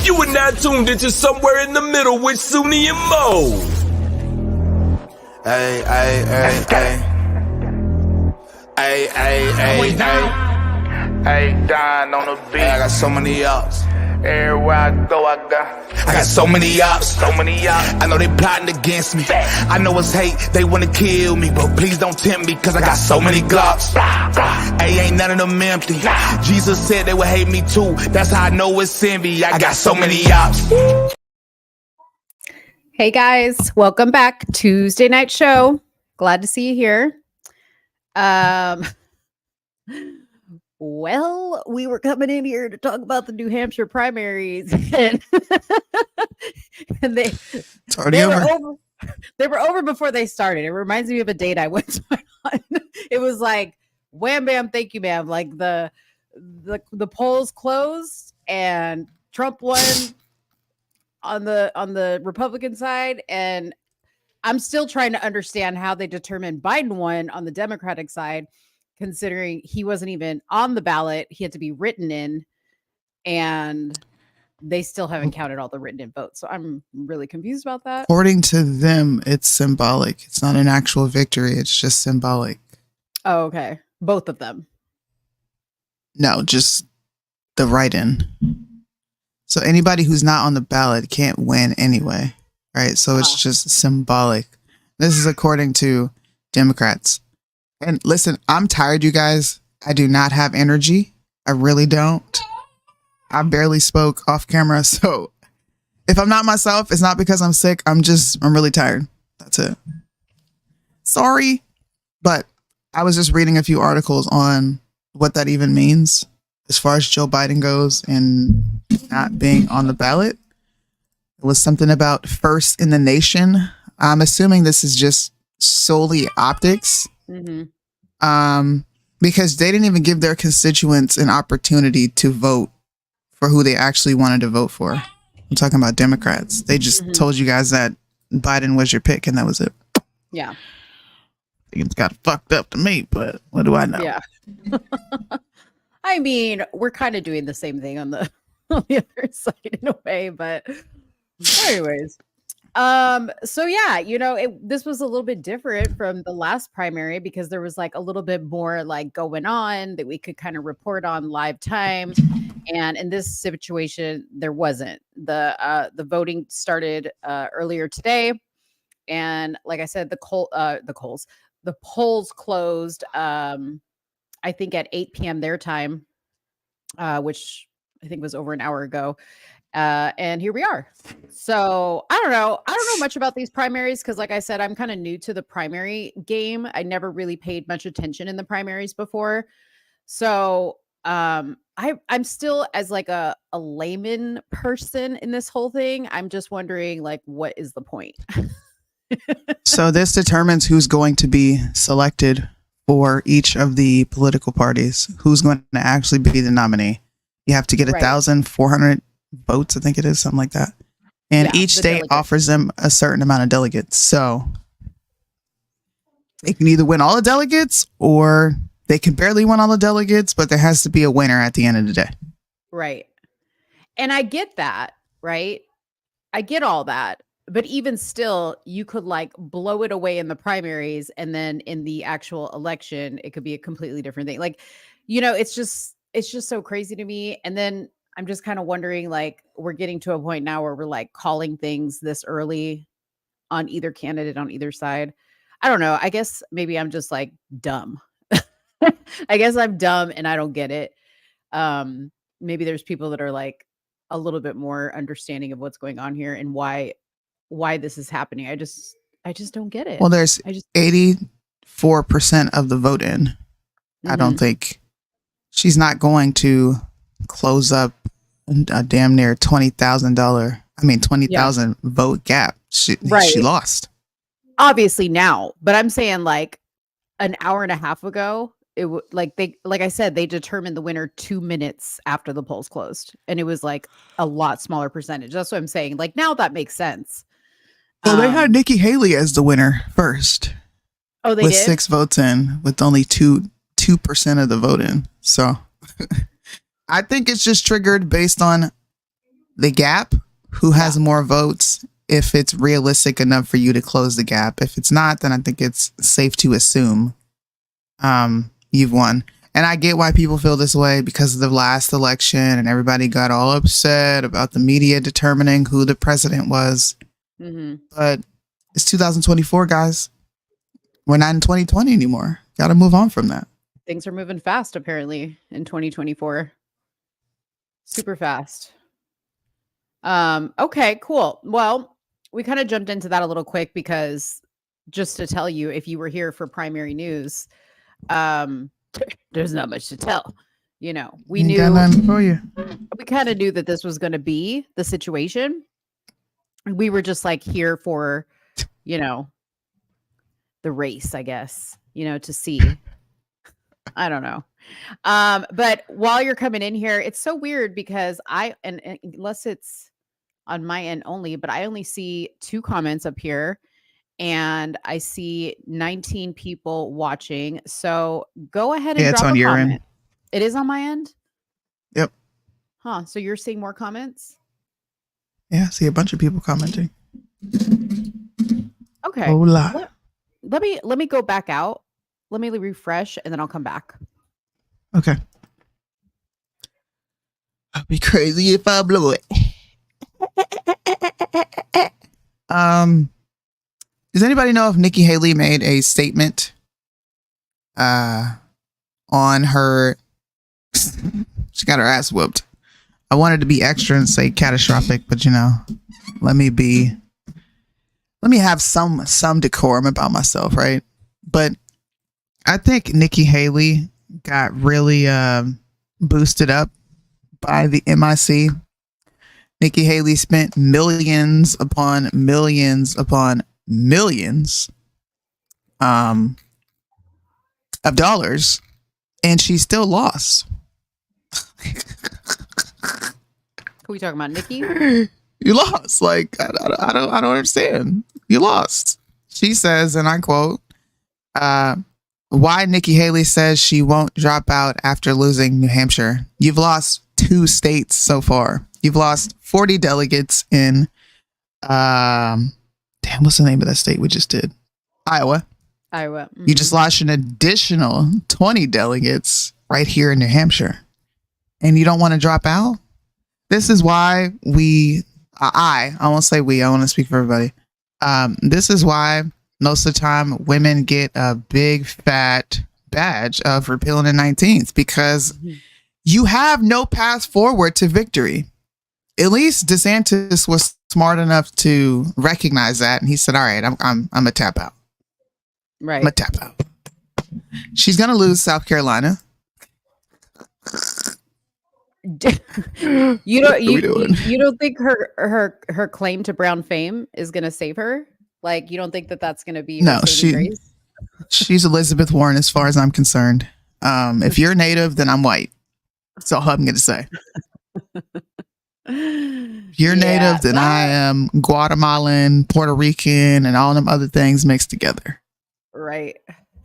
You are now tuned into Somewhere in the Middle with Soonie and Mo. Hey, hey, hey, hey. Hey, hey, hey, hey. Hey, Don on the beat. Hey, I got so many ups. Everywhere I go, I got so many ups. so many ups. I know they plotting against me. I know it's hate, they wanna kill me, but please don't tempt me, cause I got so many glocks. Hey, ain't none of them empty. Jesus said they would hate me too. That's how I know it's envy. I got so many ups. Hey guys, welcome back. Tuesday night show. Glad to see you here. Well, we were coming in here to talk about the New Hampshire primaries, and, and It's already over. They were over before they started. It reminds me of a date I went on. It was like, wham, bam, thank you, ma'am. Like the polls closed and Trump won on the Republican side, and I'm still trying to understand how they determined Biden won on the Democratic side, considering he wasn't even on the ballot. He had to be written in, and they still haven't counted all the written in votes. So I'm really confused about that. According to them, it's symbolic. It's not an actual victory. It's just symbolic. Oh, okay. Both of them. No, just the write-in. So anybody who's not on the ballot can't win anyway, right? So it's just symbolic. This is according to Democrats. And listen, I'm tired, you guys. I do not have energy. I really don't. I barely spoke off camera. So if I'm not myself, it's not because I'm sick. I'm really tired. That's it. Sorry. But I was just reading a few articles on what that even means as far as Joe Biden goes and not being on the ballot. It was something about first in the nation. I'm assuming this is just solely optics. Mm-hmm. Because they didn't even give their constituents an opportunity to vote for who they actually wanted to vote for. I'm talking about Democrats. They just told you guys that Biden was your pick, and that was it. Yeah. It's got fucked up to me, but what do I know? Yeah. I mean, we're kind of doing the same thing on the other side in a way, but anyways. So yeah, this was a little bit different from the last primary because there was like a little bit more like going on that we could kind of report on live time. And in this situation, there wasn't. The voting started earlier today. And like I said, the polls closed I think at 8 p.m. their time, which I think was over an hour ago. And here we are. So I don't know much about these primaries because, like I said, I'm kind of new to the primary game. I never really paid much attention in the primaries before. So I'm still as like a layman person in this whole thing. I'm just wondering, like, what is the point? So this determines who's going to be selected for each of the political parties, who's going to actually be the nominee. You have to get 1,400 votes, I think it is, something like that. And each state offers them a certain amount of delegates. So they can either win all the delegates or they can barely win all the delegates, but there has to be a winner at the end of the day. Right. And I get that, right? I get all that. But even still, you could like blow it away in the primaries, and then in the actual election, it could be a completely different thing. Like, it's just so crazy to me. And then I'm just kind of wondering, like, we're getting to a point now where we're like calling things this early on either candidate on either side. I don't know. I guess maybe I'm just like dumb. I guess I'm dumb and I don't get it. Maybe there's people that are like a little bit more understanding of what's going on here and why this is happening. I just don't get it. Well, there's 84% of the vote in. I don't think she's not going to close up a damn near $20,000 vote gap. She lost. Obviously now, but I'm saying like an hour and a half ago, like I said, they determined the winner 2 minutes after the polls closed, and it was like a lot smaller percentage. That's what I'm saying. Like now that makes sense. Well, they had Nikki Haley as the winner first. Oh, they with did? 6 votes in, with only 2% of the vote in. So I think it's just triggered based on the gap, who has more votes, if it's realistic enough for you to close the gap. If it's not, then I think it's safe to assume you've won. And I get why people feel this way because of the last election and everybody got all upset about the media determining who the president was. But it's 2024, guys. We're not in 2020 anymore. Got to move on from that. Things are moving fast, apparently, in 2024. Super fast. Okay, cool. Well, we kind of jumped into that a little quick because just to tell you, if you were here for primary news, there's not much to tell. You know, we Ain't knew got nothing for you. we kind of knew that this was going to be the situation. We were just like here for, you know, the race, I guess, you know, to see. I don't know. But while you're coming in here, it's so weird because and unless it's on my end only, but I only see 2 comments up here and I see 19 people watching. So go ahead and Yeah, it's drop on a your comment. end. It is on my end? Yep. Huh. So you're seeing more comments? Yeah, I see a bunch of people commenting. Okay. Hola. Let me go back out. Let me refresh and then I'll come back. Okay. I'll be crazy if I blow it. Does anybody know if Nikki Haley made a statement on her she got her ass whooped? I wanted to be extra and say catastrophic, but you know, let me have some decorum about myself, right? But I think Nikki Haley got really boosted up by the MIC. Nikki Haley spent millions upon millions upon millions of dollars, and she still lost. Who are we talking about, Nikki? You lost. Like I don't understand. You lost. She says, and I quote, why Nikki Haley says she won't drop out after losing New Hampshire. You've lost 2 states so far. You've lost 40 delegates in what's the name of that state we just did? Iowa. Mm-hmm. You just lost an additional 20 delegates right here in New Hampshire. And you don't want to drop out? This is why I won't say we, I want to speak for everybody. This is why most of the time women get a big fat badge of repealing the 19th, because you have no path forward to victory. At least DeSantis was smart enough to recognize that, and he said, all right, I'm a tap out. Right. I'm a tap out. She's gonna lose South Carolina. You don't think her claim to brown fame is going to save her? Like, you don't think that's going to be her saving grace? She's Elizabeth Warren as far as I'm concerned. If you're native, then I'm white. That's all I'm going to say. If you're native, then I am Guatemalan, Puerto Rican, and all them other things mixed together. Right.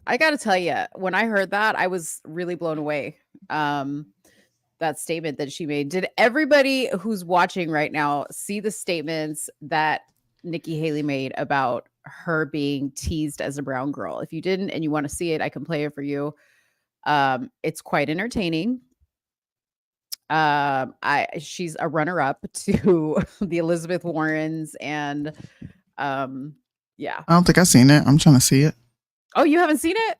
I got to tell you, when I heard that, I was really blown away. That statement that she made. Did everybody who's watching right now see the statements that Nikki Haley made about her being teased as a brown girl? If you didn't and you want to see it, I can play it for you. It's quite entertaining. She's a runner-up to the Elizabeth Warrens, and yeah. I don't think I've seen it. I'm trying to see it. Oh, you haven't seen it?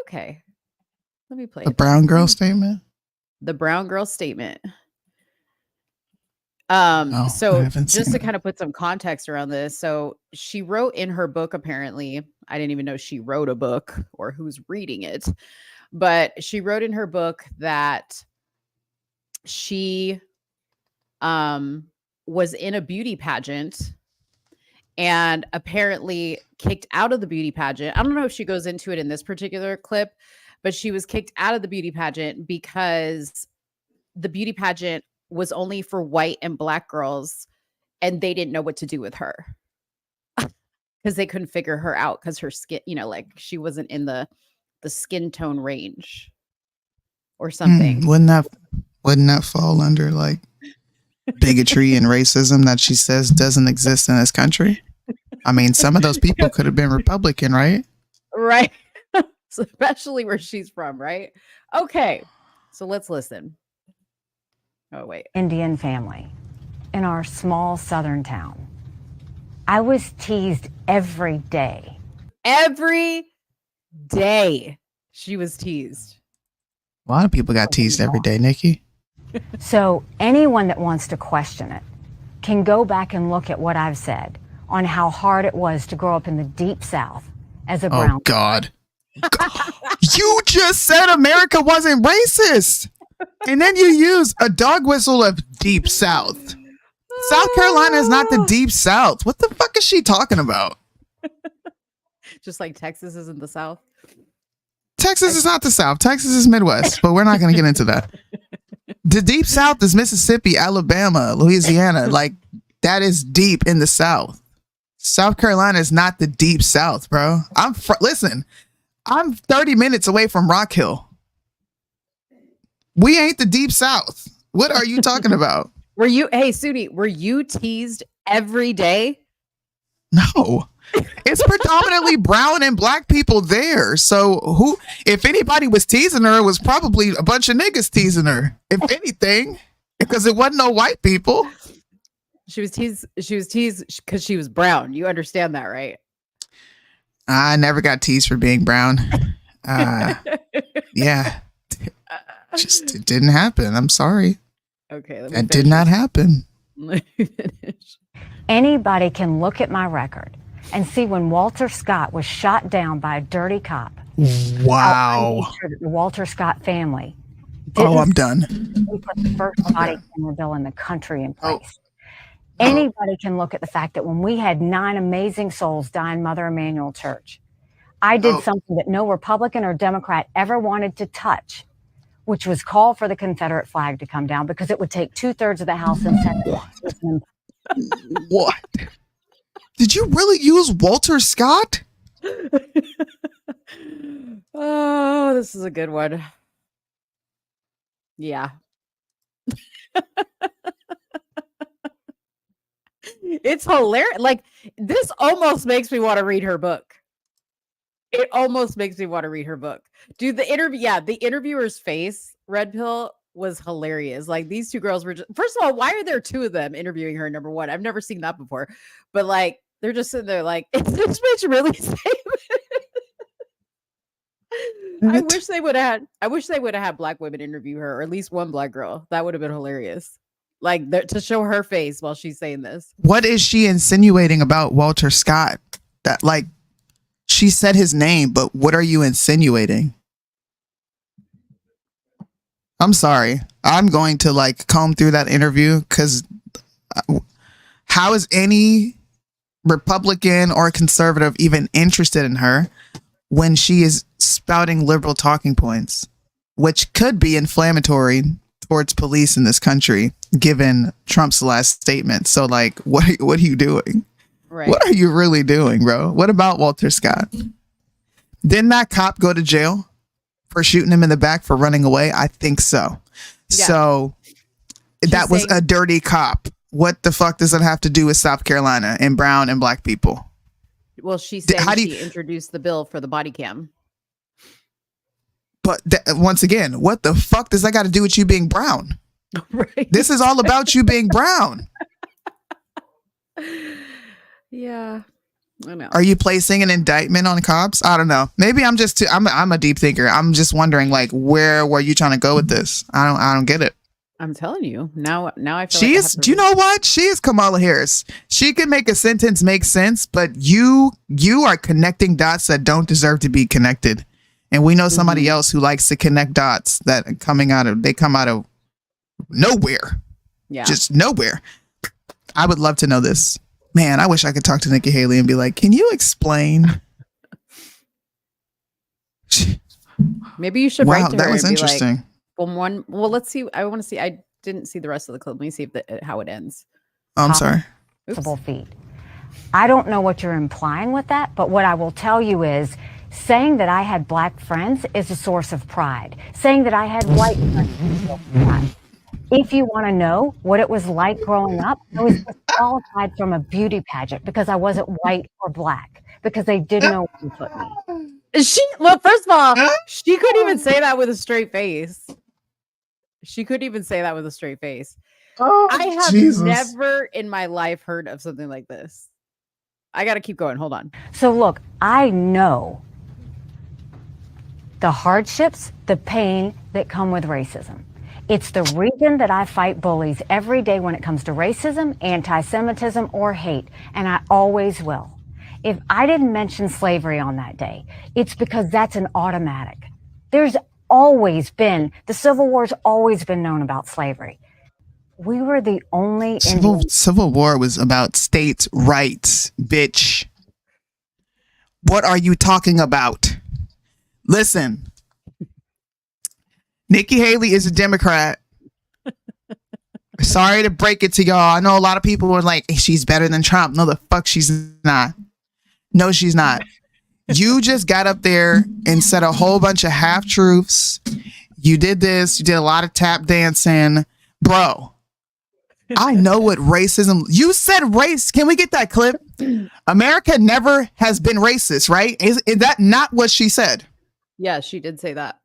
Okay. Let me play the it. brown girl statement. The brown girl statement. No, So just to kind of put some context around this. So she wrote in her book, apparently, I didn't even know she wrote a book or who's reading it, but she wrote in her book that she was in a beauty pageant and apparently kicked out of the beauty pageant. I don't know if she goes into it in this particular clip, but she was kicked out of the beauty pageant because the beauty pageant was only for white and black girls, and they didn't know what to do with her because they couldn't figure her out because her skin, like she wasn't in the skin tone range or something. Wouldn't that fall under like bigotry and racism that she says doesn't exist in this country. I mean, some of those people could have been Republican, right? Right. So especially where she's from, right? Okay. So let's listen. Oh, wait. Indian family in our small southern town. I was teased every day. Every day she was teased. A lot of people got teased every day, Nikki. So anyone that wants to question it can go back and look at what I've said on how hard it was to grow up in the deep South as a brown. Oh, God. You just said America wasn't racist. And then you use a dog whistle of deep South. South Carolina is not the deep South. What the fuck is she talking about? Just like Texas is in the South. Texas is not the South. Texas is Midwest, but we're not going to get into that. The deep South is Mississippi, Alabama, Louisiana. Like, that is deep in the South. South Carolina is not the deep South, bro. Listen, I'm 30 minutes away from Rock Hill. We ain't the deep South. What are you talking about? Hey, Soonie, were you teased every day? No. It's predominantly brown and black people there. So if anybody was teasing her, it was probably a bunch of niggas teasing her, if anything, because it wasn't no white people. She was teased because she was brown. You understand that, right? I never got teased for being brown. Yeah. Just, it didn't happen. I'm sorry. Okay. That did not happen. Let me finish. Anybody can look at my record and see when Walter Scott was shot down by a dirty cop. Wow. The Walter Scott family. Oh, I'm done. We put the first body camera bill in the country in place. Anybody can look at the fact that when we had 9 amazing souls die in Mother Emanuel Church, I did something that no Republican or Democrat ever wanted to touch, which was call for the Confederate flag to come down because it would take 2/3 of the House and Senate. What? Did you really use Walter Scott? Oh, this is a good one. Yeah. It's hilarious. Like, this almost makes me want to read her book. It almost makes me want to read her book. Dude, the interviewer's face, Red Pill, was hilarious. Like, these two girls were just, first of all, why are there 2 of them interviewing her? Number one, I've never seen that before. But like, they're just sitting there like, is this bitch really saying I wish they would have had black women interview her, or at least one black girl. That would have been hilarious. Like, to show her face while she's saying this. What is she insinuating about Walter Scott? That, like, she said his name, but what are you insinuating? I'm sorry. I'm going to like comb through that interview, because how is any Republican or conservative even interested in her when she is spouting liberal talking points, which could be inflammatory towards police in this country, given Trump's last statement? So like, what are you doing? Right. What are you really doing, bro? What about Walter Scott? Didn't that cop go to jail for shooting him in the back for running away? I think so. Yeah. So that was a dirty cop. What the fuck does that have to do with South Carolina and brown and black people? Well, she said she introduced the bill for the body cam. But once again, what the fuck does that got to do with you being brown? Right. This is all about you being brown. Yeah, I know. Are you placing an indictment on cops? I don't know. Maybe I'm just I'm a deep thinker. I'm just wondering, like, where were you trying to go with this? I don't get it. I'm telling you now. I feel she is. Do you know what? She is Kamala Harris. She can make a sentence make sense, but you are connecting dots that don't deserve to be connected. And we know somebody else who likes to connect dots that they come out of nowhere. Yeah, just nowhere. I would love to know this. Man, I wish I could talk to Nikki Haley and be like, can you explain? Maybe you should write to her. That was interesting. Like, well, let's see. I want to see. I didn't see the rest of the clip. Let me see how it ends. Oh, I'm sorry. Feet. I don't know what you're implying with that, but what I will tell you is saying that I had black friends is a source of pride. Saying that I had white friends is a source of pride. If you want to know what it was like growing up, I was disqualified from a beauty pageant because I wasn't white or black, because they didn't know where to put me. Well, first of all, she couldn't even say that with a straight face. She couldn't even say that with a straight face. Oh, I have Jesus. never in my life heard of something like this. I got to keep going. Hold on. So look, I know the hardships, the pain that come with racism. It's the reason that I fight bullies every day when it comes to racism, anti-Semitism, or hate, and I always will. If I didn't mention slavery on that day, it's because that's an automatic. There's always been, the Civil War's always been known about slavery. We were the only Civil War was about states' rights, bitch. What are you talking about? Listen, Nikki Haley is a Democrat. Sorry to break it to y'all. I know a lot of people are like, she's better than Trump. No, the fuck she's not. No, she's not. You just got up there and said a whole bunch of half-truths. You did this. You did a lot of tap dancing. Bro, I know what racism... You said race. Can we get that clip? America never has been racist, right? Is that not what she said? Yeah, she did say that.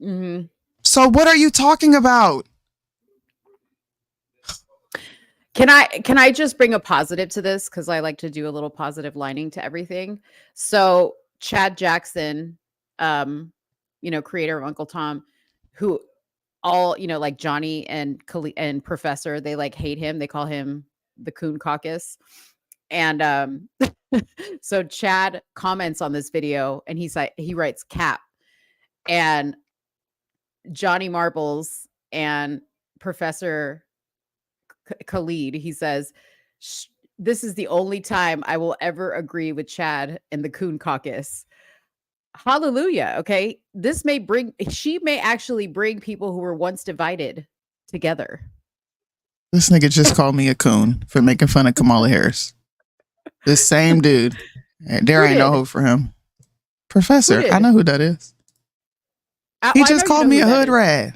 Mm-hmm. So what are you talking about? Can I just bring a positive to this? Because I like to do a little positive lining to everything. So Chad Jackson, creator of Uncle Tom, who all, like Johnny and Professor, they like hate him. They call him the Coon Caucus. And so Chad comments on this video and he writes cap, and Johnny Marbles and Professor Khalid, he says, this is the only time I will ever agree with Chad and the Coon Caucus. Hallelujah. Okay. She may actually bring people who were once divided together. This nigga just called me a coon for making fun of Kamala Harris. This same dude. There ain't no hope for him. Professor, I know who that is. He just called me a hood rat.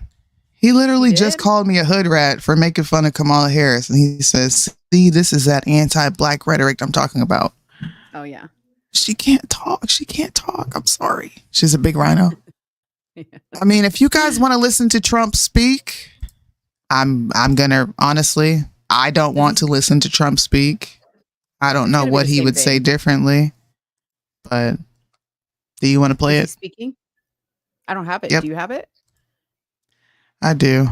He literally just called me a hood rat for making fun of Kamala Harris. And he says, see, this is that anti-black rhetoric I'm talking about. Oh, yeah. She can't talk. She can't talk. I'm sorry. She's a big rhino. Yeah. I mean, if you guys want to listen to Trump speak, I'm going to, honestly, I don't want to listen to Trump speak. I don't know what he would say differently. But do you want to play it? Speaking? I don't have it. Yep. Do you have it? I do.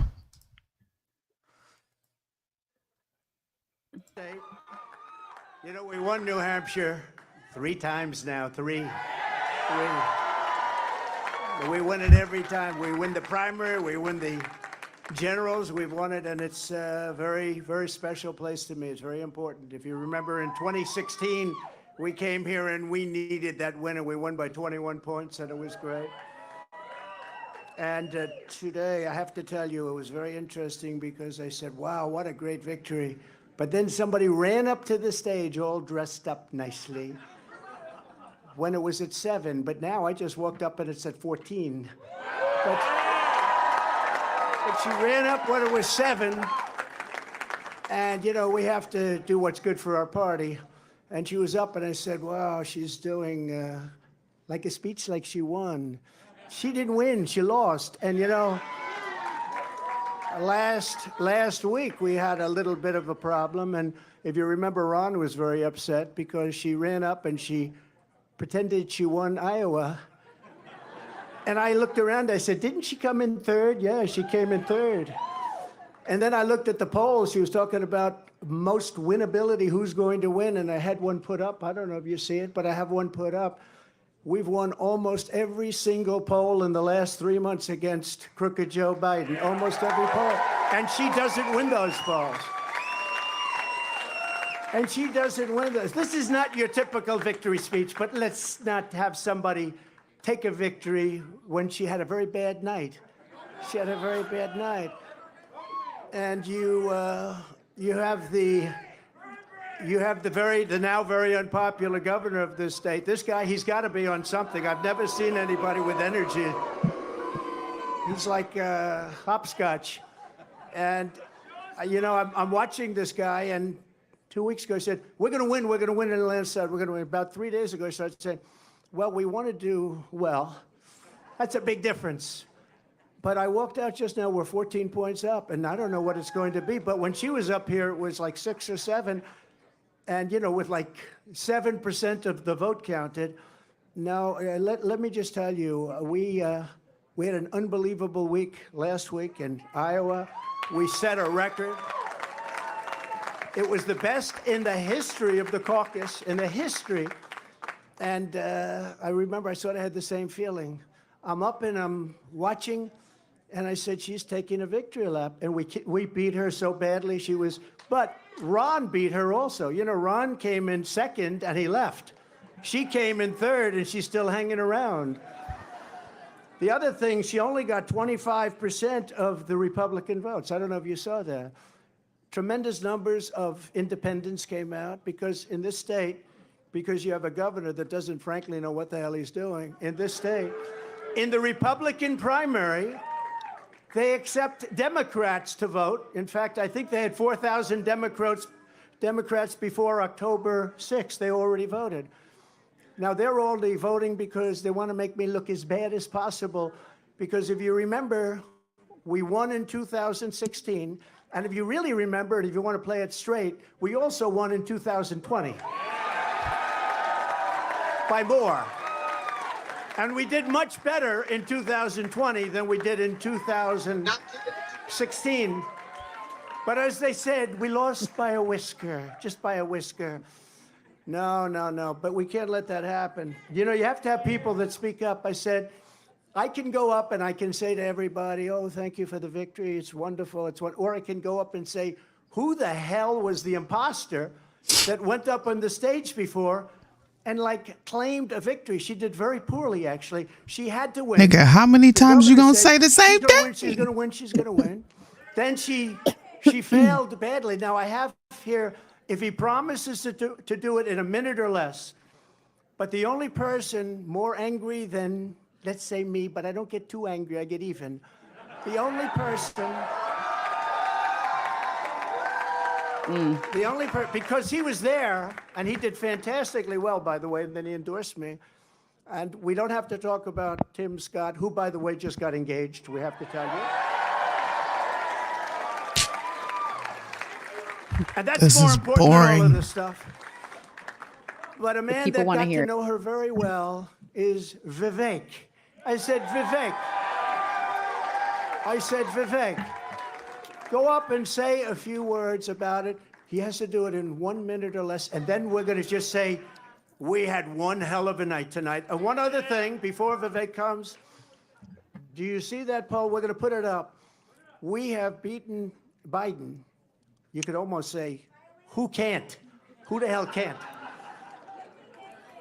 You know, we won New Hampshire 3 times now. Three. We win it every time. We win the primary. We win the generals. We've won it, and it's a very, very special place to me. It's very important. If you remember, in 2016, we came here and we needed that win, and we won by 21 points, and it was great. And today, I have to tell you, it was very interesting because I said, wow, what a great victory. But then somebody ran up to the stage all dressed up nicely when it was at 7. But now I just walked up and it's at 14. But she ran up when it was 7. And, you know, we have to do what's good for our party. And she was up and I said, wow, she's doing like a speech like she won. She didn't win, she lost. And you know, last week we had a little bit of a problem. And if you remember, Ron was very upset because she ran up and she pretended she won Iowa. And I looked around, I said, didn't she come in 3rd? Yeah, she came in 3rd. And then I looked at the polls. She was talking about most winnability, who's going to win. And I had one put up. I don't know if you see it, but I have one put up. We've won almost every single poll in the last 3 months against crooked Joe Biden. Almost every poll. And she doesn't win those polls. And she doesn't win those. This is not your typical victory speech, but let's not have somebody take a victory when she had a very bad night. She had a very bad night. And you have the now very unpopular governor of this state. This guy, he's got to be on something. I've never seen anybody with energy. He's like hopscotch. And, I'm watching this guy, and 2 weeks ago, he said, we're going to win in the landslide. We're going to win. About 3 days ago, he started saying, well, we want to do well. That's a big difference. But I walked out just now, we're 14 points up, and I don't know what it's going to be. But when she was up here, it was like 6 or 7. And, with like 7% of the vote counted. Now, let me just tell you, we had an unbelievable week last week in Iowa. We set a record. It was the best in the history of the caucus, in the history. And I remember I sort of had the same feeling. I'm up and I'm watching, and I said, she's taking a victory lap. And we beat her so badly. But Ron beat her also. Ron came in second and he left. She came in third and she's still hanging around. The other thing, she only got 25% of the Republican votes. I don't know if you saw that. Tremendous numbers of independents came out because in this state, because you have a governor that doesn't frankly know what the hell he's doing in this state, in the Republican primary, they accept Democrats to vote. In fact, I think they had 4,000 Democrats before October 6th. They already voted. Now, they're only voting because they want to make me look as bad as possible. Because if you remember, we won in 2016. And if you really remember, and if you want to play it straight, we also won in 2020. By more. And we did much better in 2020 than we did in 2016. But as they said, we lost by a whisker, just by a whisker. No. But we can't let that happen. You have to have people that speak up. I said, I can go up and I can say to everybody, oh, thank you for the victory. It's wonderful. Or I can go up and say, who the hell was the imposter that went up on the stage before and claimed a victory? She did very poorly, actually. She had to win. Nigga, how many times you gonna say the same thing? She's gonna win. She's gonna win. Then she failed badly. Now I have here, if he promises to do it in a minute or less, but the only person more angry than, let's say me, but I don't get too angry, I get even. The only person, because he was there, and he did fantastically well, by the way, and then he endorsed me. And we don't have to talk about Tim Scott, who, by the way, just got engaged, we have to tell you. And that's more important than all of this stuff. But a man that got to know her very well is Vivek. I said, Vivek, go up and say a few words about it. He has to do it in 1 minute or less. And then we're going to just say, we had one hell of a night tonight. And one other thing before Vivek comes. Do you see that poll? We're going to put it up. We have beaten Biden. You could almost say, who can't? Who the hell can't?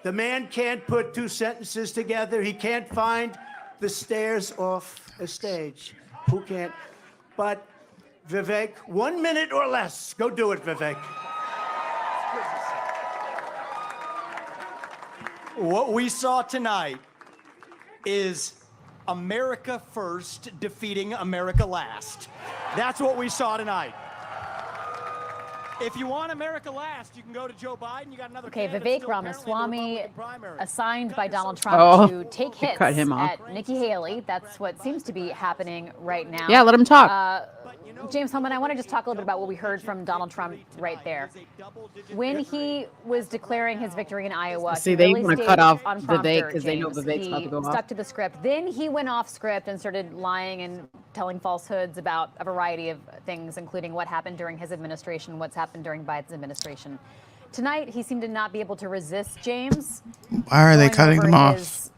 The man can't put two sentences together. He can't find the stairs off a stage. Who can't? But Vivek, 1 minute or less. Go do it, Vivek. What we saw tonight is America first defeating America last. That's what we saw tonight. If you want America last, you can go to Joe Biden. You got another. Okay, Vivek Ramaswamy, assigned by Donald Trump to take hits at Nikki Haley. That's what seems to be happening right now. Yeah, let him talk. James Hellman, I want to just talk a little bit about what we heard from Donald Trump right there. When he was declaring his victory in Iowa, see, they want to cut off Vivek because they know Vivek's about to go off. Stuck to the script. Then he went off script and started lying and telling falsehoods about a variety of things, including what happened during his administration, what's happened during Biden's administration. Tonight, he seemed to not be able to resist James. Why are they cutting him off? His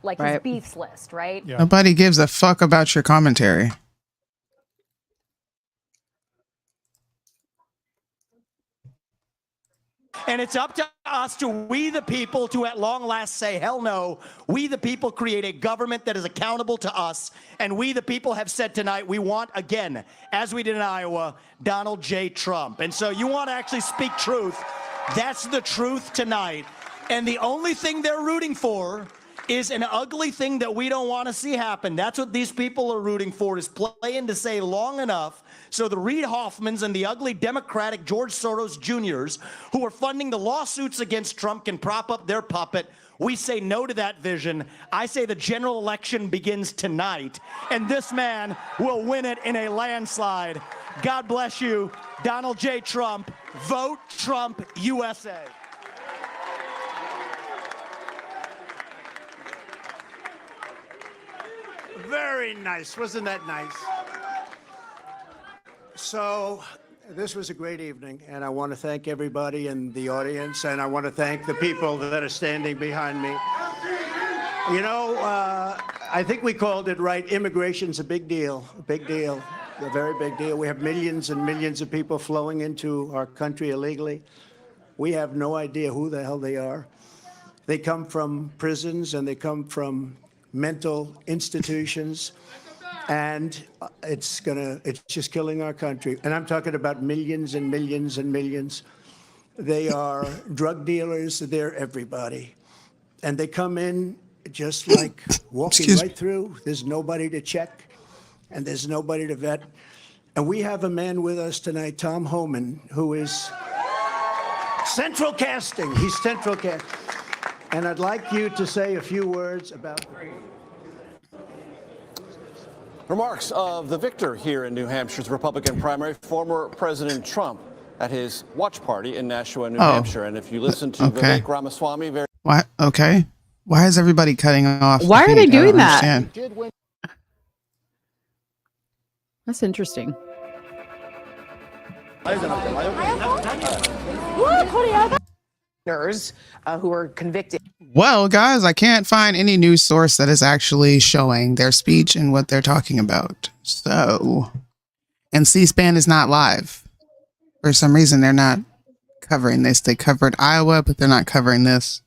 beefs list, right? Yeah. Nobody gives a fuck about your commentary. And it's up to us, we the people, to at long last say, hell no. We the people create a government that is accountable to us. And we the people have said tonight, we want, again, as we did in Iowa, Donald J. Trump. And so you want to actually speak truth. That's the truth tonight. And the only thing they're rooting for is an ugly thing that we don't want to see happen. That's what these people are rooting for, is playing to say long enough so the Reid Hoffmans and the ugly Democratic George Soros Jr.'s who are funding the lawsuits against Trump can prop up their puppet. We say no to that vision. I say the general election begins tonight, and this man will win it in a landslide. God bless you, Donald J. Trump. Vote Trump USA. Very nice. Wasn't that nice? So this was a great evening, and I want to thank everybody in the audience, and I want to thank the people that are standing behind me. You know, I think we called it right. Immigration's a big deal, a very big deal. We have millions and millions of people flowing into our country illegally. We have no idea who the hell they are. They come from prisons, and they come from mental institutions, and it's just killing our country. And I'm talking about millions and millions and millions. They are drug dealers. They're everybody, and they come in just like walking right through. There's nobody to check, and there's nobody to vet. And we have a man with us tonight, Tom Homan, who is central casting. He's central casting. And I'd like you to say a few words about remarks of the victor here in New Hampshire's Republican primary, former President Trump, at his watch party in Nashua, New Hampshire. And if you listen to Vivek Ramaswamy, Why? Okay. Why is everybody cutting off? Why are they doing that? Understand. That's interesting. Who were convicted. Well, guys, I can't find any news source that is actually showing their speech and what they're talking about. So, and C-SPAN is not live. For some reason, they're not covering this. They covered Iowa, but they're not covering this.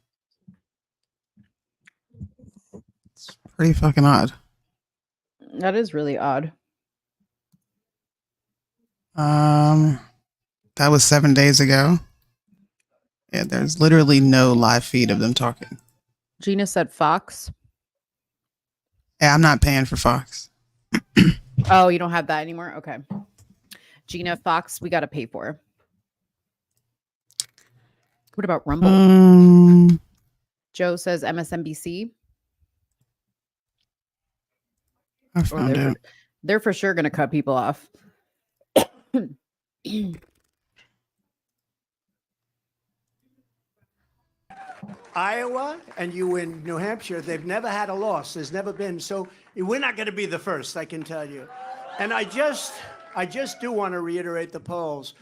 It's pretty fucking odd. That is really odd. That was 7 days ago. Yeah, there's literally no live feed of them talking. Gina said Fox. Yeah, I'm not paying for Fox. Oh, you don't have that anymore? Okay. Gina, Fox, we got to pay for. What about Rumble? Joe says MSNBC. I found it. They're for sure going to cut people off. Iowa and you in New Hampshire, they've never had a loss. There's never been. So we're not going to be the first, I can tell you. And I just do want to reiterate the polls.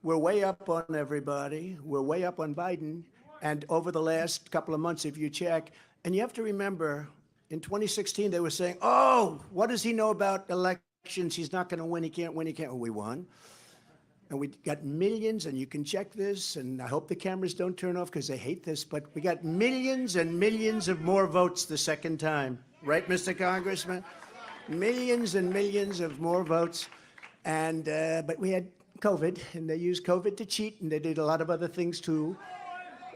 We're way up on everybody. We're way up on Biden. And over the last couple of months, if you check, and you have to remember, in 2016, they were saying, oh, what does he know about elections? He's not going to win. He can't win. He can't. Well, we won. And we got millions, and you can check this, and I hope the cameras don't turn off because they hate this, but we got millions and millions of more votes the second time. Right, Mr. Congressman? Millions and millions of more votes. And but we had COVID, and they used COVID to cheat, and they did a lot of other things too.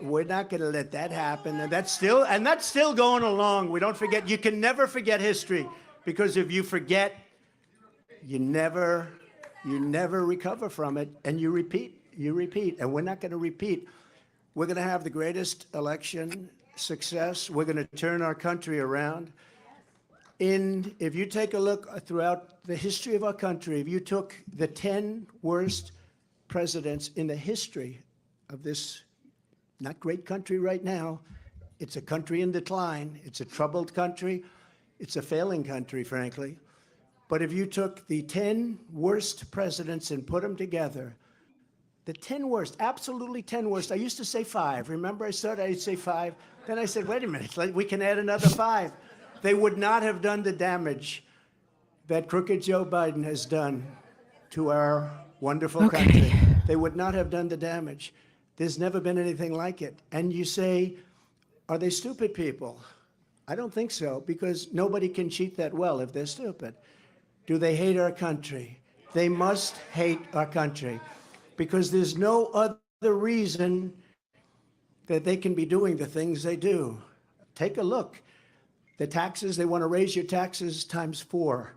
We're not going to let that happen, and that's still going along. We don't forget. You can never forget history, because if you forget, you never recover from it, and you repeat, and we're not going to repeat. We're going to have the greatest election success. We're going to turn our country around. If you take a look throughout the history of our country, if you took the 10 worst presidents in the history of this not great country right now, it's a country in decline, it's a troubled country, it's a failing country, frankly. But if you took the 10 worst presidents and put them together, the 10 worst, absolutely 10 worst. I used to say 5. Remember I started, I'd say 5. Then I said, wait a minute, we can add another 5. They would not have done the damage that crooked Joe Biden has done to our wonderful country. They would not have done the damage. There's never been anything like it. And you say, are they stupid people? I don't think so, because nobody can cheat that well if they're stupid. Do they hate our country? They must hate our country, because there's no other reason that they can be doing the things they do. Take a look. The taxes, they want to raise your taxes times 4.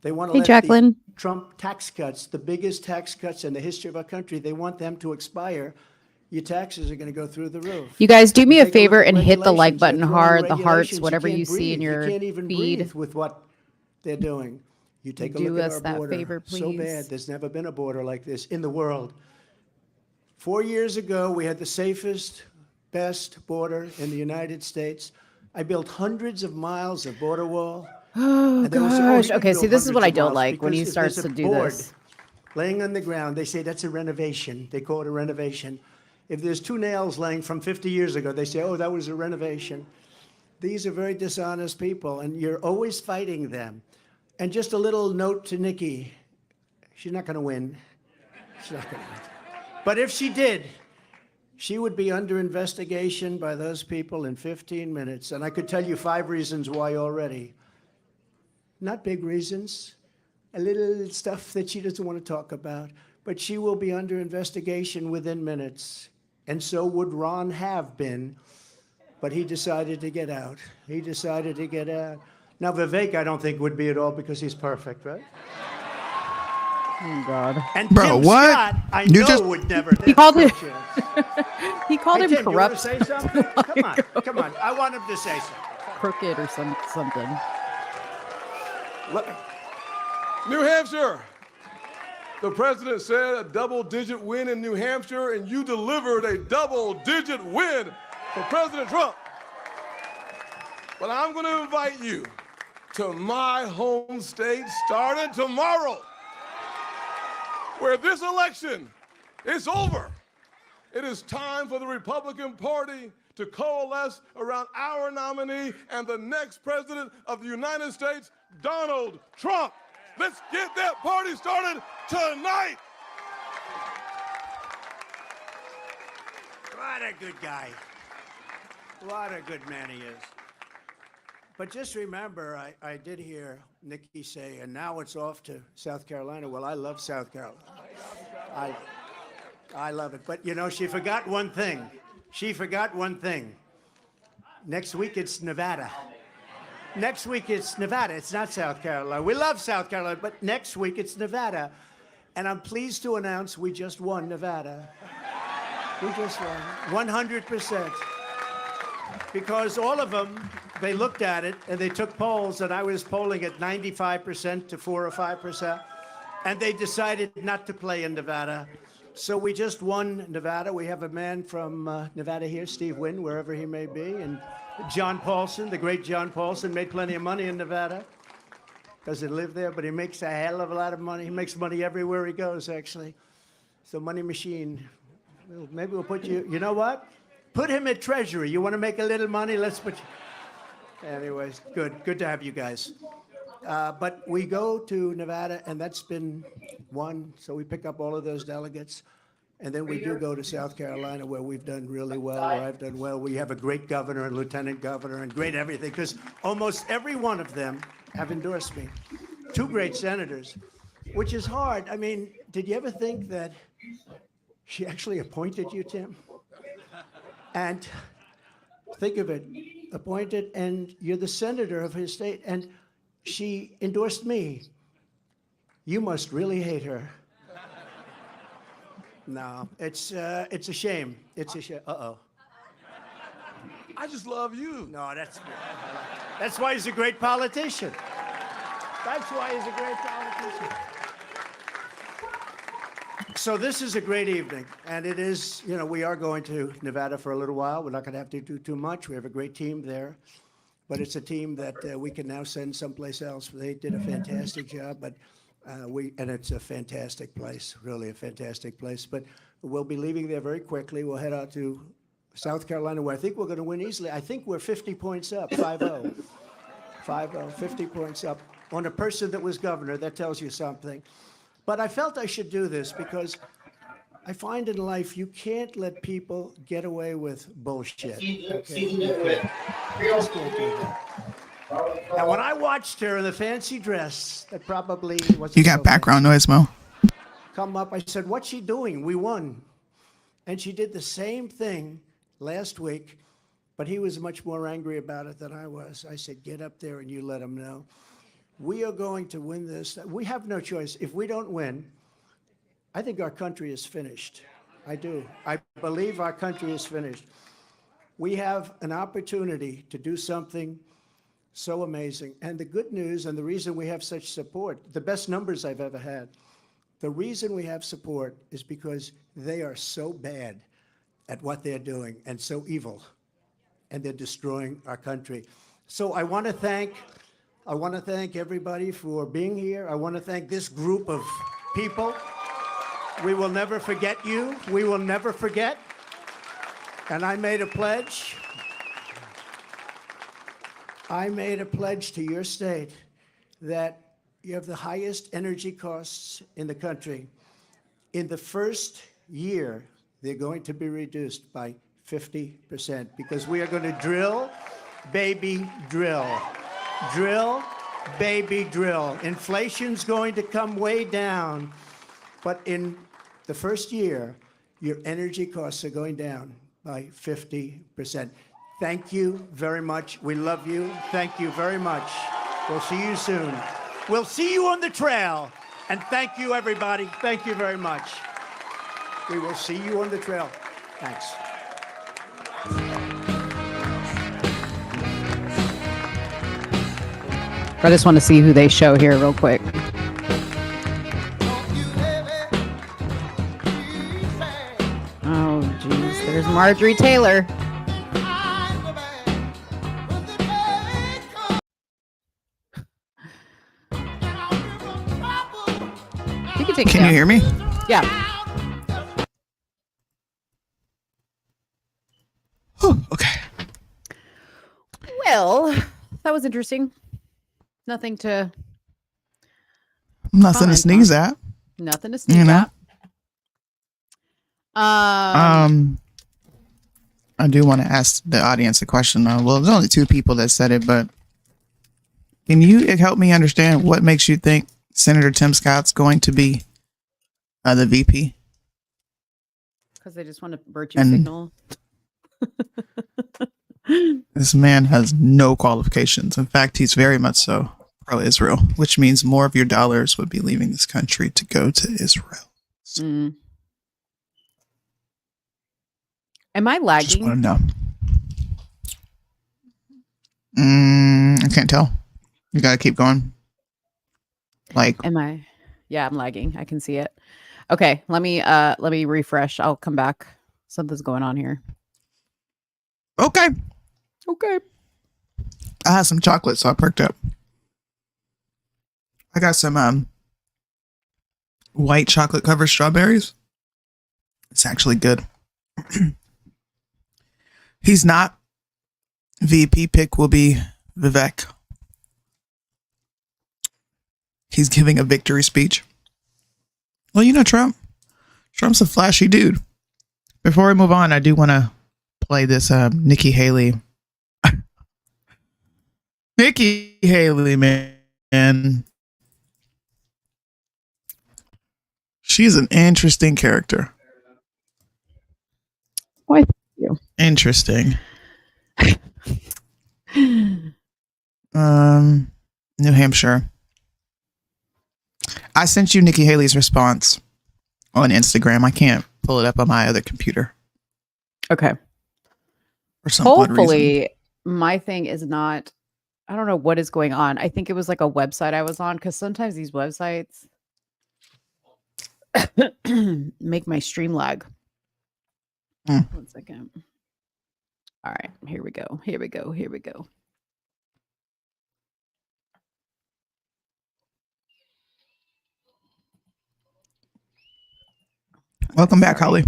They want to Hey, let Jacqueline. the Trump tax cuts, the biggest tax cuts in the history of our country, they want them to expire. Your taxes are going to go through the roof. You guys do me a Take look favor at and hit the like regulations. button They're throwing hard, the hearts, regulations. whatever you can't see in breathe. your You can't even feed. breathe with what they're doing. You take a Do look at us our that border. favor, So please. bad. There's never been a border like this in the world. 4 years ago, we had the safest, best border in the United States. I built hundreds of miles of border wall. Oh, And there was- gosh. he didn't Okay, see, build this is what I hundreds of don't miles like when he because if there's starts to a do board this. laying on the ground, they say that's a renovation. They call it a renovation. If there's 2 nails laying from 50 years ago, they say, oh, that was a renovation. These are very dishonest people, and you're always fighting them. And just a little note to Nikki. She's not going to win. She's not going to win. But if she did, she would be under investigation by those people in 15 minutes. And I could tell you 5 reasons why already. Not big reasons, a little stuff that she doesn't want to talk about. But she will be under investigation within minutes. And so would Ron have been. But he decided to get out. He decided to get out. Now, Vivek, I don't think would be at all because he's perfect, right? Oh, God. And Bro, Tim what? Scott, I You know just- would never. He called There's it- no chance. He called Hey, him Tim, you want corrupt. to say something? Come on, come on. I want him to say something. Crooked or something. New Hampshire. The president said a double-digit win in New Hampshire, and you delivered a double-digit win for President Trump. But I'm going to invite you to my home state starting tomorrow, where this election is over. It is time for the Republican Party to coalesce around our nominee and the next president of the United States, Donald Trump. Let's get that party started tonight. What a good guy. What a good man he is. But just remember, I did hear Nikki say, and now it's off to South Carolina. Well, I love South Carolina. I love it. But, you know, she forgot one thing. She forgot one thing. Next week, it's Nevada. Next week, it's Nevada. It's not South Carolina. We love South Carolina, but next week, it's Nevada. And I'm pleased to announce we just won Nevada. We just won 100%. Because all of them, they looked at it and they took polls, and I was polling at 95% to 4 or 5%, and they decided not to play in Nevada. So we just won Nevada. We have a man from Nevada here, Steve Wynn, wherever he may be, and John Paulson, the great John Paulson, made plenty of money in Nevada. Doesn't live there, but he makes a hell of a lot of money. He makes money everywhere he goes, actually. So money machine. Well, maybe we'll put you, you know what? Put him at Treasury. You want to make a little money? Let's put you. Anyways, good to have you guys. But we go to Nevada, and that's been won. So we pick up all of those delegates. And then we do go to South Carolina, where we've done really well, where I've done well. We have a great governor and lieutenant governor and great everything, because almost every one of them have endorsed me. 2 great senators, which is hard. I mean, did you ever think that she actually appointed you, Tim? And think of it, appointed, and you're the senator of his state, and she endorsed me. You must really hate her. No, it's a shame. It's a shame. Uh-oh. I just love you. No, that's why he's a great politician. That's why he's a great politician. So this is a great evening, and it is, you know, we are going to Nevada for a little while. We're not going to have to do too much. We have a great team there, but it's a team that we can now send someplace else. They did a fantastic job, but and it's a fantastic place, really a fantastic place. But we'll be leaving there very quickly. We'll head out to South Carolina, where I think we're going to win easily. I think we're 50 points up, 5-0. 5-0, 50 points up on a person that was governor. That tells you something. But I felt I should do this because I find in life you can't let people get away with bullshit. Okay? You just can't do that. And when I watched her in the fancy dress, that probably wasn't You got so background noise, Mo. come up, I said, what's she doing? We won. And she did the same thing last week, but he was much more angry about it than I was. I said, get up there and you let him know. We are going to win this. We have no choice. If we don't win, I think our country is finished. I do. I believe our country is finished. We have an opportunity to do something so amazing. And the good news, and the reason we have such support, the best numbers I've ever had, the reason we have support is because they are so bad at what they're doing and so evil, and they're destroying our country. So I want to thank everybody for being here. I want to thank this group of people. We will never forget you. We will never forget. And I made a pledge. I made a pledge to your state that you have the highest energy costs in the country. In the first year, they're going to be reduced by 50% because we are going to drill, baby, drill. Drill, baby, drill. Inflation's going to come way down, but in the first year, your energy costs are going down by 50%. Thank you very much. We love you. Thank you very much. We'll see you soon. We'll see you on the trail. And thank you, everybody. Thank you very much. We will see you on the trail. Thanks. I just want to see who they show here real quick. Oh, geez. There's Marjorie Taylor. You can take it Can down. you hear me? Yeah. Okay. Well, that was interesting. Nothing to Nothing to sneeze at. Nothing to sneeze at. I do want to ask the audience a question though. Well, there's only two people that said it, but can you help me understand what makes you think Senator Tim Scott's going to be the VP? Because they just want to virtue signal. This man has no qualifications. In fact, he's very much so pro-Israel, which means more of your dollars would be leaving this country to go to Israel. Mm. Am I lagging? Just want to know. I can't tell. You got to keep going. Like, am I? Yeah, I'm lagging. I can see it. Okay, let me refresh. I'll come back. Something's going on here. Okay. Okay. I had some chocolate, so I perked up. I got some white chocolate covered strawberries. It's actually good. He's not. VP pick will be Vivek. He's giving a victory speech. Well, you know Trump. Trump's a flashy dude. Before we move on, I do want to play this Nikki Haley. Nikki Haley, man. She's an interesting character. Why? Thank you. Interesting. New Hampshire. I sent you Nikki Haley's response on Instagram. I can't pull it up on my other computer. Okay. For some odd reason. Hopefully, my thing is not. I don't know what is going on. I think it was like a website I was on because sometimes these websites make my stream lag. 1 second. All right, here we go. Here we go. Here we go. Welcome back, Holly.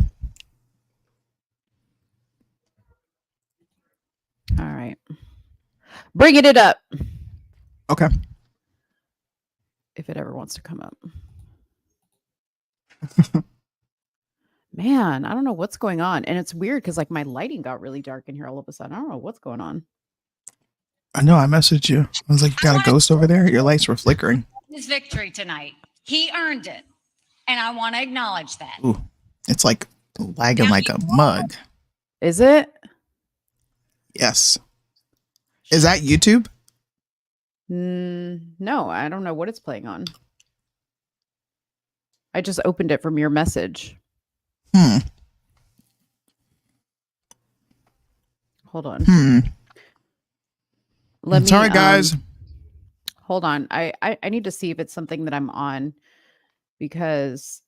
All right. Bringing it up. Okay. If it ever wants to come up. Man, I don't know what's going on. And it's weird because like my lighting got really dark in here all of a sudden. I don't know what's going on. I know, I messaged you. I was like, you got a ghost over there? Your lights were flickering. His victory tonight. He earned it. And I want to acknowledge that. Ooh, it's like lagging like a mug. Is it? Yes. Is that YouTube? No, I don't know what it's playing on. I just opened it from your message. Hold on. Sorry, guys. Hold on. I need to see if it's something that I'm on, because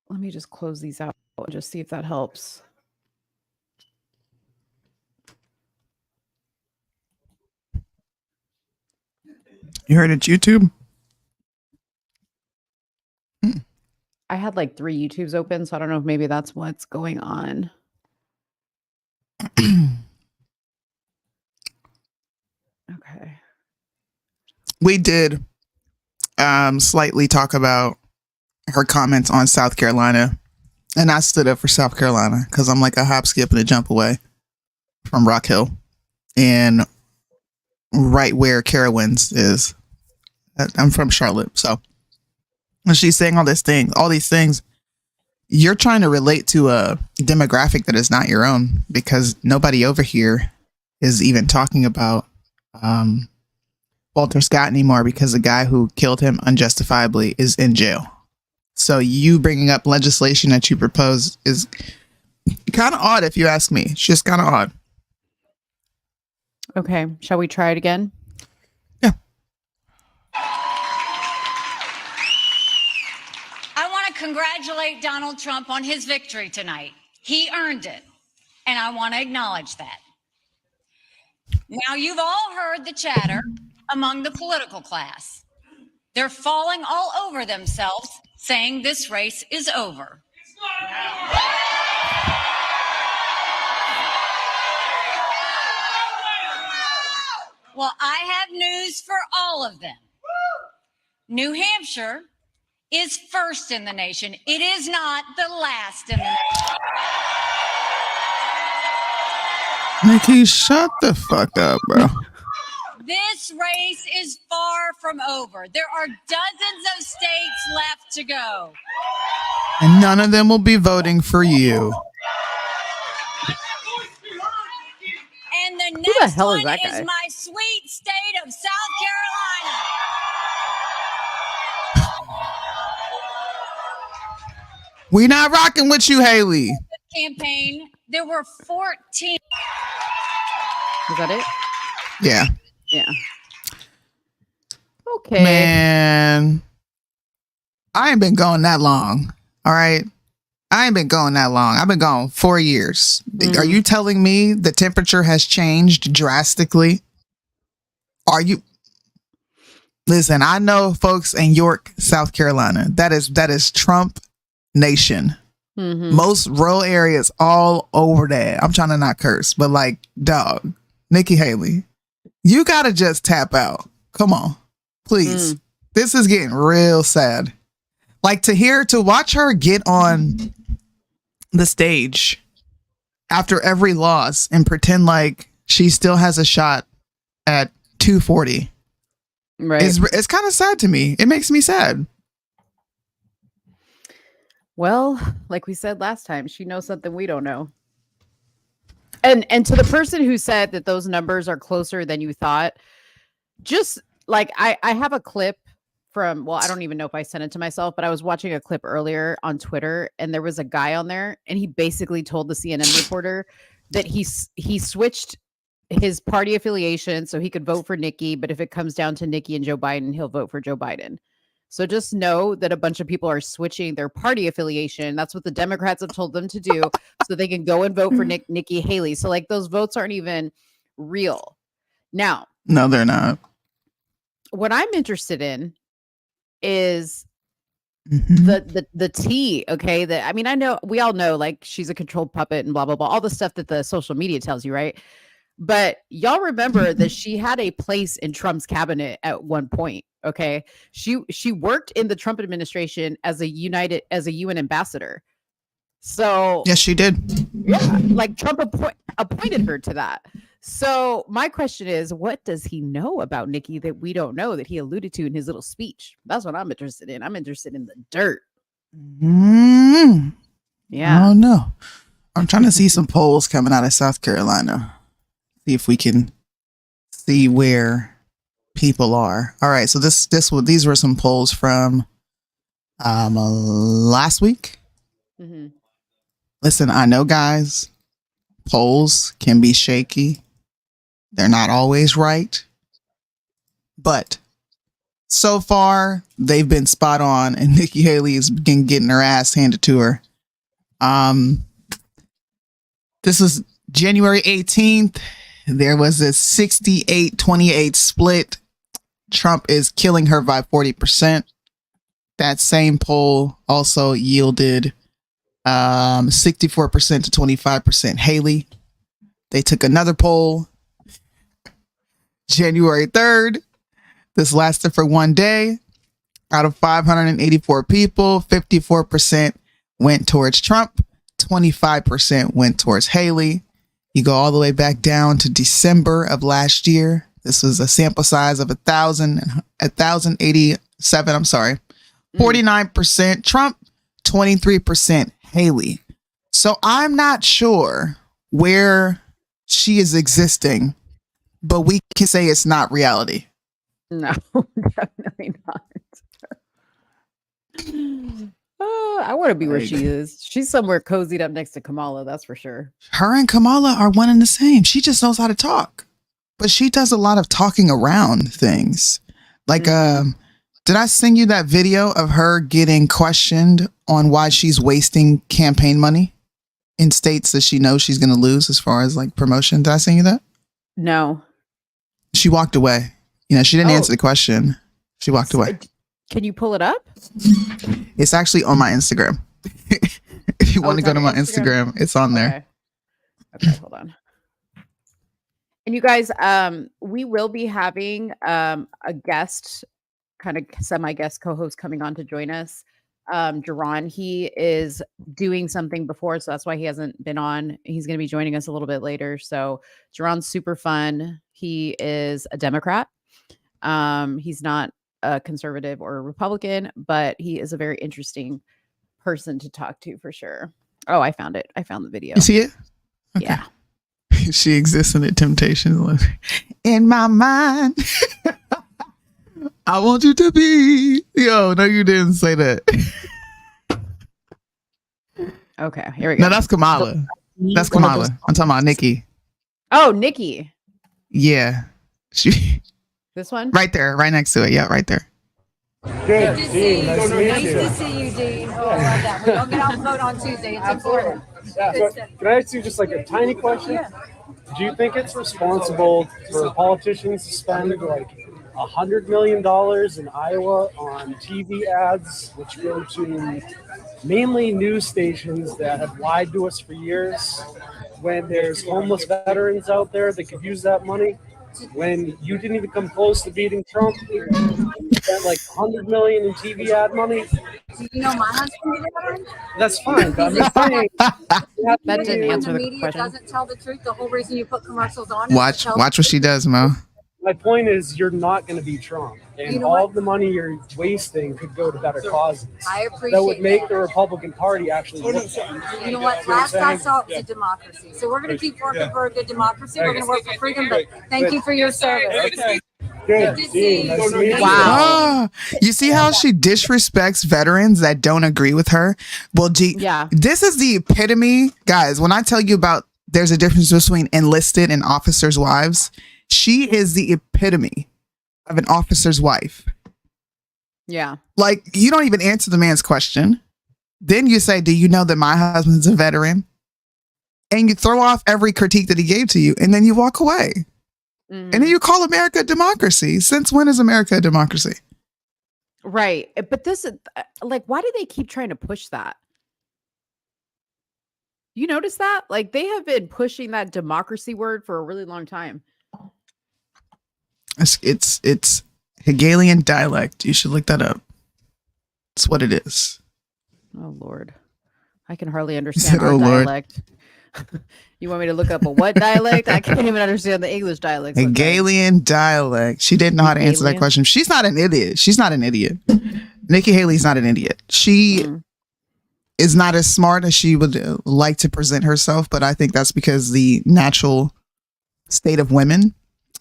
let me just close these out and just see if that helps. You heard it's YouTube? I had like 3 YouTubes open, so I don't know if maybe that's what's going on. Okay. We did slightly talk about her comments on South Carolina, and I stood up for South Carolina because I'm like a hop, skip, and a jump away from Rock Hill, and right where Carowinds is. I'm from Charlotte, so when she's saying all these things, you're trying to relate to a demographic that is not your own, because nobody over here is even talking about Walter Scott anymore, because the guy who killed him unjustifiably is in jail. So you bringing up legislation that you propose is kind of odd, if you ask me. It's just kind of odd. Okay. Shall we try it again? Yeah. I want to congratulate Donald Trump on his victory tonight. He earned it, and I want to acknowledge that. Now, you've all heard the chatter among the political class. They're falling all over themselves, saying this race is over. Well, I have news for all of them. New Hampshire is first in the nation. It is not the last in the nation. Nikki, shut the fuck up, bro. This race is far from over. There are dozens of states left to go. And none of them will be voting for you. And the the next hell is one that guy? is my sweet state of South Carolina. We not rocking with you, Haley. Campaign, there were 14. Is that it? Yeah. Yeah. Okay. Man, I ain't been going that long. All right. I ain't been going that long. I've been gone 4 years. Are you telling me the temperature has changed drastically? Are you? Listen, I know folks in York, South Carolina. That is Trump Nation. Most rural areas all over that. I'm trying to not curse, but like, dog, Nikki Haley, you gotta just tap out. Come on, please. This is getting real sad. Like, to watch her get on the stage after every loss and pretend like she still has a shot at 240. Right. It's kind of sad to me. It makes me sad. Well, like we said last time, she knows something we don't know. And to the person who said that those numbers are closer than you thought, just like I have a clip from, well, I don't even know if I sent it to myself, but I was watching a clip earlier on Twitter, and there was a guy on there, and he basically told the CNN reporter that he switched his party affiliation so he could vote for Nikki, but if it comes down to Nikki and Joe Biden, he'll vote for Joe Biden. So just know that a bunch of people are switching their party affiliation. That's what the Democrats have told them to do, so they can go and vote for Nikki Haley. So like those votes aren't even real. Now, no, they're not. What I'm interested in is the tea. Okay, I mean, I know we all know like she's a controlled puppet and blah blah blah, all the stuff that the social media tells you, right? But y'all remember that she had a place in Trump's cabinet at one point. Okay. She worked in the Trump administration as a UN ambassador. So yes, she did. Yeah. Like Trump appointed her to that. So my question is, what does he know about Nikki that we don't know, that he alluded to in his little speech? That's what I'm interested in. I'm interested in the dirt. Yeah. Oh no. I'm trying to see some polls coming out of South Carolina. See if we can see where people are. All right, so these were some polls from last week. Mm-hmm. Listen, I know, guys, polls can be shaky. They're not always right, but so far they've been spot on, and Nikki Haley has been getting her ass handed to her. This was January 18th. There was a 68-28 split. Trump is killing her by 40%. That same poll also yielded 64% to 25% Haley. They took another poll January 3rd. This lasted for one day. Out of 584 people, 54% went towards Trump, 25% went towards Haley. You go all the way back down to December of last year. This was a sample size of 1,087. I'm sorry. 49% Trump, 23% Haley. So I'm not sure where she is existing, but we can say it's not reality. No, definitely not. I want to be where she is. She's somewhere cozied up next to Kamala, that's for sure. Her and Kamala are one and the same. She just knows how to talk, but she does a lot of talking around things. Like, did I send you that video of her getting questioned on why she's wasting campaign money in states that she knows she's going to lose as far as like promotion? Did I send you that? No. She walked away. You know, she didn't answer the question. She walked away. Can you pull it up? It's actually on my Instagram. If you want to go to my Instagram, it's on there. Okay, hold on. And you guys, we will be having a guest, kind of semi-guest co-host coming on to join us. Jaron, he is doing something before, so that's why he hasn't been on. He's going to be joining us a little bit later. So Jaron's super fun. He is a Democrat. He's not a conservative or a Republican, but he is a very interesting person to talk to for sure. Oh, I found it. I found the video. You see it? Okay. Yeah. She exists in the temptation. In my mind, I want you to be. Yo, no, you didn't say that. Okay, here we go. No, that's Kamala. That's Kamala. I'm talking about Nikki. Oh, Nikki. Yeah. This one? Right there, right next to it. Yeah, right there. Good. Dean, nice to meet Nice you. to see you, Dean. Oh, I love that. We all get out and vote on Tuesday. It's important. Yeah. So, can I ask you just like a tiny question? Yeah. Do you think it's responsible for politicians to spend like $100 million in Iowa on TV ads, which go to mainly news stations that have lied to us for years, when there's homeless veterans out there that could use that money? When you didn't even come close to beating Trump, you spent like $100 million in TV ad money. You know, my husband did that. That's fine, but I'm just saying. That didn't answer the media question. doesn't tell the truth. The whole reason you put commercials on. Watch what she does, Mo. My point is, you're not going to beat Trump, and You know all what? the money you're wasting could go to better causes. I appreciate That would make that. the Republican Party actually look better. You know what? Last I saw, it was a democracy. So we're going to keep working for a good democracy. We're going to work for freedom. But thank you for your service. Good. Dean, nice to meet you. Wow. You see how she disrespects veterans that don't agree with her? Well, yeah. This is the epitome. Guys, when I tell you about there's a difference between enlisted and officers' wives, she is the epitome of an officer's wife. Yeah. Like, you don't even answer the man's question. Then you say, do you know that my husband's a veteran? And you throw off every critique that he gave to you, and then you walk away. And then you call America a democracy. Since when is America a democracy? Right. But this is like, why do they keep trying to push that? You notice that? Like, they have been pushing that democracy word for a really long time. It's Hegelian dialect. You should look that up. It's what it is. Oh, Lord. I can hardly understand our Oh, Lord. dialect. You want me to look up a what dialect? I can't even understand the English dialect. Hegelian dialect. She didn't know how to answer that Hegelian? question. She's not an idiot. She's not an idiot. Nikki Haley's not an idiot. She is not as smart as she would like to present herself, but I think that's because the natural state of women,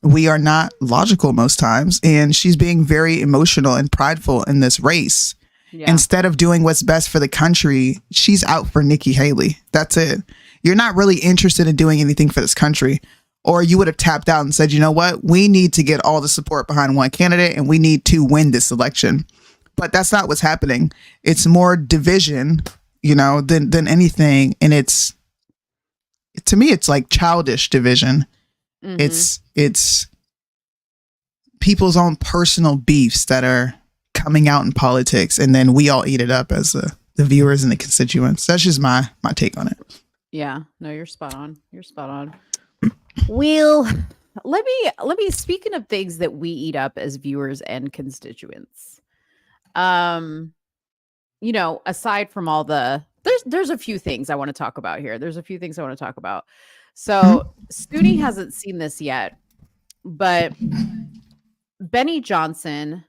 we are not logical most times, and she's being very emotional and prideful in this race. Yeah. Instead of doing what's best for the country, she's out for Nikki Haley. That's it. You're not really interested in doing anything for this country, or you would have tapped out and said, you know what, we need to get all the support behind one candidate and we need to win this election. But that's not what's happening. It's more division, than anything. And to me, it's like childish division. Mm-hmm. It's people's own personal beefs that are coming out in politics, and then we all eat it up as the viewers and the constituents. That's just my take on it. Yeah, no, you're spot on. You're spot on. Well, let me speaking of things that we eat up as viewers and constituents. Aside from all there's a few things I want to talk about here. So Soonie hasn't seen this yet, but Benny Johnson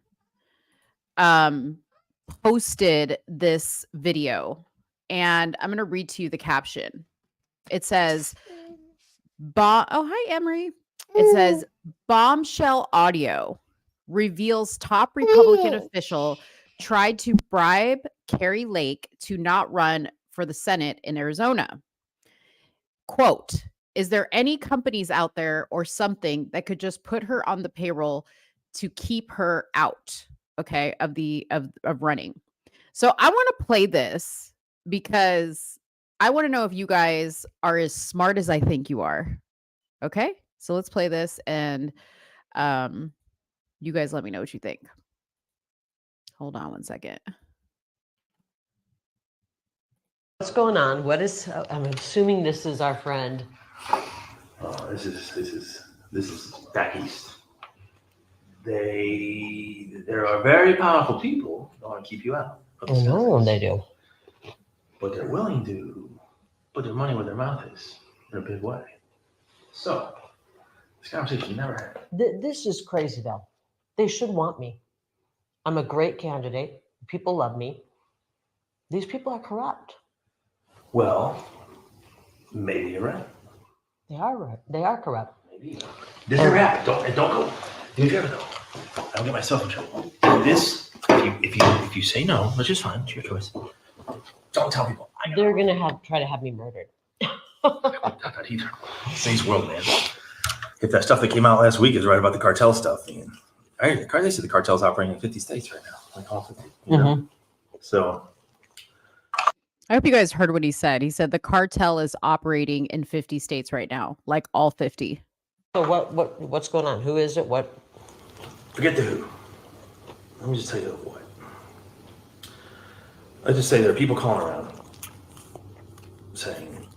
posted this video, and I'm going to read to you the caption. It says, oh, hi, Emery. It says, bombshell audio reveals top Republican official tried to bribe Carrie Lake to not run for the Senate in Arizona. Quote, is there any companies out there or something that could just put her on the payroll to keep her out, okay, of running? So I want to play this because I want to know if you guys are as smart as I think you are. Okay, so let's play this, and you guys let me know what you think. Hold on one second. What's going on? I'm assuming this is our friend. This is back east. There are very powerful people that want to keep you out. I know they do. But they're willing to put their money where their mouth is in a big way. So, this conversation never happened. This is crazy, though. They should want me. I'm a great candidate. People love me. These people are corrupt. Well, maybe you're right. They are right. They are corrupt. Maybe. This never happened. Don't go. Do me a favor, though. I'll get myself in trouble. This, if you say no, which is fine, it's your choice. Don't tell people. They're gonna try to have me murdered. Not either. Today's world, man. If that stuff that came out last week is right about the cartel stuff, they say the cartel's operating in 50 states right now, like all 50. You know? So I hope you guys heard what he said. He said the cartel is operating in 50 states right now, like all 50. So what's going on? Who is it? What? Forget the who. Let me just tell you the what. I just say there are people calling around saying,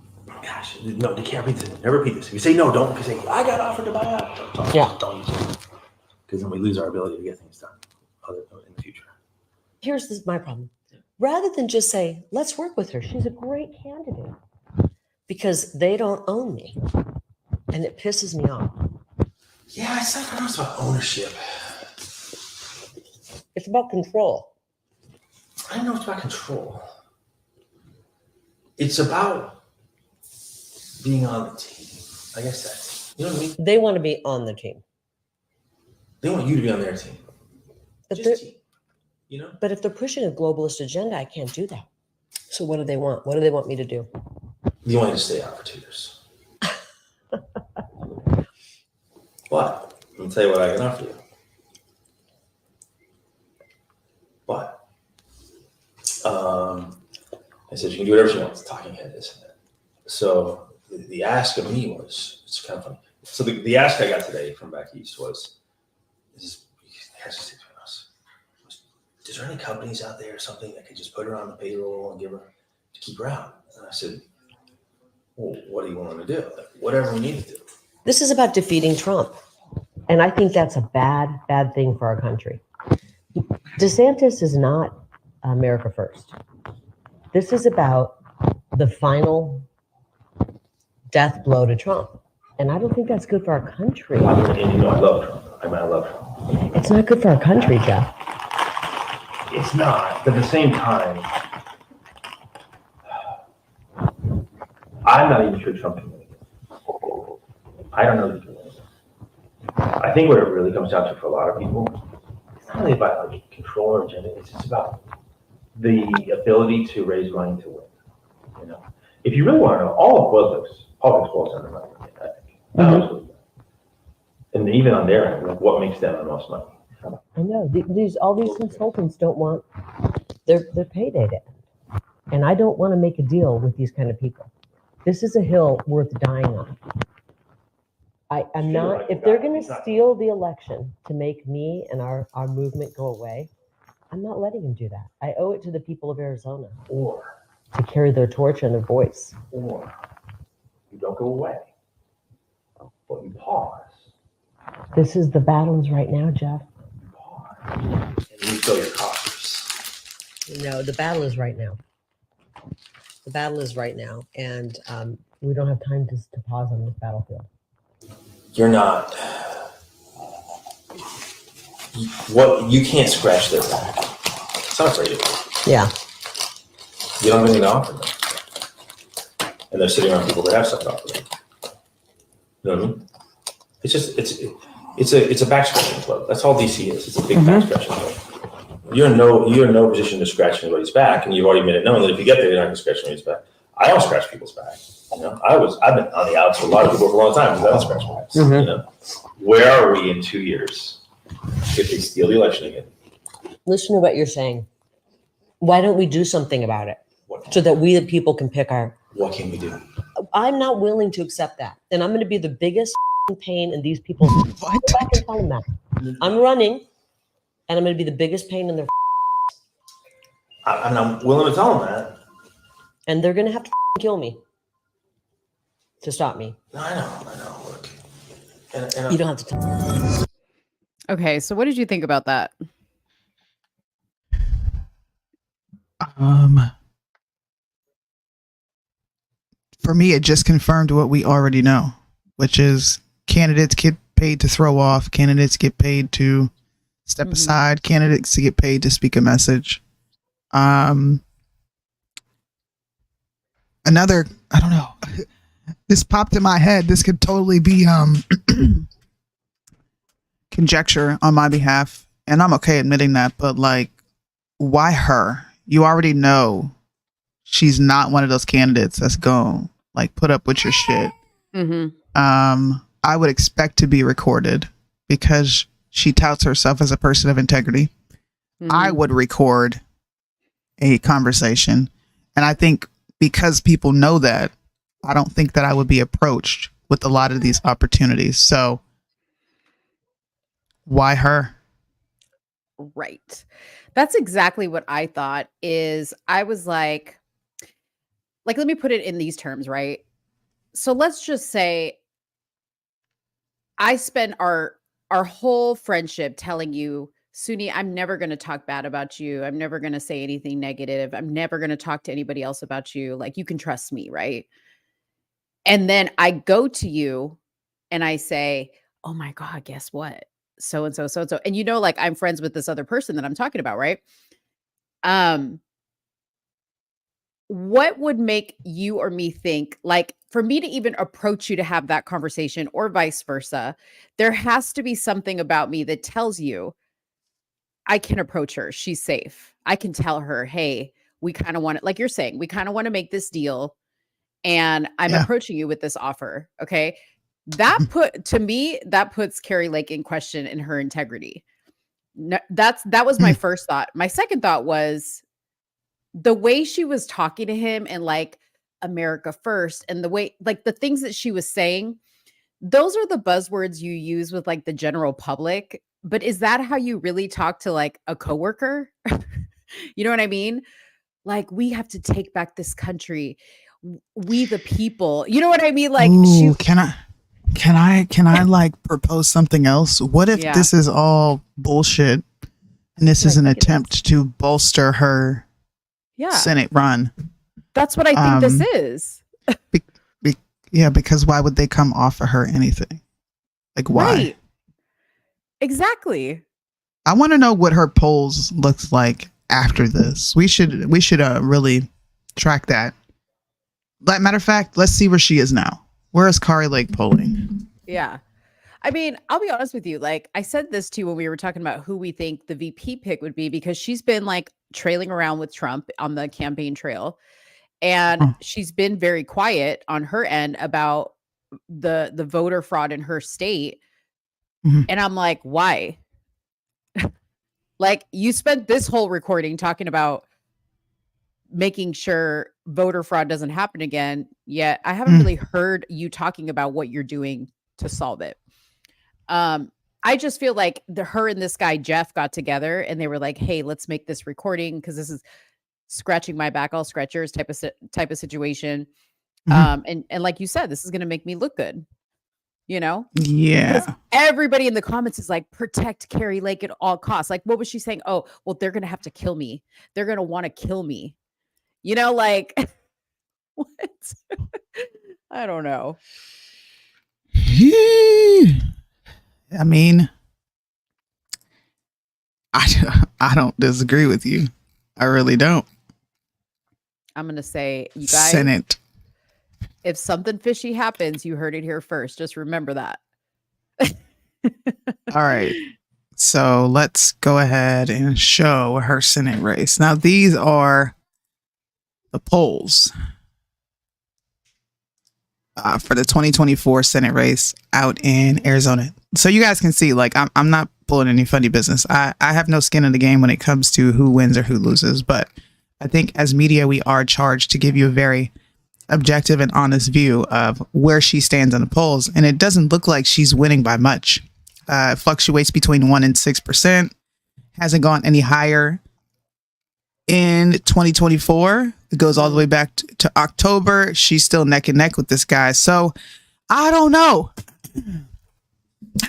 gosh, no, they can't repeat this. Never repeat this. If you say no, don't. If you say, I got offered to buy out. Don't use it. Because then we lose our ability to get things done in the future. Here's my problem. Rather than just say, let's work with her. She's a great candidate. Because they don't own me. And it pisses me off. Yeah, I said it's about ownership. It's about control. I don't know it's about control. It's about being on the team. I guess that's, you know what I mean? They want to be on the team. They want you to be on their team. But if they're pushing a globalist agenda, I can't do that. So what do they want? What do they want me to do? They want you to stay out for 2 years. But I'll tell you what I can offer you. But I said, you can do whatever she wants, talking head, this and that. So the ask of me was, it's kind of funny. So the ask I got today from back east was, is there any companies out there or something that could just put her on the payroll and give her to keep her out? And I said, well, what do you want to do? Like, whatever we need to do. This is about defeating Trump. And I think that's a bad thing for our country. DeSantis is not America first. This is about the final death blow to Trump. And I don't think that's good for our country. And you know I love Trump. I love Trump. It's not good for our country, Jeff. It's not. But at the same time, I'm not even sure Trump can win. I don't know if he can win. I think what it really comes down to for a lot of people, it's not really about like control or agenda. It's just about the ability to raise money to win. You know, if you really want to know, all of politics boils down to money. I think. That's what and even on their end, like what makes them the most money? I know all these consultants don't want their payday to end, and I don't want to make a deal with these kind of people. This is a hill worth dying on. I'm not. If they're going to steal the election to make me and our movement go away, I'm not letting them do that. I owe it to the people of Arizona to carry their torch and their voice. Or you don't go away, but you pause. This is the battles right now, Jeff. And you fill your coffers. No, the battle is right now. The battle is right now, and we don't have time to pause on this battlefield. You're not. You can't scratch their back. It's not afraid of you. Yeah. You don't have anything to offer them, and they're sitting around people that have stuff to offer them. You know what I mean? It's just it's a back scratching club. That's all DC is. It's a big back scratching club. You're in no position to scratch anybody's back, and you've already made it known that if you get there, you're not going to scratch anybody's back. I don't scratch people's back. You know, I've been on the outs with a lot of people for a long time because I don't scratch backs. You know, where are we in 2 years if they steal the election again? Listen to what you're saying. Why don't we do something about it so that we the people can pick our? What can we do? I'm not willing to accept that, and I'm going to be the biggest pain in these people's. What? I can tell them that. I'm running, and I'm going to be the biggest pain in their. I'm willing to tell them that. And they're going to have to kill me to stop me. I know. Look, you don't have to tell me. Okay, so what did you think about that? For me, it just confirmed what we already know, which is candidates get paid to throw off, candidates get paid to step aside, candidates get paid to speak a message. Another, I don't know, this popped in my head. This could totally be conjecture on my behalf, and I'm okay admitting that, but like, why her? You already know she's not one of those candidates that's going like put up with your shit. I would expect to be recorded because she touts herself as a person of integrity. I would record a conversation, and I think because people know that, I don't think that I would be approached with a lot of these opportunities. So why her? Right. That's exactly what I thought. Is I was like, let me put it in these terms, right? So let's just say I spent our whole friendship telling you, Soonie, I'm never going to talk bad about you. I'm never going to say anything negative. I'm never going to talk to anybody else about you. Like, you can trust me, right? And then I go to you and I say, oh my God, guess what? So-and-so, so-and-so. And you know, like, I'm friends with this other person that I'm talking about, right? What would make you or me think, like, for me to even approach you to have that conversation or vice versa, there has to be something about me that tells you I can approach her. She's safe. I can tell her, hey, we kind of want to, like you're saying, we kind of want to make this deal. And I'm approaching you with this offer. Okay. That puts Carrie Lake in question in her integrity. No, that was my first thought. My second thought was the way she was talking to him and like America first, and the way, like, the things that she was saying, those are the buzzwords you use with like the general public. But is that how you really talk to like a coworker? You know what I mean? Like, we have to take back this country. We the people. You know what I mean? Like, ooh, can I like propose something else? What if this is all bullshit and this is an attempt to bolster her Senate run? That's what I think this is. Because why would they come offer her anything? Like, why? Right. Exactly. I want to know what her polls looks like after this. We should really track that. matter of fact, let's see where she is now. Where is Kari Lake polling? Yeah. I mean, I'll be honest with you. Like I said this to you when we were talking about who we think the VP pick would be, because she's been like trailing around with Trump on the campaign trail. And she's been very quiet on her end about the voter fraud in her state. Mhm. And I'm like, why? Like you spent this whole recording talking about making sure voter fraud doesn't happen again. Yet I haven't really heard you talking about what you're doing to solve it. I just feel like her and this guy Jeff got together and they were like, "Hey, let's make this recording because this is scratching my back, I'll scratch yours type of situation." And like you said, this is going to make me look good. You know? Yeah. Because everybody in the comments is like, protect Kari Lake at all costs. Like, what was she saying? Oh, well, they're going to have to kill me. They're going to want to kill me. You know, like, what? I don't know. I mean, I don't disagree with you. I really don't. I'm going to say, you guys, Senate. If something fishy happens, you heard it here first. Just remember that. All right. So let's go ahead and show her Senate race. Now, these are the polls for the 2024 Senate race out in Arizona. So you guys can see, like, I'm not pulling any funny business. I have no skin in the game when it comes to who wins or who loses. But I think as media, we are charged to give you a very objective and honest view of where she stands in the polls. And it doesn't look like she's winning by much. It fluctuates between 1% and 6%. Hasn't gone any higher in 2024. It goes all the way back to October. She's still neck and neck with this guy. So I don't know.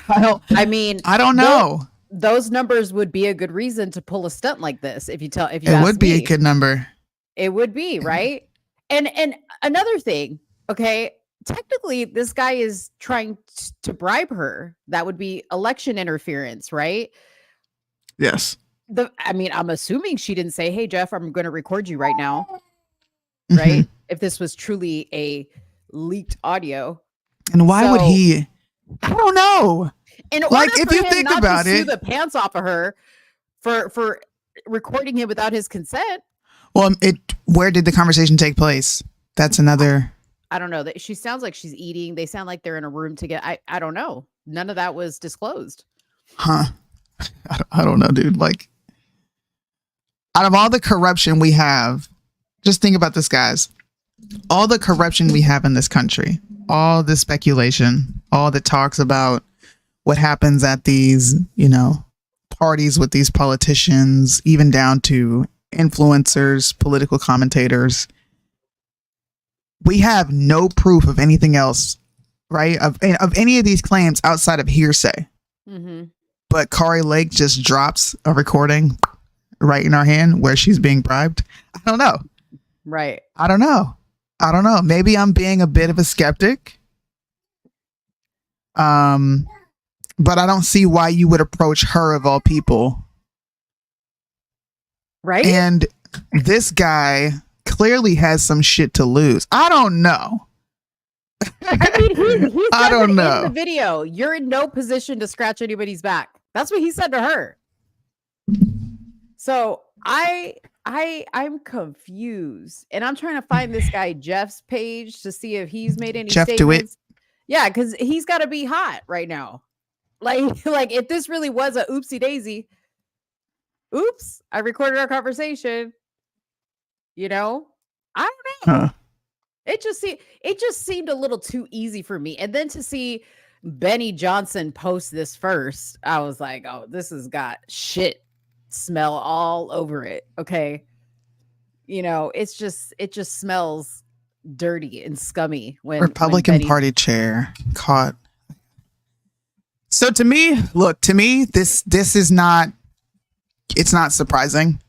I don't know. Those numbers would be a good reason to pull a stunt like this. If you it would be a good number. It would be, right? And another thing, okay, technically this guy is trying to bribe her. That would be election interference, right? Yes. I'm assuming she didn't say, "Hey Jeff, I'm going to record you right now." Right? If this was truly a leaked audio. And why would he? I don't know. In order like, for if you him think not about to sue it, the pants off of her for recording him without his consent. Well, where did the conversation take place? That's another. I don't know. She sounds like she's eating. They sound like they're in a room together. I don't know. None of that was disclosed. Huh? I don't know, dude. Like, out of all the corruption we have, just think about this, guys. All the corruption we have in this country, all the speculation, all the talks about what happens at these, parties with these politicians, even down to influencers, political commentators. We have no proof of anything else, right? Of any of these claims outside of hearsay. Mm-hmm. But Kari Lake just drops a recording right in our hand where she's being bribed. I don't know. Right. I don't know. Maybe I'm being a bit of a skeptic. But I don't see why you would approach her of all people. Right. And this guy clearly has some shit to lose. I don't know. I mean, he I don't know. in the video, you're in no position to scratch anybody's back. That's what he said to her. So I'm confused, and I'm trying to find this guy Jeff's page to see if he's made any Jeff statements. Yeah, because he's got to be hot right now. Like if this really was a oopsie daisy, oops, I recorded our conversation. I don't know. Huh. It just seemed a little too easy for me. And then to see Benny Johnson post this first, I was like, oh, this has got shit smell all over it. Okay. It just smells dirty and scummy when Republican Benny- Party chair caught. So to me, this is not, it's not surprising.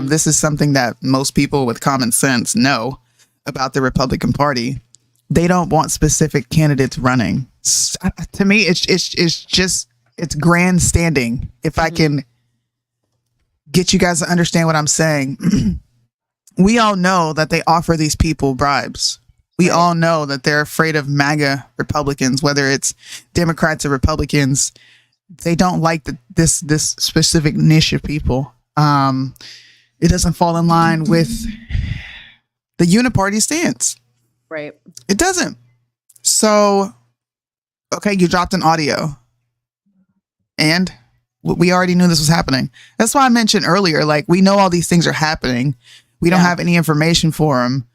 This is something that most people with common sense know about the Republican Party. They don't want specific candidates running. To me, it's grandstanding. If I can get you guys to understand what I'm saying, we all know that they offer these people bribes. We all know that they're afraid of MAGA Republicans, whether it's Democrats or Republicans. They don't like this specific niche of people. It doesn't fall in line with the uniparty stance. Right. It doesn't. So, okay, you dropped an audio. And we already knew this was happening. That's why I mentioned earlier, like, we know all these things are happening. We don't have any information for them.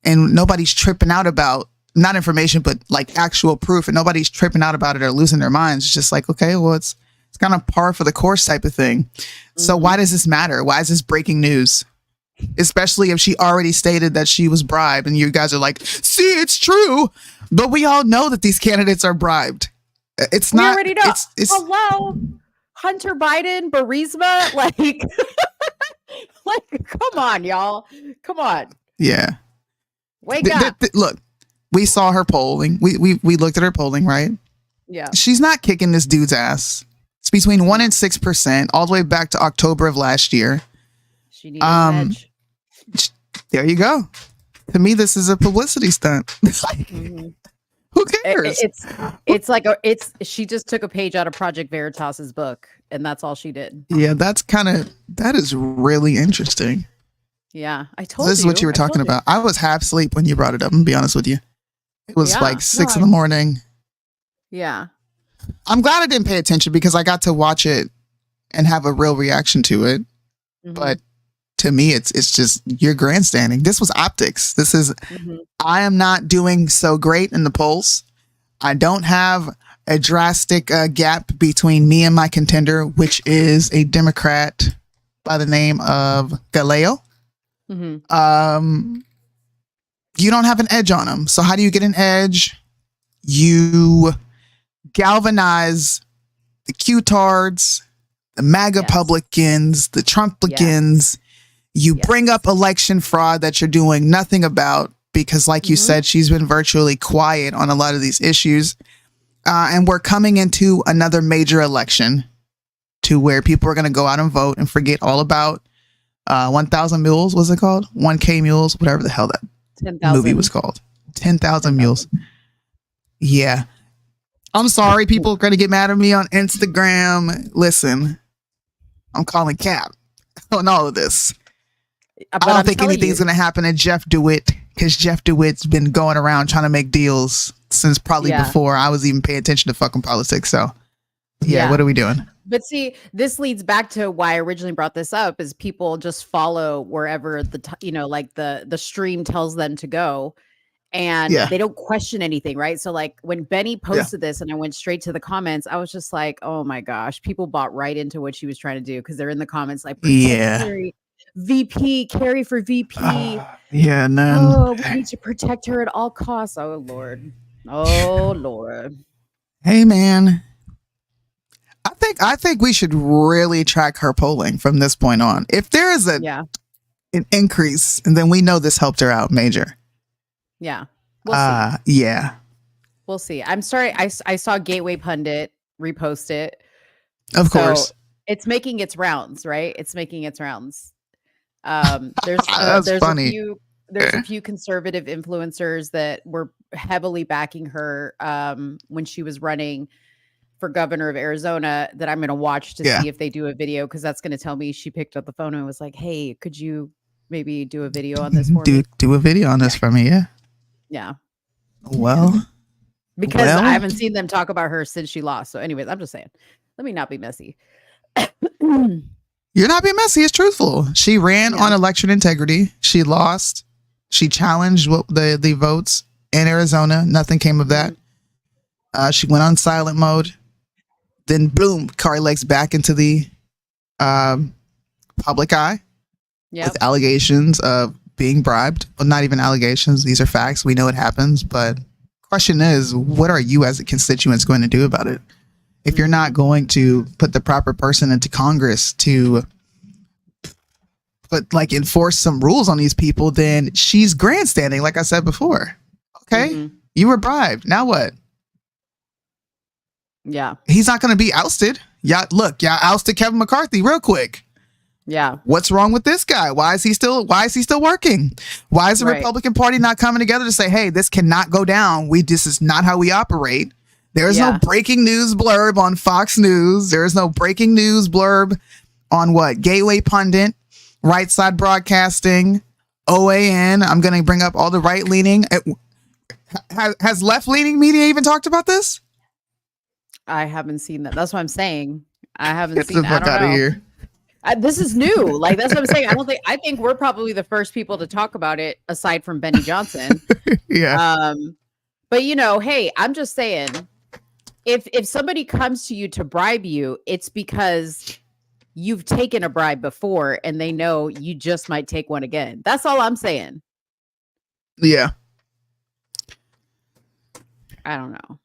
And nobody's tripping out about, not information, but like actual proof. And nobody's tripping out about it or losing their minds. It's just like, okay, well, it's kind of par for the course type of thing. Mm-hmm. So why does this matter? Why is this breaking news? Especially if she already stated that she was bribed and you guys are like, see, it's true. But we all know that these candidates are bribed. It's not. We already know. It's hello, Hunter Biden, Burisma, like, come on, y'all. Come on. Yeah. Wake up. Look, we saw her polling. We looked at her polling, right? Yeah. She's not kicking this dude's ass. It's between 1% and 6%, all the way back to October of last year. She needs an edge. There you go. To me, this is a publicity stunt. Who cares? She just took a page out of Project Veritas's book, and that's all she did. Yeah, that is really interesting. Yeah, I told you. This is what you were talking about. I was half asleep when you brought it up, I'm gonna be honest with you. It was like 6 in the morning. Yeah. I'm glad I didn't pay attention because I got to watch it and have a real reaction to it. Mm-hmm. But to me, it's just, you're grandstanding. This was optics. This is, I am not doing so great in the polls. I don't have a drastic gap between me and my contender, which is a Democrat by the name of Galeo. Mm-hmm. You don't have an edge on him. So how do you get an edge? You galvanize the Q-tards, the MAGA publicans, the Trumplicans. You bring up election fraud that you're doing nothing about because, like you said, she's been virtually quiet on a lot of these issues. And we're coming into another major election to where people are going to go out and vote and forget all about 1,000 Mules, what's it called? 1K Mules, whatever the hell that 10,000 movie was called. 10,000 Mules. Yeah. I'm sorry, people are going to get mad at me on Instagram. Listen, I'm calling cap on all of this. But I don't think anything's going to happen to Jeff DeWitt because Jeff DeWitt's been going around trying to make deals since probably before I was even paying attention to fucking politics. So, what are we doing? But see, this leads back to why I originally brought this up is people just follow wherever the stream tells them to go. And they don't question anything, right? So like when Benny posted this and I went straight to the comments, I was just like, oh my gosh, people bought right into what she was trying to do because they're in the comments like, Carrie, VP, Carrie for VP. Oh, we need to protect her at all costs. Oh Lord. Oh Lord. Hey man. I think we should really track her polling from this point on. If there is an increase, and then we know this helped her out major. Yeah. We'll see. We'll see. I'm sorry. I saw Gateway Pundit repost it. Of course. It's making its rounds, right? It's making its rounds. There's funny. There's a few conservative influencers that were heavily backing her when she was running for governor of Arizona that I'm going to watch to see if they do a video because that's going to tell me she picked up the phone and was like, hey, could you maybe do a video on this for me? Do a video on this for me, Yeah. Well. Because I haven't seen them talk about her since she lost. So anyways, I'm just saying, let me not be messy. You're not being messy. It's truthful. She ran on election integrity. She lost. She challenged the votes in Arizona. Nothing came of that. She went on silent mode. Then boom, Kari Lake's back into the public eye with allegations of being bribed. Well, not even allegations. These are facts. We know it happens. But question is, what are you as a constituents going to do about it? If you're not going to put the proper person into Congress to enforce some rules on these people, then she's grandstanding, like I said before. Okay, you were bribed. Now what? Yeah. He's not going to be ousted. Y'all ousted Kevin McCarthy real quick. Yeah. What's wrong with this guy? Why is he still working? Why is the Republican Party not coming together to say, hey, this cannot go down. This is not how we operate. There is no breaking news blurb on Fox News. There is no breaking news blurb on Gateway Pundit, Right Side Broadcasting, OAN. I'm going to bring up all the right-leaning. Has left-leaning media even talked about this? I haven't seen that. That's what I'm saying. I haven't Get seen the that. fuck out of here. This is new. Like, that's what I'm saying. I think we're probably the first people to talk about it aside from Benny Johnson. Yeah. But hey, I'm just saying, if somebody comes to you to bribe you, it's because you've taken a bribe before and they know you just might take one again. That's all I'm saying. Yeah. I don't know.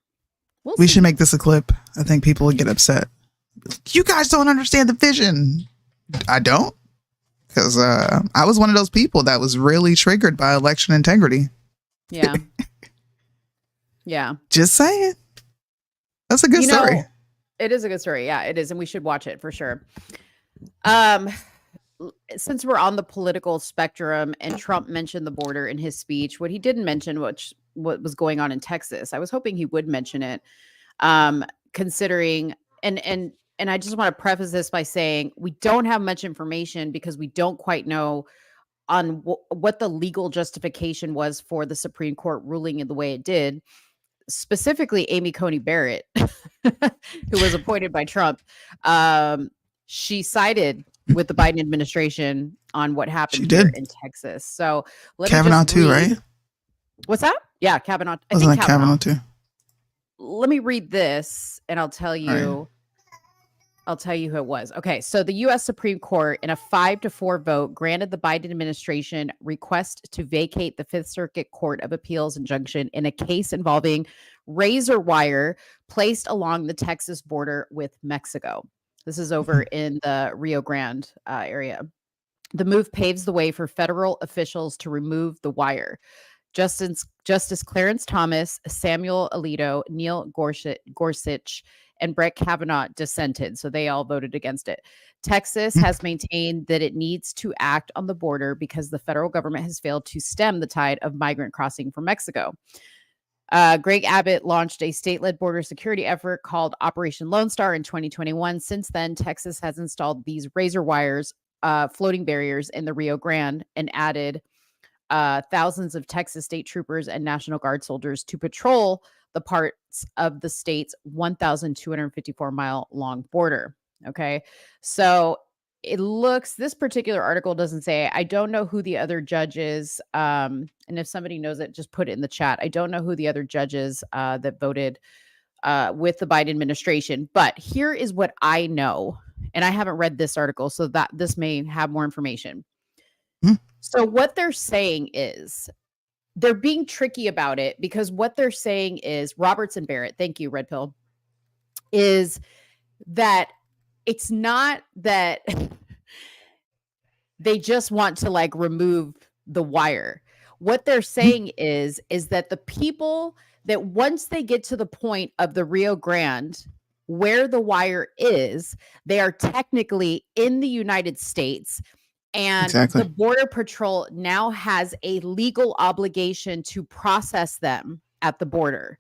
We should make this a clip. I think people would get upset. You guys don't understand the vision. I don't. Because I was one of those people that was really triggered by election integrity. Yeah. Yeah. Just saying. That's a good story. It is a good story. Yeah, it is. And we should watch it for sure. Since we're on the political spectrum and Trump mentioned the border in his speech, what he didn't mention, what was going on in Texas, I was hoping he would mention it, considering, and I just want to preface this by saying we don't have much information because we don't quite know on what the legal justification was for the Supreme Court ruling in the way it did. Specifically, Amy Coney Barrett, who was appointed by Trump, she sided with the Biden administration on what happened here in Texas. So Kavanaugh too, right? What's that? Yeah, Kavanaugh. I Wasn't think that Kavanaugh too? Let me read this, and I'll tell you. Right. I'll tell you who it was. Okay, so the U.S. Supreme Court, in a 5-4 vote, granted the Biden administration request to vacate the Fifth Circuit Court of Appeals injunction in a case involving razor wire placed along the Texas border with Mexico. This is over in the Rio Grande area. The move paves the way for federal officials to remove the wire. Justice Clarence Thomas, Samuel Alito, Neil Gorsuch, and Brett Kavanaugh dissented, so they all voted against it. Texas has maintained that it needs to act on the border because the federal government has failed to stem the tide of migrant crossing from Mexico. Greg Abbott launched a state-led border security effort called Operation Lone Star in 2021. Since then, Texas has installed these razor wires, floating barriers in the Rio Grande, and added thousands of Texas state troopers and National Guard soldiers to patrol the parts of the state's 1,254 mile long border. Okay. So this particular article doesn't say, I don't know who the other judge is. And if somebody knows it, just put it in the chat. I don't know who the other judges that voted with the Biden administration, but here is what I know. And I haven't read this article, so that this may have more information. So what they're saying is, they're being tricky about it because what they're saying is Roberts and Barrett, thank you, Red Pill, is that it's not that they just want to remove the wire. What they're saying is that the people that once they get to the point of the Rio Grande where the wire is, they are technically in the United States. And the Border Patrol now has a legal obligation to process them at the border.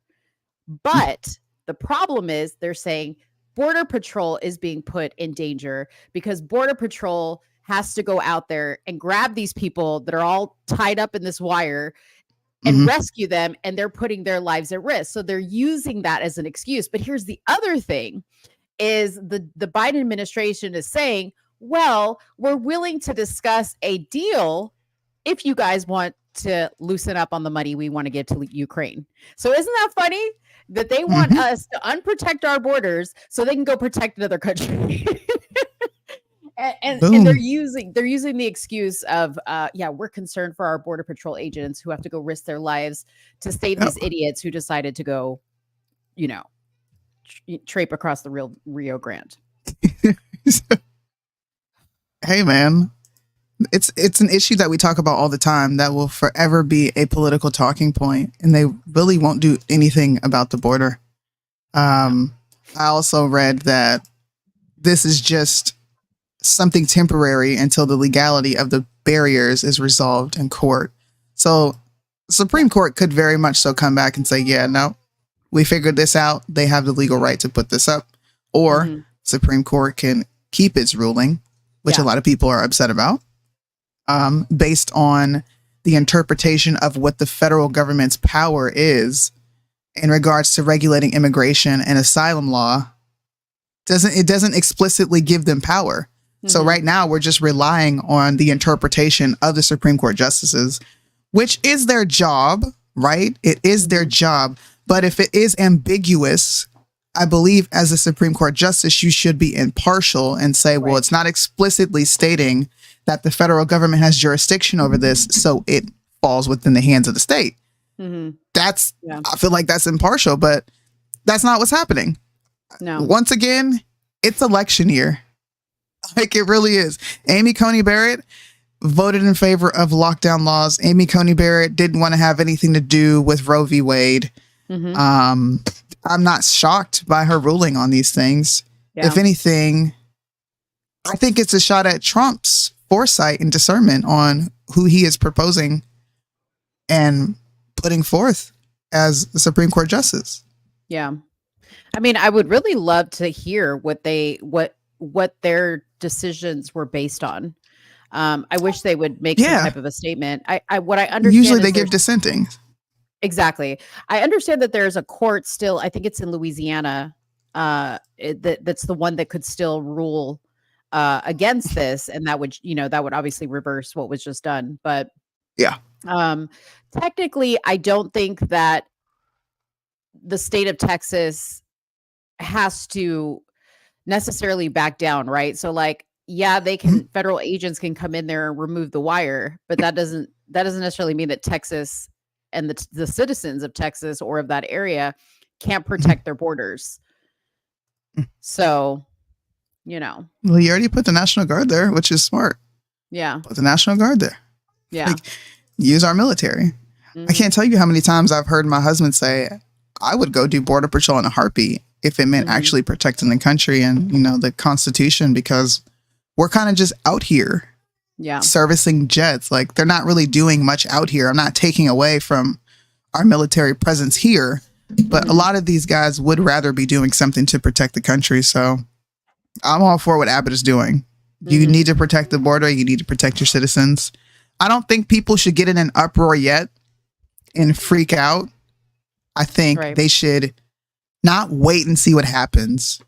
But the problem is they're saying Border Patrol is being put in danger because Border Patrol has to go out there and grab these people that are all tied up in this wire and rescue them, and they're putting their lives at risk. So they're using that as an excuse. But here's the other thing is the Biden administration is saying, well, we're willing to discuss a deal if you guys want to loosen up on the money we want to give to Ukraine. So isn't that funny that they want us to unprotect our borders so they can go protect another country? and they're using the excuse of, we're concerned for our Border Patrol agents who have to go risk their lives to save these idiots who decided to go, trape across the Rio Grande. Hey man, it's an issue that we talk about all the time that will forever be a political talking point, and they really won't do anything about the border. I also read that this is just something temporary until the legality of the barriers is resolved in court. So Supreme Court could very much so come back and say, yeah, no, we figured this out. They have the legal right to put this up. Or Supreme Court can keep its ruling, which a lot of people are upset about, based on the interpretation of what the federal government's power is in regards to regulating immigration and asylum law. It doesn't explicitly give them power. So right now we're just relying on the interpretation of the Supreme Court justices, which is their job, right? It is their job. But if it is ambiguous, I believe as a Supreme Court justice, you should be impartial and say, well, it's not explicitly stating that the federal government has jurisdiction over this, so it falls within the hands of the state. I feel like that's impartial, but that's not what's happening. No. Once again, it's election year. Like, it really is. Amy Coney Barrett voted in favor of lockdown laws. Amy Coney Barrett didn't want to have anything to do with Roe v. Wade. I'm not shocked by her ruling on these things. If anything, I think it's a shot at Trump's foresight and discernment on who he is proposing and putting forth as the Supreme Court justice. Yeah. I mean, I would really love to hear what their decisions were based on. I wish they would make some type of a statement. What I understand, usually they give dissenting. Exactly. I understand that there's a court still, I think it's in Louisiana, that's the one that could still rule against this, and that would obviously reverse what was just done. But technically, I don't think that the state of Texas has to necessarily back down, right? So like, they can, federal agents can come in there and remove the wire, but that doesn't necessarily mean that Texas and the citizens of Texas or of that area can't protect their borders. So, well, you already put the National Guard there, which is smart. Yeah. Put the National Guard there. Yeah. Like, use our military. I can't tell you how many times I've heard my husband say, I would go do border patrol in a heartbeat if it meant actually protecting the country and, the Constitution, because we're kind of just out here servicing jets. Like, they're not really doing much out here. I'm not taking away from our military presence here, but a lot of these guys would rather be doing something to protect the country. So I'm all for what Abbott is doing. You need to protect the border. You need to protect your citizens. I don't think people should get in an uproar yet and freak out. I think they should not wait and see what happens,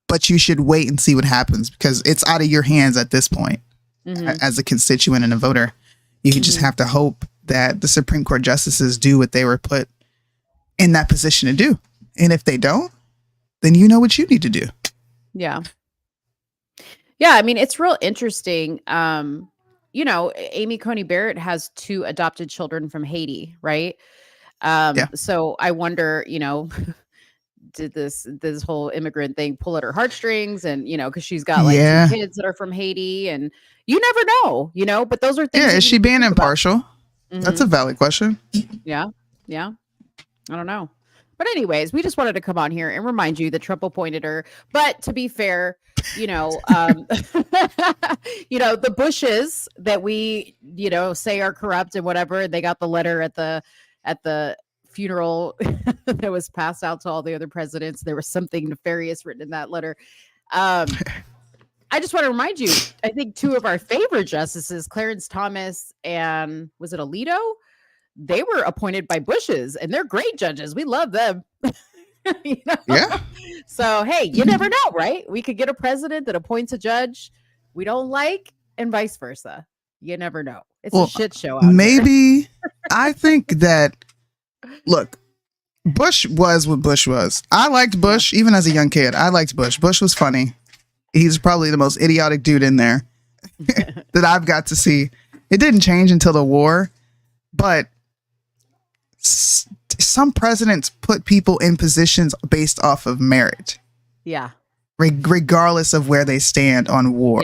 but you should wait and see what happens, because it's out of your hands at this point as a constituent and a voter. You just have to hope that the Supreme Court justices do what they were put in that position to do. And if they don't, then you know what you need to do. Yeah. Yeah. I mean, it's real interesting. Amy Coney Barrett has 2 adopted children from Haiti, right? So I wonder, did this whole immigrant thing pull at her heartstrings? And, because she's got 2 kids that are from Haiti, and you never know, but those are things. Yeah. Is she being impartial? That's a valid question. Yeah. Yeah. I don't know. But anyways, we just wanted to come on here and remind you that Trump appointed her. But to be fair, the Bushes that we, say are corrupt and whatever, they got the letter at the funeral that was passed out to all the other presidents. There was something nefarious written in that letter. I just want to remind you, I think 2 of our favorite justices, Clarence Thomas and was it Alito? They were appointed by Bushes, and they're great judges. We love them. Yeah. So, hey, you never know, right? We could get a president that appoints a judge we don't like, and vice versa. You never know. It's a shit show out maybe I think that, look, Bush was what Bush was. I liked Bush even as a young kid. I liked Bush. Bush was funny. He's probably the most idiotic dude in there that I've got to see. It didn't change until the war, but some presidents put people in positions based off of merit. Yeah. Regardless of where they stand on war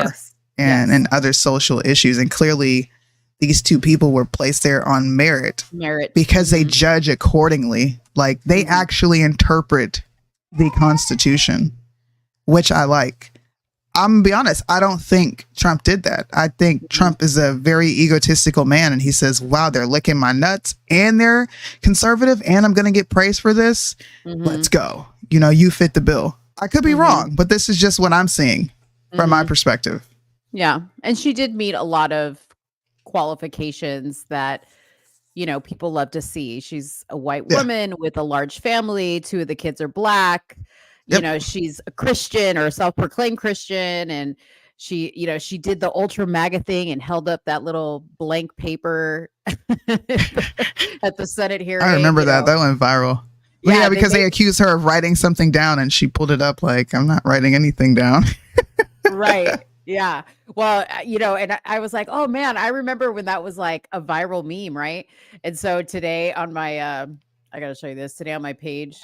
and other social issues. And clearly these 2 people were placed there on merit because they judge accordingly. Like, they actually interpret the Constitution, which I like. I'm gonna be honest. I don't think Trump did that. I think Trump is a very egotistical man, and he says, "Wow, they're licking my nuts, and they're conservative, and I'm gonna get praised for this. Let's go. You know, you fit the bill." I could be wrong, but this is just what I'm seeing from my perspective. Yeah, and she did meet a lot of qualifications that people love to see. She's a white woman with a large family. 2 of the kids are Black. She's a Christian or a self-proclaimed Christian, and she did the ultra MAGA thing and held up that little blank paper at the Senate hearing. I remember that. That went viral. Yeah, because they accused her of writing something down, and she pulled it up like, "I'm not writing anything down." Right. Yeah. Well, and I was like, oh man, I remember when that was like a viral meme, right? And so today on my, I got to show you this today on my page.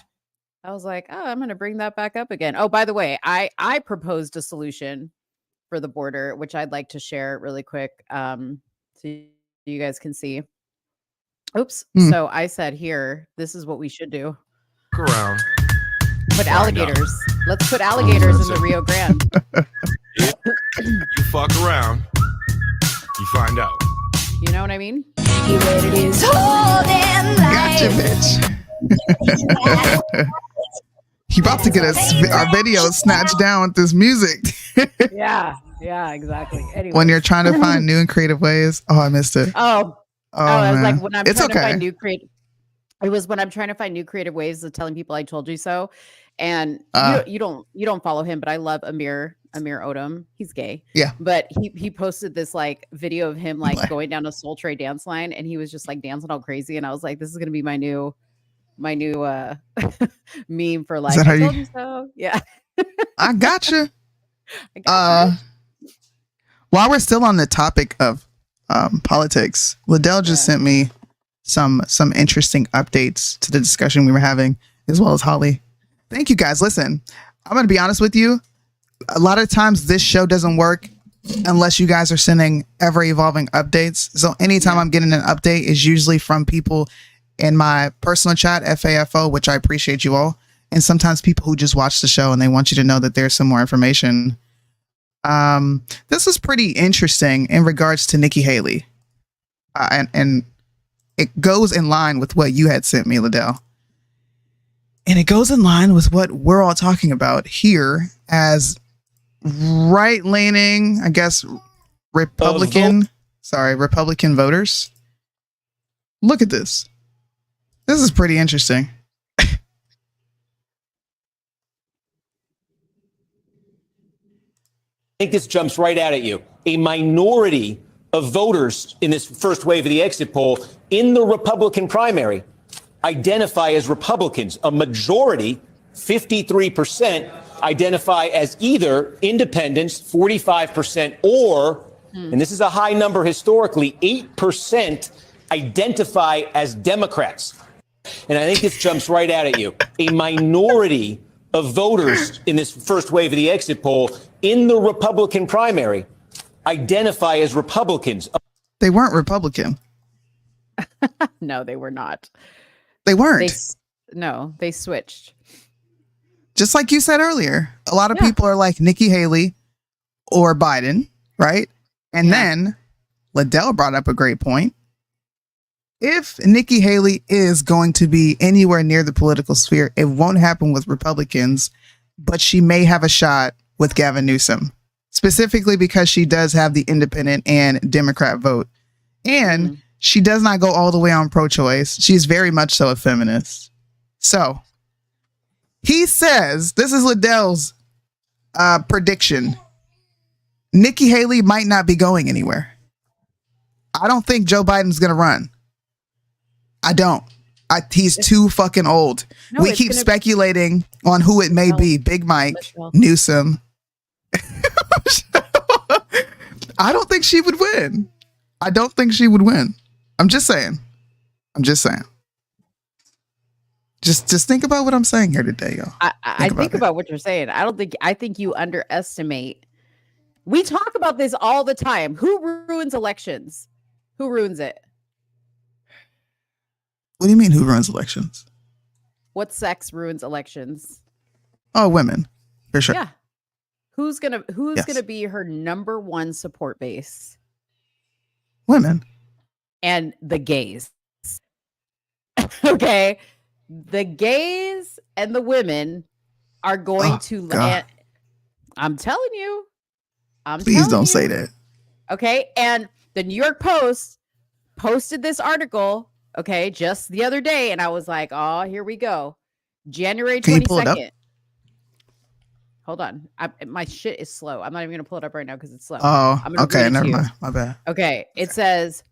I was like, oh, I'm going to bring that back up again. Oh, by the way, I proposed a solution for the border, which I'd like to share really quick, so you guys can see. Oops. So I said here, this is what we should do. Around. Put alligators. Let's put alligators in the Rio Grande. You fuck around, you find out. You know what I mean? Gotcha, bitch. You about to get our video snatched down with this music. Yeah, exactly. Anyway. When you're trying to find new and creative ways. Oh, I missed it. Oh, I was man. like, when I'm trying to find new creative. It was when I'm trying to find new creative ways of telling people I told you so. And you don't follow him, but I love Amir Odom. He's gay. Yeah. But he posted this like video of him like going down a Soul Tray dance line, and he was just like dancing all crazy. And I was like, this is gonna be my new meme for like, I told you so. Yeah. I gotcha. While we're still on the topic of politics, Liddell just sent me some interesting updates to the discussion we were having, as well as Holly. Thank you guys. Listen, I'm going to be honest with you. A lot of times this show doesn't work unless you guys are sending ever evolving updates. So anytime I'm getting an update is usually from people in my personal chat, FAFO, which I appreciate you all. And sometimes people who just watch the show and they want you to know that there's some more information. This was pretty interesting in regards to Nikki Haley. And it goes in line with what you had sent me, Liddell. And it goes in line with what we're all talking about here as right-leaning, I guess, Republican voters. Look at this. This is pretty interesting. I think this jumps right out at you. A minority of voters in this first wave of the exit poll in the Republican primary identify as Republicans. A majority, 53%, identify as either independents, 45%, or, and this is a high number historically, 8% identify as Democrats. And I think this jumps right out at you. A minority of voters in this first wave of the exit poll in the Republican primary identify as Republicans. They weren't Republican. No, they were not. They weren't. They switched. Just like you said earlier, a lot of people are like Nikki Haley or Biden, right? And then Liddell brought up a great point. If Nikki Haley is going to be anywhere near the political sphere, it won't happen with Republicans, but she may have a shot with Gavin Newsom, specifically because she does have the independent and Democrat vote. And she does not go all the way on pro-choice. She's very much so a feminist. So he says, this is Liddell's prediction. Nikki Haley might not be going anywhere. I don't think Joe Biden's going to run. I don't. He's too fucking old. No, we keep speculating on who it may be. Big Mike, Newsom. I don't think she would win. I'm just saying. Just think about what I'm saying here today, y'all. I think about what you're saying. I think you underestimate. We talk about this all the time. Who ruins elections? Who ruins it? What do you mean, who ruins elections? What sex ruins elections? Oh, women. For sure. Yeah. Who's gonna Yes. be her number one support base? Women. And the gays. Okay. The gays and the women are going Oh, to God. land. I'm telling you. Please don't say that. Okay. And the New York Post posted this article, okay, just the other day. And I was like, oh, here we go. January 22nd. Can you pull it up? Hold on. My shit is slow. I'm not even going to pull it up right now because it's slow. Oh, I'm gonna okay. read it to Never you. mind. My bad. Okay. It says,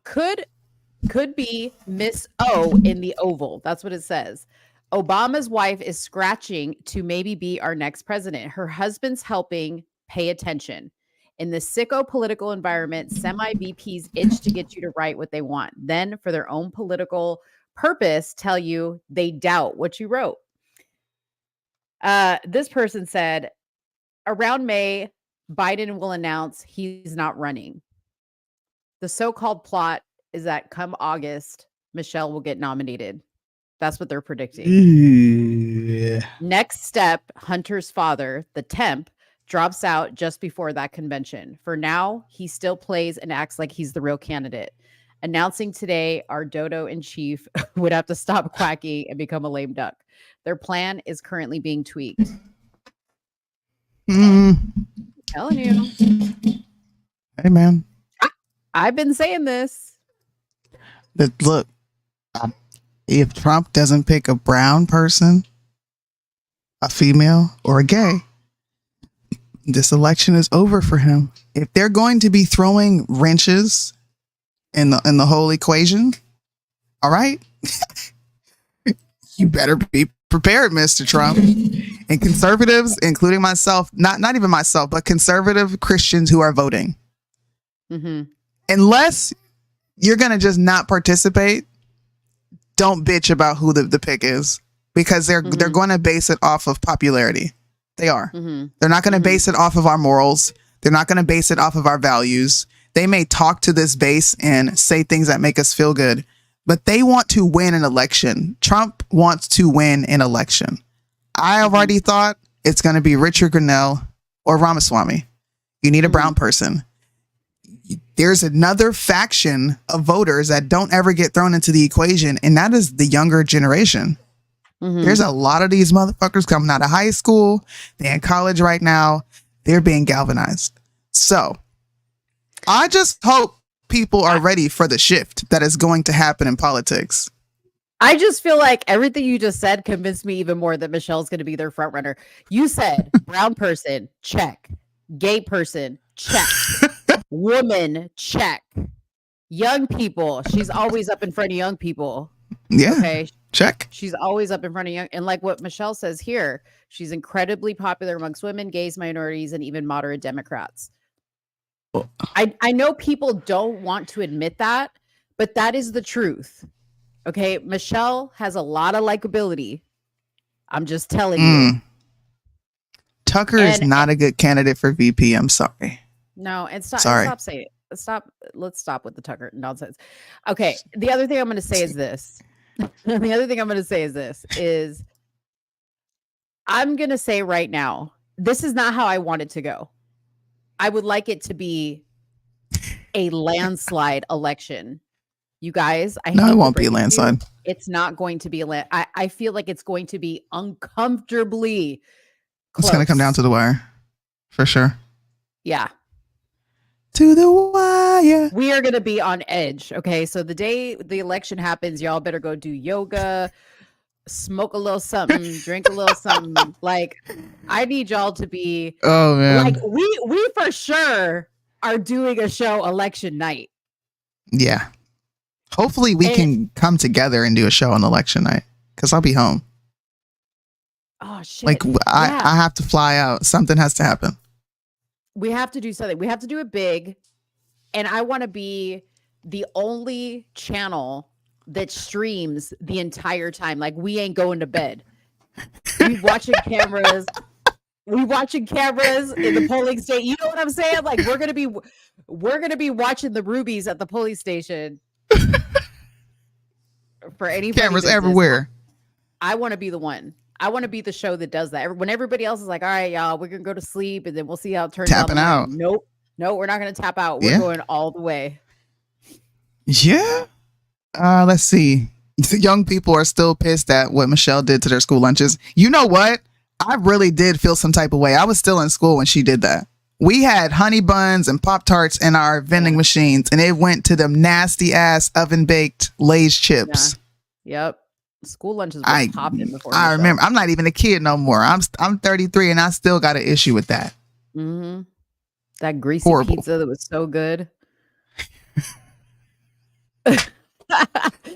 could be Miss O in the Oval. That's what it says. Obama's wife is scratching to maybe be our next president. Her husband's helping. Pay attention. In the sicko political environment, semi-VPs itch to get you to write what they want. Then, for their own political purpose, tell you they doubt what you wrote. This person said, around May, Biden will announce he's not running. The so-called plot is that come August, Michelle will get nominated. That's what they're predicting. Yeah. Next step, Hunter's father, the temp, drops out just before that convention. For now, he still plays and acts like he's the real candidate. Announcing today, our dodo in chief would have to stop quacking and become a lame duck. Their plan is currently being tweaked. Telling you. Hey, man. I've been saying this. Look, if Trump doesn't pick a brown person, a female, or a gay, this election is over for him. If they're going to be throwing wrenches in the whole equation, all right, you better be prepared, Mr. Trump. And conservatives, including myself, not even myself, but conservative Christians who are voting. Mm-hmm. Unless you're going to just not participate, don't bitch about who the pick is, because they're going to base it off of popularity. They are. Mm-hmm. They're not going to base it off of our morals. They're not going to base it off of our values. They may talk to this base and say things that make us feel good, but they want to win an election. Trump wants to win an election. I already thought it's going to be Richard Grenell or Ramaswamy. You need a brown person. There's another faction of voters that don't ever get thrown into the equation, and that is the younger generation. There's a lot of these motherfuckers coming out of high school. They're in college right now. They're being galvanized. So I just hope people are ready for the shift that is going to happen in politics. I just feel like everything you just said convinced me even more that Michelle's going to be their front runner. You said brown person, check. Gay person, check. Woman, check. Young people, she's always up in front of young people. Yeah. Okay. Check. She's always up in front of young. And like what Michelle says here, she's incredibly popular amongst women, gays, minorities, and even moderate Democrats. I know people don't want to admit that, but that is the truth. Okay. Michelle has a lot of likability. I'm just telling you. Tucker is not a good candidate for VP. I'm sorry. No, and stop saying it. Let's stop with the Tucker nonsense. Okay. The other thing I'm going to say is this. I'm going to say right now, this is not how I want it to go. I would like it to be a landslide election. You guys, it won't be a landslide. It's not going to be I feel like it's going to be uncomfortably close. It's going to come down to the wire for sure. Yeah. To the wire. We are going to be on edge. Okay. So the day the election happens, y'all better go do yoga, smoke a little something, drink a little something. Like, I need y'all to be like, we for sure are doing a show election night. Yeah. Hopefully we can come together and do a show on election night, because I'll be home. Oh shit. Like I have to fly out. Something has to happen. We have to do something. We have to do it big. And I want to be the only channel that streams the entire time. Like, we ain't going to bed. We watching cameras. We watching cameras in the polling station. You know what I'm saying? Like, we're gonna be watching the rubies at the polling station. For any cameras everywhere. I want to be the one. I want to be the show that does that. When everybody else is like, all right, y'all, we're gonna go to sleep and then we'll see how it turns Tapping out. Nope. No, we're not gonna tap out. We're going all the way. Yeah. Let's see. Young people are still pissed at what Michelle did to their school lunches. You know what? I really did feel some type of way. I was still in school when she did that. We had honey buns and Pop-Tarts in our vending machines, and it went to them nasty ass oven baked Lay's chips. Yeah. Yep. School lunches were popping before. I remember. I'm not even a kid no more. I'm 33 and I still got an issue with that. Mm-hmm. That greasy pizza that was so good.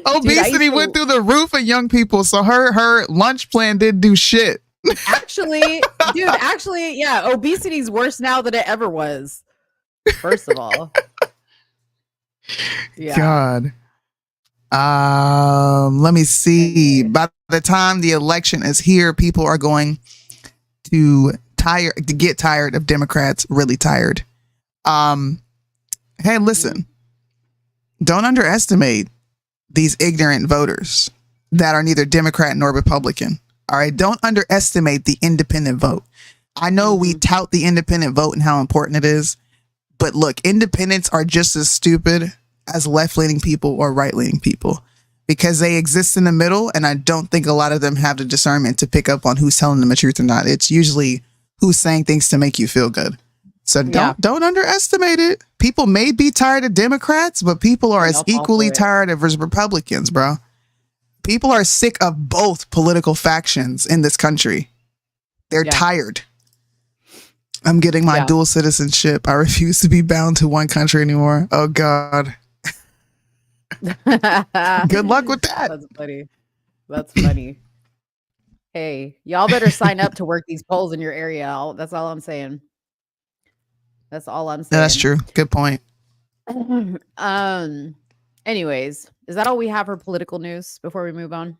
Obesity went through the roof of young people, so her lunch plan didn't do shit. Actually, yeah, obesity's worse now than it ever was. First of all. Yeah. God. Let me see. By the time the election is here, people are going to get tired of Democrats, really tired. Hey, listen. Don't underestimate these ignorant voters that are neither Democrat nor Republican. All right. Don't underestimate the independent vote. I know we tout the independent vote and how important it is, but look, independents are just as stupid as left-leaning people or right-leaning people because they exist in the middle. And I don't think a lot of them have the discernment to pick up on who's telling them the truth or not. It's usually who's saying things to make you feel good. So don't underestimate it. People may be tired of Democrats, but people are as equally tired of Republicans, bro. People are sick of both political factions in this country. They're tired. I'm getting my dual citizenship. I refuse to be bound to one country anymore. Oh, God. Good luck with that. That's funny. That's funny. Hey, y'all better sign up to work these polls in your area. That's all I'm saying. That's all I'm saying. That's true. Good point. Anyways, is that all we have for political news before we move on?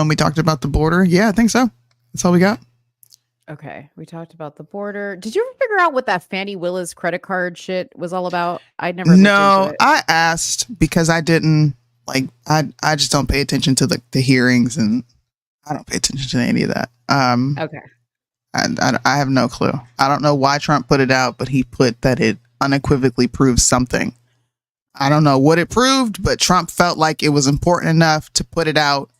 We talked about the border. Yeah, I think so. That's all we got. Okay, we talked about the border. Did you ever figure out what that Fannie Willis credit card shit was all about? I never. No, I asked because I didn't like. I just don't pay attention to the hearings, and I don't pay attention to any of that. Okay. I have no clue. I don't know why Trump put it out, but he put that it unequivocally proves something. I don't know what it proved, but Trump felt like it was important enough to put it out,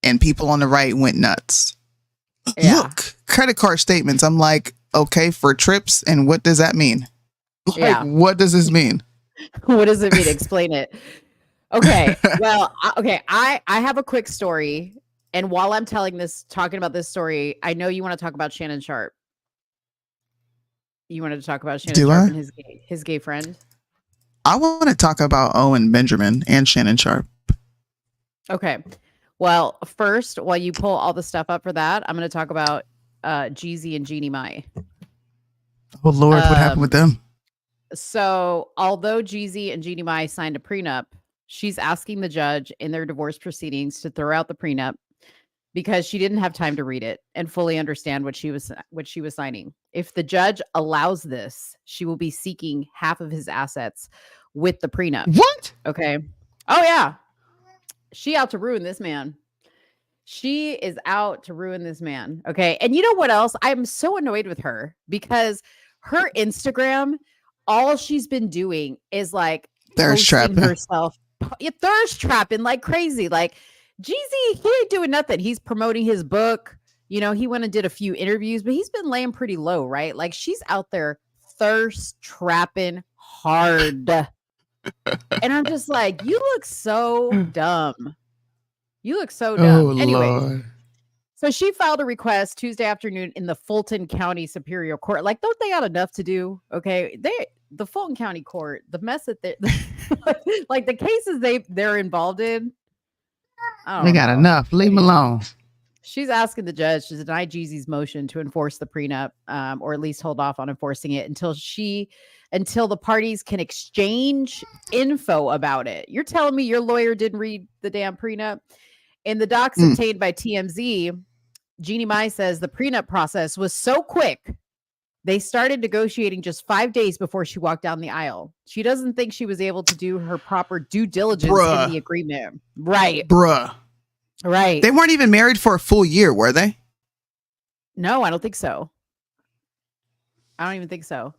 and people on the right went nuts. Yeah. Look, credit card statements. I'm like, okay, for trips, and what does that mean? Like, what does this mean? What does it mean? Explain it. Okay. Well, I have a quick story. And while I'm talking about this story, I know you want to talk about Shannon Sharp. You wanted to talk about Shannon Sharp and his gay friend? I want to talk about Owen Benjamin and Shannon Sharp. Okay. Well, first, while you pull all the stuff up for that, I'm going to talk about Jeezy and Jeannie Mai. Oh, Lord, what happened with them? So, although Jeezy and Jeannie Mai signed a prenup, she's asking the judge in their divorce proceedings to throw out the prenup because she didn't have time to read it and fully understand what she was signing. If the judge allows this, she will be seeking half of his assets with the prenup. What? Okay. Oh yeah. She out to ruin this man. She is out to ruin this man. Okay. And you know what else? I'm so annoyed with her because her Instagram, all she's been doing is like thirst trapping herself. Thirst trapping like crazy. Like Jeezy, he ain't doing nothing. He's promoting his book. You know, he went and did a few interviews, but he's been laying pretty low, right? Like she's out there thirst trapping hard. And I'm just like, you look so dumb. You look so dumb. Oh, anyway, Lord. so she filed a request Tuesday afternoon in the Fulton County Superior Court. Like, don't they got enough to do? Okay. The Fulton County Court, the mess that they like the cases they're involved in. They got enough. Leave them alone. She's asking the judge to deny Jeezy's motion to enforce the prenup, or at least hold off on enforcing it until the parties can exchange info about it. You're telling me your lawyer didn't read the damn prenup? In the docs obtained by TMZ, Jeannie Mai says the prenup process was so quick. They started negotiating just 5 days before she walked down the aisle. She doesn't think she was able to do her proper due diligence in the agreement. Right. Bruh. Right. They weren't even married for a full year, were they? No, I don't think so. I don't even think so.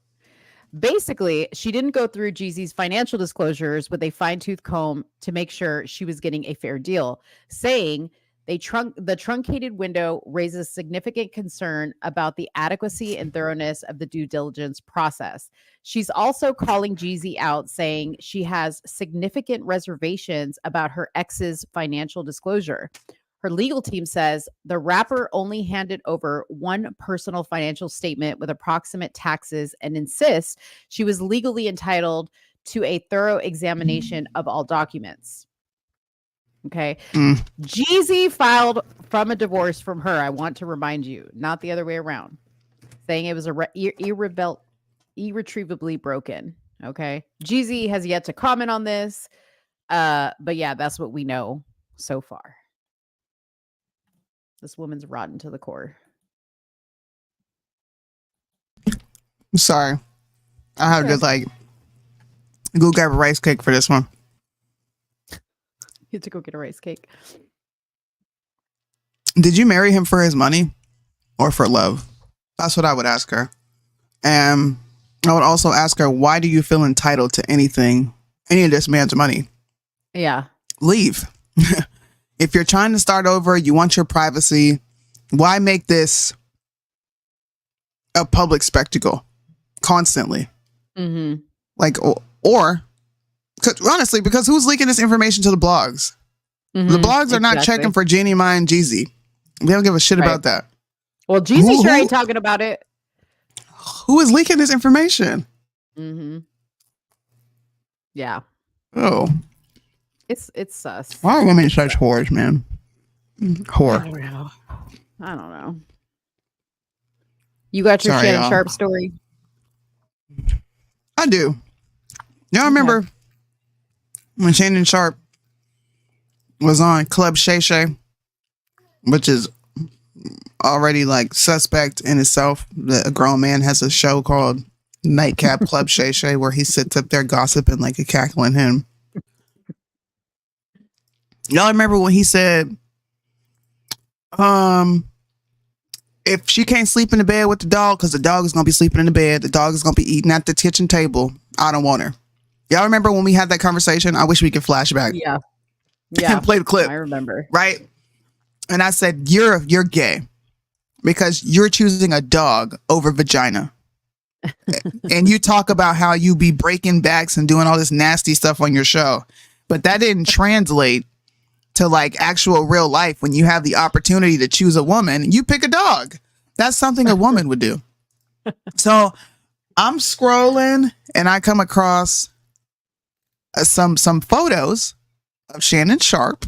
Basically, she didn't go through Jeezy's financial disclosures with a fine-tooth comb to make sure she was getting a fair deal, saying the truncated window raises significant concern about the adequacy and thoroughness of the due diligence process. She's also calling Jeezy out, saying she has significant reservations about her ex's financial disclosure. Her legal team says the rapper only handed over one personal financial statement with approximate taxes and insists she was legally entitled to a thorough examination of all documents. Okay. Jeezy filed from a divorce from her. I want to remind you, not the other way around, saying it was irretrievably broken. Okay. Jeezy has yet to comment on this. But yeah, that's what we know so far. This woman's rotten to the core. I'm sorry. I have to go grab a rice cake for this one. You had to go get a rice cake. Did you marry him for his money or for love? That's what I would ask her. And I would also ask her, why do you feel entitled to any of this man's money? Yeah. Leave. If you're trying to start over, you want your privacy, why make this a public spectacle constantly? Mm-hmm. Or honestly, because who's leaking this information to the blogs? Mm-hmm. The blogs are not checking for Jeannie, Mai, and Jeezy. They don't give a shit about that. Well, Jeezy sure ain't talking about it. Who is leaking this information? Mm-hmm. Yeah. Oh. It's sus. Why are women such whores, man? Whore. I don't know. You got your Sorry, Shannon y'all. Sharp story? I do. Y'all remember when Shannon Sharp was on Club Shay Shay, which is already suspect in itself, that a grown man has a show called Nightcap Club Shay Shay where he sits up there gossiping like a cackling hen. Y'all remember when he said, if she can't sleep in the bed with the dog, because the dog is going to be sleeping in the bed, the dog is going to be eating at the kitchen table, I don't want her. Y'all remember when we had that conversation? I wish we could flash back. Yeah. Yeah. And play the clip. I remember. Right? And I said, you're gay because you're choosing a dog over vagina. And you talk about how you be breaking backs and doing all this nasty stuff on your show. But that didn't translate to actual real life. When you have the opportunity to choose a woman, you pick a dog. That's something a woman would do. So I'm scrolling and I come across some photos of Shannon Sharp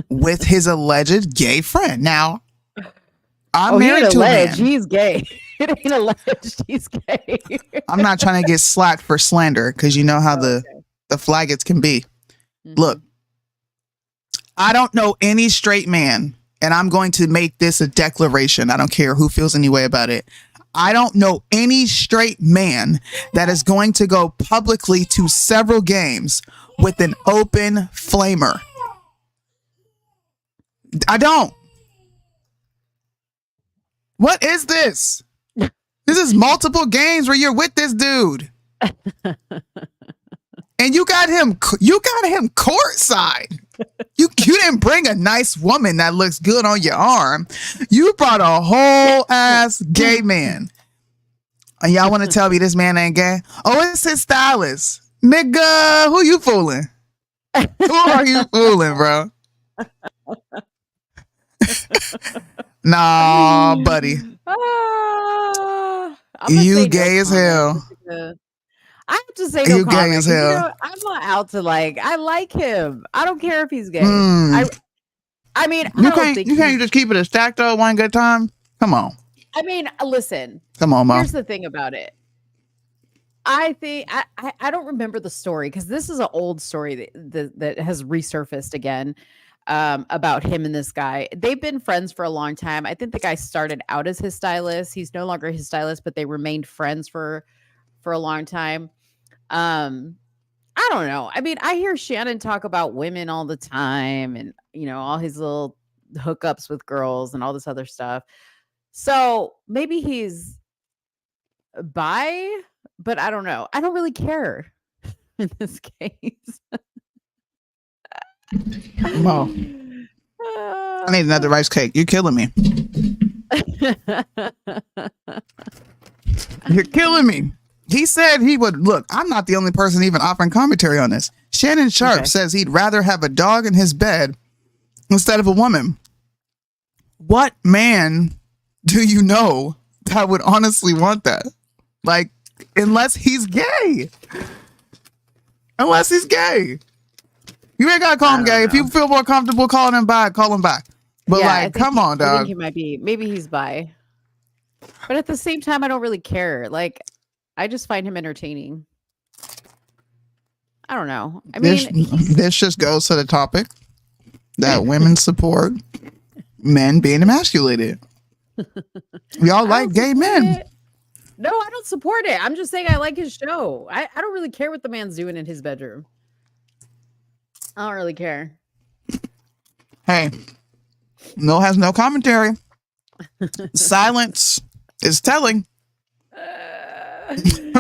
with his alleged gay friend. Now, I'm married to a man. He's gay. It ain't alleged. He's gay. I'm not trying to get slapped for slander because you know how the flaggets can be. Mm-hmm. Look, I don't know any straight man, and I'm going to make this a declaration. I don't care who feels any way about it. I don't know any straight man that is going to go publicly to several games with an open flamer. I don't. What is this? This is multiple games where you're with this dude. And you got him courtside. You didn't bring a nice woman that looks good on your arm. You brought a whole ass gay man. And y'all want to tell me this man ain't gay? Oh, it's his stylist. Nigga, who you fooling? Who are you fooling, bro? Nah, buddy. You gay as hell. I have to say no You gay comment. as hell. You know, I'm not out to I like him. I don't care if he's gay. I mean, You can't just keep it a stack though one good time. Come on. I mean, listen. Come on, Mo. Here's the thing about it. I think I don't remember the story because this is an old story that has resurfaced again about him and this guy. They've been friends for a long time. I think the guy started out as his stylist. He's no longer his stylist, but they remained friends for a long time. I don't know. I mean, I hear Shannon talk about women all the time and, all his little hookups with girls and all this other stuff. So maybe he's bi, but I don't know. I don't really care in this case. Mo, I need another rice cake. You're killing me. You're killing me. He said he would look. I'm not the only person even offering commentary on this. Shannon Sharp says he'd rather have a dog in his bed instead of a woman. What man do you know that would honestly want that? Like, unless he's gay. Unless he's gay. You ain't gotta call him gay. If you feel more comfortable calling him bi, call him bi. But like, come on, dog. I think he might be. Maybe he's bi. But at the same time, I don't really care. Like, I just find him entertaining. I don't know. I mean, this just goes to the topic that women support men being emasculated. Y'all like gay men. No, I don't support it. I'm just saying I like his show. I don't really care what the man's doing in his bedroom. I don't really care. Hey, Mill has no commentary. Silence is telling. He ain't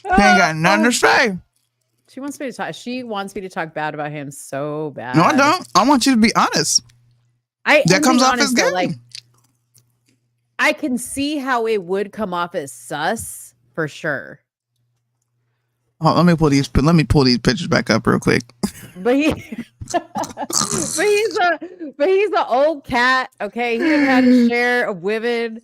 got nothing to say. She wants me to talk. She wants me to talk bad about him so bad. No, I don't. I want you to be honest. That comes off as good. Like, I can see how it would come off as sus for sure. Oh, let me pull these pictures back up real quick. But he's an old cat. Okay, he had his share of women.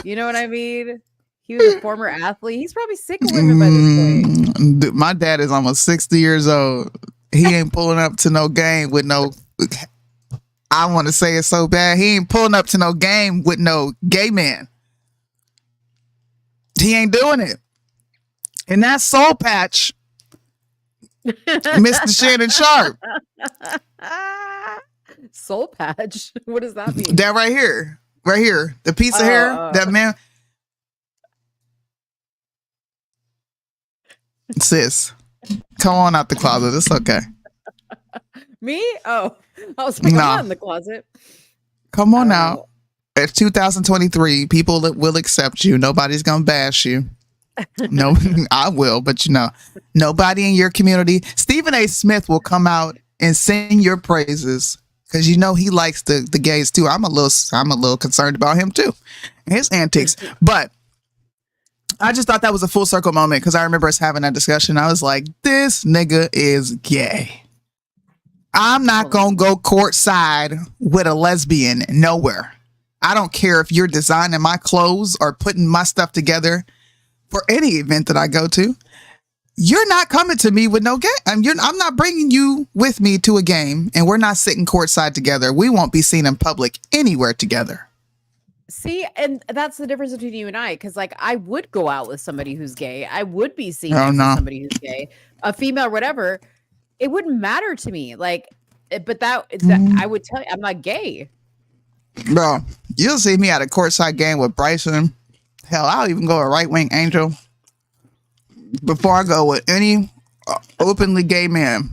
You know what I mean? He was a former athlete. He's probably sick of women by this point. Dude, my dad is almost 60 years old. He ain't pulling up to no game with no. I want to say it so bad. He ain't pulling up to no game with no gay man. He ain't doing it. And that soul patch, Mr. Shannon Sharp. Soul patch? What does that mean? That right here. The piece of hair, that man. Sis, come on out the closet. It's okay. Me? Oh, I was like, I'm not in the closet. Come on out. It's 2023. People will accept you. Nobody's gonna bash you. No, I will, but nobody in your community. Stephen A. Smith will come out and sing your praises because he likes the gays too. I'm a little concerned about him too, his antics. But I just thought that was a full circle moment because I remember us having that discussion. I was like, this nigga is gay. I'm not gonna go courtside with a lesbian nowhere. I don't care if you're designing my clothes or putting my stuff together for any event that I go to. You're not coming to me with no game. I'm not bringing you with me to a game, and we're not sitting courtside together. We won't be seen in public anywhere together. See, and that's the difference between you and I, because like I would go out with somebody who's gay. I would be seen with somebody who's gay, a female, whatever. It wouldn't matter to me. Like, but that I would tell you, I'm not gay. Bro, you'll see me at a courtside game with Bryson. Hell, I'll even go a right wing Angel before I go with any openly gay man.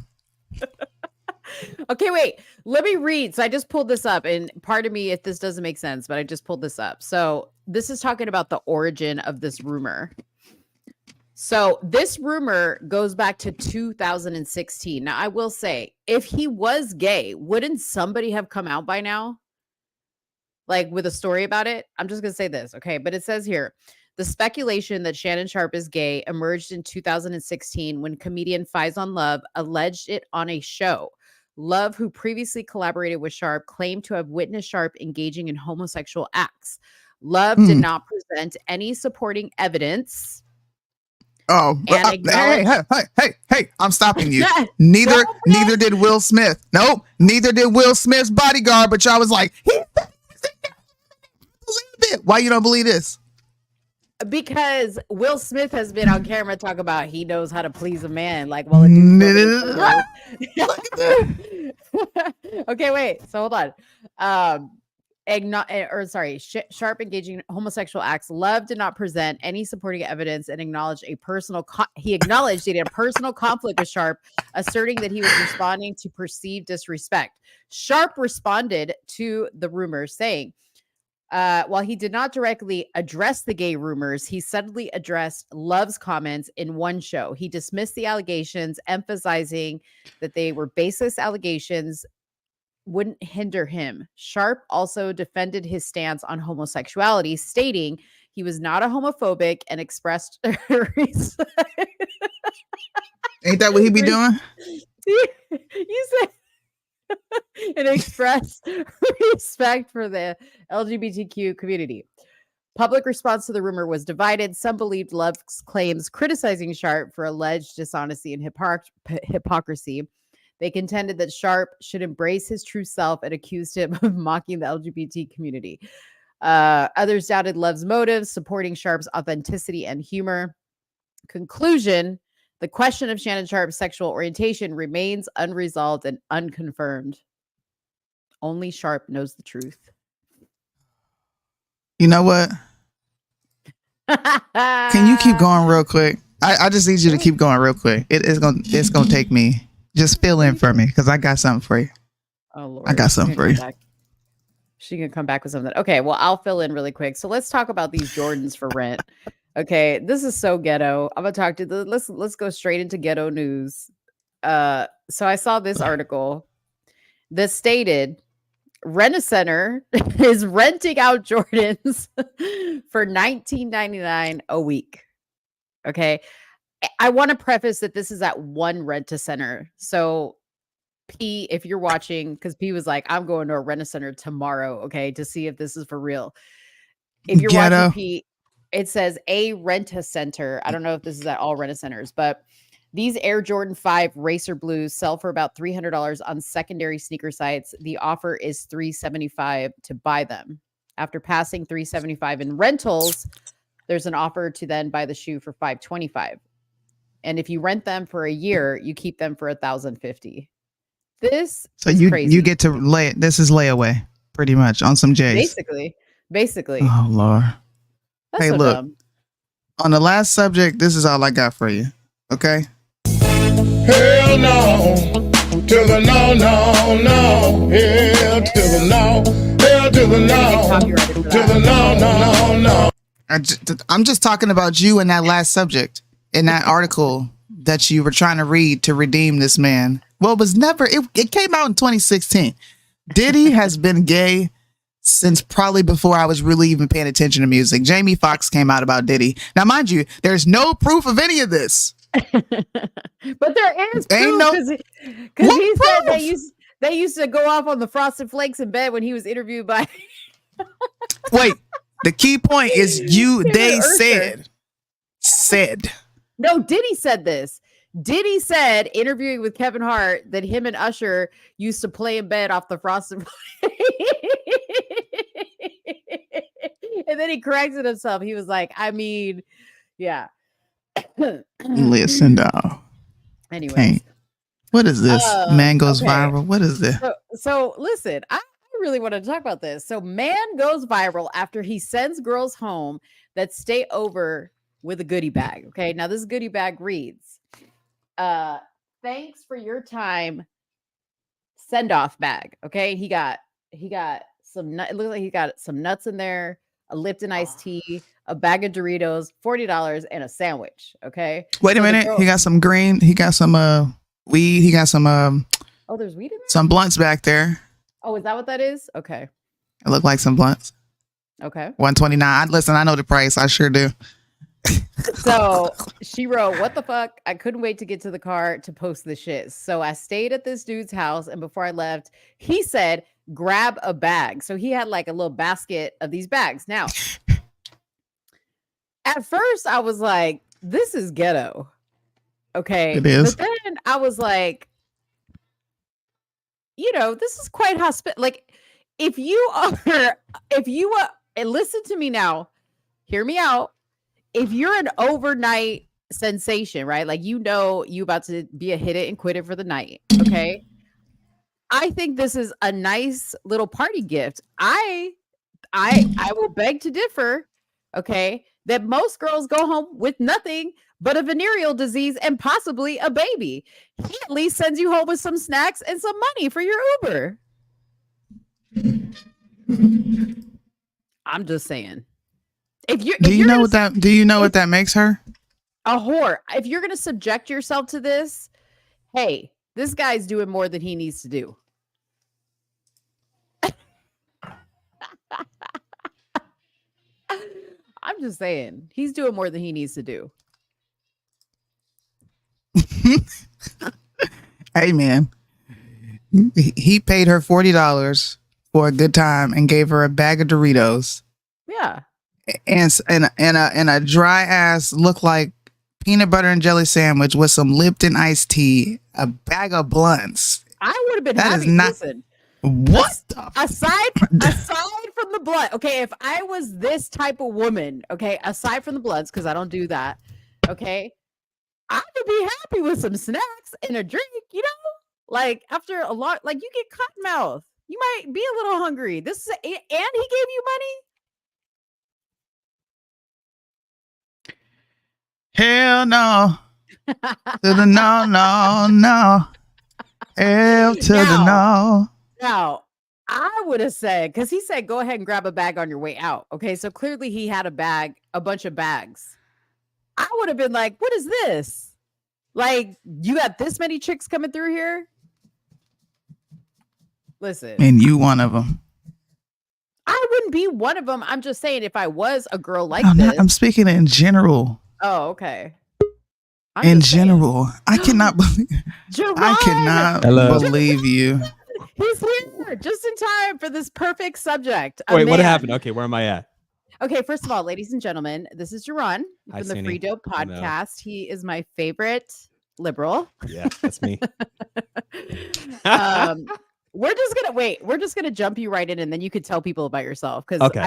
Okay, wait. Let me read. So I just pulled this up, and pardon me if this doesn't make sense, but I just pulled this up. So this is talking about the origin of this rumor. So this rumor goes back to 2016. Now, I will say, if he was gay, wouldn't somebody have come out by now? Like with a story about it? I'm just going to say this, okay? But it says here, the speculation that Shannon Sharp is gay emerged in 2016 when comedian Faison Love alleged it on a show. Love, who previously collaborated with Sharp, claimed to have witnessed Sharp engaging in homosexual acts. Love did not present any supporting evidence. Oh, hey, I'm stopping you. Neither did Will Smith. Nope, neither did Will Smith's bodyguard, but y'all was like, why you don't believe this? Because Will Smith has been on camera talk about he knows how to please a man. Like, well, okay, wait. So hold on. Sharp engaging in homosexual acts. Love did not present any supporting evidence and acknowledged he acknowledged he had a personal conflict with Sharp, asserting that he was responding to perceived disrespect. Sharp responded to the rumors, saying, while he did not directly address the gay rumors, he subtly addressed Love's comments in one show. He dismissed the allegations, emphasizing that they were baseless allegations, wouldn't hinder him. Sharp also defended his stance on homosexuality, stating he was not a homophobic and expressed Ain't that what he be doing? You said and expressed respect for the LGBTQ community. Public response to the rumor was divided. Some believed Love's claims, criticizing Sharp for alleged dishonesty and hypocrisy. They contended that Sharp should embrace his true self and accused him of mocking the LGBT community. Others doubted Love's motives, supporting Sharp's authenticity and humor. Conclusion: the question of Shannon Sharp's sexual orientation remains unresolved and unconfirmed. Only Sharp knows the truth. You know what? Can you keep going real quick? I just need you to keep going real quick. It's gonna take me. Just fill in for me because I got something for you. Oh Lord, I got something for you. She can come back with something. Okay, well, I'll fill in really quick. So let's talk about these Jordans for rent. Okay, this is so ghetto. I'm gonna talk to the let's go straight into ghetto news. So I saw this article that stated Rent-A-Center is renting out Jordans for $19.99 a week. Okay. I want to preface that this is at one Rent-A-Center. So P, if you're watching, because P was like, I'm going to a Rent-A-Center tomorrow, okay, to see if this is for real. If you're watching P, it says a Rent-A-Center. I don't know if this is at all Rent-A-Centers, but these Air Jordan 5 Racer Blues sell for about $300 on secondary sneaker sites. The offer is $375 to buy them. After passing $375 in rentals, there's an offer to then buy the shoe for $525. And if you rent them for a year, you keep them for $1,050. This is crazy. You get to lay. This is layaway, pretty much on some J's. Basically. Oh Lord. That's hey, so look. dumb. On the last subject, this is all I got for you. Okay. Hell no, to the no, no, no. Hell to the no, hell to the no, to the no, no, no. I'm just talking about you and that last subject in that article that you were trying to read to redeem this man. Well, it was never, it came out in 2016. Diddy has been gay since probably before I was really even paying attention to music. Jamie Foxx came out about Diddy. Now, mind you, there's no proof of any of this. But there is proof because he said they used to go off on the Frosted Flakes in bed when he was interviewed by. Wait, the key point is they said. No, Diddy said this. Diddy said, interviewing with Kevin Hart, that him and Usher used to play in bed off the Frosted Flakes. And then he corrected himself. He was like, I mean, yeah. Listen, dog. Anyway, what is this? Man goes viral. What is this? So listen, I really want to talk about this. So man goes viral after he sends girls home that stay over with a goodie bag. Okay, now this goodie bag reads, thanks for your time, send off bag. Okay, he got some nut. It looks like he got some nuts in there, a Lipton iced tea, a bag of Doritos, $40, and a sandwich. Okay. Wait a minute. He got some green. He got some weed. He got some oh, there's weed in there? Some blunts back there. Oh, is that what that is? Okay. It looked like some blunts. Okay. $129. Listen, I know the price. I sure do. So she wrote, what the fuck? I couldn't wait to get to the car to post the shit. So I stayed at this dude's house, and before I left, he said, grab a bag. So he had like a little basket of these bags. Now, at first I was like, this is ghetto. Okay. It is. But then I was like, this is quite like if you are, and listen to me now, hear me out. If you're an overnight sensation, right? Like, you about to be a hit it and quit it for the night. Okay. I think this is a nice little party gift. I I will beg to differ. Okay, that most girls go home with nothing but a venereal disease and possibly a baby. He at least sends you home with some snacks and some money for your Uber. I'm just saying. Do you know what that makes her? A whore. If you're going to subject yourself to this, hey, this guy's doing more than he needs to do. I'm just saying, he's doing more than he needs to do. Hey, man. He paid her $40 for a good time and gave her a bag of Doritos. Yeah. And a dry ass look like peanut butter and jelly sandwich with some Lipton iced tea, a bag of blunts. I would have been That happy. is not Listen, what aside from the blood. Okay, if I was this type of woman, okay, aside from the bloods, because I don't do that, okay, I would be happy with some snacks and a drink, you know? Like after a lot, like you get cotton mouth. You might be a little hungry. And he gave you money. Hell no. To the no. Hell to the no. Now, I would have said, because he said, go ahead and grab a bag on your way out. Okay, so clearly he had a bunch of bags. I would have been like, what is this? Like, you got this many chicks coming through here? Listen. And you one of them. I wouldn't be one of them. I'm just saying, if I was a girl like No, this. I'm speaking in general. Oh, okay. In general, I cannot believe. Jaron! I cannot believe you. He's here just in time for this perfect subject. Wait, what happened? Okay, where am I at? Okay, first of all, ladies and gentlemen, this is Jaron Hi, from the Soonie. Free Dope podcast. He is my favorite liberal. Yeah, that's me. We're just gonna jump you right in, and then you could tell people about yourself because Okay.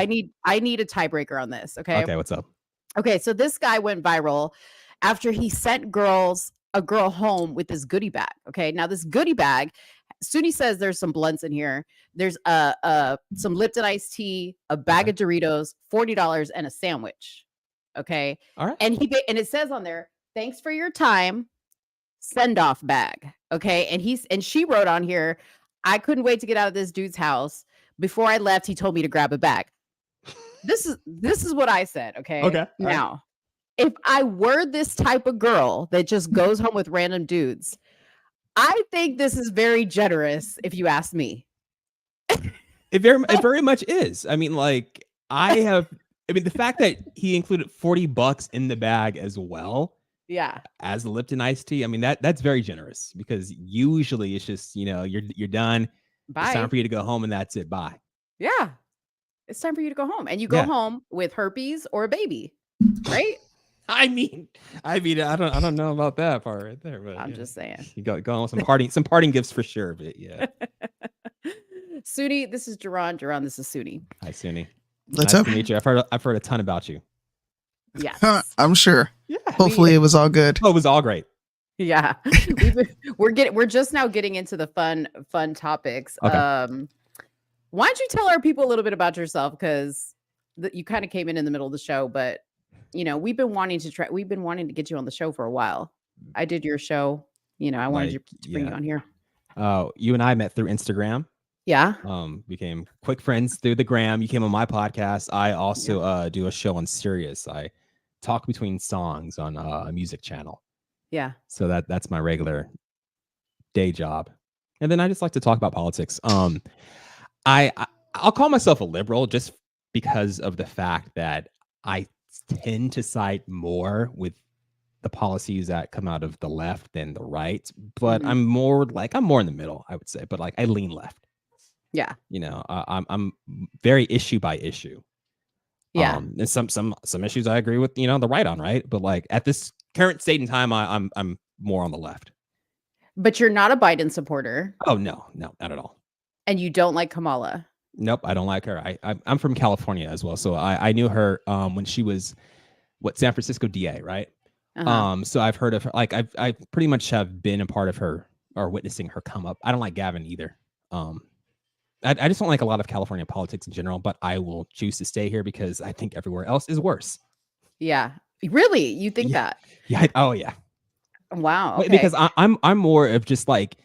I need a tiebreaker on this. Okay. Okay, what's up? Okay, so this guy went viral after he sent a girl home with this goodie bag. Okay, now this goodie bag, Soonie says there's some blunts in here. There's some Lipton iced tea, a bag of Doritos, $40, and a sandwich. Okay, all right. And it says on there, "Thanks for your time, send off bag." Okay, and she wrote on here, "I couldn't wait to get out of this dude's house. Before I left, he told me to grab a bag." This is what I said. Okay. Okay. Now, if I were this type of girl that just goes home with random dudes, I think this is very generous, if you ask me. It very much is. I mean, like the fact that he included $40 in the bag as well. Yeah. As the Lipton iced tea. I mean, that's very generous because usually it's just, you're done. Bye. It's time for you to go home and that's it. Bye. Yeah. It's time for you to go home. And you go home with herpes or a baby. Right? I mean, I don't know about that part right there, but I'm just saying. You go on with some parting gifts for sure, but yeah. Soonie, this is Jaron. Jaron, this is Soonie. Hi, Soonie. What's nice up? to meet you. I've heard a ton about you. Yes. I'm sure. Yeah. Hopefully it was all good. Oh, it was all great. Yeah. We're just now getting into the fun topics. Okay. Why don't you tell our people a little bit about yourself? Because you kind of came in the middle of the show, but we've been wanting to get you on the show for a while. I did your show. I wanted to bring you on here. You and I met through Instagram. Yeah. Became quick friends through the gram. You came on my podcast. I also do a show on Sirius. I talk between songs on a music channel. Yeah. So that's my regular day job. And then I just like to talk about politics. I'll call myself a liberal just because of the fact that I tend to side more with the policies that come out of the left than the right, but I'm more in the middle, I would say, but I lean left. Yeah. I'm very issue by issue. Yeah. And some issues I agree with, the right on, right? But at this current state in time, I'm more on the left. But you're not a Biden supporter. Oh, no, not at all. And you don't like Kamala. Nope, I don't like her. I'm from California as well, so I knew her when she was San Francisco DA, right? Uh-huh. So I've heard of her. I pretty much have been a part of her or witnessing her come up. I don't like Gavin either. I just don't like a lot of California politics in general, but I will choose to stay here because I think everywhere else is worse. Yeah. Really? You think that? Yeah. Oh yeah. Wow. Okay. Because I'm more of just like,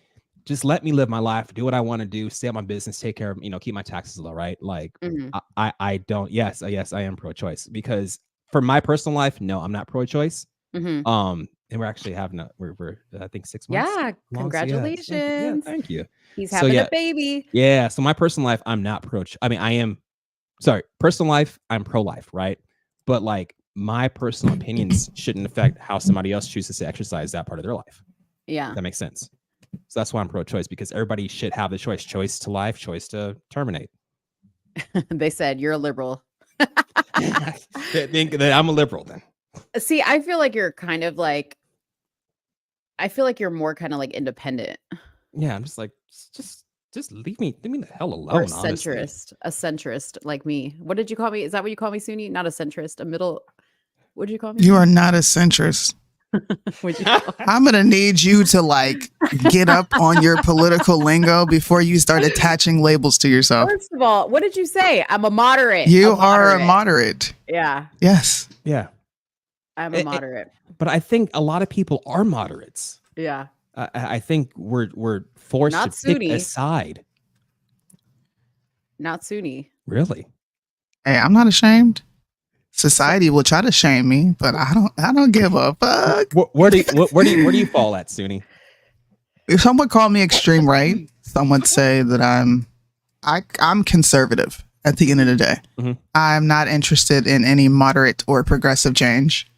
just let me live my life, do what I want to do, stay on my business, take care of, keep my taxes low, right? Like Mhm. I don't. Yes, I am pro-choice because for my personal life, no, I'm not pro-choice. Mhm. And we're actually having we're I think 6 months. Yeah. along, so yeah, Congratulations. thank you. He's So having yeah, a baby. yeah. So my personal life, I'm not I mean, I am. Sorry, personal life, I'm pro-life, right? But like my personal opinions shouldn't affect how somebody else chooses to exercise that part of their life. Yeah. That makes sense. So that's why I'm pro-choice, because everybody should have the choice to life, choice to terminate. They said you're a liberal. They think that I'm a liberal then. See, I feel like you're kind of like, I feel like you're more kind of like independent Yeah, I'm just like, just leave me the hell alone, or honestly. a centrist like me. What did you call me? Is that what you call me, Soonie? Not a centrist, a middle. What did you call me? You are not a centrist. I'm gonna need you to like get up on your political lingo before you start attaching labels to yourself. First of all, what did you say? I'm a moderate. You are a moderate. Yeah, Yes. Yeah. I'm a moderate. But I think a lot of people are moderates. Yeah. I think we're forced Not to pick Soonie. a side. Not Soonie. Really? Hey, I'm not ashamed. Society will try to shame me, but I don't give a fuck. Where do you fall at, Soonie? If someone called me extreme right, some would say that I'm conservative at the end of the day. Mm-hmm. I'm not interested in any moderate or progressive change.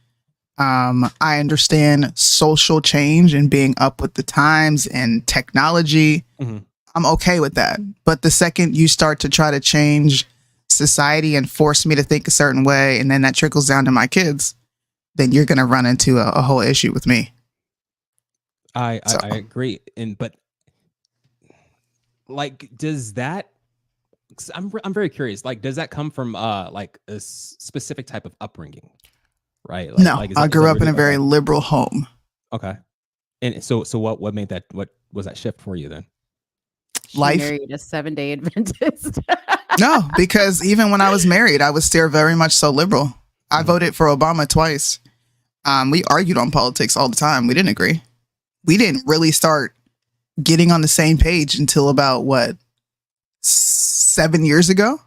I understand social change and being up with the times and technology. Mm-hmm. I'm okay with that. But the second you start to try to change society and force me to think a certain way, and then that trickles down to my kids, then you're going to run into a whole issue with me. I agree. But like, does that, I'm very curious. Like, does that come from like a specific type of upbringing? Right? Like, No, I grew up in a very liberal home. Okay. And so what made that, what was that shift for you then? She Life. married a 7-day Adventist. No, because even when I was married, I was still very much so liberal. I voted for Obama twice. We argued on politics all the time. We didn't agree. We didn't really start getting on the same page until about 7 years ago,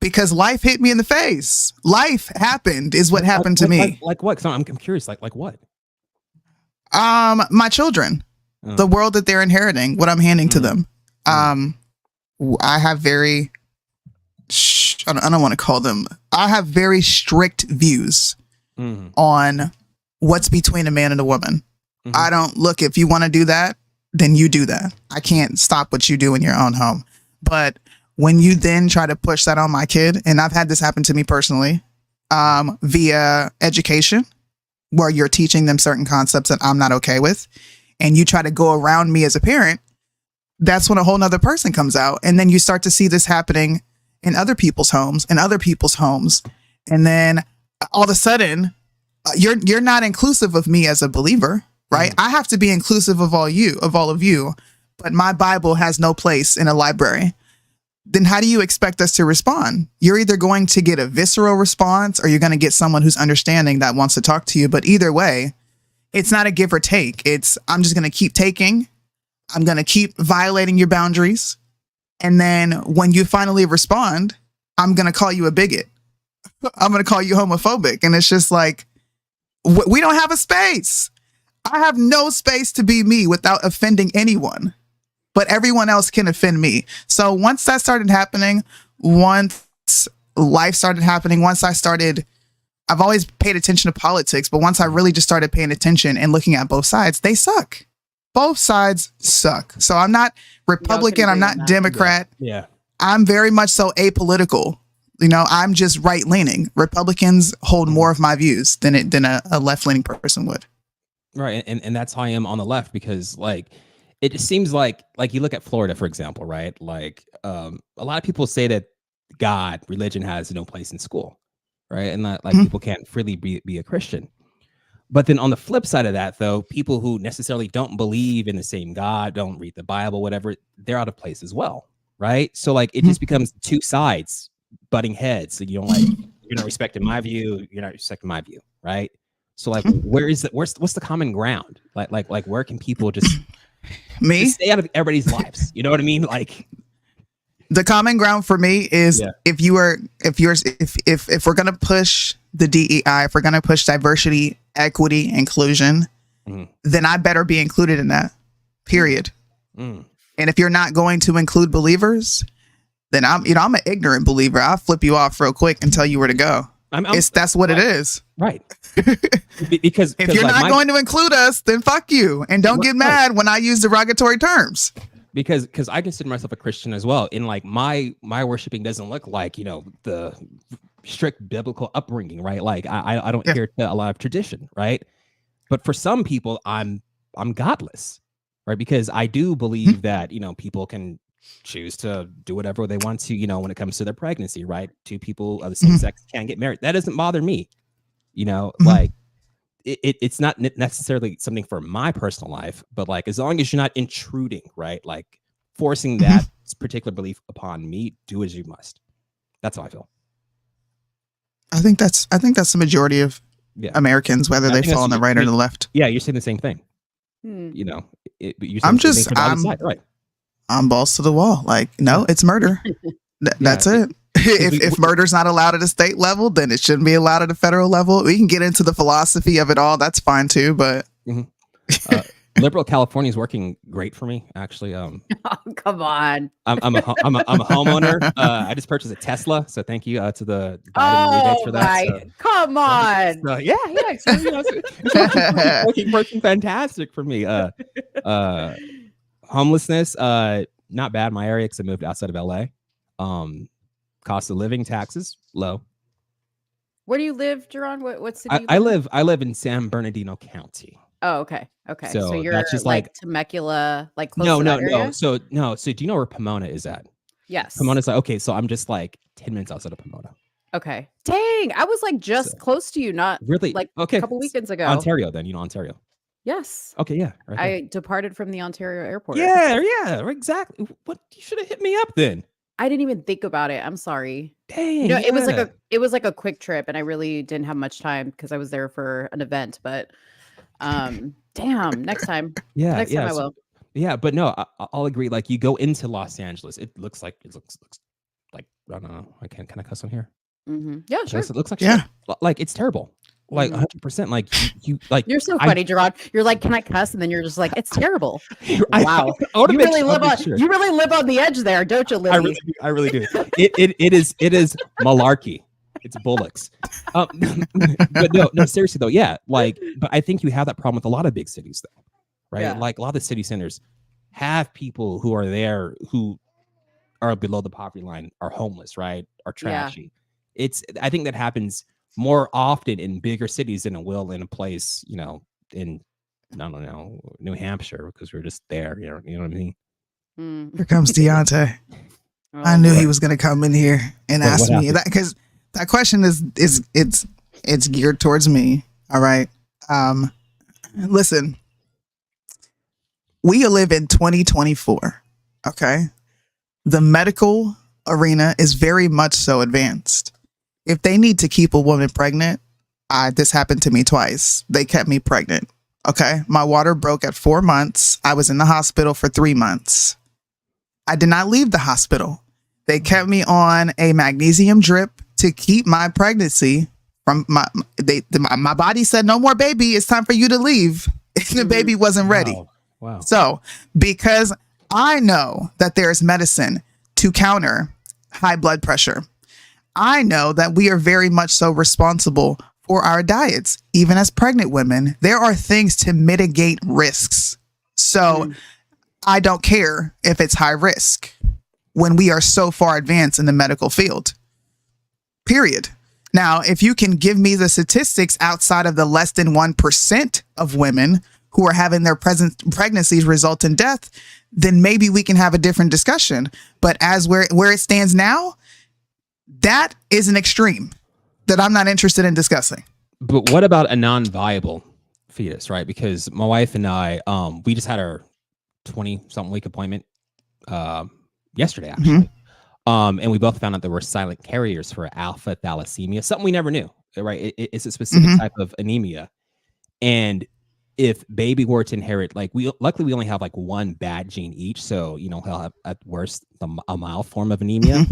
because life hit me in the face. Life happened is what happened to me. Like what? So I'm curious. Like what? My children, the world that they're inheriting, what I'm handing to them. I have very, I don't want to call them. I have very strict views on what's between a man and a woman. I don't look, if you want to do that, then you do that. I can't stop what you do in your own home. But when you then try to push that on my kid, and I've had this happen to me personally, via education, where you're teaching them certain concepts that I'm not okay with, and you try to go around me as a parent, that's when a whole nother person comes out. And then you start to see this happening in other people's homes and other people's homes. And then all of a sudden, you're not inclusive of me as a believer, right? I have to be inclusive of all of you, but my Bible has no place in a library. Then how do you expect us to respond? You're either going to get a visceral response or you're going to get someone who's understanding that wants to talk to you. But either way, it's not a give or take. It's, I'm just going to keep taking. I'm going to keep violating your boundaries. And then when you finally respond, I'm going to call you a bigot. I'm going to call you homophobic. And it's just like, we don't have a space. I have no space to be me without offending anyone, but everyone else can offend me. So once that started happening, once life started happening, I've always paid attention to politics, but once I really just started paying attention and looking at both sides, they suck. Both sides suck. So I'm not Republican. I'm not Democrat. Yeah. I'm very much so apolitical. I'm just right leaning. Republicans hold more of my views than a left leaning person would. Right. And that's how I am on the left, because like, it just seems like you look at Florida, for example, right? Like a lot of people say that religion has no place in school, right? And that people can't freely be a Christian. But then on the flip side of that, though, people who necessarily don't believe in the same God, don't read the Bible, whatever, they're out of place as well. right? So like it just becomes two sides butting heads. So you don't like, you're not respecting my view, you're not respecting my view, right? So like what's the common ground? Like where can people just just stay out of everybody's lives? You know what I mean? Like the common ground for me is if we're gonna push the DEI, if we're gonna push diversity, equity, inclusion, then I better be included in that. Period. And if you're not going to include believers, then I'm an ignorant believer. I'll flip you off real quick and tell you where to go. That's what it is. Right. Because if you're not going to include us, then fuck you. And don't get mad when I use derogatory terms. Because I consider myself a Christian as well. And like my worshiping doesn't look like, the strict biblical upbringing, right? Like I don't adhere to a lot of tradition, right? But for some people, I'm godless, right? Because I do believe that, people can choose to do whatever they want to, when it comes to their pregnancy, right? Two people of the same sex can get married. That doesn't bother me, like it's not necessarily something for my personal life, but like, as long as you're not intruding, right? Like forcing that particular belief upon me, do as you must. That's how I feel. I think that's the majority of Americans, whether they fall on the right or the left. Yeah. You're saying the same thing. Right. I'm balls to the wall. Like, no, it's murder. That's it. If murder's not allowed at a state level, then it shouldn't be allowed at a federal level. We can get into the philosophy of it all. That's fine too. But liberal California is working great for me, actually. Oh, come on. I'm a homeowner. I just purchased a Tesla, so thank you to the Biden rebates for that. So, come on. It's working fantastic for me. Homelessness, not bad in my area because I moved outside of LA. Cost of living, taxes, low. Where do you live, Jaron? What city? I live in San Bernardino County. Oh, okay. So you're that's just like Temecula, like close no. to that area? So do you know where Pomona is at? Yes. Pomona's like, okay, so I'm just like 10 minutes outside of Pomona. Okay. Dang, I was like just close to you, not really like a couple weekends ago. Ontario, then Ontario. Yes. Okay, yeah. Right I departed from the Ontario airport. Yeah, exactly. What, you should have hit me up then. I didn't even think about it. I'm sorry. Dang. It was like a quick trip, and I really didn't have much time because I was there for an event. But damn, next time. Next time I will. Yeah, but no, I'll agree. Like you go into Los Angeles, it looks like I don't know. Can I cuss on here? Yeah, sure. It looks like shit. Like it's terrible. Like 100%. Like you like you're so funny, Jaron. You're like, can I cuss? And then you're just like, it's terrible. Wow. You really live on the edge there, don't you, Lily? I really do. It is malarkey. It's bullocks. But no, seriously though, yeah. Like, but I think you have that problem with a lot of big cities though, right? Yeah. Like a lot of the city centers have people who are there who are below the poverty line, are homeless, right? Are trashy. I think that happens more often in bigger cities than it will in a place, in I don't know, New Hampshire, because we're just there, you know what I mean? Here comes Deontay. I knew he was gonna come in here and ask me that, because that question is geared towards me. All right. Listen, we live in 2024. Okay. The medical arena is very much so advanced. If they need to keep a woman pregnant, this happened to me twice. They kept me pregnant. Okay. My water broke at 4 months. I was in the hospital for 3 months. I did not leave the hospital. They kept me on a magnesium drip to keep my pregnancy from my body said, no more baby. It's time for you to leave. The baby wasn't ready. Wow. So because I know that there's medicine to counter high blood pressure, I know that we are very much so responsible for our diets. Even as pregnant women, there are things to mitigate risks. So I don't care if it's high risk when we are so far advanced in the medical field. Period. Now, if you can give me the statistics outside of the less than 1% of women who are having their pregnancies result in death, then maybe we can have a different discussion. But as where it stands now, that is an extreme that I'm not interested in discussing. But what about a non-viable fetus, right? Because my wife and I, we just had our 20-something week appointment yesterday, actually. And we both found out there were silent carriers for alpha thalassemia, something we never knew, right? It's a specific type of anemia. And if baby were to inherit, like luckily we only have like one bad gene each. So, he'll have at worst a mild form of anemia.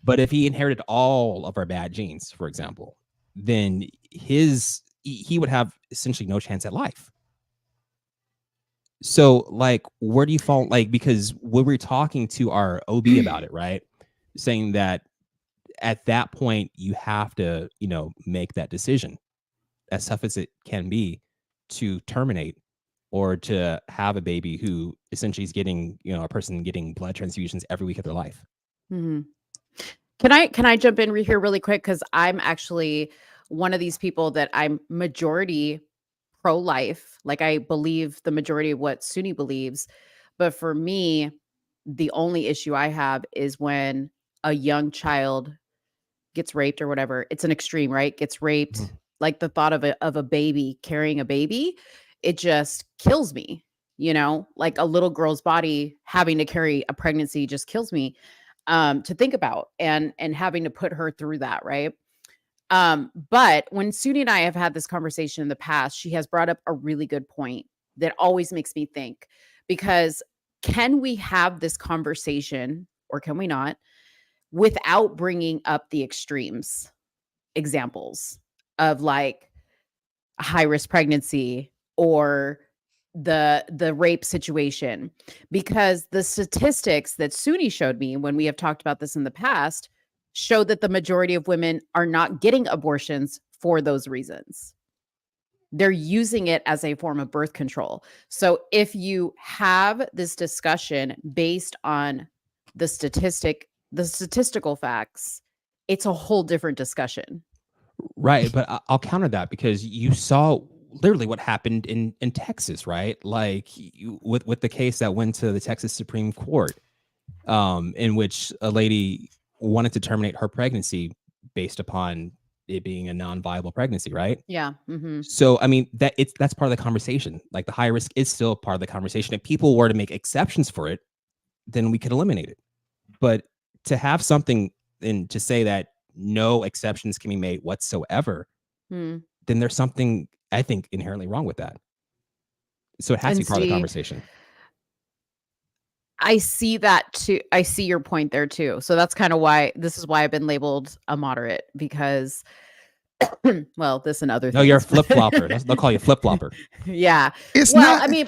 But if he inherited all of our bad genes, for example, then he would have essentially no chance at life. So like, where do you fall? Like, because when we're talking to our OB about it, right? Saying that at that point, you have to, make that decision, as tough as it can be, to terminate or to have a baby who essentially is getting, a person getting blood transfusions every week of their life. Mm-hmm. Can I jump in here really quick? Because I'm actually one of these people that I'm majority pro-life. Like I believe the majority of what Soonie believes. But for me, the only issue I have is when a young child gets raped or whatever. It's an extreme, right? Gets raped. Like the thought of a baby carrying a baby, it just kills me. Like a little girl's body having to carry a pregnancy just kills me to think about and having to put her through that, right? But when Soonie and I have had this conversation in the past, she has brought up a really good point that always makes me think, because can we have this conversation or can we not without bringing up the extremes examples of like a high risk pregnancy or the rape situation? Because the statistics that Soonie showed me when we have talked about this in the past show that the majority of women are not getting abortions for those reasons. They're using it as a form of birth control. So if you have this discussion based on the statistical facts, it's a whole different discussion. Right. But I'll counter that, because you saw literally what happened in Texas, right? Like with the case that went to the Texas Supreme Court, in which a lady wanted to terminate her pregnancy based upon it being a non-viable pregnancy, right? Yeah. Mm-hmm. So, I mean, that's part of the conversation. Like the high risk is still part of the conversation. If people were to make exceptions for it, then we could eliminate it. But to have something and to say that no exceptions can be made whatsoever, then there's something, I think, inherently wrong with that. So it has to be part of the conversation. I see that too. I see your point there too. So that's kind of why I've been labeled a moderate, because well, this and other things. No, you're a flip-flopper. They'll call you a flip-flopper. Yeah. It's well, not, I mean,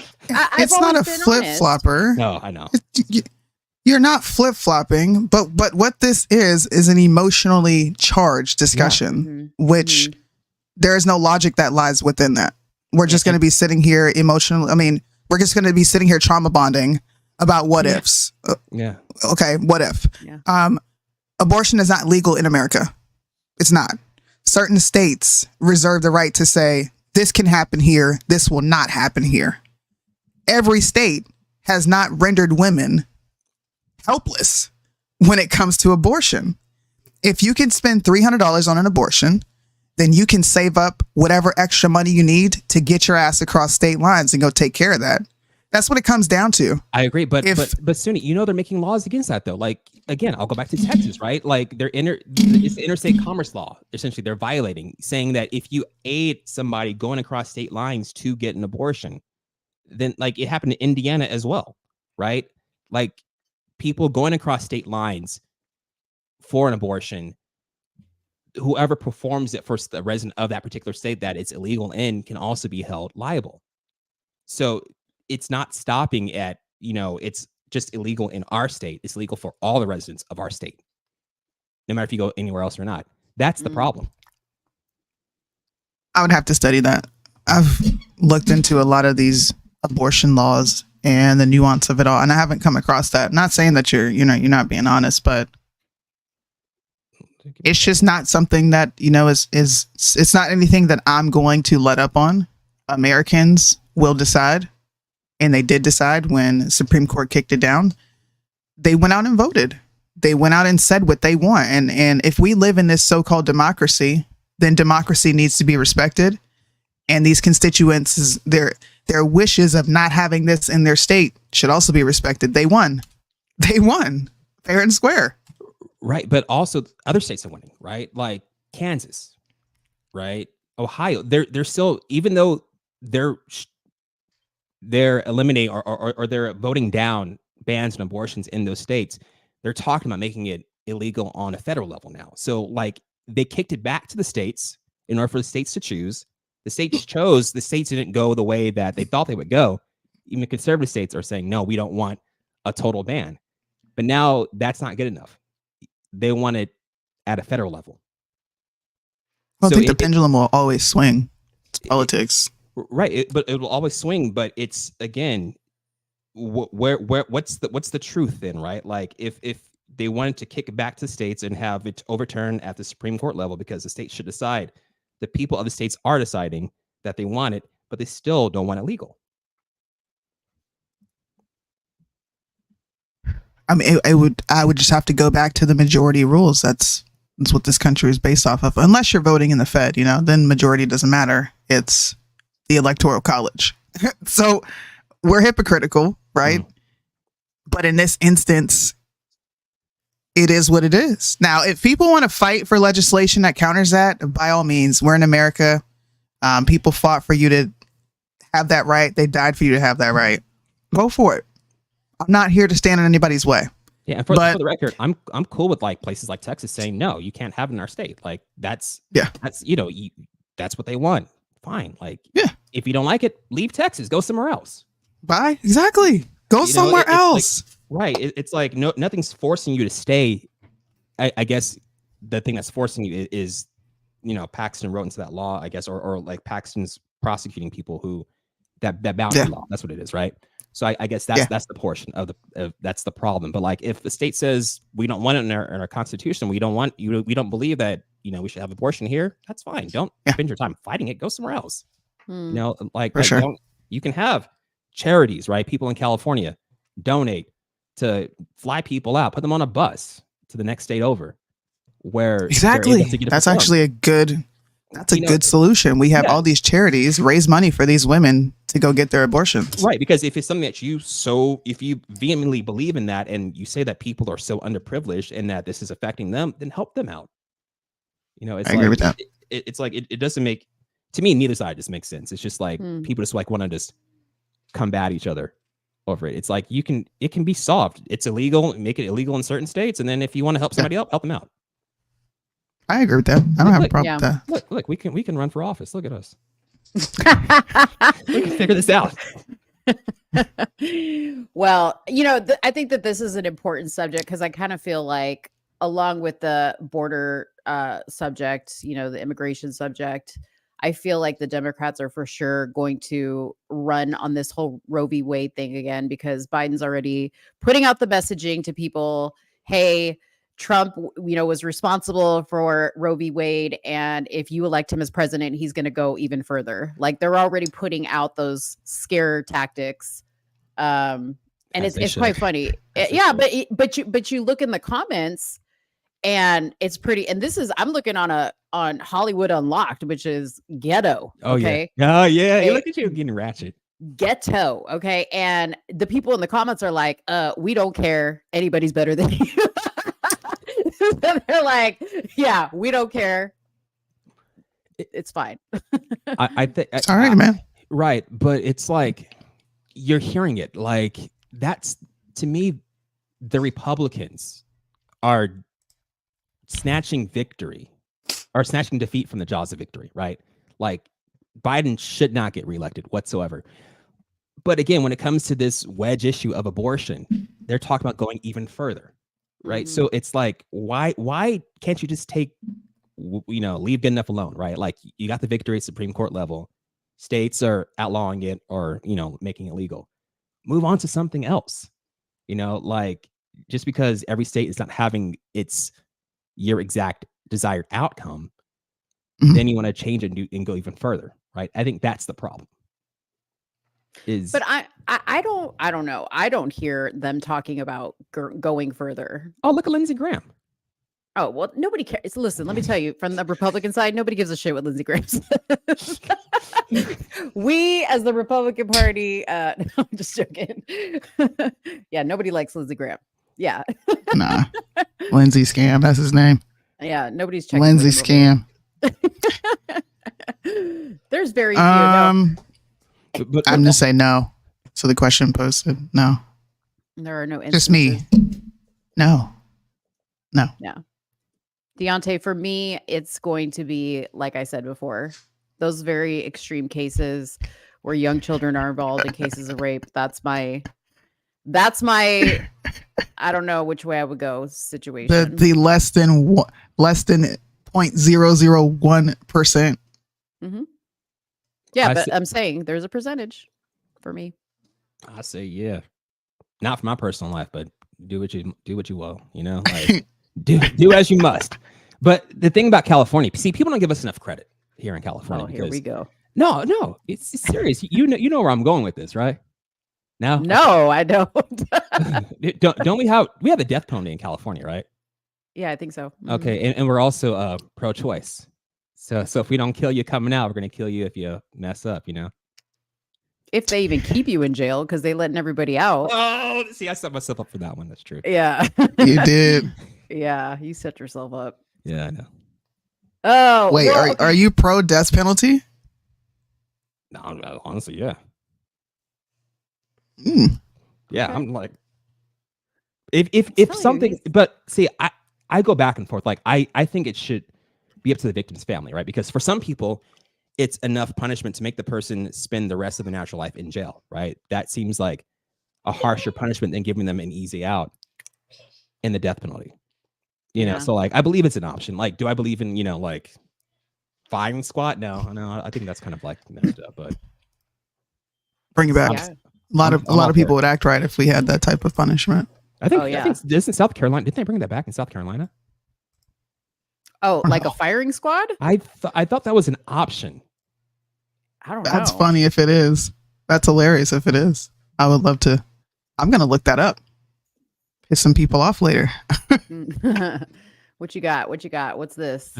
it's not a flip-flopper. No, I know. You're not flip-flopping, but what this is an emotionally charged discussion, which there is no logic that lies within that. We're just going to be sitting here we're just going to be sitting here trauma bonding about what ifs. Yeah. Okay. What if? Yeah. Abortion is not legal in America. It's not. Certain states reserve the right to say this can happen here. This will not happen here. Every state has not rendered women helpless when it comes to abortion. If you can spend $300 on an abortion, then you can save up whatever extra money you need to get your ass across state lines and go take care of that. That's what it comes down to. I agree, but Soonie, they're making laws against that though. Like again, I'll go back to Texas, right? Like it's the interstate commerce law. Essentially, they're violating, saying that if you aid somebody going across state lines to get an abortion, then like it happened in Indiana as well, right? Like people going across state lines for an abortion, whoever performs it for the resident of that particular state that it's illegal in can also be held liable. So it's not stopping at, it's just illegal in our state. It's legal for all the residents of our state, no matter if you go anywhere else or not. That's the problem. I would have to study that. I've looked into a lot of these abortion laws and the nuance of it all, and I haven't come across that. Not saying that you're not being honest, but it's just not something that, it's not anything that I'm going to let up on. Americans will decide. And they did decide when Supreme Court kicked it down. They went out and voted. They went out and said what they want. And if we live in this so-called democracy, then democracy needs to be respected. And these constituents, their wishes of not having this in their state should also be respected. They won. fair and square. Right. But also other states are winning, right? Like Kansas, right? Ohio. They're still, even though they're eliminating or they're voting down bans on abortions in those states, they're talking about making it illegal on a federal level now. So like they kicked it back to the states in order for the states to choose. The states chose, the states didn't go the way that they thought they would go. Even conservative states are saying, no, we don't want a total ban. But now that's not good enough. They want it at a federal level. Well, I think the pendulum will always swing. It's politics. Right. But it will always swing. But it's, again, what's the truth then, right? Like if they wanted to kick it back to states and have it overturned at the Supreme Court level because the states should decide, the people of the states are deciding that they want it, but they still don't want it legal. I mean, I would just have to go back to the majority rules. That's what this country is based off of. Unless you're voting in the Fed, then majority doesn't matter. It's the Electoral College. So we're hypocritical, right? But in this instance, it is what it is. Now, if people want to fight for legislation that counters that, by all means, we're in America. People fought for you to have that right. They died for you to have that right. Go for it. I'm not here to stand in anybody's way. Yeah, and for the record, I'm cool with like places like Texas saying no, you can't have it in our state. Like that's that's what they want. Fine. Like if you don't like it, leave Texas, go somewhere else. Bye. Exactly. Go somewhere else. Like, right. It's like nothing's forcing you to stay. I guess the thing that's forcing you is Paxton wrote into that law, I guess, or like Paxton's prosecuting people who that boundary law. That's what it is, right? So I guess that's the portion of that's the problem. But like if the state says we don't want it in our constitution, we don't believe that we should have abortion here, that's fine. Don't spend your time fighting it. Go somewhere else. Sure. You can have charities, right? People in California donate to fly people out, put them on a bus to the next state over, where exactly that's actually a good good solution. We have all these charities raise money for these women to go get their abortions, right? Because if it's something that if you vehemently believe in that and you say that people are so underprivileged and that this is affecting them, then help them out. It's I agree with that. It's like it doesn't make, to me, neither side just makes sense. It's just like people just like want to just combat each other over it. It's like it can be solved. It's illegal, make it illegal in certain states, and then if you want to help somebody else, help them out. I agree with that. I don't have a problem with that. Look, we can run for office. Look at us. We can figure this out. Well, I think that this is an important subject because I kind of feel like, along with the border subject, the immigration subject, I feel like the Democrats are for sure going to run on this whole Roe v. Wade thing again, because Biden's already putting out the messaging to people, hey, Trump, was responsible for Roe v. Wade, and if you elect him as president, he's going to go even further. Like they're already putting out those scare tactics, and it's quite funny. But you look in the comments, and it's pretty. And this is, I'm looking on Hollywood Unlocked, which is ghetto. Oh okay? Yeah. Oh yeah. Look at you getting ratchet. Ghetto. Okay, and the people in the comments are like, "We don't care. Anybody's better than you." They're like, yeah, we don't care. It's fine. I think it's all right, man. Right. But it's like, you're hearing it. Like, that's, to me, the Republicans are snatching defeat from the jaws of victory, right? Like, Biden should not get reelected whatsoever. But again, when it comes to this wedge issue of abortion, they're talking about going even further. Right. So it's like, why can't you just leave good enough alone? Right. Like you got the victory at Supreme Court level. States are outlawing it or, making it legal. Move on to something else. Like just because every state is not having your exact desired outcome, then you want to change it and go even further. Right. I think that's the problem. But I don't know. I don't hear them talking about going further. Oh, look at Lindsey Graham. Oh, well, nobody cares. Listen, let me tell you, from the Republican side, nobody gives a shit what Lindsey Graham says. We, as the Republican Party, no, I'm just joking. Yeah, nobody likes Lindsey Graham. Yeah. Nah. Lindsay Scam. That's his name. Yeah. Nobody's checking. Lindsay with him over Scam. there. There's very few. No. But I'm gonna say no. So the question posted, no. There are no Just instances. me. No. No. Yeah. Deontay, for me, it's going to be, like I said before, those very extreme cases where young children are involved in cases of rape. That's my I don't know which way I would go situation. The less than 0.001%. Mm-hmm. Yeah, I but see- I'm saying there's a percentage for me. I say yeah. Not for my personal life, but do what you will, you know? Like do as you must. But the thing about California, see, people don't give us enough credit here in California. Oh, here we go. No, it's serious. You know where I'm going with this, right? No? No, I don't. Don't we have the death penalty in California, right? Yeah, I think so. Mhm. Okay, and we're also pro-choice. So if we don't kill you coming out, we're gonna kill you if you mess up, you know. If they even keep you in jail because they letting everybody out. Oh, see, I set myself up for that one. That's true. Yeah. You did. Yeah, you set yourself up. Yeah, I know. Oh, Wait, well, are you pro death penalty? No, honestly, yeah. Yeah, Okay. I'm like, if something, but see, I go back and forth. Like, I think it should be up to the victim's family, right? Because for some people, it's enough punishment to make the person spend the rest of their natural life in jail, right? That seems like a harsher punishment than giving them an easy out in the death penalty. You know, Yeah. so like, I believe it's an option. Like, do I believe in, like firing squad? No, I think that's kind of like messed up, but Bring it back. Yeah. A lot I'm of all people for it. would act right if we had that type of punishment. I think, Oh, yeah. I think isn't South Carolina, didn't they bring that back in South Carolina? Oh, like a firing squad? I thought that was an option. I don't That's know. funny if it is. That's hilarious if it is. I would love to. I'm gonna look that up. Piss some people off later. What you got? What's this?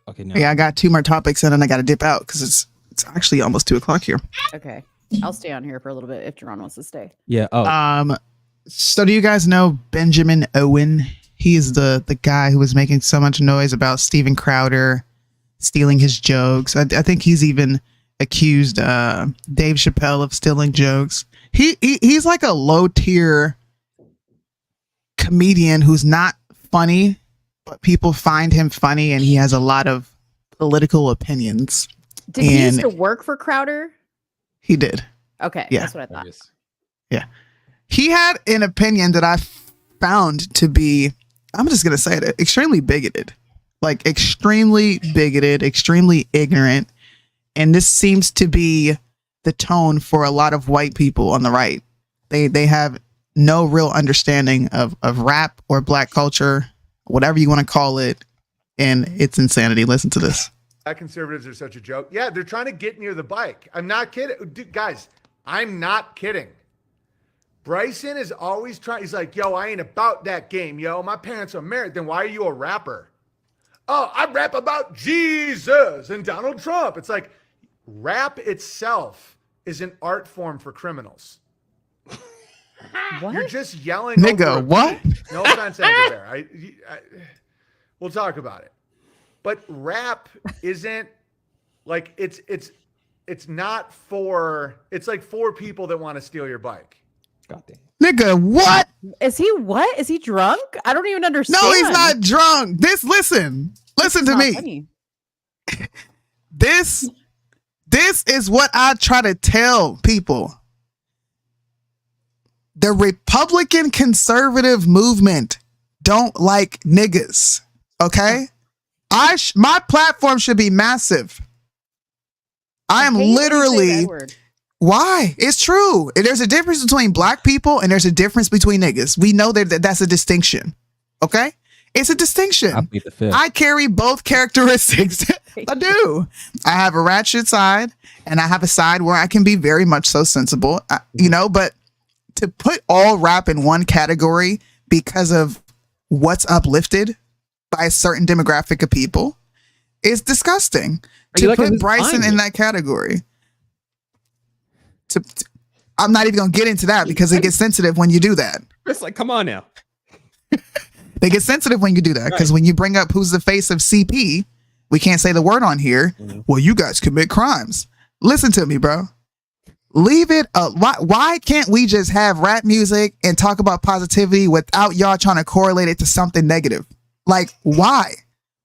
Okay, no. Yeah, I got 2 more topics and then I got to dip out because it's actually almost 2:00 here. Okay. I'll stay on here for a little bit if Jaron wants to stay. Yeah. Oh, So do you guys know Benjamin Owen? He is the guy who was making so much noise about Steven Crowder stealing his jokes. I think he's even accused Dave Chappelle of stealing jokes. He's like a low tier comedian who's not funny, but people find him funny, and he has a lot of political opinions. Did he used to work for Crowder? He did. Okay, Yeah. that's what I thought. Yeah. He had an opinion that I found to be, I'm just going to say it, extremely bigoted. Like extremely bigoted, extremely ignorant. And this seems to be the tone for a lot of white people on the right. They have no real understanding of rap or black culture, whatever you want to call it. And it's insanity. Listen to this. Conservatives are such a joke. Yeah, they're trying to get near the bike. I'm not kidding. Dude, guys, I'm not kidding. Bryson is always trying. He's like, yo, I ain't about that game, yo. My parents are married. Then why are you a rapper? Oh, I rap about Jesus and Donald Trump. It's like rap itself is an art form for criminals. What? You're just yelling. Nigga, over a what? beat. No offense, Anchor Bear. We'll talk about it. But rap isn't like it's not for, it's like for people that want to steal your bike. God damn. Nigga, what? Is he what? Is he drunk? I don't even understand. No, he's not drunk. Listen to me. Funny. This is what I try to tell people. The Republican conservative movement don't like niggas. Okay? My platform should be massive. I am hate when you say literally that word. Why? It's true. There's a difference between black people and there's a difference between niggas. We know that's a distinction. Okay? It's a distinction. I'll plead the fifth. I carry both characteristics. I do. I have a ratchet side and I have a side where I can be very much so sensible, but to put all rap in one category because of what's uplifted by a certain demographic of people is disgusting. Are you To like, put who's Bryson behind in you? that category. I'm not even going to get into that because it gets sensitive when you do that. It's like, come on now. They get sensitive when you do that because when you bring up who's the face of CP, we can't say the word on here. Well, you guys commit crimes. Listen to me, bro. Leave it. Why can't we just have rap music and talk about positivity without y'all trying to correlate it to something negative? Like, why?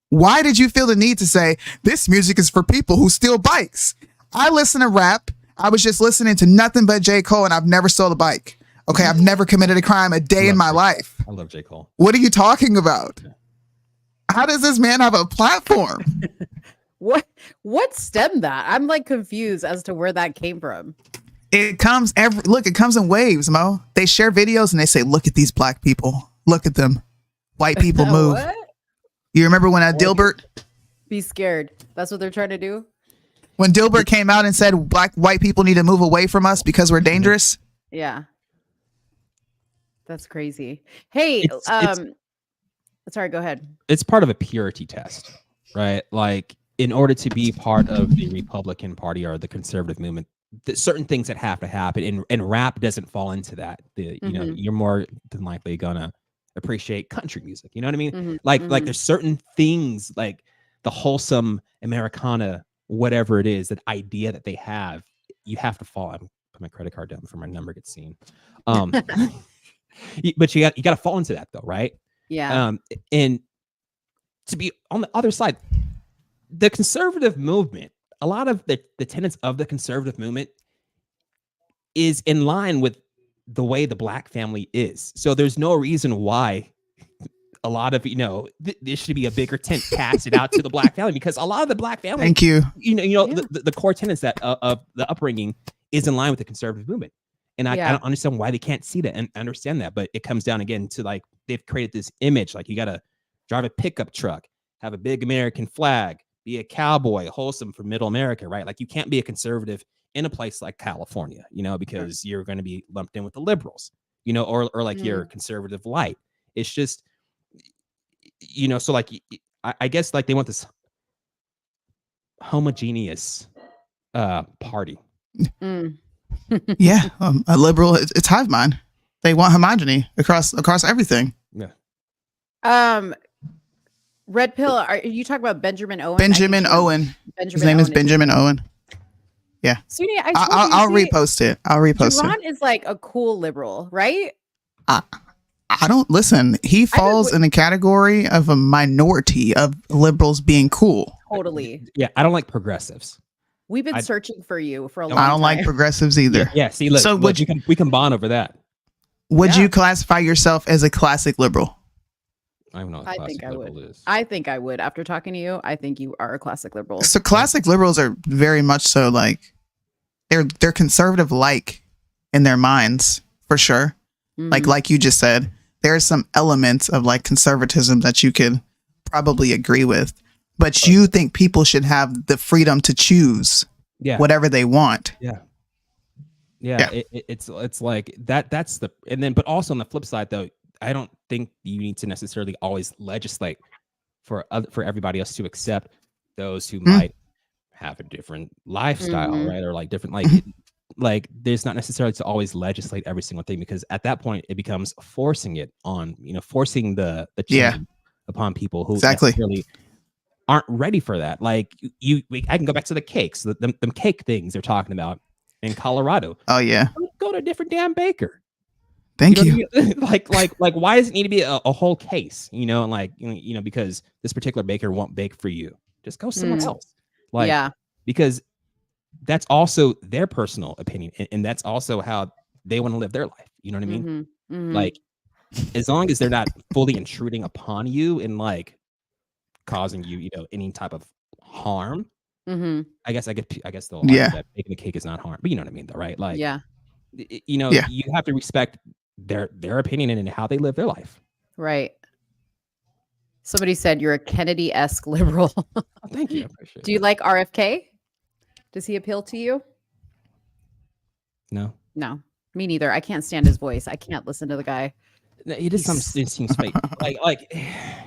Why did you feel the need to say this music is for people who steal bikes? I listen to rap. I was just listening to nothing but J. Cole, and I've never stole a bike. Okay, I've never committed a crime a day in my life. I love J. Cole. What are you talking about? How does this man have a platform? What stemmed that? I'm like confused as to where that came from. It comes it comes in waves, Mo. They share videos and they say, look at these black people. Look at them. White people move. What? You remember when Dilbert? Be scared. That's what they're trying to do? When Dilbert came out and said white people need to move away from us because we're dangerous? Yeah. That's crazy. Hey, sorry, go ahead. It's part of a purity test, right? Like, in order to be part of the Republican Party or the conservative movement, certain things that have to happen, and rap doesn't fall into that. You know, you're more than likely gonna appreciate country music. You know what I mean? Like there's certain things, like the wholesome Americana, whatever it is, that idea that they have, you have to fall. I'm put my credit card down before my number gets seen. But you got to fall into that though, right? Yeah. And to be on the other side, the conservative movement, a lot of the tenets of the conservative movement is in line with the way the black family is. So there's no reason why a lot of, there should be a bigger tent casted out to the black family, because a lot of the black family, thank you. The core tenets that of the upbringing is in line with the conservative movement. And I don't understand why they can't see that and understand that. But it comes down again to, like, they've created this image, like you got to drive a pickup truck, have a big American flag, be a cowboy, wholesome for middle America, right? Like, you can't be a conservative in a place like California, because you're going to be lumped in with the liberals, or like you're conservative light. It's just, so like, I guess like they want this homogeneous party. Yeah, a liberal, it's hive mind. They want homogeny across everything. Yeah. Red Pill, are you talking about Benjamin Owen? Benjamin Owen. His name is Benjamin Owen. Yeah. Soonie, I'll repost it. I'll repost Jaron it. is like a cool liberal, right? I don't listen. He falls in the category of a minority of liberals being cool. Totally. Yeah, I don't like progressives. We've been searching for you for a long time. I don't like progressives either. Yeah, see, look, so we can bond over that. Would you classify yourself as a classic liberal? I don't know what I think I would. is. I think I would. After talking to you, I think you are a classic liberal. So classic liberals are very much so, like, they're conservative like in their minds, for sure. Like you just said, there are some elements of like conservatism that you could probably agree with, but you think people should have the freedom to choose whatever they want. Yeah. It's like that. That's the, and then, but also on the flip side though, I don't think you need to necessarily always legislate for everybody else to accept those who might have a different lifestyle, right? Or like different, like there's not necessarily to always legislate every single thing, because at that point it becomes forcing it on, forcing the change upon people who necessarily aren't ready for that. Like I can go back to the cakes, them cake things they're talking about in Colorado. Oh yeah. Go to a different damn baker. Thank you. Like, why does it need to be a whole case? And like, because this particular baker won't bake for you. Just go somewhere else. Like, because that's also their personal opinion, and that's also how they want to live their life. You know what I mean? Like, as long as they're not fully intruding upon you and like causing you, any type of harm. I guess they'll argue that baking a cake is not harm, but you know what I mean, though, right? Like, you have to respect their opinion and how they live their life. Right. Somebody said you're a Kennedy-esque liberal. Oh, thank you. I appreciate Do you like RFK? Does he appeal to you? No, me neither. I can't stand his voice. I can't listen to the guy. It seems fake. like,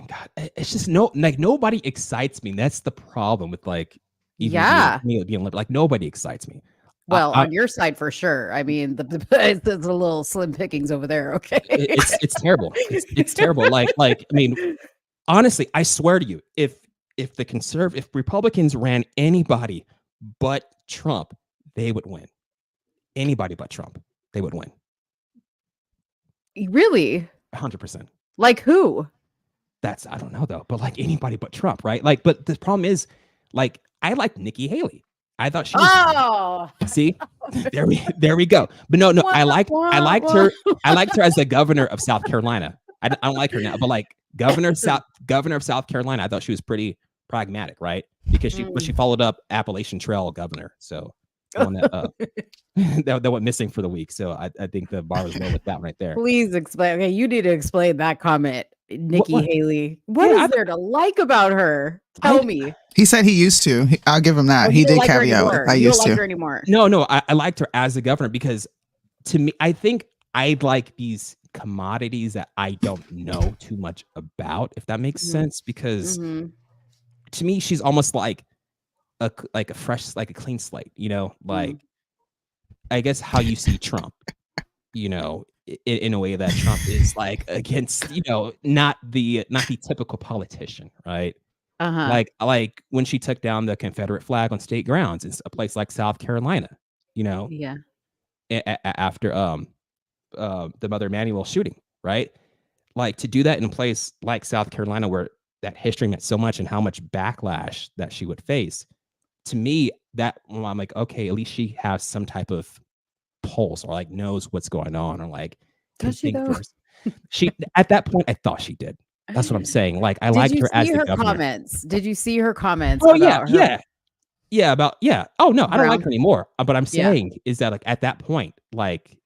God, it's just nobody excites me. That's the problem with like, even being liberal. Like, nobody excites me. Well, on your side for sure. I mean, it's a little slim pickings over there. Okay, it's terrible. It's terrible. Like I mean, honestly, I swear to you, if Republicans ran anybody but Trump, they would win. Anybody but Trump, they would win. Really? 100%. Like who? I don't know though, but like anybody but Trump, right? Like, but the problem is, like, I like Nikki Haley. I thought she was. Oh, see, there we go. But no, I liked her. I liked her as the governor of South Carolina. I don't like her now, but like governor of South Carolina, I thought she was pretty pragmatic, right? Because she followed up Appalachian Trail governor, so the one that went missing for the week. So I think the bar was low with that one right there. Please explain. Okay, you need to explain that comment, Nikki Haley. What is there to like about her? Tell me. He said he used to. I'll give him that. He did caveat with I used to. Like her anymore. No, I liked her as the governor because to me, I think I like these commodities that I don't know too much about, if that makes sense. Because to me, she's almost like a fresh, like a clean slate, you know, like I guess how you see Trump, you know, in a way that Trump is like against, you know, not the typical politician, right? Like when she took down the Confederate flag on state grounds in a place like South Carolina, you know, after the Mother Emanuel shooting, right? Like to do that in a place like South Carolina where that history meant so much and how much backlash that she would face. To me, I'm like, okay, at least she has some type of pulse or like knows what's going on or like can think first. She at that point, I thought she did. That's what I'm saying. Like I liked her as the governor. Comments? Did you see her comments? Oh yeah. Oh no, I don't like her anymore. But I'm saying is that like at that point, like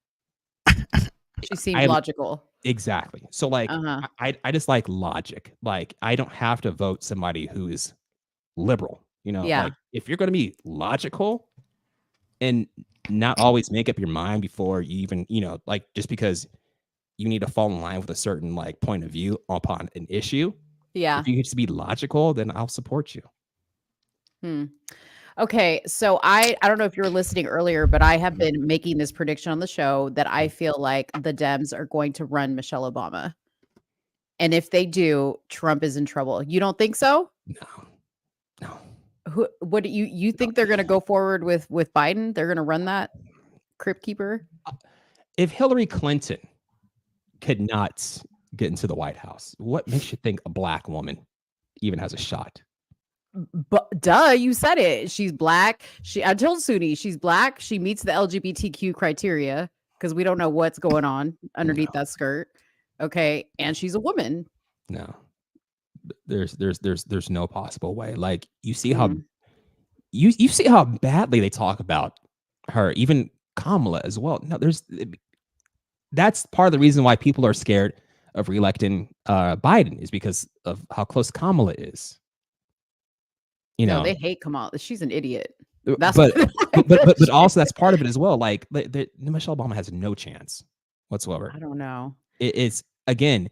she seemed logical. Exactly. So like I just like logic. Like I don't have to vote somebody who is liberal. You know, like if you're going to be logical and not always make up your mind before you even, you know, like just because you need to fall in line with a certain like point of view upon an issue. Yeah. If you just be logical, then I'll support you. Okay. So I don't know if you were listening earlier, but I have been making this prediction on the show that I feel like the Dems are going to run Michelle Obama. And if they do, Trump is in trouble. You don't think so? No. What do you think they're going to go forward with Biden? They're going to run that crypt keeper? If Hillary Clinton could not get into the White House, what makes you think a black woman even has a shot? But duh, you said it. She's black. I told Soonie she's black. She meets the LGBTQ criteria because we don't know what's going on underneath that skirt. Okay, and she's a woman. No. There's no possible way. Like you see how you see how badly they talk about her, even Kamala as well. No, that's part of the reason why people are scared of reelecting Biden is because of how close Kamala is. You know, they hate Kamala. She's an idiot. But also that's part of it as well. Like Michelle Obama has no chance whatsoever. I don't know. It's again,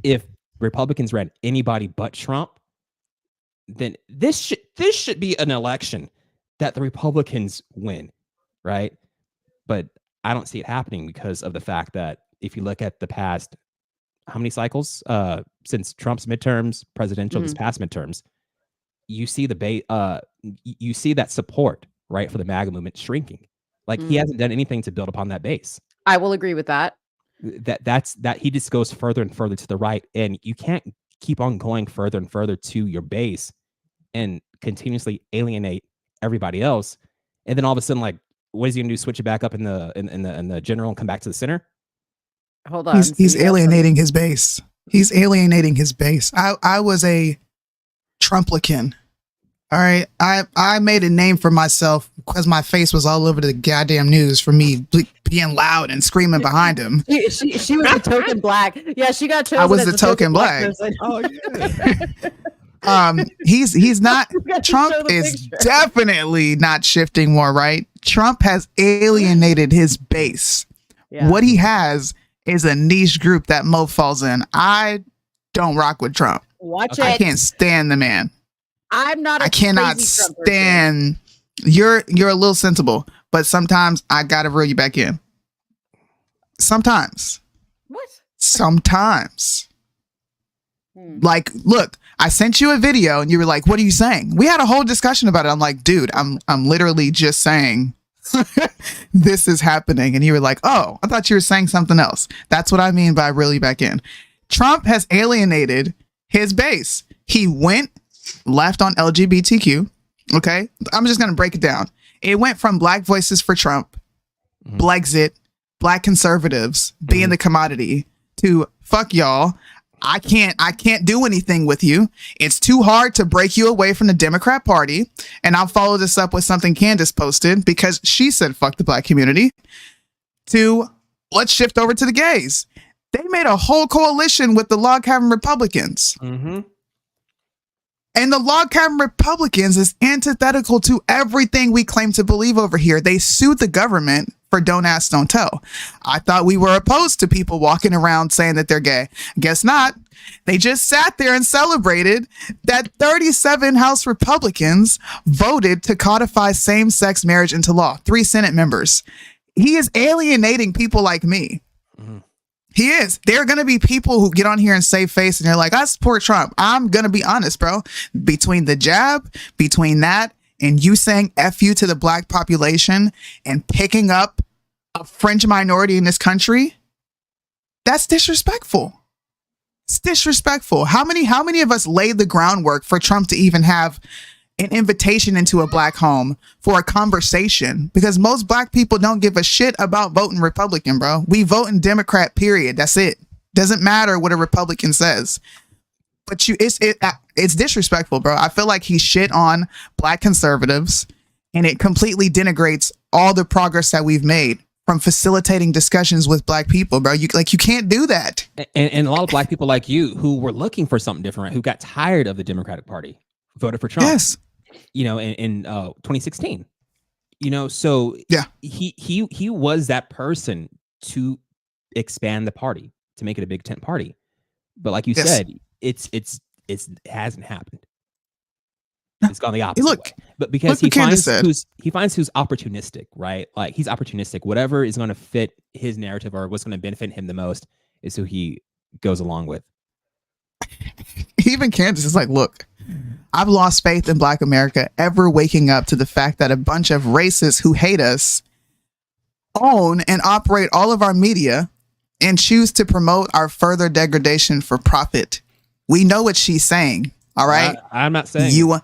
if Republicans ran anybody but Trump, then this should be an election that the Republicans win, right? But I don't see it happening because of the fact that if you look at the past, how many cycles since Trump's midterms, presidential, this past midterms, you see you see that support, right, for the MAGA movement shrinking. Like he hasn't done anything to build upon that base. I will agree with that. That's he just goes further and further to the right, and you can't keep on going further and further to your base and continuously alienate everybody else, and then all of a sudden, like, what is he gonna do? Switch it back up in the general and come back to the center? Hold on, he's alienating his base. He's alienating his base. I was a Trumplican. All right, I made a name for myself because my face was all over the goddamn news for me being loud and screaming behind him. She was a token black. Yeah, she got chosen. I was the token black. Oh yeah. He's not. Trump is definitely not shifting more right. Trump has alienated his base. Yeah. What he has is a niche group that Mo falls in. I don't rock with Trump. Watch it. I can't stand the man. I'm not. I cannot stand You're a little sensible, but sometimes I gotta reel you back in. Sometimes. What? Sometimes. Like, look, I sent you a video and you were like, what are you saying? We had a whole discussion about it. I'm like, dude, I'm literally just saying this is happening. And you were like, oh, I thought you were saying something else. That's what I mean by reel you back in. Trump has alienated his base. He went left on LGBTQ. Okay, I'm just going to break it down. It went from Black Voices for Trump, Blexit, Black conservatives being the commodity to fuck y'all. I can't do anything with you. It's too hard to break you away from the Democrat Party. And I'll follow this up with something Candace posted because she said fuck the Black community. To let's shift over to the gays. They made a whole coalition with the log cabin Republicans. And the log cabin Republicans is antithetical to everything we claim to believe over here. They sued the government for don't ask, don't tell. I thought we were opposed to people walking around saying that they're gay. Guess not. They just sat there and celebrated that 37 House Republicans voted to codify same-sex marriage into law. 3 Senate members. He is alienating people like me. He is. There are going to be people who get on here and save face and they're like, I support Trump. I'm going to be honest, bro. Between the jab, between that, and you saying F you to the Black population and picking up a fringe minority in this country, that's disrespectful. It's disrespectful. How many of us laid the groundwork for Trump to even have an invitation into a Black home for a conversation? Because most Black people don't give a shit about voting Republican, bro. We vote in Democrat, period. That's it. Doesn't matter what a Republican says. But it's disrespectful, bro. I feel like he shit on Black conservatives and it completely denigrates all the progress that we've made from facilitating discussions with Black people, bro. You can't do that. And a lot of Black people like you who were looking for something different, right? Who got tired of the Democratic Party, voted for Trump. Yes. In 2016. So yeah, he was that person to expand the party, to make it a big tent party. But like you said, it hasn't happened. It's gone the opposite way. But because he finds who's opportunistic, right? Like he's opportunistic. Whatever is going to fit his narrative or what's going to benefit him the most is who he goes along with. Even Candace is like, look, I've lost faith in Black America ever waking up to the fact that a bunch of racists who hate us own and operate all of our media and choose to promote our further degradation for profit. We know what she's saying. All right. I'm not saying you.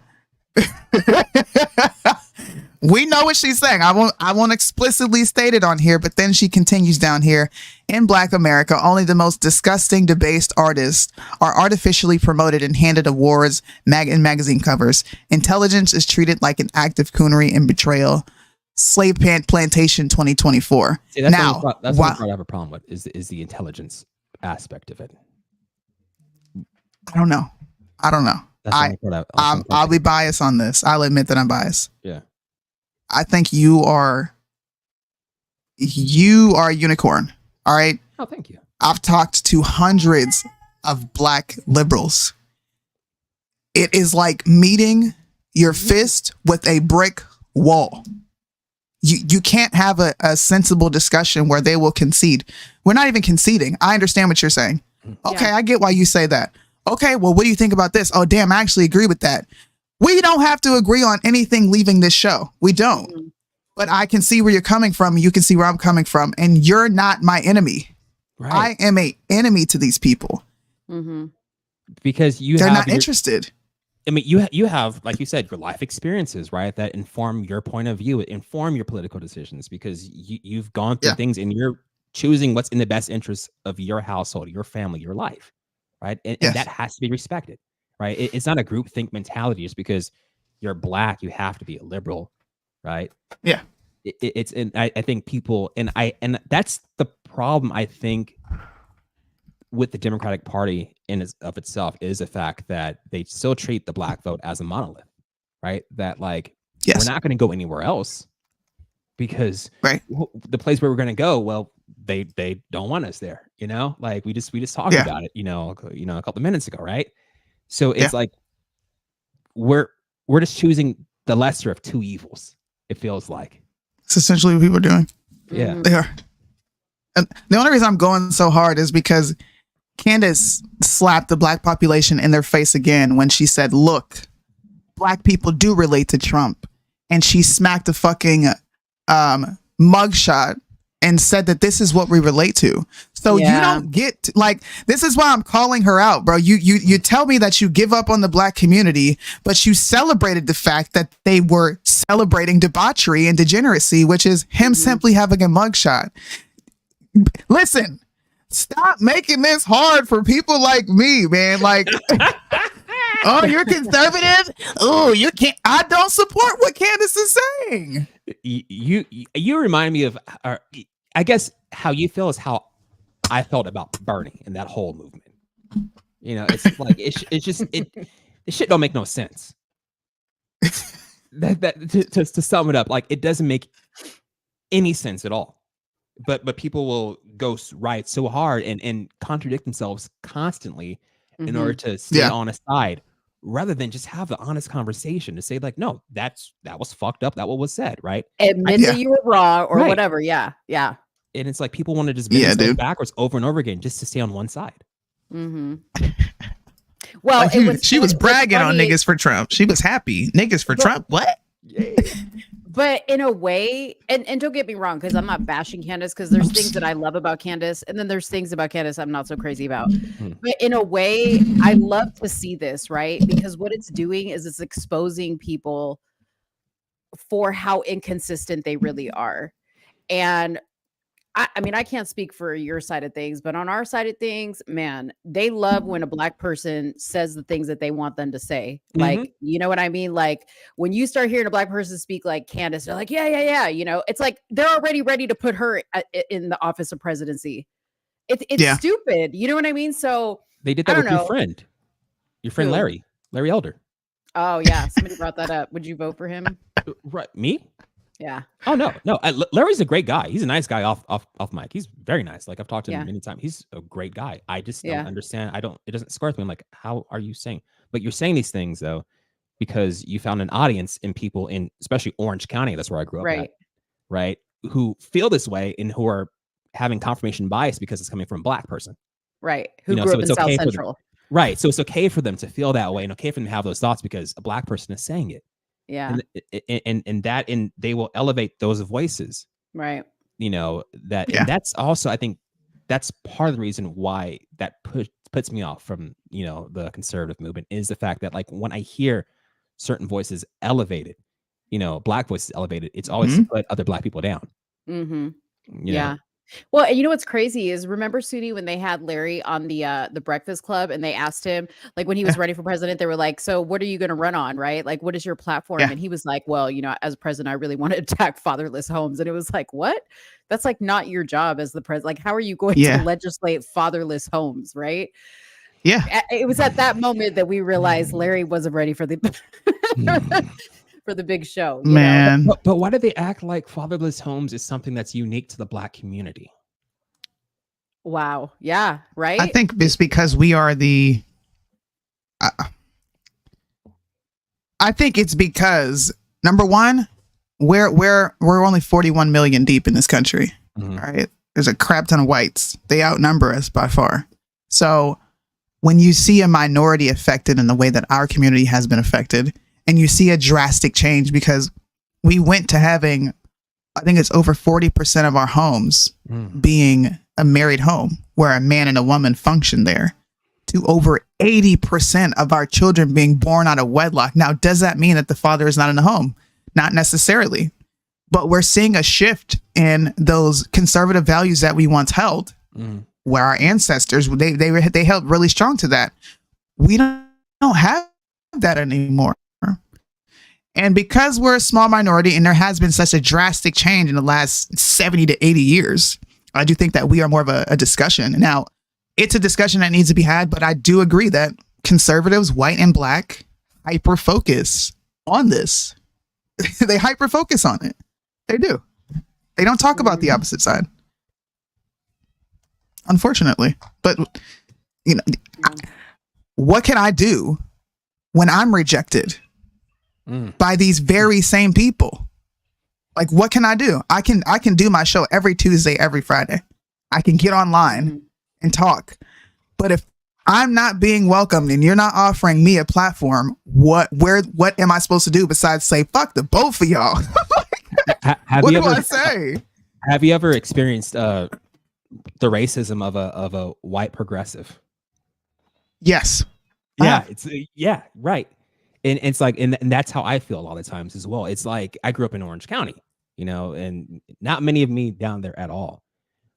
We know what she's saying. I won't explicitly state it on here, but then she continues down here. In Black America, only the most disgusting, debased artists are artificially promoted and handed awards in magazine covers. Intelligence is treated like an act of coonery and betrayal. Slave Plantation 2024. See, that's now, that's what I have a problem with is the intelligence aspect of it. I don't know. I'll be biased on this. I'll admit that I'm biased. Yeah. I think you are a unicorn. All right. Oh, thank you. I've talked to hundreds of Black liberals. It is like meeting your fist with a brick wall. You can't have a sensible discussion where they will concede. We're not even conceding. I understand what you're saying. Okay, I get why you say that. Okay, well, what do you think about this? Oh, damn, I actually agree with that. We don't have to agree on anything leaving this show. We don't. But I can see where you're coming from. You can see where I'm coming from. And you're not my enemy. Right. I am an enemy to these people. Because they're not interested. I mean, you have, like you said, your life experiences, right? That inform your point of view, inform your political decisions because you've gone through things and you're choosing what's in the best interest of your household, your family, your life, right? And that has to be respected, right? It's not a groupthink mentality just because you're Black, you have to be a liberal, right? Yeah. And I think people, and that's the problem, I think, with the Democratic Party in of itself is the fact that they still treat the Black vote as a monolith, right? That like, we're not going to go anywhere else because the place where we're going to go, well, they don't want us there, like we just talked about it, a couple of minutes ago. Right. So it's like, we're just choosing the lesser of two evils, It feels like. It's essentially what people are doing. Yeah. They are. And the only reason I'm going so hard is because Candace slapped the black population in their face again when she said, look, black people do relate to Trump. And she smacked a fucking mugshot and said that this is what we relate to. So you don't get like, this is why I'm calling her out, bro. You tell me that you give up on the black community, but you celebrated the fact that they were celebrating debauchery and degeneracy, which is him simply having a mugshot. Listen, stop making this hard for people like me, man. Like, oh, you're conservative? Oh, you can't. I don't support what Candace is saying. You remind me of, I guess, how you feel is how I felt about Bernie and that whole movement. You know, it's like it's just this shit don't make no sense. To sum it up, like it doesn't make any sense at all. But people will go right so hard and contradict themselves constantly in order to stay on a side, rather than just have the honest conversation to say like, no, that was fucked up. That what was said, right? Admit that you were wrong or whatever. Yeah. And it's like people want to just bend themselves backwards over and over again just to stay on one side. Mm-hmm. Well, like she was bragging on niggas for Trump. She was happy. Niggas for Trump. What? But in a way, and don't get me wrong, because I'm not bashing Candace, because there's things that I love about Candace, and then there's things about Candace I'm not so crazy about. But in a way, I love to see this, right? Because what it's doing is it's exposing people for how inconsistent they really are. And I mean, I can't speak for your side of things, but on our side of things, man, they love when a black person says the things that they want them to say. Like, you know what I mean? Like when you start hearing a black person speak like Candace, they're like, yeah. You know, it's like they're already ready to put her in the office of presidency. It's stupid. You know what I mean? So they did that with your friend Larry Elder. Oh yeah, somebody brought that up. Would you vote for him? Right, me? Yeah. Oh no. Larry's a great guy. He's a nice guy off mic. He's very nice. Like I've talked to him many times. He's a great guy. I just don't understand. It doesn't square with me. I'm like, how are you saying? But you're saying these things though, because you found an audience in people in especially Orange County. That's where I grew up at, right? Who feel this way and who are having confirmation bias because it's coming from a black person. Right. Who grew up in South Central. Right. So it's okay for them to feel that way and okay for them to have those thoughts because a black person is saying it. Yeah. And they will elevate those voices. Right. You know, and that's also, I think that's part of the reason why that puts me off from, you know, the conservative movement is the fact that like when I hear certain voices elevated, you know, black voices elevated, it's always to put other black people down. Mm-hmm. You know? Well, you know what's crazy is remember Soonie when they had Larry on the Breakfast Club and they asked him like when he was running for president, they were like, so what are you going to run on? Right. Like, what is your platform? And he was like, well, you know, as president, I really want to attack fatherless homes. And it was like, what? That's like not your job as the president. Like, how are you going to legislate fatherless homes? Right. Yeah. It was at that moment that we realized Larry wasn't ready for the for the big show. Man. But why do they act like fatherless homes is something that's unique to the black community? Wow. Yeah. Right. I think it's because we are the. I think it's because number one, we're only 41 million deep in this country. Right. There's a crap ton of whites. They outnumber us by far. So when you see a minority affected in the way that our community has been affected, and you see a drastic change because we went to having, I think it's over 40% of our homes being a married home where a man and a woman function there, to over 80% of our children being born out of wedlock. Now, does that mean that the father is not in the home? Not necessarily, but we're seeing a shift in those conservative values that we once held, where our ancestors, they held really strong to that. We don't have that anymore. And because we're a small minority and there has been such a drastic change in the last 70 to 80 years, I do think that we are more of a discussion. Now, it's a discussion that needs to be had, but I do agree that conservatives, white and black, hyper-focus on this. They hyper-focus on it. They do. They don't talk about the opposite side. Unfortunately. But, you know, what can I do when I'm rejected by these very same people? Like, what can I do? I can do my show every Tuesday, every Friday. I can get online and talk. But if I'm not being welcomed and you're not offering me a platform, what am I supposed to do besides say fuck the both of y'all? What do I say? Have you ever experienced the racism of a white progressive? Yes. Yeah, it's right. And it's like, and that's how I feel a lot of times as well. It's like I grew up in Orange County, and not many of me down there at all.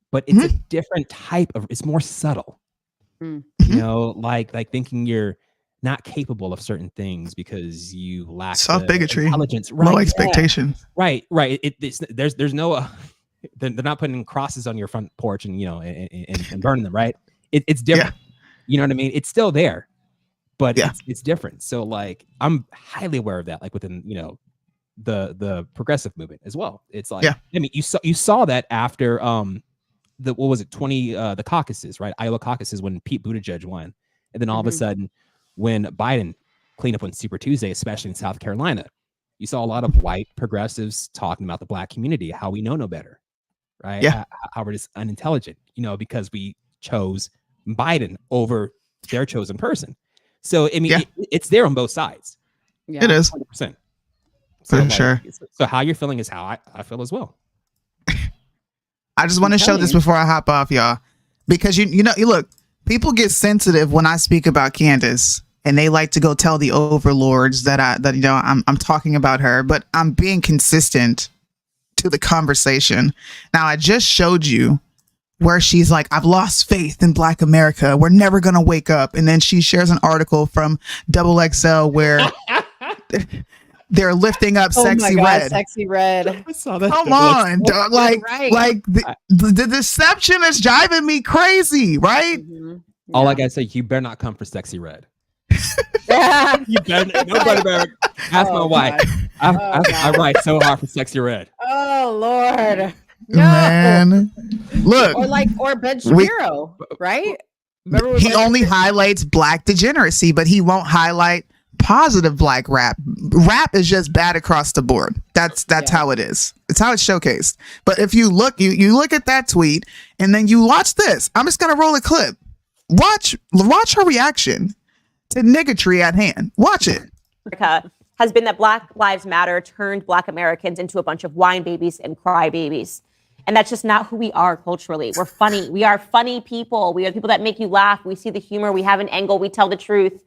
But it's a different type of. It's more subtle. Like thinking you're not capable of certain things because you lack soft bigotry, intelligence, low expectations. Right. There's no. They're not putting crosses on your front porch and and burning them. Right. It's different. Yeah. You know what I mean? It's still there, but it's different. So like I'm highly aware of that. Like within the progressive movement as well. It's like I mean you saw that after the caucuses, right? Iowa caucuses when Pete Buttigieg won. And then all of a sudden when Biden cleaned up on Super Tuesday, especially in South Carolina, you saw a lot of white progressives talking about the black community, how we know no better, right? Yeah. How we're just unintelligent, because we chose Biden over their chosen person. So, I mean, it's there on both sides. Yeah. It is. 100%. For sure. So how you're feeling is how I feel as well. I just want to show this before I hop off, y'all, because you look, people get sensitive when I speak about Candace, and they like to go tell the overlords that I'm talking about her, but I'm being consistent to the conversation. Now, I just showed you where she's like, I've lost faith in Black America. We're never gonna wake up, and then she shares an article from XXL where. They're lifting up Sexy Red. Sexy Red. I saw that. Come on, dog. The deception is driving me crazy, right? All I gotta say, you better not come for Sexy Red. Yeah. You better. Nobody better. Ask my wife. I write so hard for Sexy Red. Oh Lord. No. Man, look. Or Ben Shapiro, right? He only highlights Black degeneracy, but he won't highlight positive Black rap. Rap is just bad across the board. That's how it is. It's how it's showcased. But if you look, you look at that tweet and then you watch this. I'm just gonna roll a clip. Watch her reaction to niggatry at hand. Watch it. America has been that Black Lives Matter turned Black Americans into a bunch of whine babies and cry babies. And that's just not who we are culturally. We're funny. We are funny people. We are people that make you laugh. We see the humor. We have an angle. We tell the truth.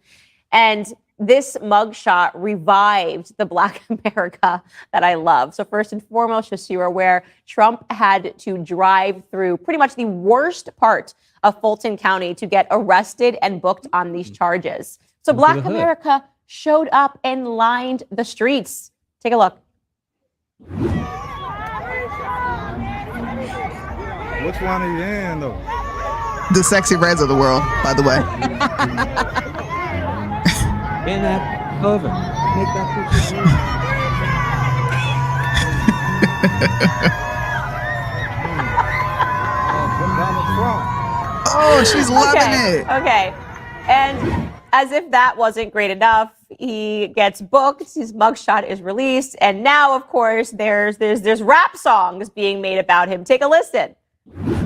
And this mugshot revived the Black America that I love. So first and foremost, just so you're aware, Trump had to drive through pretty much the worst part of Fulton County to get arrested and booked on these charges. So Black America showed up and lined the streets. Take a look. Which one are you in, though? The Sexy Reds of the world, by the way. In that over. Make that picture. Oh, she's loving it. Okay. And as if that wasn't great enough, he gets booked, his mugshot is released, and now, of course, there's rap songs being made about him. Take a listen.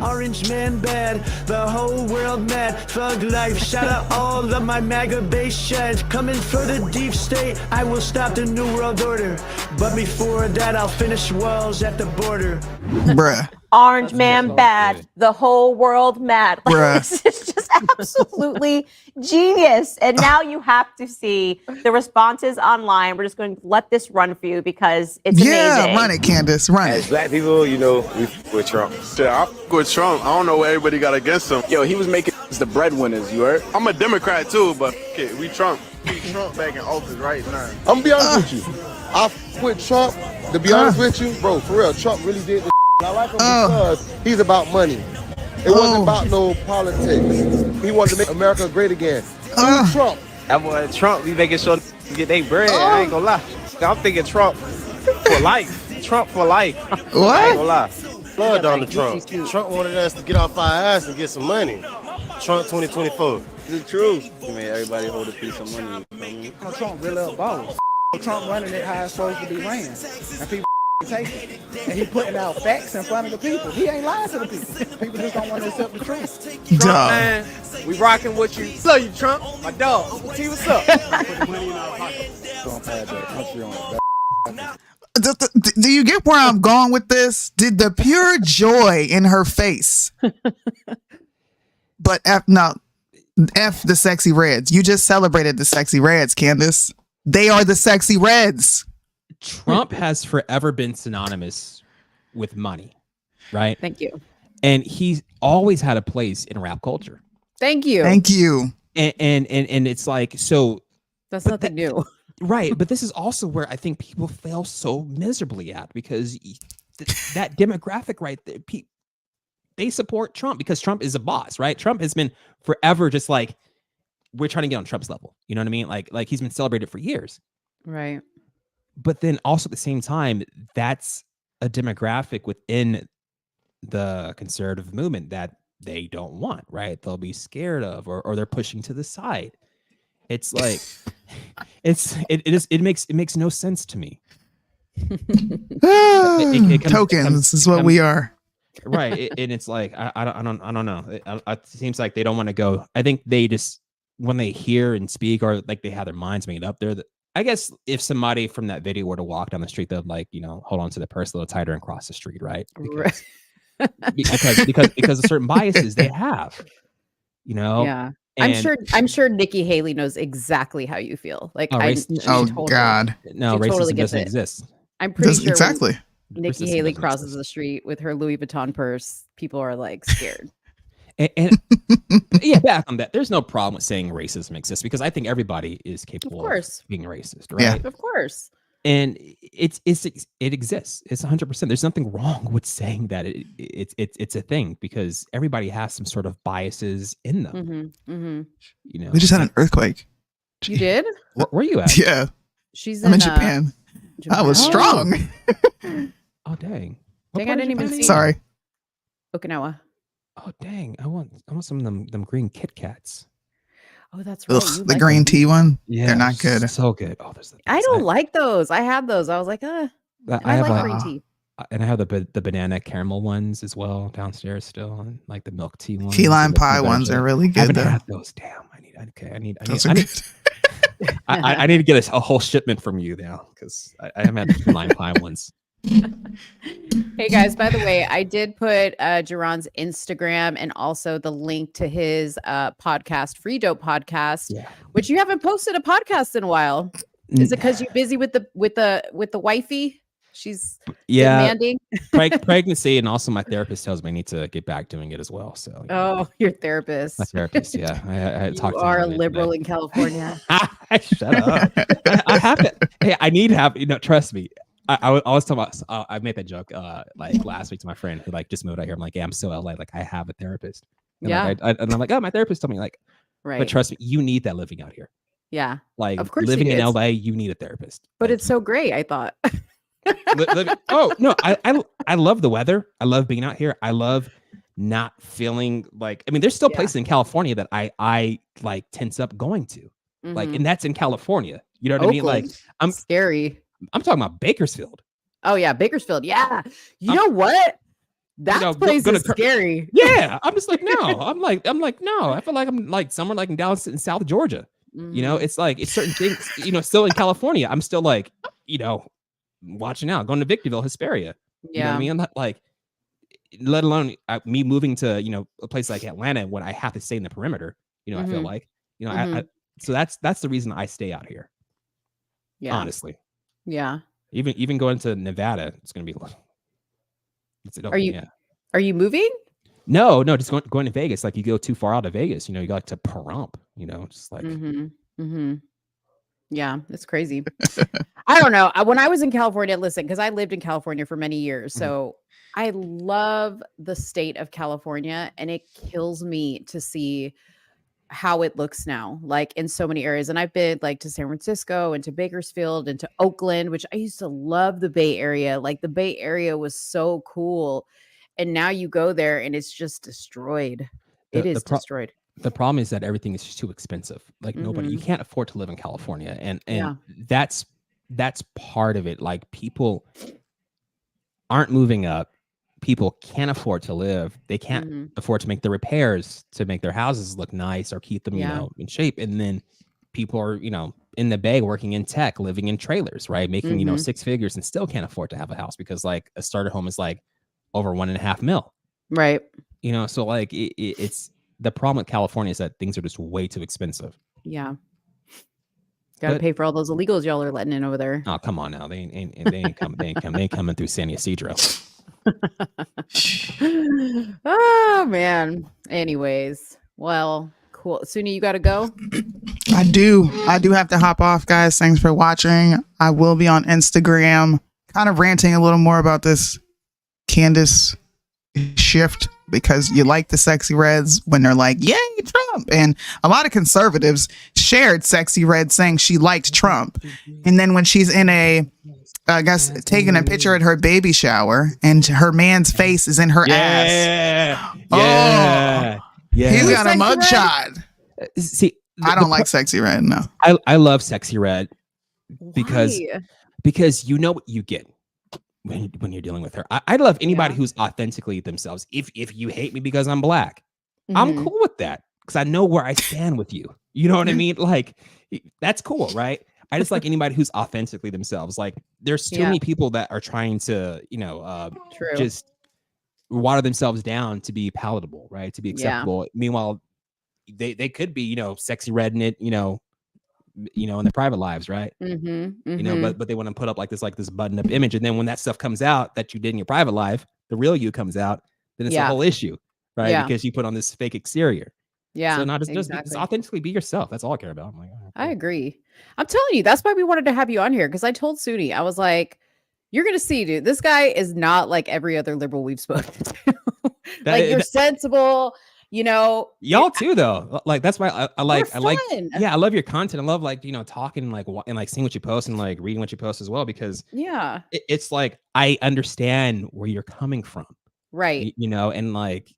Orange man bad, the whole world mad. Thug life, shout out all of my MAGA base sheds. Coming for the deep state, I will stop the new world order. But before that, I'll finish walls at the border. Bruh. Orange man bad, the whole world mad. Like, this is just absolutely genius. And now you have to see the responses online. We're just going to let this run for you because it's amazing. Yeah, run it, Candace, run it. As Black people, we with Trump. Yeah, I'm with Trump. I don't know what everybody got against him. Yo, he was making the breadwinners, you heard? I'm a Democrat too, but okay, we Trump. We Trump back in office right now. I'm gonna be honest with you. I with Trump, to be honest with you, bro, for real, Trump really did the I like him because he's about money. It wasn't about no politics. He wanted to make America great again. Trump. That boy Trump, he making sure to get their bread. I ain't gonna lie. I'm thinking Trump for life. Trump for life. What? I ain't gonna lie. Love Donald Trump. Trump wanted us to get off our ass and get some money. Trump 2024. It's the truth. He made everybody hold a piece of money. Trump really a boss. Trump running it how it's supposed to be ran. And people taking. And he putting out facts in front of the people. He ain't lying to the people. People just don't want to accept the truth. Trump, man, we rocking with you. Love you, Trump. My dog. Uncle T, what's up? Do you get where I'm going with this? Did the pure joy in her face. But F the sexy reds. You just celebrated the sexy reds, Candace. They are the sexy reds. Trump has forever been synonymous with money, right? Thank you. And he's always had a place in rap culture. Thank you. Thank you. And it's like, so that's nothing new. Right. But this is also where I think people fail so miserably at, because that demographic right there, they support Trump because Trump is a boss, right? Trump has been forever just like, we're trying to get on Trump's level. You know what I mean? Like he's been celebrated for years. Right. But then also at the same time, that's a demographic within the conservative movement that they don't want, right? They'll be scared of, or they're pushing to the side. It's like, it makes no sense to me. Tokens is what we are. Right. And it's like, I don't know. It seems like they don't want to go. I think they just, when they hear and speak, or like they have their minds made up there, I guess if somebody from that video were to walk down the street, they'd like, hold on to the purse a little tighter and cross the street, right? Because of certain biases they have, Yeah. And I'm sure Nikki Haley knows exactly how you feel. Like, God, no, racism totally doesn't exist. I'm pretty sure exactly. Nikki Haley crosses the street with her Louis Vuitton purse, people are like scared. And yeah, back on that, there's no problem with saying racism exists, because I think everybody is capable of being racist, right? Yeah. Of course. And it exists. It's 100%. There's nothing wrong with saying that it's a thing, because everybody has some sort of biases in them. We just had an earthquake. You did? Where you at? Yeah. She's I'm in Japan. I was strong. Oh dang! Dang, I didn't even see. Sorry. Okinawa. Oh dang! I want some of them green Kit Kats. Oh, that's right. Ugh, the green tea one. Yeah, they're not good. So good. Oh, I don't like those. I had those. I was like, I have like green tea. And I have the banana caramel ones as well downstairs still, and like the milk tea ones. Key lime pie ones are really good. I haven't though. had those. Damn, I need to get a whole shipment from you now, because I haven't had the key lime pie ones. Hey guys, by the way, I did put Jaron's Instagram and also the link to his podcast, Free Dope Podcast, which you haven't posted a podcast in a while. Is it because you're busy with the wifey? She's demanding. Pregnancy, and also my therapist tells me I need to get back doing it as well. So your therapist. My therapist, yeah. I talked to are a him liberal today. in California. Shut up. I have to. Hey, I need to have. Trust me. I was talking about. I made that joke like last week to my friend who like just moved out here. I'm like, yeah, I'm still LA. Like, I have a therapist. And Yeah. and I'm like, oh, my therapist told me like, Right. but trust me, you need that living out here. Yeah. Like, Of course living you in do. LA, you need a therapist. But it's so great, I thought. Oh no, I love the weather. I love being out here. I love not feeling like. I mean, there's still places in California that I like tense up going to, like, Mhm. and that's in California. You know what I mean? Like, Oakland. I'm scary. I'm talking about Bakersfield. Oh yeah, Bakersfield. Yeah. You know what? That place is scary. Yeah, I'm just like no. I'm like no. I feel like I'm like somewhere like in South Georgia. You know, it's like it's certain things. Still in California, I'm still like watching out, going to Victorville, Hesperia. You know what I mean? I'm not like, let alone me moving to a place like Atlanta when I have to stay in the perimeter. I feel like so that's the reason I stay out here. Yeah. Honestly. Yeah. Even going to Nevada, it's gonna be. Are you moving? No, just going to Vegas. Like, you go too far out of Vegas, you go like to Pahrump. Just like. Yeah, it's crazy. I don't know. When I was in California, listen, because I lived in California for many years, so I love the state of California, and it kills me to see how it looks now, like in so many areas. And I've been like to San Francisco and to Bakersfield and to Oakland, which I used to love the Bay Area. Like, the Bay Area was so cool. And now you go there and it's just destroyed. It is destroyed. The problem is that everything is just too expensive. Like, nobody, you can't afford to live in California. And Yeah. that's part of it. Like, people, aren't moving up. People can't afford to live. They can't afford to make the repairs to make their houses look nice or keep them, in shape. And then people are, in the Bay working in tech, living in trailers, right? Making, 6 figures and still can't afford to have a house because like a starter home is like over $1.5 million. Right. So like it's the problem with California is that things are just way too expensive. Yeah. Got to pay for all those illegals y'all are letting in over there. Oh, come on now. They ain't coming through San Ysidro. Oh man. Anyways, well, cool. Soonie, you got to go. I do have to hop off, guys. Thanks for watching. I will be on Instagram, kind of ranting a little more about this Candace shift because you like the Sexy Reds when they're like, yay, Trump. And a lot of conservatives shared Sexy Red saying she liked Trump. And then when she's in taking a picture at her baby shower and her man's face is in her ass. Yeah. He's got a mugshot. See, I don't like Sexy Red. No, I love Sexy Red because you know what you get when you're dealing with her. I love anybody who's authentically themselves. If you hate me because I'm black, I'm cool with that because I know where I stand with you. You know what I mean? Like that's cool, right? I just like anybody who's authentically themselves. Like there's too many people that are trying to, just water themselves down to be palatable, right? To be acceptable. Meanwhile, they could be, Sexy Red in it, in their private lives, right? But they want to put up like this button up image. And then when that stuff comes out that you did in your private life, the real you comes out, then it's a whole issue, right? Yeah. Because you put on this fake exterior. Yeah. So just authentically be yourself. That's all I care about. I'm like, I agree. I'm telling you, that's why we wanted to have you on here. Cause I told Soonie, I was like, you're going to see, dude, this guy is not like every other liberal we've spoken to. You're sensible, y'all too though. Like that's why I like I love your content. I love talking and seeing what you post and like reading what you post as well because it's like I understand where you're coming from, right? And like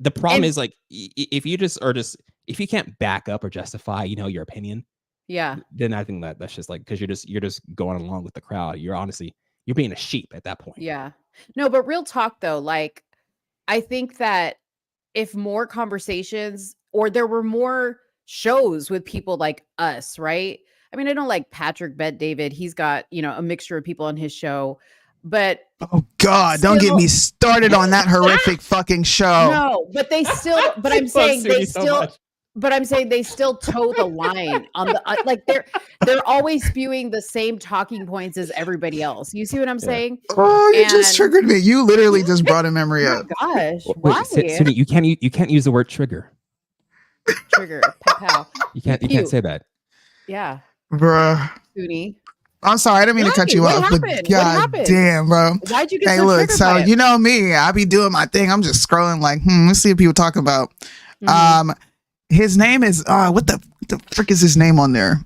the problem is like if you can't back up or justify your opinion, then I think that's just like because you're just going along with the crowd. You're being a sheep at that point. Yeah, no, but real talk though, like I think that if more conversations or there were more shows with people like us, right? I mean, I don't like Patrick Bet David. He's got, a mixture of people on his show, but oh God, don't get me started on that horrific fucking show. No, but I'm saying they still toe the line on the like they're always spewing the same talking points as everybody else. You see what I'm saying? Oh, you just triggered me. You literally just brought a memory up. Oh gosh, why? Soonie, you can't use the word trigger. Trigger, pow. You can't say that. Yeah, bruh. Soonie. I'm sorry, I didn't mean to cut you off, but God damn, bro. Why'd you get hey, so look, triggered so by it? you know me, I be doing my thing. I'm just scrolling like, let's see what people talk about. His name is what the frick is his name on there?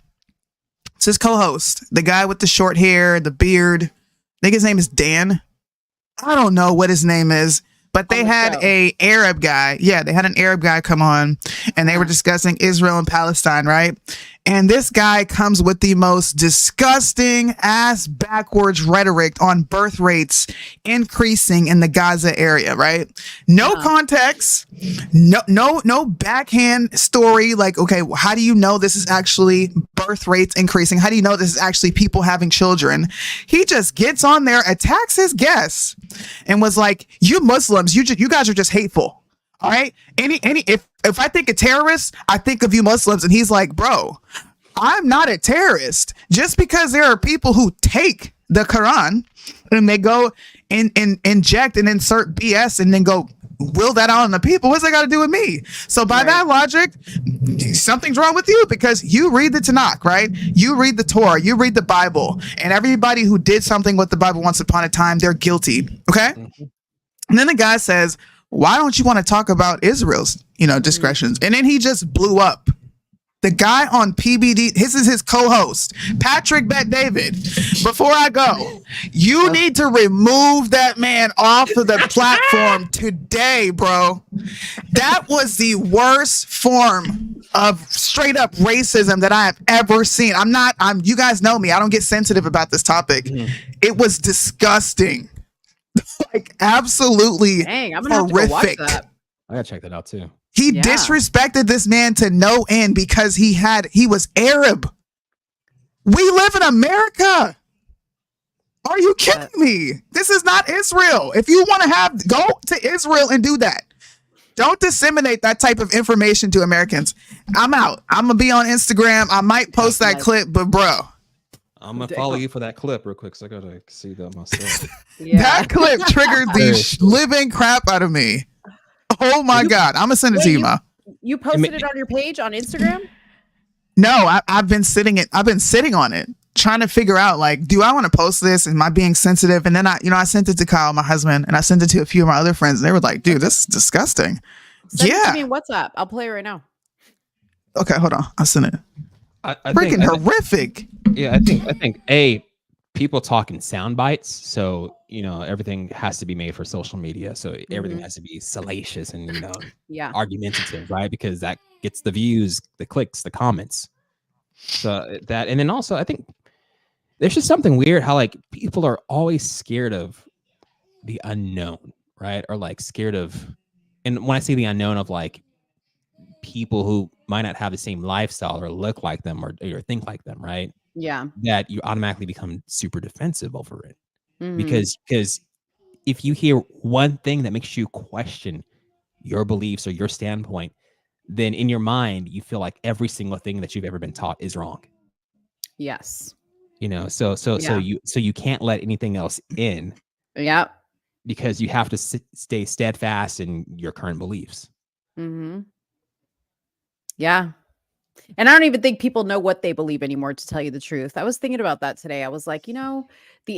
It's his co-host, the guy with the short hair, the beard. I think his name is Dan. I don't know what his name is, but they had a Arab guy. Yeah, they had an Arab guy come on and they were discussing Israel and Palestine, right? And this guy comes with the most disgusting ass backwards rhetoric on birth rates increasing in the Gaza area, right? No context, no backhand story. Like, okay, how do you know this is actually birth rates increasing? How do you know this is actually people having children? He just gets on there, attacks his guests, and was like, "You Muslims, you guys are just hateful." All right. If I think of terrorists, I think of you Muslims. And he's like, bro, I'm not a terrorist. Just because there are people who take the Quran and they go and inject and insert BS and then go will that out on the people, what's that got to do with me? So by that logic, something's wrong with you because you read the Tanakh, right? You read the Torah, you read the Bible, and everybody who did something with the Bible once upon a time, they're guilty. Okay. And then the guy says, why don't you want to talk about Israel's, discretions? And then he just blew up. The guy on PBD, this is his co-host, Patrick Bet David. Before I go, you need to remove that man off of the platform today, bro. That was the worst form of straight up racism that I have ever seen. You guys know me. I don't get sensitive about this topic. It was disgusting. like absolutely Dang, I'm gonna have to go watch horrific. that. I gotta check that out too. He Yeah. disrespected this man to no end because he was Arab. We live in America. Are you kidding me? This is not Israel. If you want to go to Israel and do that. Don't disseminate that type of information to Americans. I'm out. I'm gonna be on Instagram. I might post that clip, but bro, I'm gonna follow you for that clip real quick, so I gotta see that myself. that clip triggered the living crap out of me. Oh my God. I'm gonna send it to you, Ma. You posted it on your page on Instagram? No, I've been sitting on it, trying to figure out, like, do I want to post this? Am I being sensitive? And then I sent it to Kyle, my husband, and I sent it to a few of my other friends, and they were like, dude, this is disgusting. Send it to me in WhatsApp. I'll play it right now. Okay, hold on. I'll send it. Freaking horrific. Yeah, I think people talk in sound bites, so everything has to be made for social media. So everything has to be salacious and argumentative, right? Because that gets the views, the clicks, the comments. So that, and then also I think there's just something weird how like people are always scared of the unknown, right? Or like scared of, and when I say the unknown, of like people who might not have the same lifestyle or look like them or think like them, right? Yeah. That you automatically become super defensive over it. Mhm. Because if you hear one thing that makes you question your beliefs or your standpoint, then in your mind you feel like every single thing that you've ever been taught is wrong. Yes. So you can't let anything else in. Yeah. Because you have to stay steadfast in your current beliefs. Mm-hmm. Yeah. And I don't even think people know what they believe anymore, to tell you the truth. I was thinking about that today. I was like, the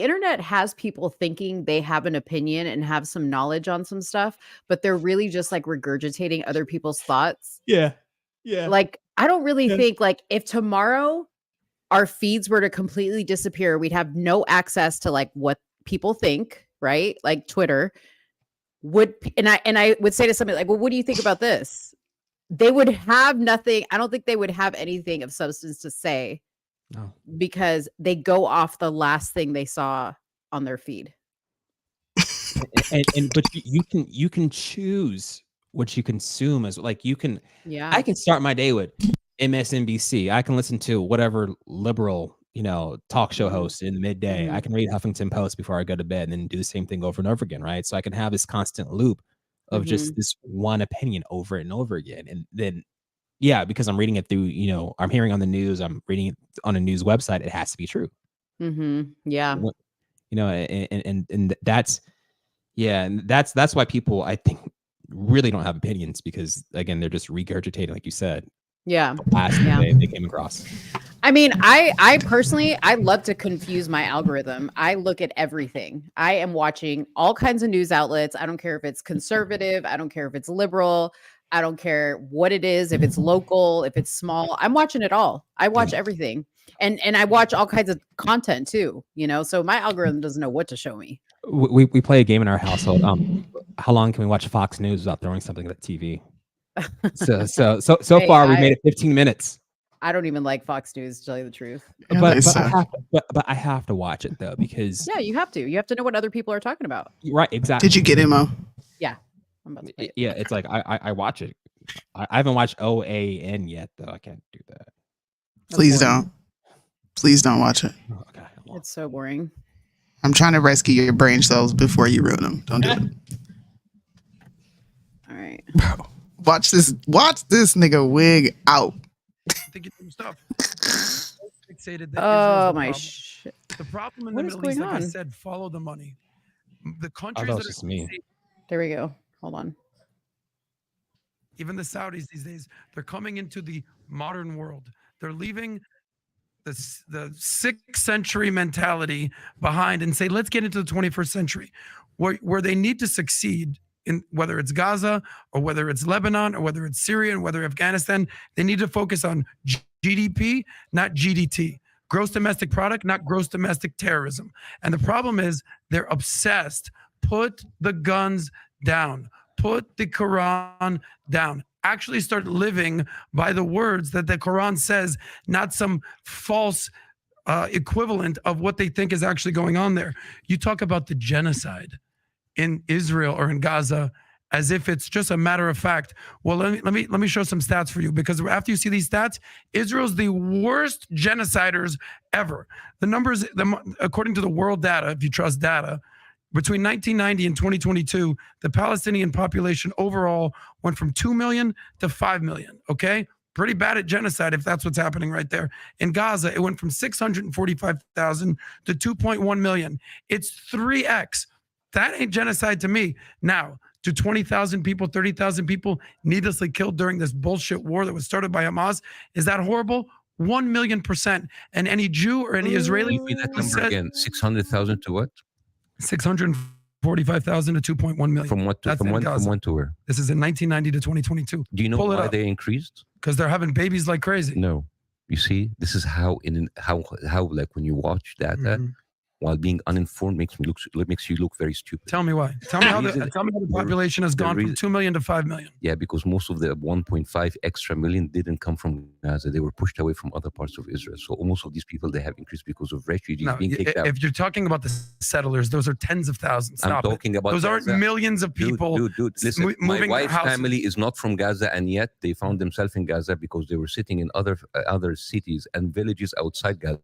internet has people thinking they have an opinion and have some knowledge on some stuff, but they're really just like regurgitating other people's thoughts. Yeah. Yeah. Like, I don't really think, like, if tomorrow our feeds were to completely disappear, we'd have no access to like what people think, right? Like Twitter and I would say to somebody like, well, what do you think about this? They would have nothing. I don't think they would have anything of substance to say. No. Because they go off the last thing they saw on their feed. But you can choose what you consume as, like, you can. Yeah. I can start my day with MSNBC. I can listen to whatever liberal talk show host in the midday. I can read Huffington Post before I go to bed, and then do the same thing over and over again, right? So I can have this constant loop of just this one opinion over and over again. And then, because I'm reading it through, I'm hearing on the news, I'm reading it on a news website, it has to be true. Yeah. And that's why people, I think, really don't have opinions, because again, they're just regurgitating, like you said. Yeah. The last thing they came across. I mean, I personally, I love to confuse my algorithm. I look at everything. I am watching all kinds of news outlets. I don't care if it's conservative. I don't care if it's liberal. I don't care what it is, if it's local, if it's small. I'm watching it all. I watch everything. And I watch all kinds of content too, so my algorithm doesn't know what to show me. We play a game in our household. How long can we watch Fox News without throwing something at the TV? So Hey, far, we've made it 15 minutes. I don't even like Fox News, to tell you the truth. But I have to watch it though, because You have to. You have to know what other people are talking about. Right, exactly. Did you get it, Mo? Yeah. I'm about to play it. Yeah, it's like I watch it. I haven't watched OAN yet, though. I can't do that. Please don't. Please don't watch it. Okay. It's so boring. I'm trying to rescue your brain cells before you ruin them. Don't do it. All right. Bro, watch this nigga wig out. Thinking stuff. Fixated that Oh Israel's the my problem. shit. The problem in What the is Middle East, going like I on? said, follow the money. The I countries thought it that was just are me. There we go. Hold on. even the Saudis these days, they're coming into the modern world. They're leaving the 6th century mentality behind and say, let's get into the 21st century, where they need to succeed in whether it's Gaza or whether it's Lebanon or whether it's Syria and whether Afghanistan. They need to focus on GDP, not GDT. Gross domestic product, not gross domestic terrorism. And the problem is they're obsessed. Put the guns down. Put the Quran down. Actually start living by the words that the Quran says, not some false equivalent of what they think is actually going on there. You talk about the genocide. in Israel or in Gaza as if it's just a matter of fact. Well, let me show some stats for you, because after you see these stats, Israel's the worst genociders ever. The numbers, according to the world data, if you trust data, between 1990 and 2022, the Palestinian population overall went from 2 million to 5 million, okay? Pretty bad at genocide if that's what's happening right there. In Gaza, it went from 645,000 to 2.1 million. It's 3x. That ain't genocide to me. Now, to 20,000 people, 30,000 people needlessly killed during this bullshit war that was started by Hamas, is that horrible? 1,000,000%. And any Jew or any Israeli, Repeat that number again. 600,000 to what? 645,000 to 2.1 million. From what to, from when to where? This is in 1990 to 2022. Do you know why they increased? Because they're having babies like crazy. No. You see, this is how like when you watch data while being uninformed makes you look very stupid. Tell me why. Tell me how the population has gone from 2 million to 5 million. Yeah, because most of the 1.5 extra million didn't come from Gaza. They were pushed away from other parts of Israel. So most of these people, they have increased because of refugees being kicked out. If you're talking about the settlers, those are tens of thousands. I'm talking about those aren't millions of people. Dude, listen, my wife's houses. family is not from Gaza, and yet they found themselves in Gaza because they were sitting in other cities and villages outside Gaza.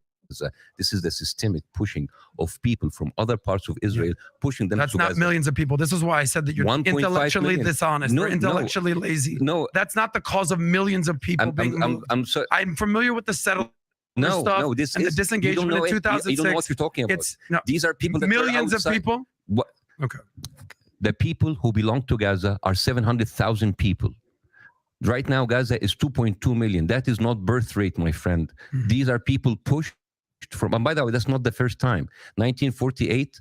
This is the systemic pushing of people from other parts of Israel, pushing them That's to not Gaza. millions of people. This is why I said that you're 1.5 intellectually million. dishonest or intellectually lazy. No, that's not the cause of millions of people being moved. I'm familiar with the settler stuff and the disengagement in 2006. You don't know what you're talking about. These are people that millions of people. What? Okay. The people who belong to Gaza are 700,000 people. Right now, Gaza is 2.2 million. That is not birth rate, my friend. These are people pushed from, and by the way, that's not the first time. 1948,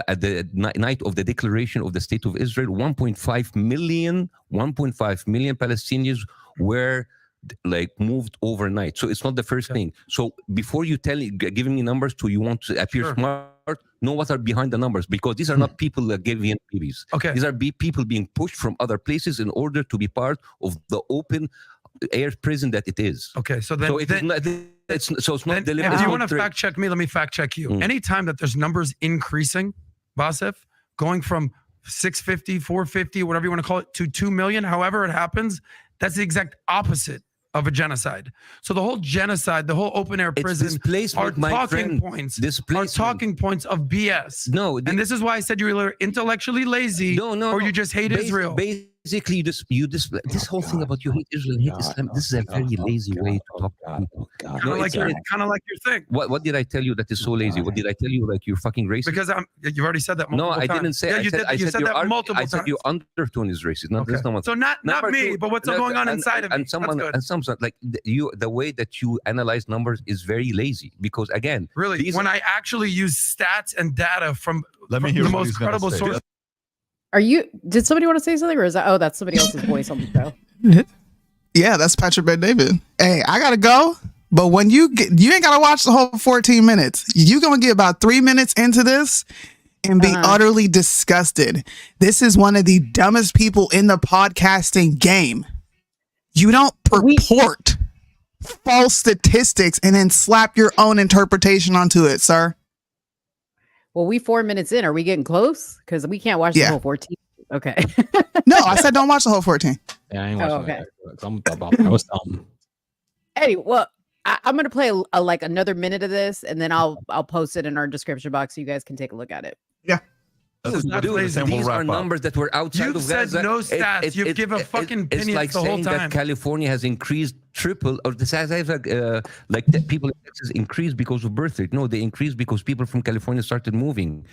at the night of the declaration of the State of Israel, 1.5 million Palestinians were like moved overnight. So it's not the first thing. So before you giving me numbers you want to appear smart, know what are behind the numbers, because these are not people that give in babies. Okay. These are people being pushed from other places in order to be part of the open air prison that it is. Okay, so then it's not deliberate. If you want to fact check me, let me fact check you. Anytime that there's numbers increasing, Basif, going from 650, 450, whatever you want to call it, to 2 million, however it happens, that's the exact opposite of a genocide. So the whole genocide, the whole open air prison are talking points of BS. No, and this is why I said you were intellectually lazy, or you just hate Israel. Basically, this whole thing about you hate Israel, hate Islam, this is a very lazy way to talk to people. Kind of like your thing. What did I tell you that is so lazy? What did I tell you, like you're fucking racist? Because you've already said that multiple times. No, I didn't say. Yeah, you said that multiple times. I said your undertone is racist. So not me, but what's going on inside of me. And some like the way that you analyze numbers is very lazy, because again, really, when I actually use stats and data from the most credible source. Did somebody want to say something, or is that, that's somebody else's voice on the show? Yeah, that's Patrick Ben David. Hey, I gotta go. But when you ain't gotta watch the whole 14 minutes. You gonna get about 3 minutes into this and be utterly disgusted. This is one of the dumbest people in the podcasting game. You don't purport false statistics and then slap your own interpretation onto it, sir. Well, we 4 minutes in. Are we getting close? Because we can't watch the whole 14. Okay. No, I said don't watch the whole 14. Yeah, I ain't watching that. I was dumb. Anyway, well, I'm gonna play like another minute of this, and then I'll post it in our description box so you guys can take a look at it. Yeah. These are numbers that were outside of Gaza. You've said no stats. You've given fucking opinions it's like the whole saying time. that California has increased triple, or this has like people in Texas increased because of birth rate. No, they increased because people from California started moving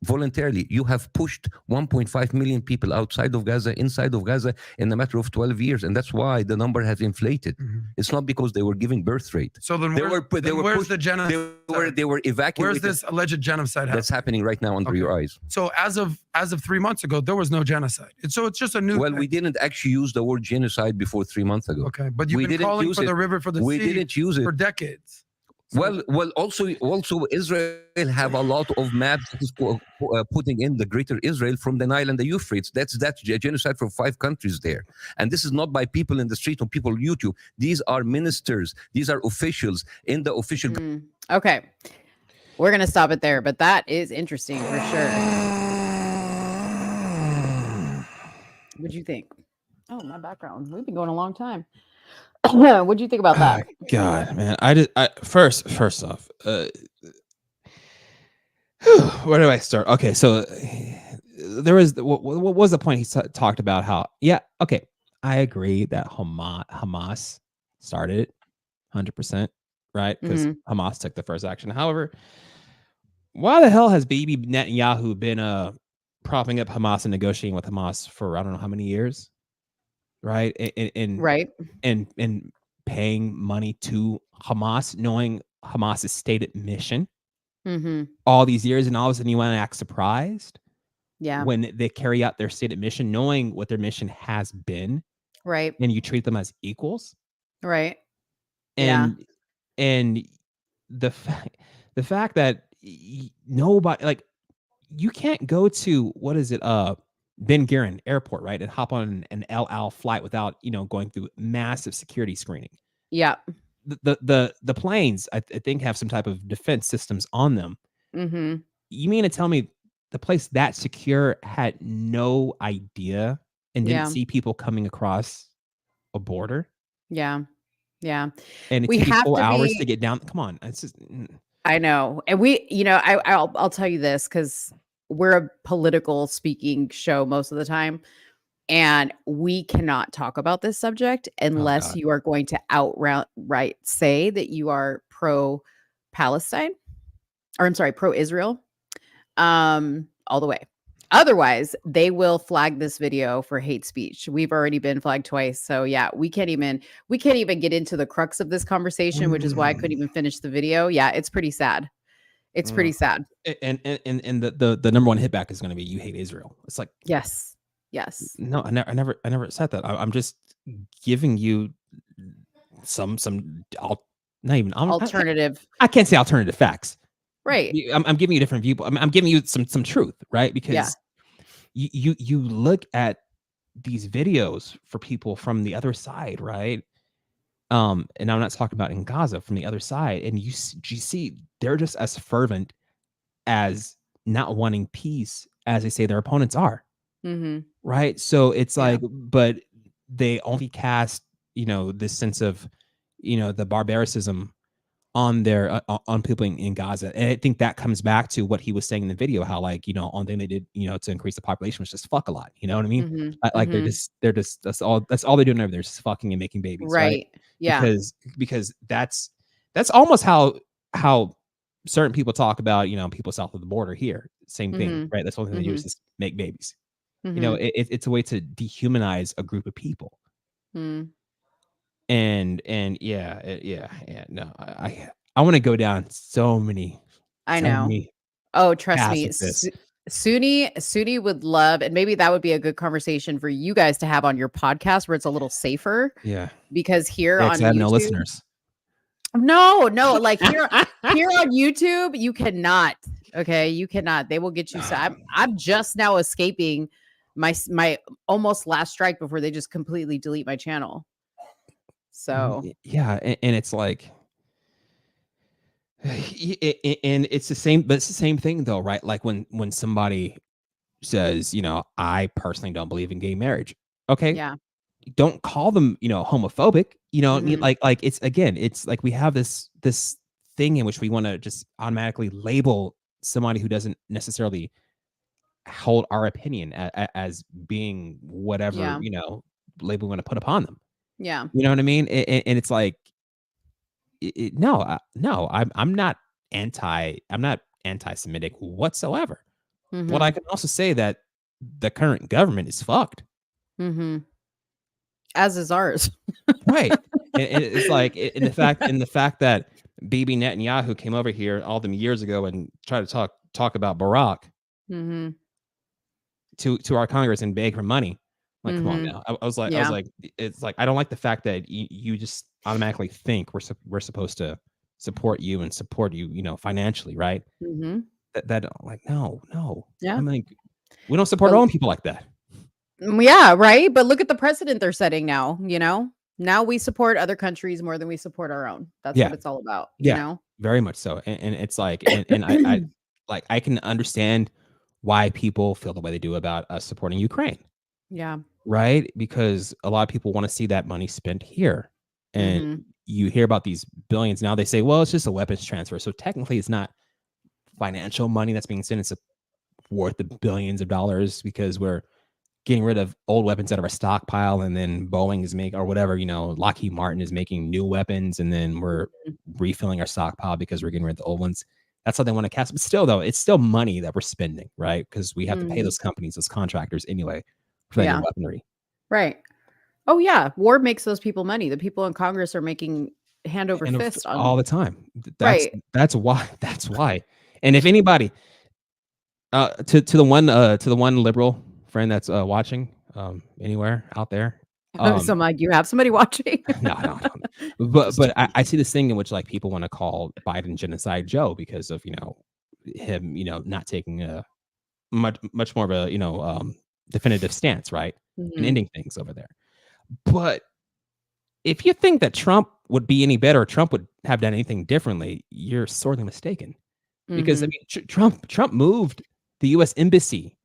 voluntarily. You have pushed 1.5 million people outside of Gaza, inside of Gaza in a matter of 12 years, and that's why the number has inflated. It's not because they were giving birth rate. So then where's the genocide? They were evacuated. Where's this alleged genocide happening? That's happening right now under your eyes. So as of 3 months ago, there was no genocide. So it's just a new. Well, we didn't actually use the word genocide before 3 months ago. Okay, but you've been calling for the river for the sea. We didn't use it for decades. Well, also Israel have a lot of maps putting in the greater Israel from the Nile and the Euphrates. That's genocide for 5 countries there. And this is not by people in the street or people on YouTube. These are ministers. These are officials in the official. Okay. We're going to stop it there, but that is interesting for sure. What'd you think? Oh, my background. We've been going a long time. What'd you think about that? God, man. First off, where do I start? Okay, so there was what was the point he talked about? How okay, I agree that Hamas started it 100%, right? Because Hamas took the first action. However, why the hell has Bibi Netanyahu been propping up Hamas and negotiating with Hamas for I don't know how many years, right? And paying money to Hamas, knowing Hamas's stated mission all these years, and all of a sudden you want to act surprised when they carry out their stated mission, knowing what their mission has been, right? And you treat them as equals, right? And the fact that nobody, like, you can't go to what is it, Ben Gurion Airport, right, and hop on an El Al flight without going through massive security screening. Yeah. The planes, I think, have some type of defense systems on them. You mean to tell me the place that secure had no idea and didn't see people coming across a border? Yeah. And it We took you have 4 to hours be- to get down. Come on, it's just I know. And I'll tell you this because we're a political speaking show most of the time. And we cannot talk about this subject unless you are going to outright say that you are pro-Palestine, or I'm sorry, pro-Israel, all the way. Otherwise, they will flag this video for hate speech. We've already been flagged twice. So yeah, we can't even get into the crux of this conversation, which is why I couldn't even finish the video. Yeah, it's pretty sad. It's pretty sad. And the number one hit back is going to be, you hate Israel. It's like, yes. No, I never said that. I'm just giving you some not even alternative. I can't say alternative facts. Right. I'm giving you a different viewpoint. I'm giving you some truth, right? Because you look at these videos for people from the other side, right? And I'm not talking about in Gaza, from the other side, and you see they're just as fervent as not wanting peace as they say their opponents are. Right. So it's like, but they only cast, this sense of, the barbaricism on their on people in Gaza. And I think that comes back to what he was saying in the video, how, like, only thing they did, to increase the population was just fuck a lot. You know what I mean? Like they're just that's all they're doing over there, just fucking and making babies. Right. Yeah. Because that's almost how certain people talk about, people south of the border here. Same thing, right? That's the only thing they do is just make babies. It's a way to dehumanize a group of people. And no, I want to go down so many. I know. Oh, trust me. Soonie would love, and maybe that would be a good conversation for you guys to have on your podcast where it's a little safer. Yeah. Because here on I have YouTube, no listeners. No, like here on YouTube, you cannot. Okay, you cannot. They will get you. So I'm just now escaping my almost last strike before they just completely delete my channel. So yeah, and it's like, and it's the same, but it's the same thing though, right? Like when somebody says, I personally don't believe in gay marriage. Okay, yeah, don't call them, homophobic. I mean, like it's like we have this thing in which we want to just automatically label somebody who doesn't necessarily hold our opinion as being whatever label we want to put upon them. Yeah, you know what I mean. And it's like, no, I'm not anti-Semitic whatsoever. But I can also say that the current government is fucked. As is ours. Right. And it's like, in the fact that Bibi Netanyahu came over here all them years ago and tried to talk about Barack to our Congress and beg for money. Like, come on now. I was like, it's like, I don't like the fact that you just automatically think we're supposed to support you and support you, financially, right? That like, no. Yeah. I'm like, we don't support our own people like that. Yeah, right. But look at the precedent they're setting now. Now we support other countries more than we support our own. That's what it's all about. Very much so. And it's like, and I I can understand why people feel the way they do about us supporting Ukraine. Yeah. right? Because a lot of people want to see that money spent here. And Mhm. you hear about these billions. Now they say, well, it's just a weapons transfer. So technically it's not financial money that's being sent. It's worth the billions of dollars because we're getting rid of old weapons out of our stockpile, and then Boeing is making, or whatever, Lockheed Martin is making new weapons, and then we're refilling our stockpile because we're getting rid of the old ones. That's how they want to cast. But still, though, it's still money that we're spending, right? Because we have to pay Mhm. those companies, those contractors anyway, for that Yeah. new weaponry. Right. Oh yeah, war makes those people money. The people in Congress are making hand over And fist on. all the time. Right. That's why. That's why. And if anybody, to the one liberal friend that's watching anywhere out there, So I'm like, you have somebody watching? no. But I see this thing in which like people want to call Biden genocide Joe because of him not taking a much more of a definitive stance, right, and Mhm. ending things over there. But if you think that Trump would be any better, or Trump would have done anything differently, you're sorely mistaken. Because I Mhm. mean, Trump moved the U.S. embassy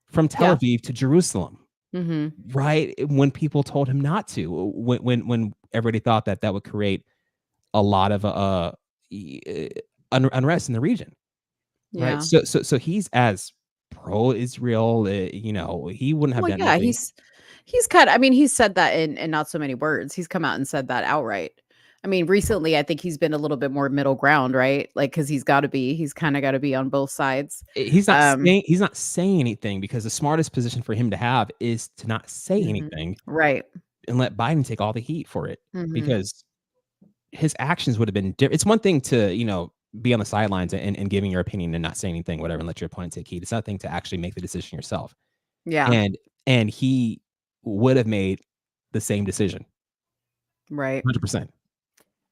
from Tel Yeah. Aviv to Jerusalem, Mhm. right? When people told him not to, when everybody thought that would create a lot of unrest in the region, right? Yeah. So he's as pro-Israel, he wouldn't have Well, done yeah, anything. he's kind of, I mean, he's said that in not so many words. He's come out and said that outright. I mean, recently I think he's been a little bit more middle ground, right? Like cuz he's got to be. He's kind of got to be on both sides. He's not saying anything because the smartest position for him to have is to not say Mhm. anything Right. and let Biden take all the heat for it, Mhm. because his actions would have been different. It's one thing to, be on the sidelines and giving your opinion and not saying anything, whatever, and let your opponent take heat. It's another thing to actually make the decision yourself. Yeah. And he would have made the same decision. Right. 100%.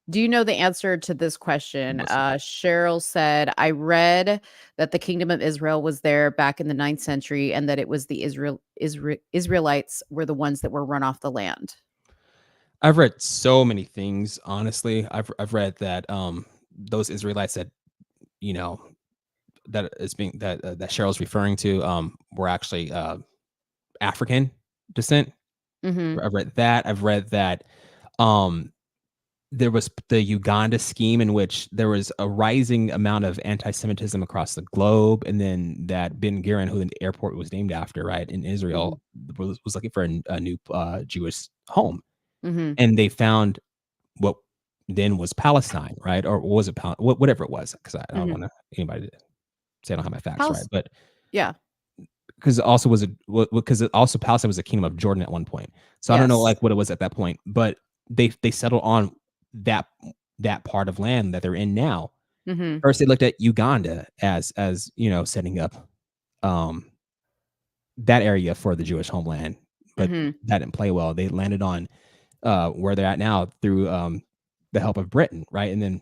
Do you know the answer to this question? Listen. Cheryl said, I read that the kingdom of Israel was there back in the 9th century and that it was the Israelites were the ones that were run off the land. I've read so many things, honestly. I've read that those Israelites that, that is being that Cheryl's referring to were actually African descent. Mhm. I've read that. I've read that there was the Uganda scheme in which there was a rising amount of anti-Semitism across the globe, and then that Ben Gurion, who the airport was named after, right, in Israel, was looking for a new Jewish home, Mhm. and they found what then was Palestine, right, or was it whatever it was, because I don't Mhm. want anybody to say I don't have my facts right, Palis but Yeah. because it also Palestine was a kingdom of Jordan at one point, so I don't know Yes. like what it was at that point, but they settled on that part of land that they're in now. Mhm. First, they looked at Uganda as setting up that area for the Jewish homeland, but Mhm. that didn't play well. They landed on where they're at now through the help of Britain, right? And then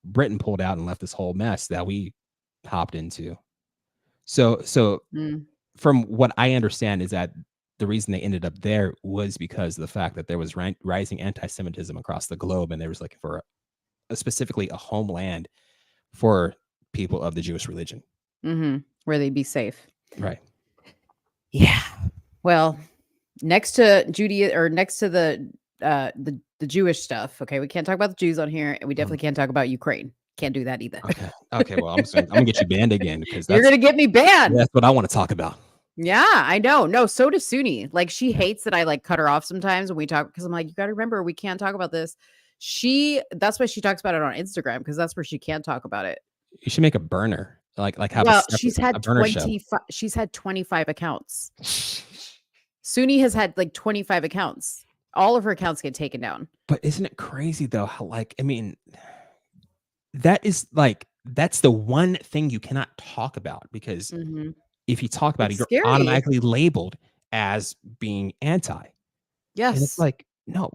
Britain pulled out and left this whole mess that we hopped into. So Mm. from what I understand is that the reason they ended up there was because of the fact that there was rising anti-Semitism across the globe, and they was looking for specifically a homeland for people of the Jewish religion. Mhm. Where they'd be safe. Right. Yeah. Well, next to the Jewish stuff, okay, we can't talk about the Jews on here, and we definitely can't talk about Ukraine. Can't do that either. Okay. Well, I'm gonna get you banned again because You're gonna get me banned. that's what I want to talk about. Yeah, I know. No, so does Soonie. Like, she hates that I like cut her off sometimes when we talk because I'm like, you got to remember, we can't talk about this. That's why she talks about it on Instagram because that's where she can talk about it. You should make a burner, like have Well, a burner show. she's had 25 accounts. Soonie has had like 25 accounts. All of her accounts get taken down. But isn't it crazy though? How I mean, that's the one thing you cannot talk about because Mhm. if you talk about It's it, you're scary. automatically labeled as being anti. And it's Yes. like, no,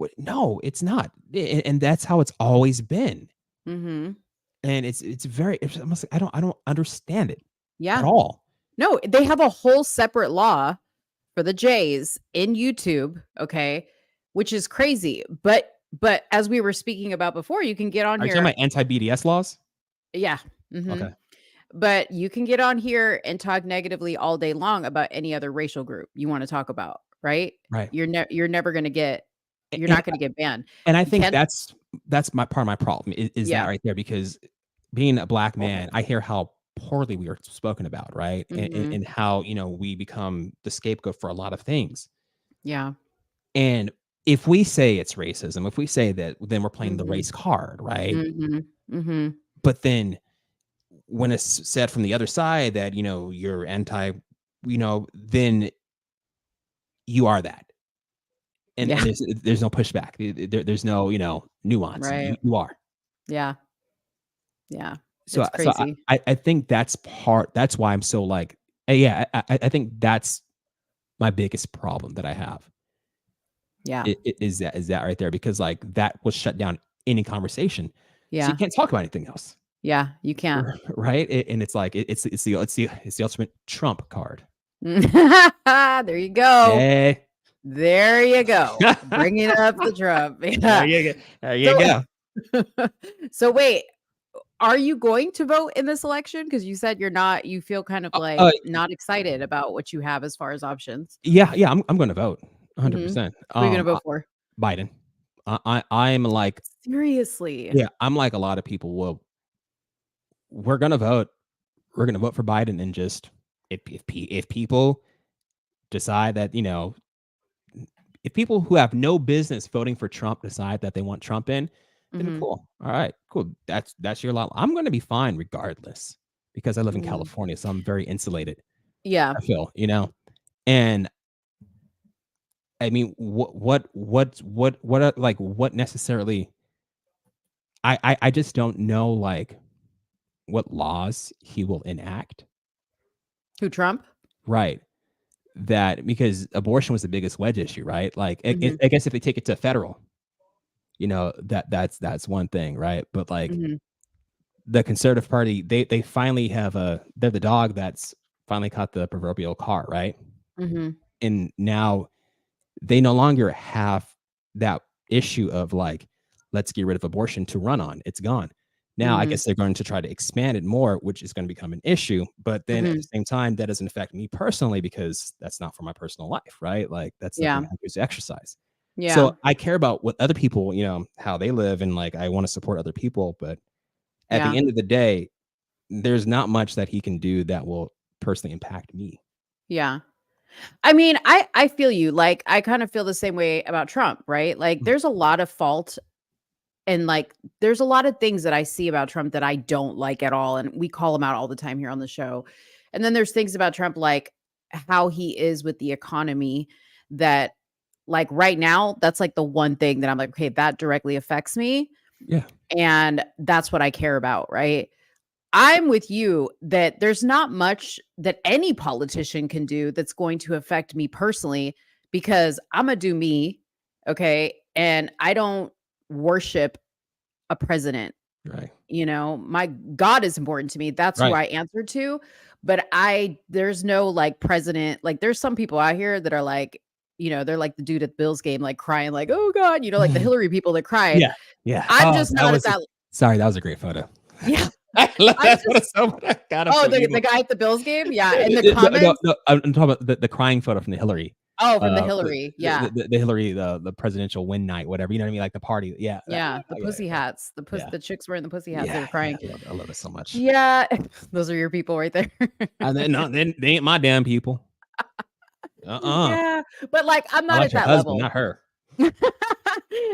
it's not. And that's how it's always been. Mhm. And it's almost like I don't understand it at Yeah. all. No, they have a whole separate law for the Jays in YouTube, okay, which is crazy. But as we were speaking about before, you can get on Are you here. talking about anti-BDS laws? Yeah. Mhm. Okay. But you can get on here and talk negatively all day long about any other racial group you want to talk about, right? Right. You're never going to get, you're And not going to get banned. And I You think can't- that's my part of my problem is Yeah. that right there, because being a black man, I hear how poorly we are spoken about, right? And how, we become the scapegoat for a lot of things. Yeah. And if we say it's racism, if we say that, then we're playing the Mhm. race card, right? Mm-hmm. But then when it's said from the other side that, you're anti, then you are that. And, Yeah. and there's no pushback. There's no, nuance. Right. You are. Yeah. Yeah. So, It's crazy. I think that's why I'm so like, yeah, I think that's my biggest problem that I have. Yeah. Is that right there? Because like that will shut down any conversation. So Yeah. you can't talk about anything else. Yeah. You can't. Right. And it's like, it's the ultimate Trump card. There you go. Hey. There you go. Bringing up the Trump. Yeah. There you go. So wait, are you going to vote in this election? Because you said you feel kind of like not excited about what you have as far as options. Yeah. I'm going to vote 100%. Who are you going to vote for? Biden. I'm like, seriously. Yeah. I'm like a lot of people. Well, we're going to vote. We're going to vote for Biden, and just if people decide that, if people who have no business voting for Trump decide that they want Trump in, then cool. All right, cool. That's your lot. I'm going to be fine regardless, because I live in California, so I'm very insulated. Yeah. I feel, and I mean, what are, like, what necessarily, I just don't know, like, what laws he will enact. Who, Trump? Right. That, because abortion was the biggest wedge issue, right? Like, I guess if they take it to federal, that's one thing, right? But like the Conservative Party, they finally have they're the dog that's finally caught the proverbial car, right? And now they no longer have that issue of like, let's get rid of abortion to run on. It's gone. Now, I guess they're going to try to expand it more, which is going to become an issue. But then at the same time, that doesn't affect me personally, because that's not for my personal life, right? Like, that's something I use to exercise. Yeah. So I care about what other people, how they live, and like, I want to support other people. But at the end of the day, there's not much that he can do that will personally impact me. Yeah. I mean, I feel you. Like, I kind of feel the same way about Trump, right? Like, there's a lot of fault, and like, there's a lot of things that I see about Trump that I don't like at all. And we call him out all the time here on the show. And then there's things about Trump, like how he is with the economy, that like right now, that's like the one thing that I'm like, okay, that directly affects me. Yeah. And that's what I care about, right? I'm with you that there's not much that any politician can do that's going to affect me personally, because I'm going to do me. Okay. And I don't worship a president. Right. My God is important to me. That's who I answer to. But there's no like president. Like, there's some people out here that are like, they're like the dude at the Bills game, like crying, like, oh God, like the Hillary people that cried. Yeah. Yeah. I'm just not at that. Sorry, that was a great photo. Yeah. I love that photo so much. The guy at the Bills game? Yeah. In the comments. No, I'm talking about the crying photo from the Hillary. Oh, from the Hillary. Yeah. The Hillary, the presidential win night, whatever. You know what I mean? Like the party. Yeah. Yeah. The pussy hats. The chicks wearing the pussy hats. They were crying. I love it so much. Yeah. Those are your people right there. And then they ain't my damn people. Yeah. But like, I'm not I like at your that husband, level. not her.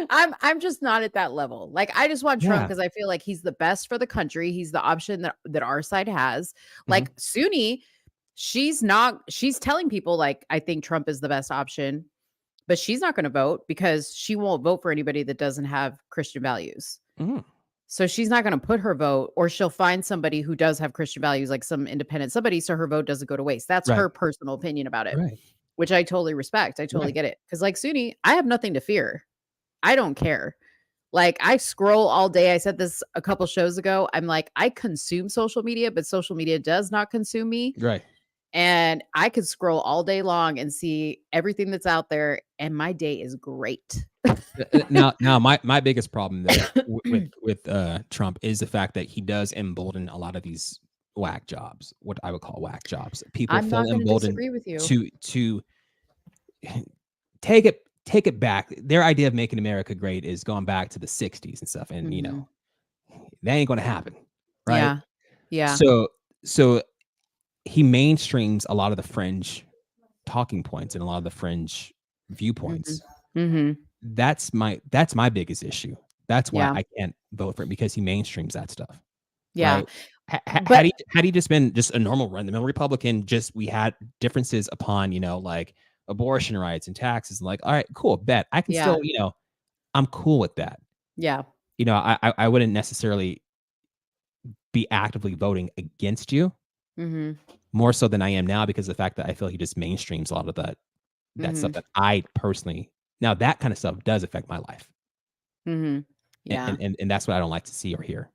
I'm just not at that level. Like, I just want Trump because I feel like he's the best for the country. He's the option that our side has. Like Soonie, she's telling people like, I think Trump is the best option, but she's not going to vote because she won't vote for anybody that doesn't have Christian values. So she's not going to put her vote, or she'll find somebody who does have Christian values, like some independent somebody, so her vote doesn't go to waste. That's her personal opinion about it, which I totally respect. I totally get it. Because like Soonie, I have nothing to fear. I don't care. Like, I scroll all day. I said this a couple shows ago. I'm like, I consume social media, but social media does not consume me. Right. And I could scroll all day long and see everything that's out there, and my day is great. now my biggest problem though, with Trump is the fact that he does embolden a lot of these whack jobs, what I would call whack jobs. People I'm feel not going to emboldened disagree with you. to take it back. Their idea of making America great is going back to the 60s and stuff. And, you know, that ain't going to happen. Right. Yeah. Yeah. So he mainstreams a lot of the fringe talking points and a lot of the fringe viewpoints. That's my biggest issue. That's why I can't vote for it, because he mainstreams that stuff. Yeah. Right? Had he just been just a normal run-of-the-mill Republican, just we had differences upon, you know, like abortion rights and taxes, and like, all right, cool, bet I can still, you know, I'm cool with that. Yeah. You know, I wouldn't necessarily be actively voting against you more so than I am now, because of the fact that I feel he just mainstreams a lot of that stuff that I personally, now that kind of stuff does affect my life. Yeah. And that's what I don't like to see or hear.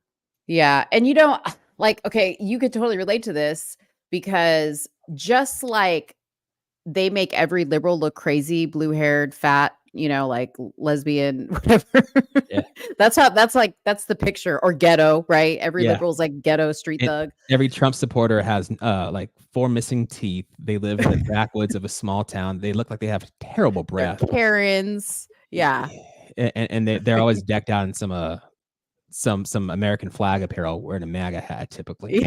Yeah. And you know, like, okay, you could totally relate to this, because just like they make every liberal look crazy, blue-haired, fat, you know, like lesbian, whatever. That's the picture, or ghetto, right? Every liberal's like ghetto street thug. Every Trump supporter has like 4 missing teeth. They live in the backwoods of a small town. They look like they have terrible breath. They're Karens. Yeah. And they're always decked out in some American flag apparel, wearing a MAGA hat typically.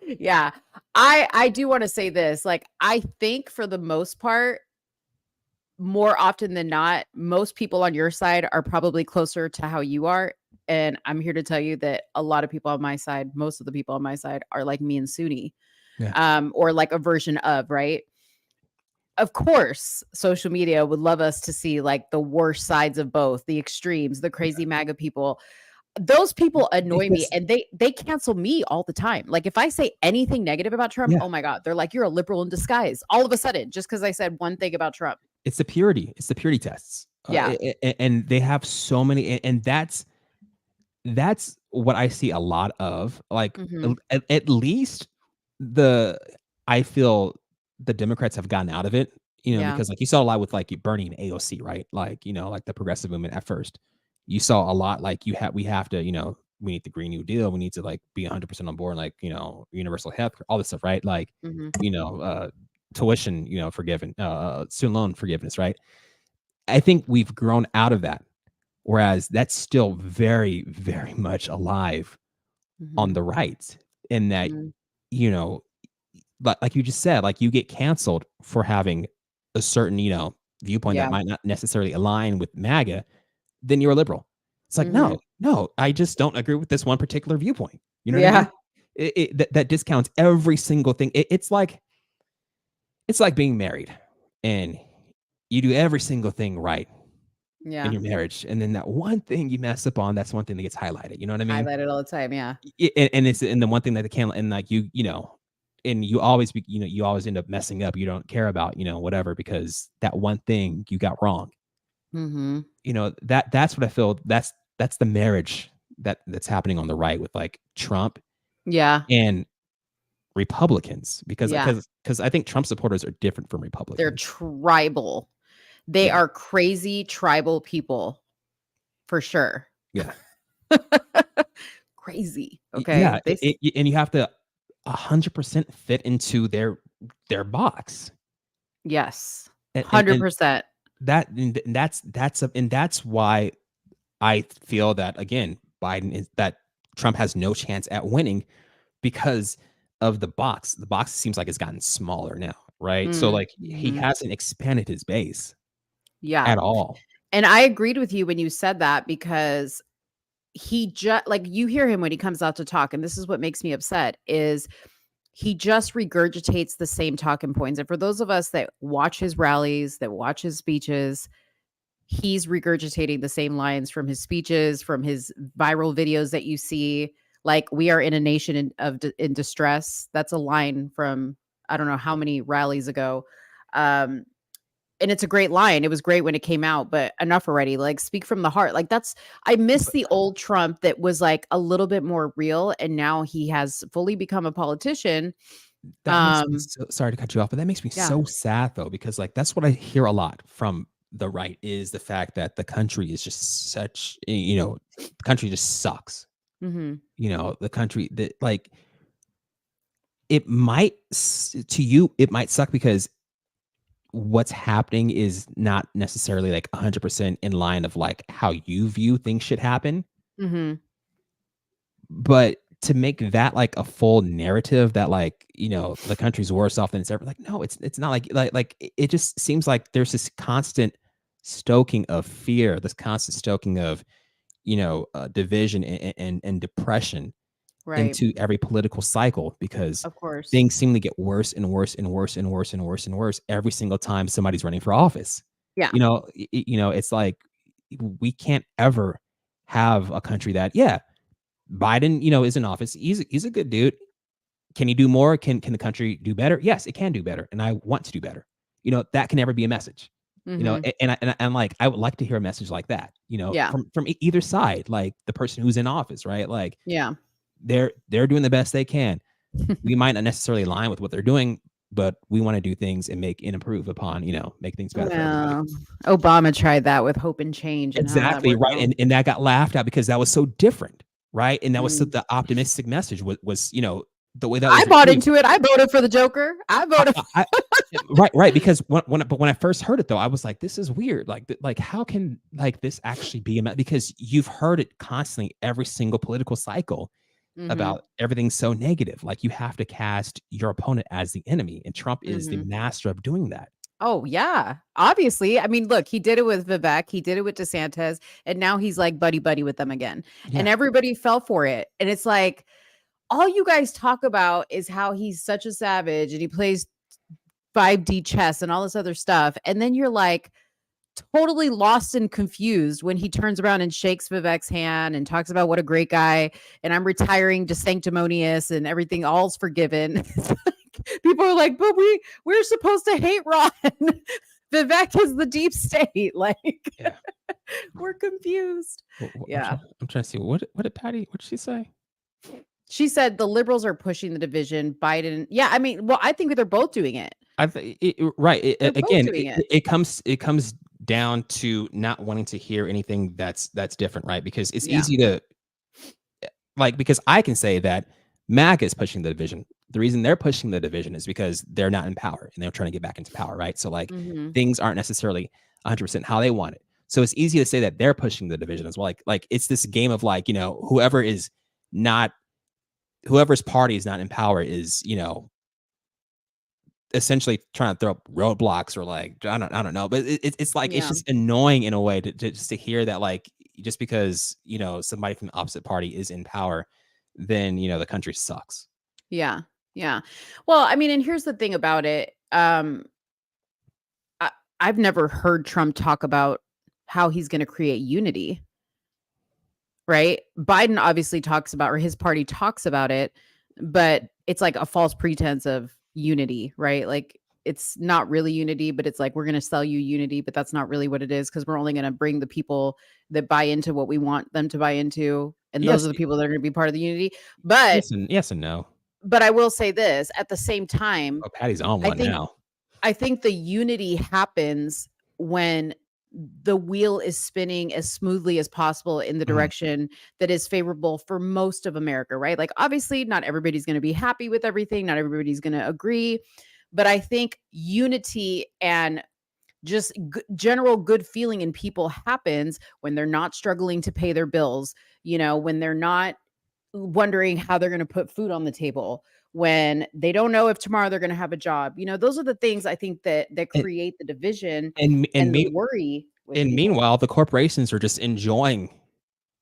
Yeah. I do want to say this. Like, I think for the most part, more often than not, most people on your side are probably closer to how you are. And I'm here to tell you that a lot of people on my side, most of the people on my side, are like me and Soonie. Or like a version of, right? Of course, social media would love us to see like the worst sides of both, the extremes, the crazy MAGA people. Those people annoy me, and they cancel me all the time. Like, if I say anything negative about Trump, oh my God, they're like, you're a liberal in disguise. All of a sudden, just because I said one thing about Trump. It's the purity tests. And they have so many, and that's what I see a lot of. Like, at least I feel the Democrats have gotten out of it, you know, because like you saw a lot with like Bernie and AOC, right? Like, you know, like the progressive movement at first. You saw a lot like we have to, you know, we need the Green New Deal. We need to like be 100% on board, like, you know, universal health, all this stuff, right? Like, you know, tuition, you know, student loan forgiveness, right? I think we've grown out of that, whereas that's still very, very much alive on the right. In that, you know, like you just said, like you get canceled for having a certain, you know, viewpoint that might not necessarily align with MAGA, then you're a liberal. It's like, no, I just don't agree with this one particular viewpoint. You know what I mean? That discounts every single thing. It's like being married, and you do every single thing right in your marriage, and then that one thing you mess up on, that's one thing that gets highlighted. You know what I mean? Highlighted all the time, and it's the one thing that they can't, and like you know, and you always end up messing up. You don't care about, you know, whatever, because that one thing you got wrong. You know, that's what I feel. That's the marriage that's happening on the right with like Trump, and Republicans, because I think Trump supporters are different from Republicans. They're tribal. They are crazy tribal people, for sure. Yeah. Crazy. Okay. Yeah. And you have to 100% fit into their box. Yes. 100%. That's why I feel that, again, Trump has no chance at winning, because of the box. The box seems like it's gotten smaller now, right? So like he hasn't expanded his base at all. And I agreed with you when you said that, because he just, like, you hear him when he comes out to talk, and this is what makes me upset, is he just regurgitates the same talking points. And for those of us that watch his rallies, that watch his speeches, he's regurgitating the same lines from his speeches, from his viral videos that you see. Like, we are in a nation in distress. That's a line from, I don't know how many rallies ago. And it's a great line. It was great when it came out, but enough already. Like, speak from the heart. Like, I miss the old Trump that was like a little bit more real. And now he has fully become a politician. That makes me sorry to cut you off, but that makes me so sad, though, because like that's what I hear a lot from the right, is the fact that the country is just such, you know, the country just sucks. You know, the country that, like, it might, to you, it might suck because what's happening is not necessarily like 100% in line of like how you view things should happen. Mm-hmm. But to make that like a full narrative that like, you know, the country's worse off than it's ever, like, no, it's not like it just seems like there's this constant stoking of fear, this constant stoking of, you know, division and depression Right. into every political cycle, because Of course. things seem to get worse and worse and worse and worse and worse and worse every single time somebody's running for office. Yeah. You know, you know, it's like we can't ever have a country that, yeah, Biden, you know, is in office. He's a good dude. Can he do more? Can the country do better? Yes, it can do better, and I want to do better. You know, that can never be a message. You know, Mm-hmm. and like I would like to hear a message like that. You know, Yeah. from either side, like the person who's in office, right? Like Yeah. they're doing the best they can. We might not necessarily align with what they're doing, but we want to do things and make and improve upon, you know, make things better for everybody. Well, Obama tried that with hope and change, and how that Exactly worked right, out. and that got laughed at because that was so different, right? And that was Mm. the optimistic message was you know the way that was I bought received. into it. I voted for the Joker. I voted. Right, because when I first heard it though, I was like, this is weird. Like how can like this actually be because you've heard it constantly every single political cycle Mhm. about everything so negative. Like you have to cast your opponent as the enemy, and Trump is the Mhm. master of doing that. Oh yeah, obviously. I mean, look, he did it with Vivek, he did it with DeSantis, and now he's like buddy buddy with them again. And Yeah. everybody fell for it. And it's like all you guys talk about is how he's such a savage and he plays 5D chess and all this other stuff. And then you're like totally lost and confused when he turns around and shakes Vivek's hand and talks about what a great guy and I'm retiring to sanctimonious and everything all's forgiven. It's like, people are like, but we're supposed to hate Ron. Vivek is the deep state. Like, Yeah. we're confused. Yeah. I'm trying to see what did Patty, what did she say? She said the liberals are pushing the division. Biden. Yeah. I mean, well, I think they're both doing it. I think right. They're both Again, doing it. it comes down to not wanting to hear anything that's different, right? Because it's Yeah. easy to like, because I can say that MAGA is pushing the division. The reason they're pushing the division is because they're not in power and they're trying to get back into power, right? So like Mhm. things aren't necessarily 100% how they want it. So it's easy to say that they're pushing the division as well. Like it's this game of like, you know, whoever's party is not in power is, you know, essentially trying to throw up roadblocks or like I don't know, but it's like it's Yeah. just annoying in a way to just to hear that like just because you know somebody from the opposite party is in power, then you know the country sucks. Yeah. Yeah. Well, I mean, and here's the thing about it. I've never heard Trump talk about how he's going to create unity. Right? Biden obviously talks about, or his party talks about it, but it's like a false pretense of unity, right? Like it's not really unity, but it's like we're going to sell you unity, but that's not really what it is because we're only going to bring the people that buy into what we want them to buy into, and those Yes. are the people that are going to be part of the unity. But Yes and no. but I will say this at the same time, Oh, Patty's on I one think now. I think the unity happens when the wheel is spinning as smoothly as possible in the Mhm. direction that is favorable for most of America, right? Like obviously not everybody's going to be happy with everything, not everybody's going to agree, but I think unity and just general good feeling in people happens when they're not struggling to pay their bills, you know, when they're not wondering how they're going to put food on the table, when they don't know if tomorrow they're going to have a job. You know, those are the things I think that And- create the division And and the me- worry with and people. meanwhile, the corporations are just enjoying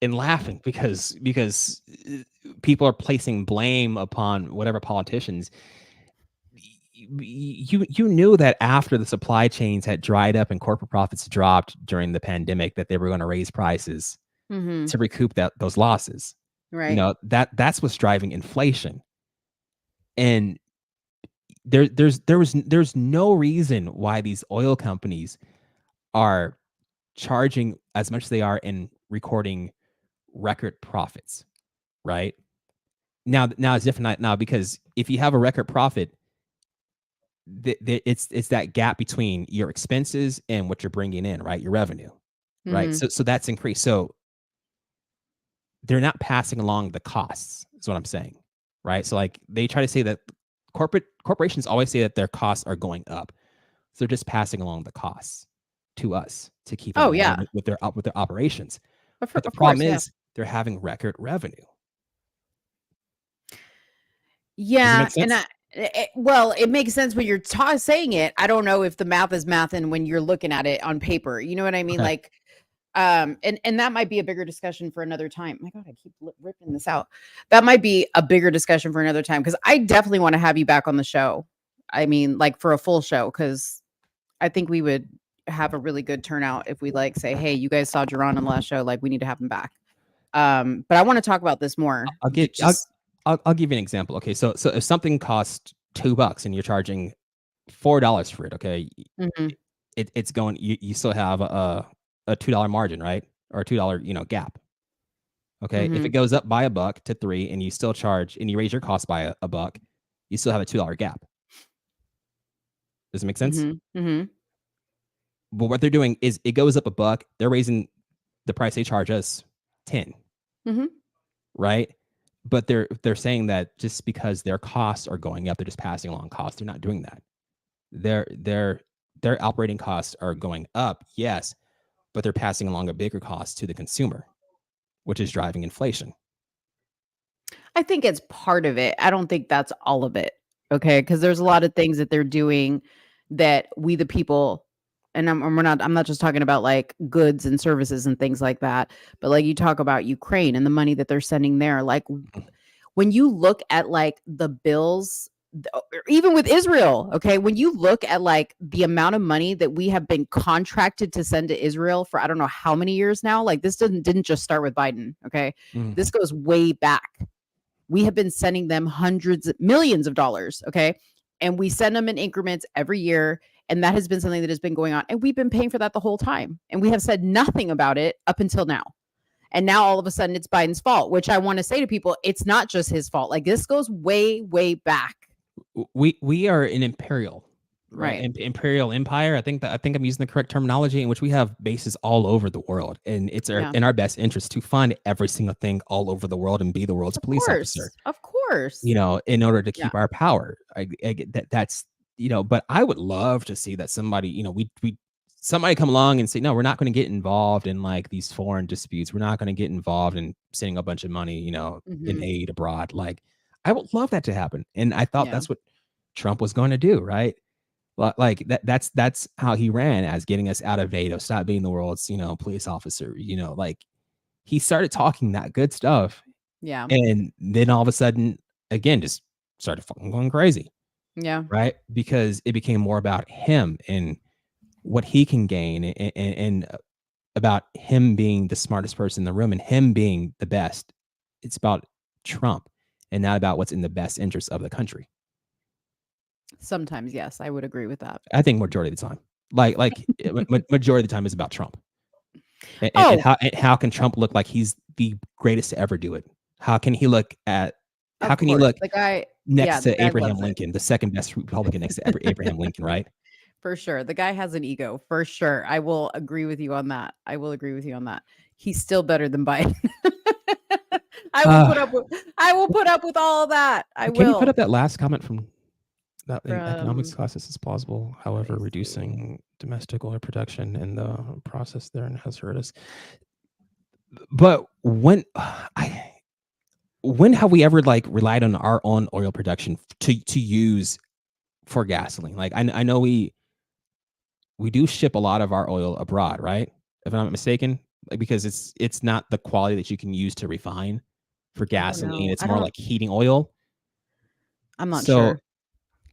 and laughing because people are placing blame upon whatever politicians. You knew that after the supply chains had dried up and corporate profits dropped during the pandemic that they were going to raise prices Mhm. to recoup those losses. You Right. know, that's what's driving inflation. And there's no reason why these oil companies are charging as much as they are and recording record profits, right? Now it's different now because if you have a record profit, it's that gap between your expenses and what you're bringing in, right? Your revenue, right? Mhm. So that's increased. So they're not passing along the costs, is what I'm saying, right? So like they try to say that corporations always say that their costs are going up. So they're just passing along the costs to us to keep Oh, in yeah. line with their operations. But But the of problem course, yeah. is they're having record revenue. Does it Yeah, make sense? well, it makes sense when you're saying it. I don't know if the math is math, and when you're looking at it on paper, you know what I mean? Okay. Like, and that might be a bigger discussion for another time. My God, I keep ripping this out. That might be a bigger discussion for another time because I definitely want to have you back on the show. I mean, like for a full show, because I think we would have a really good turnout if we like say, hey, you guys saw Jaron on the last show, like we need to have him back. But I want to talk about this more. I'll give you an example. Okay, so if something costs $2 and you're charging $4 for it, okay, it's going. You still have a $2 margin, right, or a $2 gap. Okay, if it goes up by $1 to $3 and you still charge and you raise your cost by a $1, you still have a $2 gap. Does it make sense? But what they're doing is it goes up $1. They're raising the price they charge us 10. Right? But they're saying that just because their costs are going up, they're just passing along costs. They're not doing that. Their operating costs are going up, yes, but they're passing along a bigger cost to the consumer, which is driving inflation. I think it's part of it. I don't think that's all of it. Okay, because there's a lot of things that they're doing that we the people, and I'm not just talking about like goods and services and things like that, but like you talk about Ukraine and the money that they're sending there. Like when you look at like the bills, or even with Israel, okay, when you look at like the amount of money that we have been contracted to send to Israel for I don't know how many years now, like this didn't just start with Biden. Okay, this goes way back. We have been sending them hundreds, millions of dollars. Okay. And we send them in increments every year. And that has been something that has been going on. And we've been paying for that the whole time. And we have said nothing about it up until now. And now all of a sudden it's Biden's fault, which I want to say to people, it's not just his fault. Like this goes way, way back. We are an imperial, right? Imperial empire. I think I'm using the correct terminology, in which we have bases all over the world, and it's in our best interest to find every single thing all over the world and be the world's police officer. Of course, in order to keep our power. I get that. That's but I would love to see that somebody, somebody come along and say, no, we're not going to get involved in like these foreign disputes. We're not going to get involved in sending a bunch of money, in aid abroad. Like, I would love that to happen. And I thought that's what Trump was going to do, right? Like that's how he ran, as getting us out of NATO, stop being the world's, police officer, like he started talking that good stuff. Yeah. And then all of a sudden, again, just started fucking going crazy. Yeah. Right. Because it became more about him and what he can gain and about him being the smartest person in the room and him being the best. It's about Trump and not about what's in the best interest of the country. Sometimes, yes, I would agree with that. I think majority of the time, like majority of the time is about Trump. And how can Trump look like he's the greatest to ever do it? How can he look the guy next to Abraham Lincoln, the second best Republican next to Abraham Lincoln, right? For sure. The guy has an ego, for sure. I will agree with you on that. He's still better than Biden. I will put up with all of that. Can you put up that last comment from that in economics classes is plausible. However, reducing domestic oil production in the process therein has hurt us. But when have we ever like relied on our own oil production to use for gasoline? Like I know we do ship a lot of our oil abroad, right? If I'm not mistaken, like, because it's not the quality that you can use to refine for gasoline. It's more like heating oil. I'm not sure.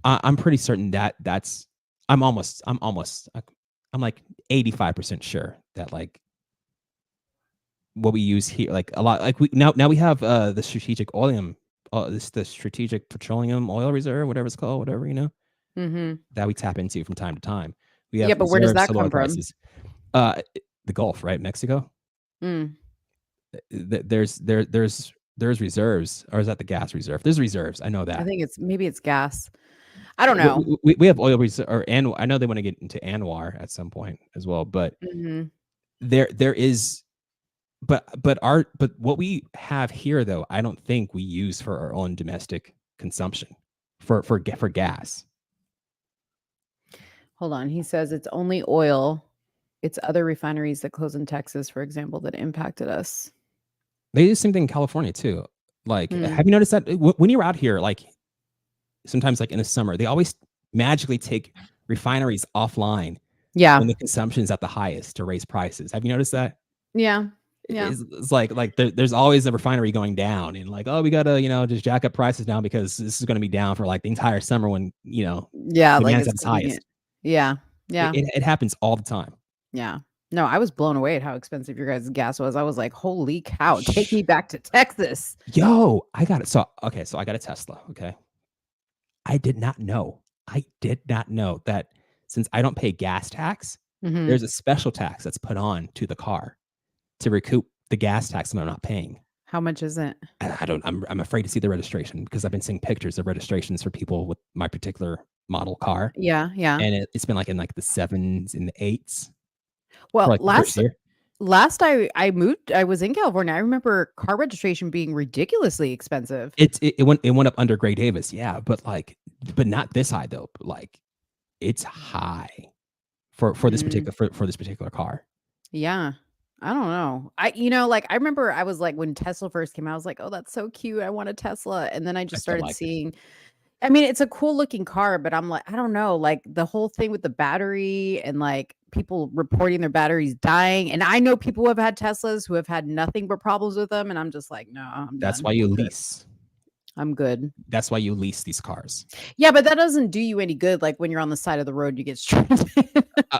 I'm pretty certain I'm like 85% sure that like what we use here, like a lot, like we we have the strategic the strategic petroleum oil reserve, whatever it's called, that we tap into from time to time. We have but where does that come from? The Gulf, right? Mexico. There's reserves, or is that the gas reserve? There's reserves. I know that. I think maybe it's gas. I don't know. We have oil reserve, and I know they want to get into Anwar at some point as well, but there is, but what we have here though, I don't think we use for our own domestic consumption for gas. Hold on. He says it's only oil. It's other refineries that close in Texas, for example, that impacted us. They do the same thing in California too. Like, Hmm. have you noticed that when you're out here, like sometimes like in the summer, they always magically take refineries offline Yeah. when the consumption is at the highest to raise prices. Have you noticed that? Yeah. Yeah. It's like there's always a refinery going down and like, oh, we gotta, just jack up prices now because this is going to be down for like the entire summer when, Yeah. Like demand's it's at its highest. convenient. Yeah. Yeah. It happens all the time. Yeah. No, I was blown away at how expensive your guys' gas was. I was like, holy cow, take me back to Texas. Yo, I got it. So I got a Tesla. Okay. I did not know that since I don't pay gas tax, Mhm. there's a special tax that's put on to the car to recoup the gas tax that I'm not paying. How much is it? I'm afraid to see the registration because I've been seeing pictures of registrations for people with my particular model car. Yeah. Yeah. And it's been like in like the 7s and the 8s. Well, for, like, the first year. last I moved, I was in California. I remember car registration being ridiculously expensive. It went up under Gray Davis, yeah, but not this high though. But like it's high for this particular car. Yeah. I don't know. I remember I was like, when Tesla first came out, I was like, oh, that's so cute. I want a Tesla. And then I just still started like it. seeing, I mean, it's a cool looking car, but I'm like, I don't know, like the whole thing with the battery and like people reporting their batteries dying. And I know people who have had Teslas who have had nothing but problems with them. And I'm just like, no, I'm That's done. why you I'm good. lease. I'm good. That's why you lease these cars. Yeah, but that doesn't do you any good. Like when you're on the side of the road, you get stranded.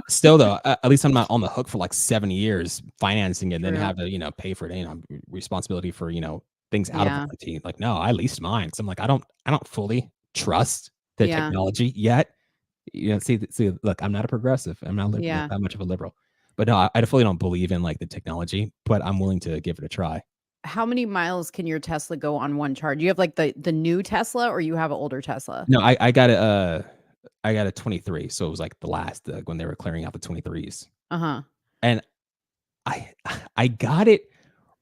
Still though, at least I'm not on the hook for like 7 years financing it and then True. have to, pay for it, responsibility for, things out of Yeah. warranty. Like, no, I leased mine. Cause I'm like, I don't fully trust the Yeah. technology yet. See, look, I'm not a progressive. I'm not Yeah. that much of a liberal. But no, I definitely don't believe in like the technology, but I'm willing to give it a try. How many miles can your Tesla go on one charge? You have like the new Tesla or you have an older Tesla? No, I got a 23. So it was like the last when they were clearing out the 23s. Uh-huh. And I got it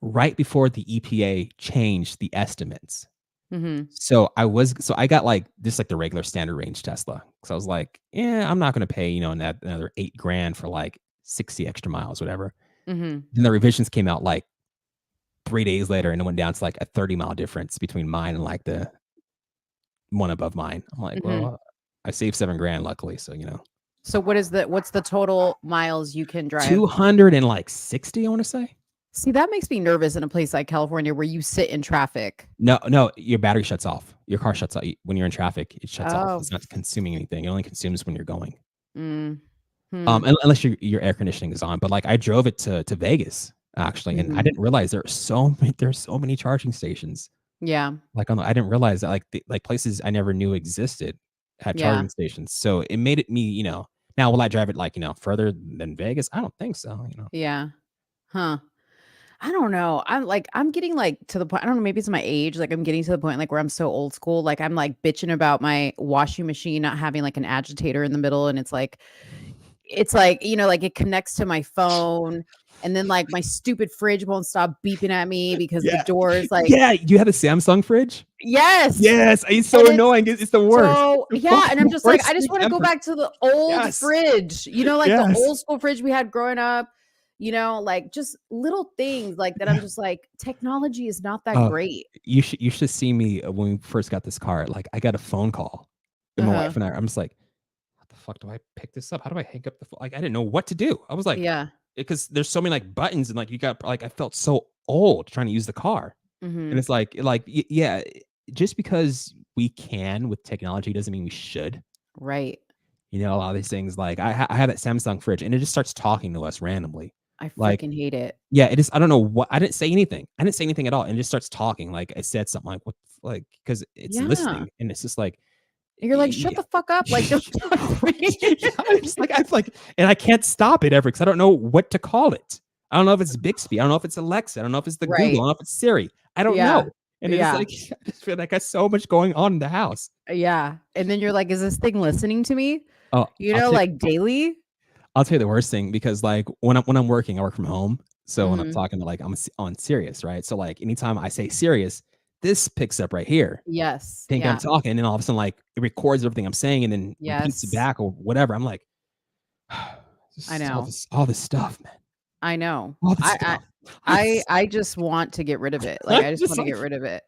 right before the EPA changed the estimates. Mm-hmm. So I got like just like the regular standard range Tesla. So I was like, yeah, I'm not going to pay, another $8,000 for like 60 extra miles, whatever. Mm-hmm. Then the revisions came out like 3 days later and it went down to like a 30-mile difference between mine and like the one above mine. I'm like, Mhm. well, I saved $7,000 luckily. So, So what's the total miles you can drive? 260, I want to say. See, that makes me nervous in a place like California where you sit in traffic. No, your battery shuts off. Your car shuts off when you're in traffic. It shuts Oh. off. It's not consuming anything. It only consumes when you're going. Mm. Unless your air conditioning is on. But like I drove it to Vegas actually, and I Mhm. didn't realize there's so many charging stations. Yeah. Like I didn't realize that like places I never knew existed had Yeah. charging stations. So it made it me, now will I drive it like, further than Vegas? I don't think so, Yeah. Huh. I don't know. I'm getting like to the point, I don't know, maybe it's my age. Like I'm getting to the point like where I'm so old school. Like I'm like bitching about my washing machine not having like an agitator in the middle. And it's like, like it connects to my phone. And then like my stupid fridge won't stop beeping at me because the door is like, yeah, you have a Samsung fridge? yes. Yes, it's so And annoying. It's the worst. So The yeah, and I'm just like, worst I just thing want to go ever. back to the old Yes. fridge, like Yes. the old school fridge we had growing up, like just little things like that. I'm just like, technology is not that great. You should see me when we first got this car. Like I got a phone call, and my Uh-huh. wife and I'm just like, "What the fuck do I pick this up? How do I hang up the phone?" Like I didn't know what to do. I was like, Yeah. because there's so many like buttons and like you got like I felt so old trying to use the car, Mhm. and it's like yeah, just because we can with technology doesn't mean we should. Right. A lot of these things like I have that Samsung fridge and it just starts talking to us randomly. I Like, freaking hate it. yeah, it is. I don't know what. I didn't say anything. I didn't say anything at all, and it just starts talking. Like I said something like, "What?" Like because it's Yeah. listening, and it's just like You're like, shut the fuck up. Like, don't talk to me. I'm just like and I can't stop it ever because I don't know what to call it. I don't know if it's Bixby. I don't know if it's Alexa. I don't know if it's the Right. Google. I don't know if it's Siri. I don't Yeah. know. And it's Yeah. like I just feel like I got so much going on in the house. Yeah. And then you're like, is this thing listening to me? Oh, Like daily? I'll tell you the worst thing because like when I'm working, I work from home. So when I'm Mhm. talking to like I'm on Sirius, right? So like anytime I say Sirius, this picks up right here. Yes. Think Yeah. I'm talking, and then all of a sudden, like it records everything I'm saying, and then repeats it Yes. back or whatever. I'm like, I know. All this stuff, man. I know. All this stuff. I just want to get rid of it. Like I just want to get rid of it.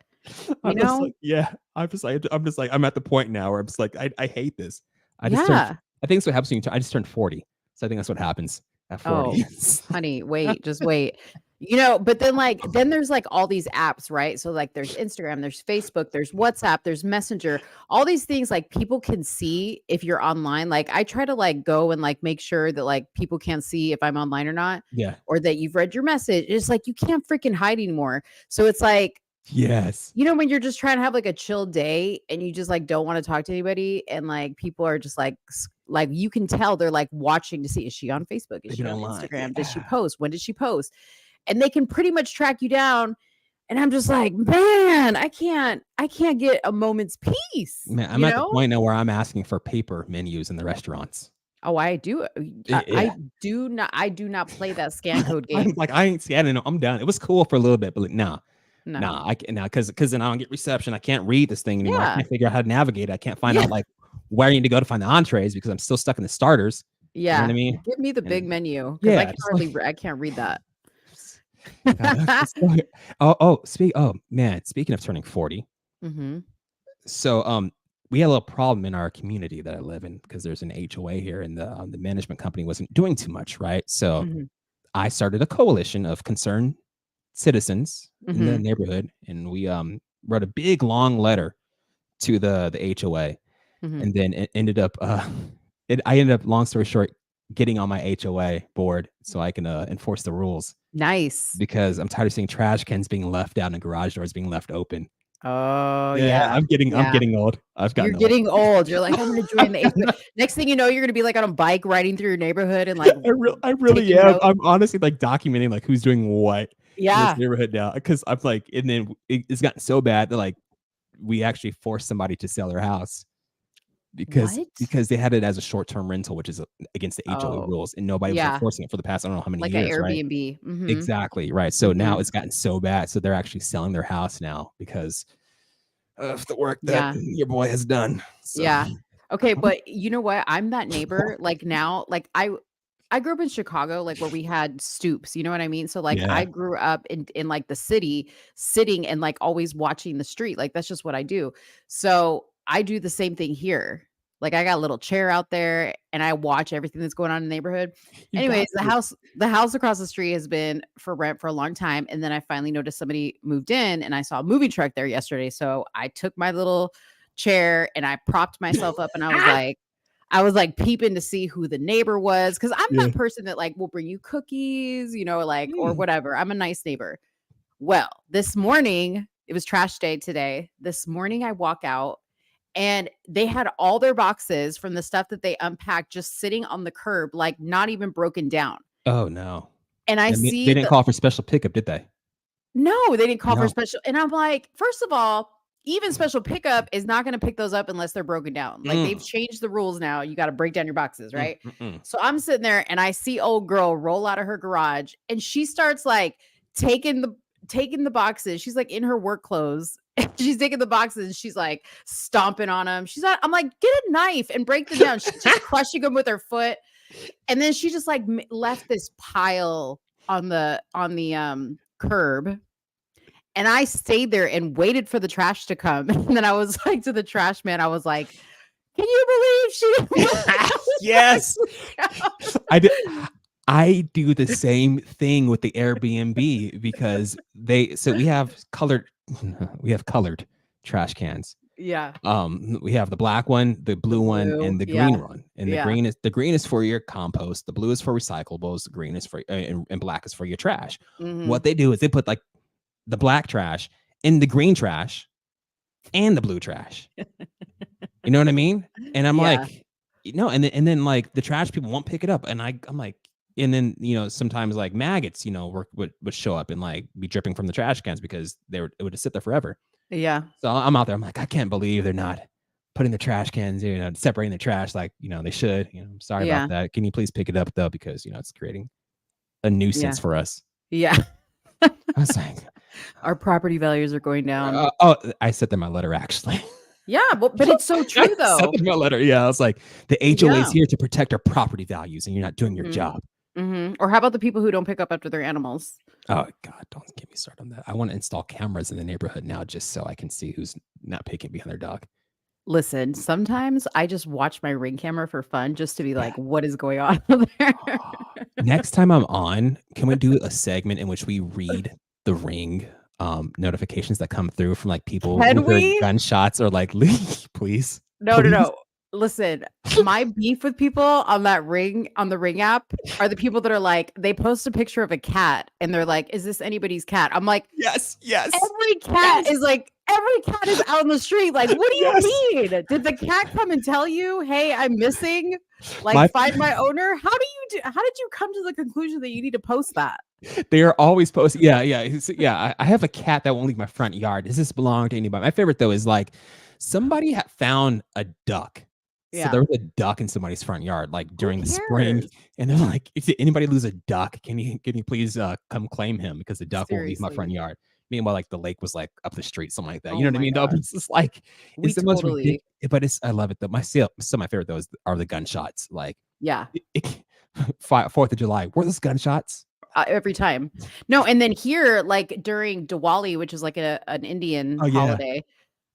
You I'm just know? like, yeah. I'm just like, I'm at the point now where I'm just like, I hate this. I Yeah. think that's what happens when I just turned 40. So I think that's what happens at 40. Oh, honey, wait, just wait. You know, but then there's like all these apps, right? So like there's Instagram, there's Facebook, there's WhatsApp, there's Messenger, all these things like people can see if you're online. Like I try to like go and like make sure that like people can't see if I'm online or not. Yeah. Or that you've read your message. It's like you can't freaking hide anymore. So it's like, Yes. you know, when you're just trying to have like a chill day and you just like don't want to talk to anybody and like people are just like you can tell they're like watching to see, is she on Facebook? Is she on Instagram? Did she post? When did she post? And they can pretty much track you down. And I'm just like, man, I can't get a moment's peace. Man, I'm at the point now where I'm asking for paper menus in the restaurants. Oh, I do. I do not play that scan code game. I'm like, I ain't scanning. I'm done. It was cool for a little bit, but like, nah, I can't now because then I don't get reception. I can't read this thing anymore. I can't figure out how to navigate it. I can't find out like where I need to go to find the entrees because I'm still stuck in the starters. Yeah, you know what I mean, give me the big menu. Yeah, I can't read that. Speaking of turning 40, Mm-hmm. so we had a little problem in our community that I live in because there's an HOA here and the management company wasn't doing too much, right? So I started a coalition of concerned citizens in the neighborhood, and we wrote a big long letter to the HOA, and then it ended up I ended up, long story short, getting on my HOA board so I can enforce the rules. Nice. Because I'm tired of seeing trash cans being left out and garage doors being left open. Oh yeah. I'm getting old. You're getting old. You're like, I'm gonna join the HOA. Next thing you know, you're gonna be like on a bike riding through your neighborhood and like I really am. I'm honestly like documenting like who's doing what in Yeah. this neighborhood now. Because I'm like, and then it's gotten so bad that like we actually forced somebody to sell their house because they had it as a short-term rental, which is against the HOA rules, and nobody was enforcing it for the past I don't know how many like years. an Right? Airbnb. Mhm. Exactly right. So now it's gotten so bad, so they're actually selling their house now because of the work that your boy has done. So. Yeah. Okay, but you know what? I'm that neighbor. Like now, like I grew up in Chicago, like where we had stoops. You know what I mean? So like I grew up in like the city, sitting and like always watching the street. Like that's just what I do. So I do the same thing here. Like I got a little chair out there and I watch everything that's going on in the neighborhood. Anyways, the house across the street has been for rent for a long time. And then I finally noticed somebody moved in and I saw a moving truck there yesterday. So I took my little chair and I propped myself up and I was like peeping to see who the neighbor was. Cause I'm that person that like will bring you cookies, you know, like, or whatever. I'm a nice neighbor. Well, this morning, it was trash day today. This morning I walk out and they had all their boxes from the stuff that they unpacked just sitting on the curb, like not even broken down. Oh no. And they didn't call for special pickup, did they? No, they didn't call for special. And I'm like, first of all, even special pickup is not going to pick those up unless they're broken down. Like they've changed the rules now. You got to break down your boxes, right? So I'm sitting there and I see old girl roll out of her garage and she starts like taking the boxes. She's like in her work clothes. She's taking the boxes and she's like stomping on them. I'm like, get a knife and break them down. She's just crushing them with her foot. And then she just like left this pile on the curb. And I stayed there and waited for the trash to come. And then I was like to the trash man, I was like, can you believe she Yes. I do the same thing with the Airbnb because we have colored trash cans. Yeah. We have the black one, the blue one, and the green one. And the green is for your compost, the blue is for recyclables, the green is for and black is for your trash. What they do is they put like the black trash in the green trash and the blue trash. You know what I mean? And I'm like, and then like the trash people won't pick it up. And I'm like, and then, you know, sometimes like maggots, you know, would show up and like be dripping from the trash cans because it would just sit there forever. Yeah. So I'm out there. I'm like, I can't believe they're not putting the trash cans, you know, separating the trash like, you know, they should. You know, I'm sorry about that. Can you please pick it up though? Because, you know, it's creating a nuisance for us. Yeah. I was like, our property values are going down. I said that in my letter actually. Yeah, but it's so true though. Something about letter. Yeah, I was like, the HOA is Yeah. here to protect our property values, and you're not doing your job. Or how about the people who don't pick up after their animals? Oh God, don't get me started on that. I want to install cameras in the neighborhood now just so I can see who's not picking behind their dog. Listen, sometimes I just watch my Ring camera for fun just to be like, what is going on over there? Next time I'm on, can we do a segment in which we read the Ring notifications that come through from like people Can who heard we? gunshots or like, please? No. Listen, my beef with people on that Ring, on the Ring app, are the people that are like, they post a picture of a cat and they're like, is this anybody's cat? I'm like, yes. Every cat is out in the street. Like, what do you mean? Did the cat come and tell you, hey, I'm missing? Like, find my owner? How did you come to the conclusion that you need to post that? They are always posting. Yeah. I have a cat that won't leave my front yard. Does this belong to anybody? My favorite though is like somebody had found a duck. So there was a duck in somebody's front yard, like during the spring, and they're like, "If anybody lose a duck, can you please come claim him because the duck won't leave my front yard." Meanwhile, like the lake was like up the street, something like that. You know what I mean? Though it's just like it's the most ridiculous, but I love it though. My favorite though are the gunshots. Like 4th of July, were those gunshots? Every time. No, and then here, like during Diwali, which is like an Indian holiday.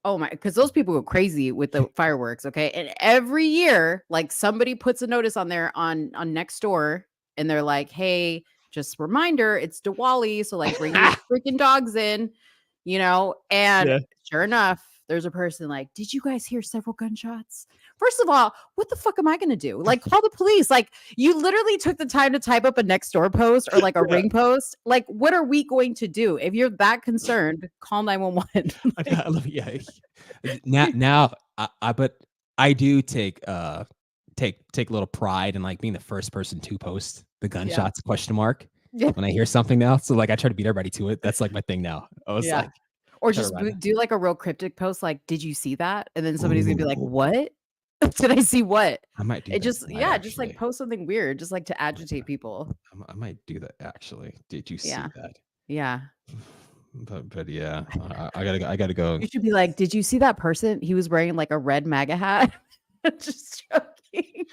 Oh my, because those people go crazy with the fireworks. Okay. And every year, like somebody puts a notice on there on next door and they're like, hey, just reminder, it's Diwali. So like bring your freaking dogs in, and sure enough, there's a person like, did you guys hear several gunshots? First of all, what the fuck am I going to do? Like call the police. Like you literally took the time to type up a next door post or like a Ring post. Like what are we going to do? If you're that concerned, call 911. I love it. Yeah. Now but I do take a little pride in like being the first person to post the gunshots question mark when I hear something now. So like I try to beat everybody to it. That's like my thing now. I was like, or just do like a real cryptic post like, did you see that? And then somebody's gonna be like, what? Did I see what? I might do it. That Just tonight, just like post something weird, just like to agitate people. I might do that actually. Did you see that? Yeah. But yeah, I gotta go. You should be like, did you see that person? He was wearing like a red MAGA hat. Just joking.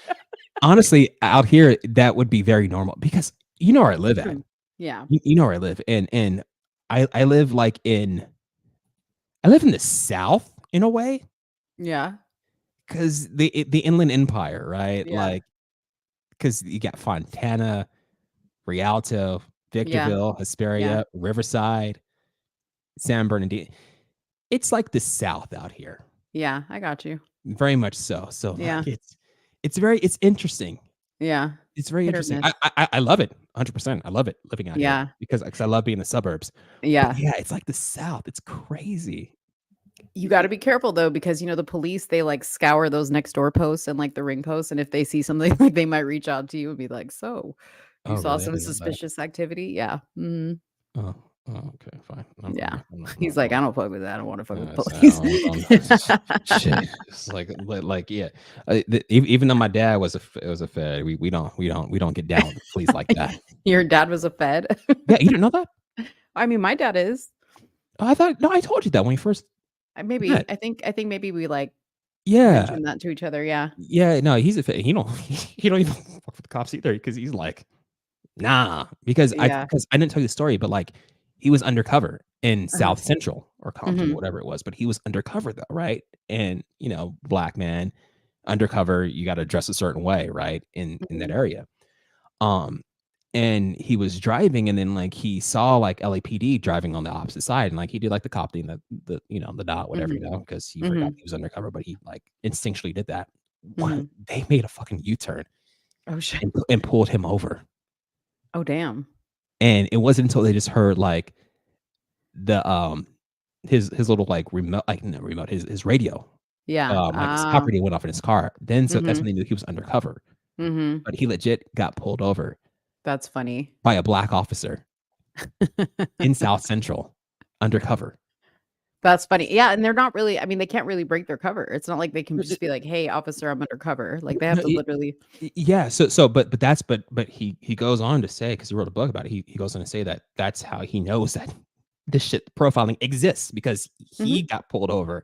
Honestly, out here that would be very normal because you know where I live at. Yeah. You know where I live, and I live like in the South in a way. Yeah. Because the Inland Empire, right? Yeah. Like, because you got Fontana, Rialto, Victorville, Hesperia, Riverside, San Bernardino. It's like the South out here. Yeah, I got you. Very much so. So yeah, like, it's interesting. Yeah, it's very interesting. I love it 100%. I love it living out here because I love being in the suburbs. Yeah, but yeah, it's like the South. It's crazy. You got to be careful though, because the police, they like scour those next door posts and like the Ring posts, and if they see something, like they might reach out to you and be like, "So, you saw some suspicious activity?" Yeah. Mm-hmm. Oh, okay, fine. He's like, I don't fuck with that. I don't want to fuck with police. Shit. It's like yeah. Even though my dad was a Fed, we don't get down with police like that. Your dad was a Fed? Yeah, you didn't know that? I mean, my dad is. I told you that when you first. Maybe met. I think maybe we like mentioned that to each other. Yeah. Yeah. No, he's a Fed. He don't even fuck with the cops either because he's like, nah. Because I didn't tell you the story, but like. He was undercover in South Central or Compton, whatever it was, but he was undercover though, right? And black man undercover, you got to dress a certain way, right? In that area. And he was driving, and then like he saw like LAPD driving on the opposite side, and like he did like the cop thing, the dot, whatever, because he forgot he was undercover, but he like instinctually did that. They made a fucking U-turn. Oh shit! And pulled him over. Oh damn. And it wasn't until they just heard like the his little like remote, his radio. Yeah. Like his cop radio went off in his car. Then that's when they knew he was undercover. But he legit got pulled over. That's funny. By a black officer in South Central, undercover. That's funny. Yeah, and they're not really, I mean, they can't really break their cover. It's not like they can just be like, "Hey, officer, I'm undercover." Like they have to literally. Yeah. So but he goes on to say, because he wrote a book about it, he goes on to say that that's how he knows that this shit profiling exists, because he got pulled over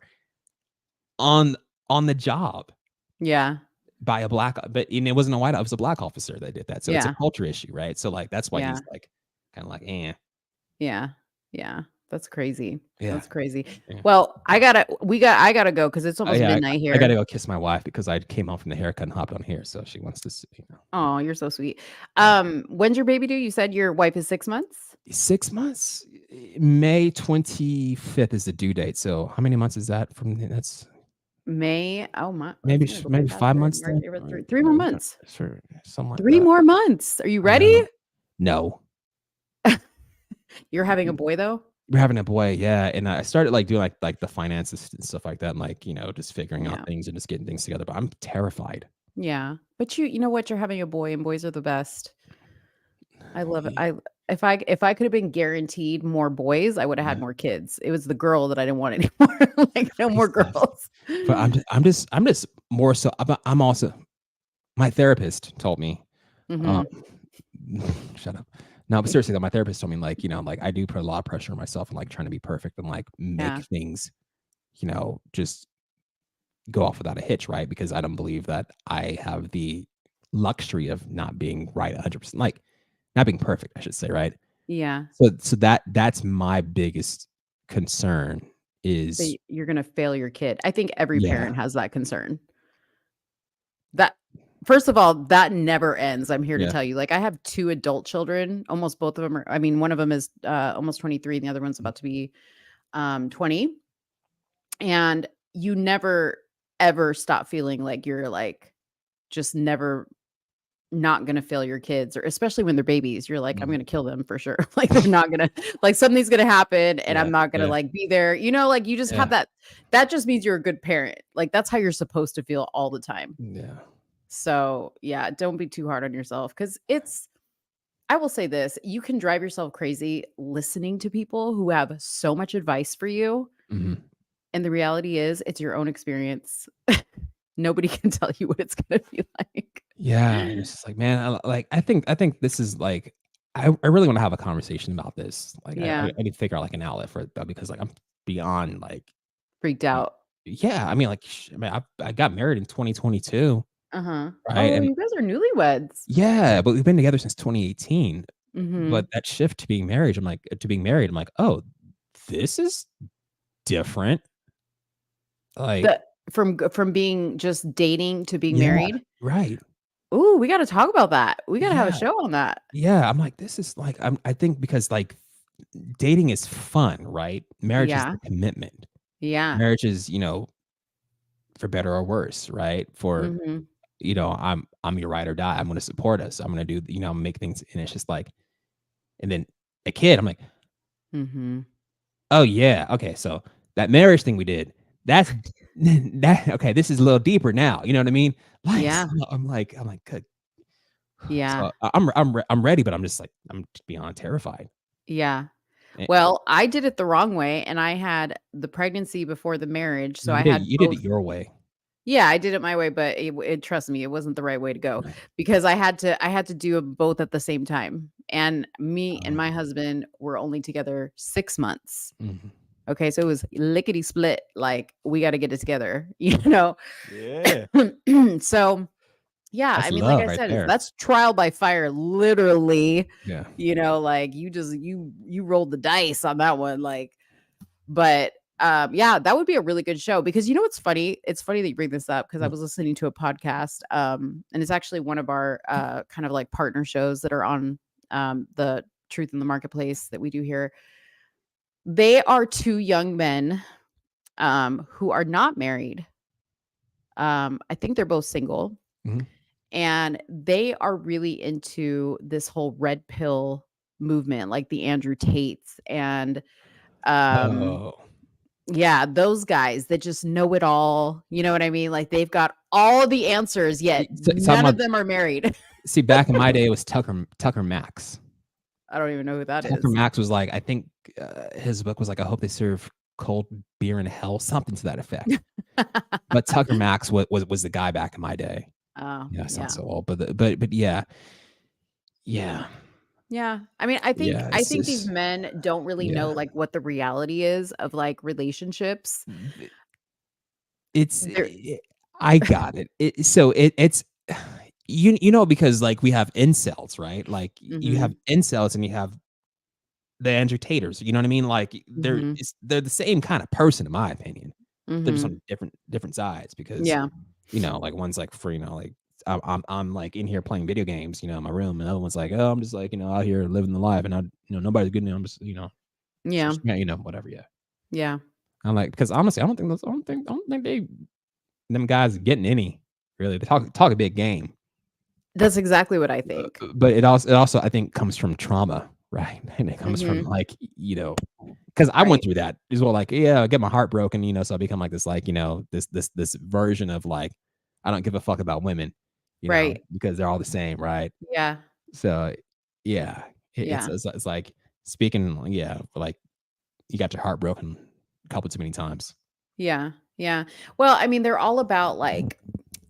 on the job Yeah. by a black, but it wasn't a white, it was a black officer that did that. So it's a Yeah. culture issue, right? So like that's why Yeah. he's like kind of like, eh. Yeah. Yeah. That's crazy. Yeah. That's crazy. Yeah. Well, I gotta go because it's almost midnight here. I gotta go kiss my wife because I came home from the haircut and hopped on here, so she wants to see. Oh, you're so sweet. When's your baby due? You said your wife is 6 months? 6 months. May 25th is the due date. So how many months is that from? That's May. Oh my. maybe that's maybe 5 months. March, April, three more months. Sure, something like 3 that. more months. Are you ready? No, You're having a boy though? we're having a boy, yeah. And I started like doing like the finances and stuff like that, and like just figuring out things and just getting things together. But I'm terrified. Yeah. But you know what? You're having a boy and boys are the best. I love it. If I could have been guaranteed more boys, I would have had more kids. It was the girl that I didn't want anymore. Like no more girls. But I'm just more so. I'm also, my therapist told me. Mhm. Shut up. No, but seriously, though, my therapist told me like like I do put a lot of pressure on myself and like trying to be perfect and like make things, just go off without a hitch, right? Because I don't believe that I have the luxury of not being right 100%, like not being perfect, I should say, right? Yeah. So that's my biggest concern is So you're gonna fail your kid. I think every Yeah. parent has that concern. That first of all, that never ends. I'm here to Yeah. tell you. Like I have 2 adult children. Almost both of them are. I mean, one of them is almost 23, and the other one's about to be 20. And you never ever stop feeling like you're like just never not gonna fail your kids, or especially when they're babies. You're like, I'm gonna kill them for sure. Like they're not gonna like something's gonna happen and I'm not gonna like be there. Like you just have that. That just means you're a good parent. Like that's how you're supposed to feel all the time. Yeah. So yeah, don't be too hard on yourself because I will say this, you can drive yourself crazy listening to people who have so much advice for you. Mhm. And the reality is it's your own experience. Nobody can tell you what it's gonna be like. Yeah, and it's just like, man, I think this is like, I really want to have a conversation about this. Like, Yeah. I need to figure out like an outlet for it though, because like I'm beyond like Freaked out. Yeah, I mean, like, I got married in 2022, Uh-huh. right? Oh, And you guys are newlyweds. yeah, but we've been together since 2018. Mhm. But that shift to being married, I'm like, oh, this is different. Like, From being just dating to being yeah, married. right. Ooh, we gotta talk about that. We gotta have a Yeah. show on that. Yeah, I'm like, this is like, I think because like dating is fun, right? Marriage is Yeah. the commitment. Yeah. Marriage is, for better or worse, right? For Mhm. I'm your ride or die. I'm gonna support us. I'm gonna do, make things, and it's just like, and then a kid, I'm like, Mhm. oh yeah, okay, so that marriage thing we did, that's that okay, this is a little deeper now. You know what I mean? Like, Yeah. so I'm like, good. Yeah. So I'm ready, but I'm just like, I'm beyond terrified. Yeah. Eh, Well, I did it the wrong way and I had the pregnancy before the marriage. So I had You did both. it your way. Yeah, I did it my way, but trust me, it wasn't the right way to go because I had to do 'em both at the same time. And me and my husband were only together 6 months. Mhm. Okay, so it was lickety split. Like we got to get it together, Yeah. So yeah, That's I mean, love like I right said, there. that's trial by fire, literally. Yeah. Like you rolled the dice on that one, like. But yeah, that would be a really good show because what's funny? It's funny that you bring this up because I was listening to a podcast, and it's actually one of our kind of like partner shows that are on the Truth in the Marketplace that we do here. They are 2 young men who are not married. I think they're both single. Mhm. And they are really into this whole red pill movement, like the Andrew Tates and Oh. yeah, those guys that just know it all. You know what I mean? Like they've got all the answers, yet none of them are married. See, back in my day, it was Tucker Max. I don't even know who that is. Tucker Max was like, I think his book was like, I hope they serve cold beer in hell, something to that effect. But Tucker Max was the guy back in my day. Oh, Yeah, I sound yeah. so old, but yeah, Yeah. I mean, I think yeah. I It's think these just, men don't really know yeah. like what the reality is of like relationships. It's There- I got it. It's because like we have incels, right? Like you have incels and you have the entertainers. You know what I mean? Like they're the same kind of person, in my opinion. They're just on different sides because Yeah. like one's like for like I'm like in here playing video games, in my room, and the other one's like, oh, I'm just like out here living the life, and I nobody's good. I'm just Yeah. whatever. Yeah. Yeah. I'm like, because honestly, I don't think them guys getting any really. They talk a big game, That's exactly what I think. but it also I think comes from trauma, right? And it comes from like because I went through that as well. Like, yeah, I get my heart broken, so I become like this, like this version of like I don't give a fuck about women, Right. because they're all the same, right? Yeah. So yeah, Yeah. it's like speaking, like you got your heart broken a couple too many times. Yeah. Yeah. Well, I mean, they're all about like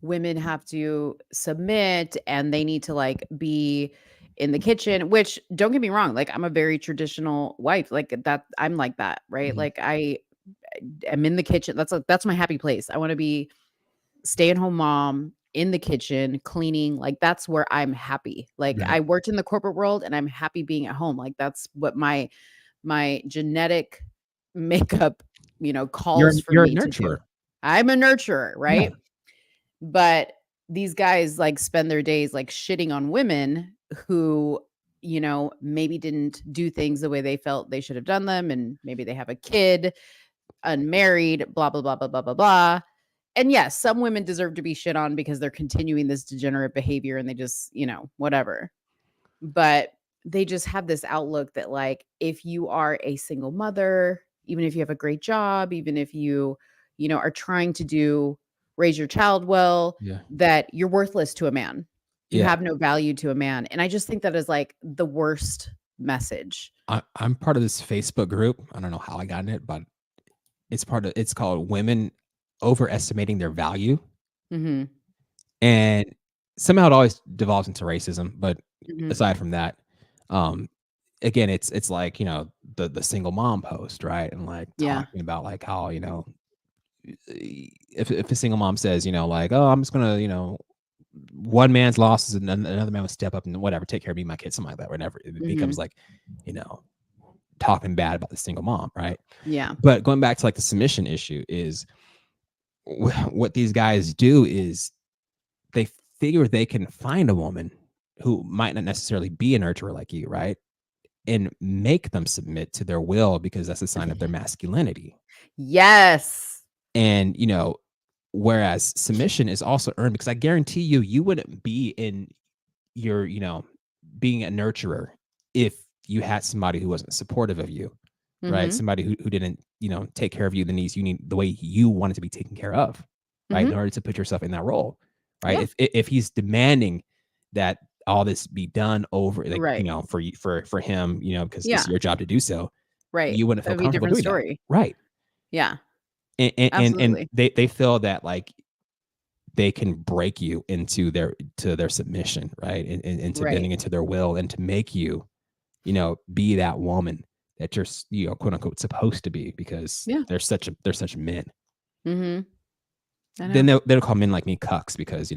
women have to submit and they need to like be in the kitchen, which don't get me wrong, like I'm a very traditional wife, like that I'm like that, right? Like I am in the kitchen. That's my happy place. I want to be stay-at-home mom in the kitchen, cleaning, like that's where I'm happy. Like Right. I worked in the corporate world and I'm happy being at home. Like that's what my genetic makeup, calls for You're a me to do. nurturer. I'm a nurturer, right? But these guys like spend their days like shitting on women who, maybe didn't do things the way they felt they should have done them. And maybe they have a kid, unmarried, blah, blah, blah, blah, blah, blah, blah. And yes, some women deserve to be shit on because they're continuing this degenerate behavior and they just, whatever. But they just have this outlook that like, if you are a single mother, even if you have a great job, even if you, are trying to raise your child well, that you're worthless to a man. You have no value to a man. And I just think that is like the worst message. I'm part of this Facebook group. I don't know how I got in it, but it's called Women Overestimating Their Value. Mm-hmm. And somehow it always devolves into racism. But Mhm. aside from that, again, it's like, the single mom post, right? And like talking about like how, if a single mom says, like, oh, I'm just gonna, one man's loss is another man will step up and whatever, take care of me, my kids, something like that. Whenever it becomes like, talking bad about the single mom, right? Yeah. But going back to like the submission issue is what these guys do is they figure they can find a woman who might not necessarily be a nurturer like you, right? And make them submit to their will because that's a sign of their masculinity. Yes. And, whereas submission is also earned because I guarantee you wouldn't be in your, being a nurturer if you had somebody who wasn't supportive of you, right? Mhm. Somebody who didn't, take care of you the needs you need the way you wanted to be taken care of, right? In order to put yourself in that role, right? Yeah. If he's demanding that all this be done over, like, Right. for him, because Yeah. it's your job to do so, Right. you wouldn't feel That'd be a comfortable different doing story. that, right? Yeah. And Absolutely. they feel that like they can break you into their submission, right? And into Right. bending into their will and to make you, be that woman that you're quote unquote supposed to be because they're such men. Mm-hmm. Then they'll call men like me cucks because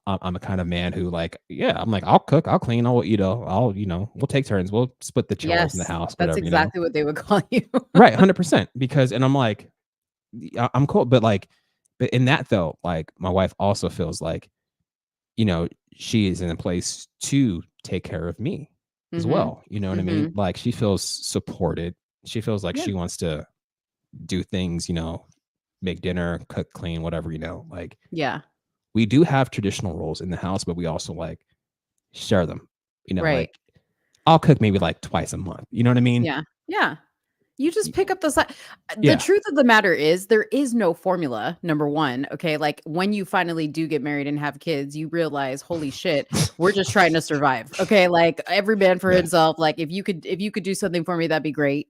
I'm a kind of man who like, I'm like, I'll cook, I'll clean, I'll I'll we'll take turns, we'll split the chores in the house. That's Whatever, exactly what they would call you. Right, 100%. Because and I'm like, I'm cool, but in that though, like my wife also feels like, she is in a place to take care of me as Mhm. well. You know what I mean? Mhm. Like she feels supported. She feels like she wants to do things, make dinner, cook, clean, whatever, like Yeah. we do have traditional roles in the house, but we also like share them, Right. like I'll cook maybe like twice a month. You know what I mean? Yeah. Yeah. You just pick up the side. The Yeah. truth of the matter is there is no formula, number one. Okay. Like when you finally do get married and have kids, you realize, holy shit, we're just trying to survive. Okay. Like every man for himself. Like if you could do something for me, that'd be great.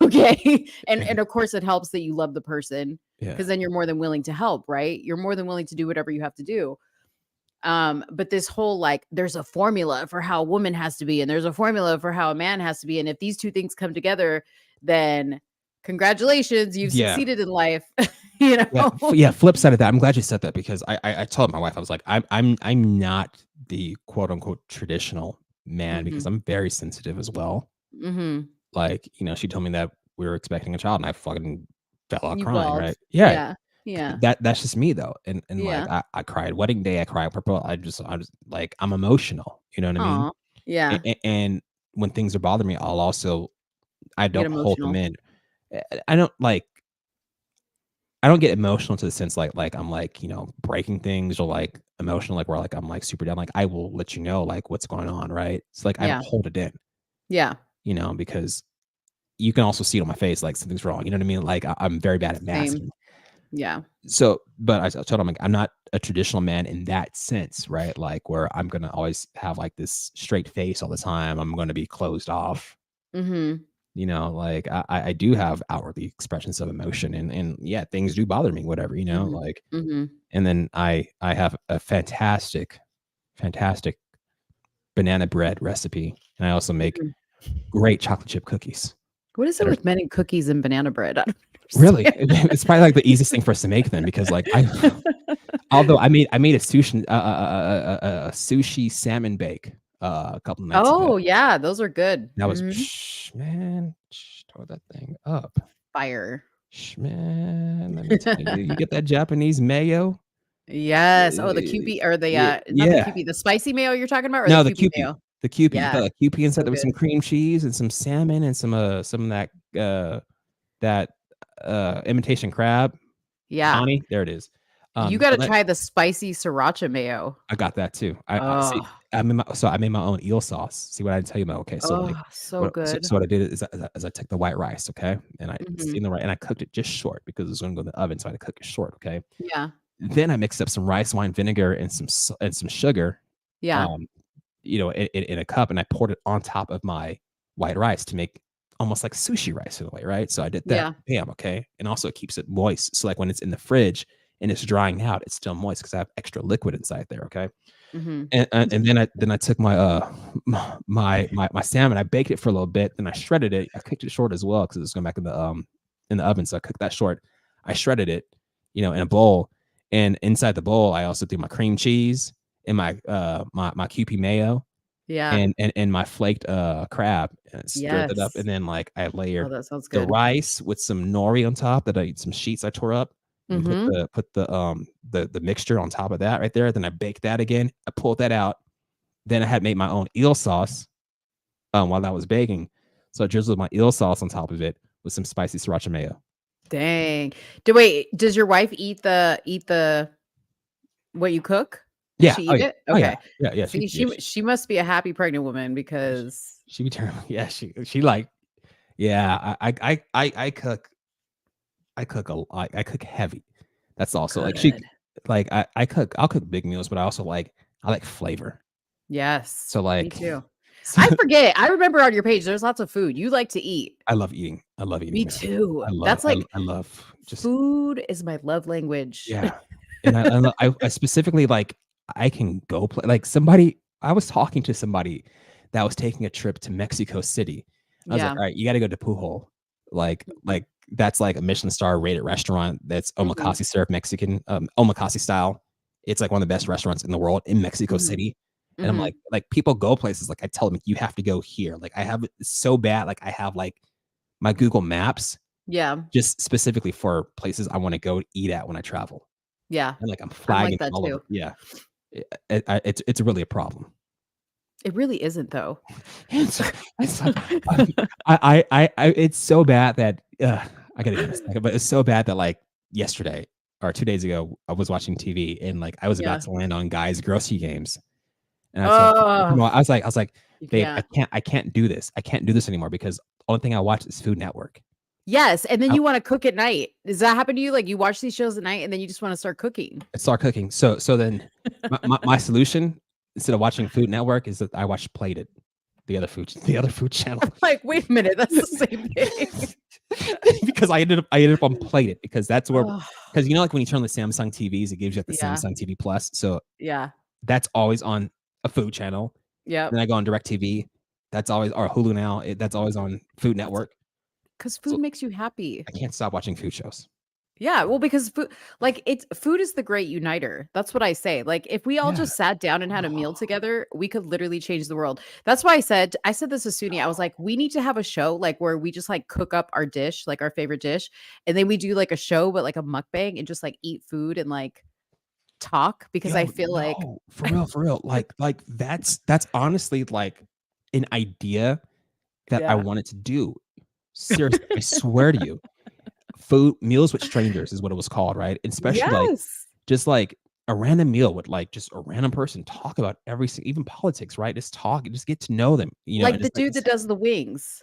Okay. And of course it helps that you love the person because then you're more than willing to help, right? You're more than willing to do whatever you have to do. But this whole like there's a formula for how a woman has to be, and there's a formula for how a man has to be. And if these two things come together, then congratulations, you've Yeah. succeeded in life. You know? Yeah. Flip side of that, I'm glad you said that because I told my wife I was like, I'm not the quote unquote traditional man because I'm very sensitive as well. Mm-hmm. Like, she told me that we were expecting a child, and I fucking fell out You crying. bawled. Right? Yeah. Yeah. That's just me though, and like Yeah. I cried wedding day, I cried purple. I just like I'm emotional. You know what I mean? Aw. Yeah. And when things are bothering me, I Get don't hold them emotional. in. I don't like. I don't get emotional to the sense like I'm like, breaking things or like emotional, like where like I'm like super down. Like I will let you know like what's going on, right? It's like I Yeah. don't hold it in, Yeah. because you can also see it on my face, like something's wrong. You know what I mean? Like I'm very bad at masking. Same. Yeah. So, but I told him like, I'm not a traditional man in that sense, right? Like where I'm gonna always have like this straight face all the time. I'm gonna be closed off. Mm-hmm. Like I do have outwardly expressions of emotion, and yeah, things do bother me, whatever, Mm-hmm. like. Mm-hmm. And then I have a fantastic banana bread recipe, and I also make great chocolate chip cookies. What is it with men and cookies and banana bread? I don't Really, understand. it's probably like the easiest thing for us to make them because like although I made a sushi salmon bake a couple of nights ago. Oh yeah, those are good. That was Mhm. tore that thing up. Fire. Man, let me tell you, you get that Japanese mayo. Yes. Oh, the Kewpie or the not the Yeah. Kewpie, the spicy mayo you're talking about, or No, the the Kewpie Kewpie. mayo? The Kewpie. You Yeah. got like Kewpie inside. So There was some good. cream cheese and some salmon and some of that imitation crab. Yeah. Connie, there it is. You So gotta that- try the spicy siracha mayo. I got that too. I see. Oh. I made my own eel sauce. See what I didn't tell you about? Okay, so like, Oh, so good. so what I did is I took the white rice, okay, and I Mhm. steamed the rice and I cooked it just short because it was going to go in the oven, so I had to cook it short, okay. Yeah. Then I mixed up some rice wine vinegar and some sugar, Yeah. in a cup, and I poured it on top of my white rice to make almost like sushi rice in a way, right? So I did that. Yeah. Bam, okay, and also it keeps it moist. So like when it's in the fridge and it's drying out, it's still moist because I have extra liquid inside there, okay. Mhm. And then I took my my salmon, I baked it for a little bit, then I shredded it. I cooked it short as well because it's going back in the oven, so I cooked that short. I shredded it, in a bowl, and inside the bowl I also threw my cream cheese and my my Kewpie mayo, Yeah. and my flaked crab, and stirred it up, Yes. and then like I Oh, layered that sounds the good. rice with some nori on top some sheets I tore up. And Mhm. put the mixture on top of that right there. Then I baked that again. I pulled that out. Then I had made my own eel sauce while I was baking. So I drizzled my eel sauce on top of it with some spicy sriracha mayo. Dang. Does your wife eat the what you cook? Does Yeah. she Oh eat yeah. it? Oh yeah. Okay. Yeah. See, she must be a happy pregnant woman because She be terrible. Yeah. She like. Yeah. I cook. I cook heavy. That's also like good. I'll cook big meals, but I like flavor. Yes. So Me like too. I forget. I remember on your page there's lots of food. You like to eat. I love eating. I love eating. Me man. too. I love, That's like I love just food is my love language. yeah. And I specifically like I can go play like somebody. I was talking to somebody that was taking a trip to Mexico City. I was like, Yeah. all right, you got to go to Pujol. Like that's like a Michelin star rated restaurant that's omakase served Mexican, omakase style. It's like one of the best restaurants in the world in Mexico City. And I'm like people go places, like I tell them you have to go here. Like I have it so bad. Like I have like my Google Maps Yeah. just specifically for places I want to go eat at when I travel. Yeah. And like I'm I'm flagging like that all over. too. Yeah. It's really a problem. It really isn't though. It's it's so bad that I gotta get in a second, but it's so bad that like yesterday or 2 days ago, I was watching TV and like I was Yeah. about to land on Guy's grocery games. And Oh. I was like, You babe, can't. I can't do this. I can't do this anymore because the only thing I watch is Food Network. Yes, and then you want to cook at night. Does that happen to you? Like you watch these shows at night and then you just want to start cooking. I start cooking. So then my solution instead of watching Food Network is that I watch Plated, the other food channel. Like, wait a minute, that's the same thing. Because I ended up on Plated because that's where Oh. because like when you turn on the Samsung TVs, it gives you like the Yeah. Samsung TV Plus. So Yeah. that's always on a food channel. Yep. Then I go on DirecTV. That's always or Hulu now. That's always on Food Network. Because food makes you happy. I can't stop watching food shows. Yeah, well, because food, like food is the great uniter. That's what I say. Like, if we all Yeah. just sat down and had a meal together, we could literally change the world. That's why I said this to Soonie. I was like, we need to have a show like where we just like cook up our dish, like our favorite dish, and then we do like a show, but like a mukbang and just like eat food and like talk because I Yo, feel like no, for real. Like that's honestly like an idea that I yeah. wanted to do. Seriously, I swear to you. Meals with strangers is what it was called, right? And especially like Yes. just like a random meal with like just a random person talk about everything, even politics, right? Just talk and just get to know them, you know. Like And the it's like dude that does the wings,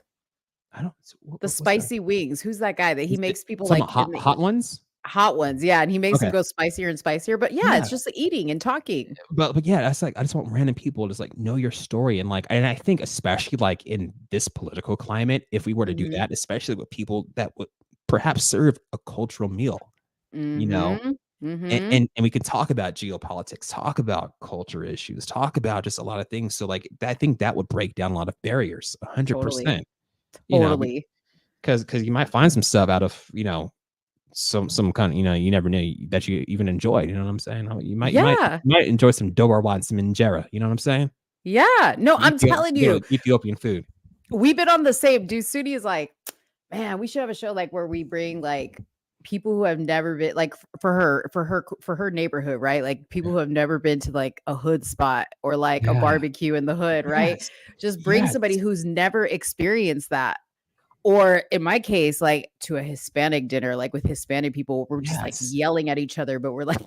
I don't the what's that? spicy wings. Who's that guy that he Is it makes people some like in the hot ones? hot ones? Yeah, and he makes them Okay. go spicier and spicier. But yeah, Yeah. it's just eating and talking. But yeah, that's like I just want random people to just like know your story and like and I think especially like in this political climate, if we were to do Mhm. that, especially with people that would perhaps serve a cultural meal, you know, Mhm. Mhm. and we can talk about geopolitics, talk about culture issues, talk about just a lot of things. So like I think that would break down a lot of barriers, Totally. 100%. You know, Totally. because you might find some stuff out of some kind of you never knew that you even enjoyed. You know what I'm saying? Yeah. You might enjoy some doberwa and some injera. You know what I'm saying? Yeah. No, I'm telling you, Literally Ethiopian food. we've been on the same dude. Sudi is like, man, we should have a show like where we bring like people who have never been like for her neighborhood, right? Like people who have never been to like a hood spot or like a Yeah. barbecue in the hood, right? Yes. Just bring Yes. somebody who's never experienced that. Or in my case, like to a Hispanic dinner, like with Hispanic people, we're just like Yes. yelling at each other, but we're like,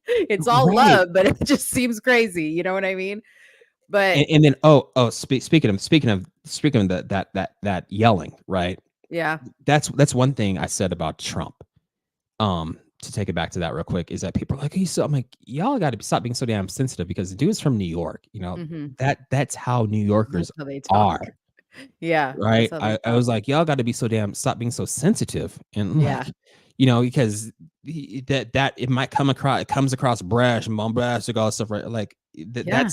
it's all Right. love, but it just seems crazy. You know what I mean? But And then speaking of that yelling, right? yeah. That's one thing I said about Trump. To take it back to that real quick is that people are like, he's so I'm like, y'all got to stop being so damn sensitive because the dude's from New York. You know, Mhm. that's how New Yorkers That's how they are. talk. Yeah. Right. That's how they I was talk. like, y'all got to be stop being so sensitive. And Yeah. like, because that it comes across brash and bombastic, all that stuff, right? Like Yeah.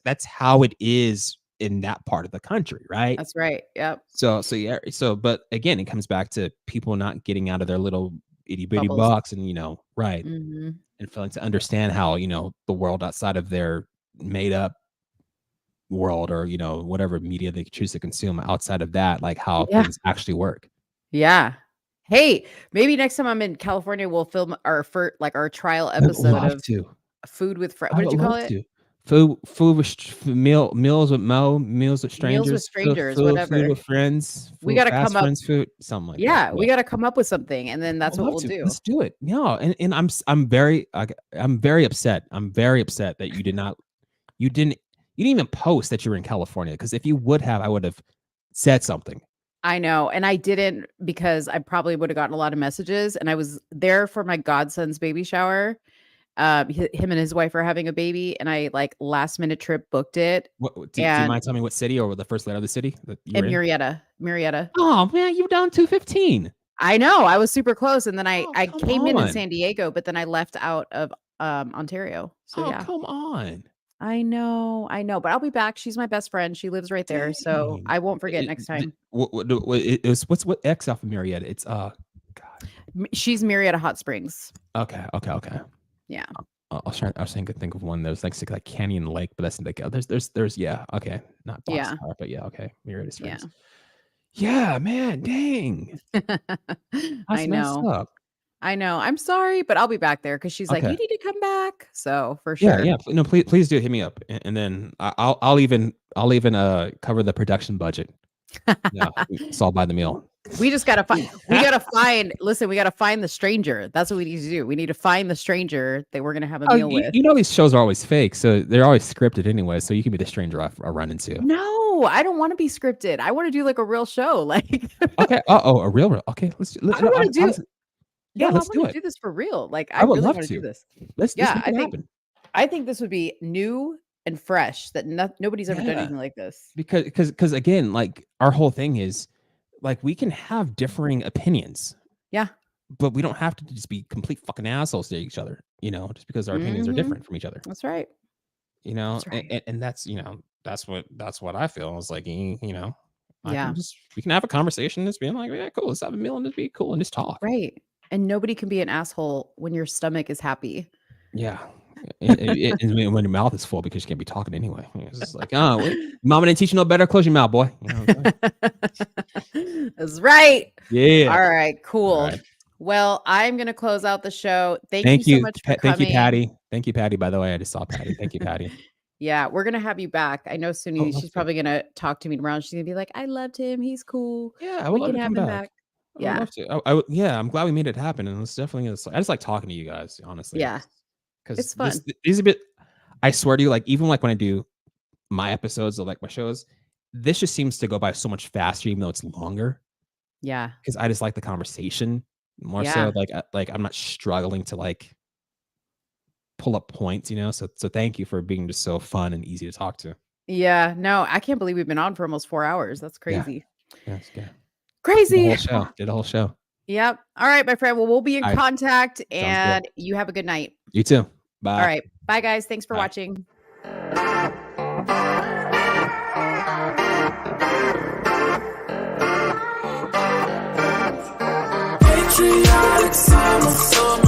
that's how it is in that part of the country, right? That's right. Yep. So yeah, but again, it comes back to people not getting out of their little itty bitty Bubbles. box and right. Mhm. And failing to understand how, the world outside of their made up world or, whatever media they choose to consume outside of that, like how Yeah. things actually work. Yeah. Hey, maybe next time I'm in California, we'll film our our trial I would episode love of to. Food with Friends. I What did would you call love it? to. Food with meals with Mo, meals with Meals with strangers, strangers, food whatever. with friends, We got to come fast up. friends, food, something like that. Yeah, we got to come up with something, and then that's I'd what love we'll to. do. Let's do it. No, and I'm very upset. I'm very upset that you didn't even post that you were in California, because if you would have, I would have said something. I know, and I didn't because I probably would have gotten a lot of messages, and I was there for my godson's baby shower. Him and his wife are having a baby, and I like last minute trip booked it. Do you mind telling me what city or the first letter of the city that you were in? Murrieta. Oh man, you down 215. I know, I was super close, and then I come came in on. San Diego, but then I left out of Ontario. So yeah, come on. I know, but I'll be back. She's my best friend. She lives right there, so Dang. I won't forget next time. What X off of Marietta? It's She's Murrieta Hot Springs. Okay. Yeah. I was trying to think of one that was like Canyon Lake, but that's like there's yeah, okay, not Yeah. Boxcar, but yeah, okay, Marietta Springs. Yeah. Yeah, man, dang. I know. Messed up. I know. I'm sorry, but I'll be back there because she's like, Okay. you need to come back. So for sure. Yeah. No, please do hit me up, and then I'll even cover the production budget. Yeah, it's all by the meal. We just gotta find. Listen, we gotta find the stranger. That's what we need to do. We need to find the stranger that we're gonna have a meal with. These shows are always fake, so they're always scripted anyway. So you can be the stranger I run into. No, I don't want to be scripted. I want to do like a real show. Like, Okay. A real. Okay. Let's. I want to do. Yeah, No, let's I do want it. to do this for real. Like, I would really love want to do to. this. Let's Yeah, make it happen. I think this would be new and fresh. That nobody's ever done anything like this. Because again, like our whole thing is, like we can have differing opinions. Yeah. But we don't have to just be complete fucking assholes to each other, just because our opinions are different from each other. That's right. That's and that's that's what I feel. I was like, we can have a conversation, just being like, yeah, cool, let's have a meal and just be cool and just talk. Right. And nobody can be an asshole when your stomach is happy. Yeah. And when your mouth is full because you can't be talking anyway. It's just like, oh, wait, mama didn't teach you no better. Close your mouth, boy. You know what I'm saying? That's right. Yeah. All right, cool. All right. Well, I'm going to close out the show. Thank you so much for coming. Thank you, Patty. Thank you, Patty. By the way, I just saw Patty. Thank you, Patty. Yeah, we're going to have you back. I know Soonie, she's probably going to talk to me tomorrow. She's going to be like, I loved him. He's cool. Yeah, I would love can to have come him back. back. I would Yeah. love to. Yeah, I'm glad we made it happen. And it's definitely, I just like talking to you guys, honestly. Yeah. Because It's fun. These a bit, I swear to you, like, even like when I do my episodes of like my shows, this just seems to go by so much faster, even though it's longer. Yeah. Because I just like the conversation more Yeah. so. Like I'm not struggling to like pull up points, you know. So thank you for being just so fun and easy to talk to. Yeah. No, I can't believe we've been on for almost 4 hours. That's crazy. Yes, yeah. Crazy. Did the whole show. Yep. All right, my friend. Well, we'll be in All right. contact, good. and you have a good night. You too. Bye. All right. Bye, guys. Thanks for Bye. watching. Patriotic summer.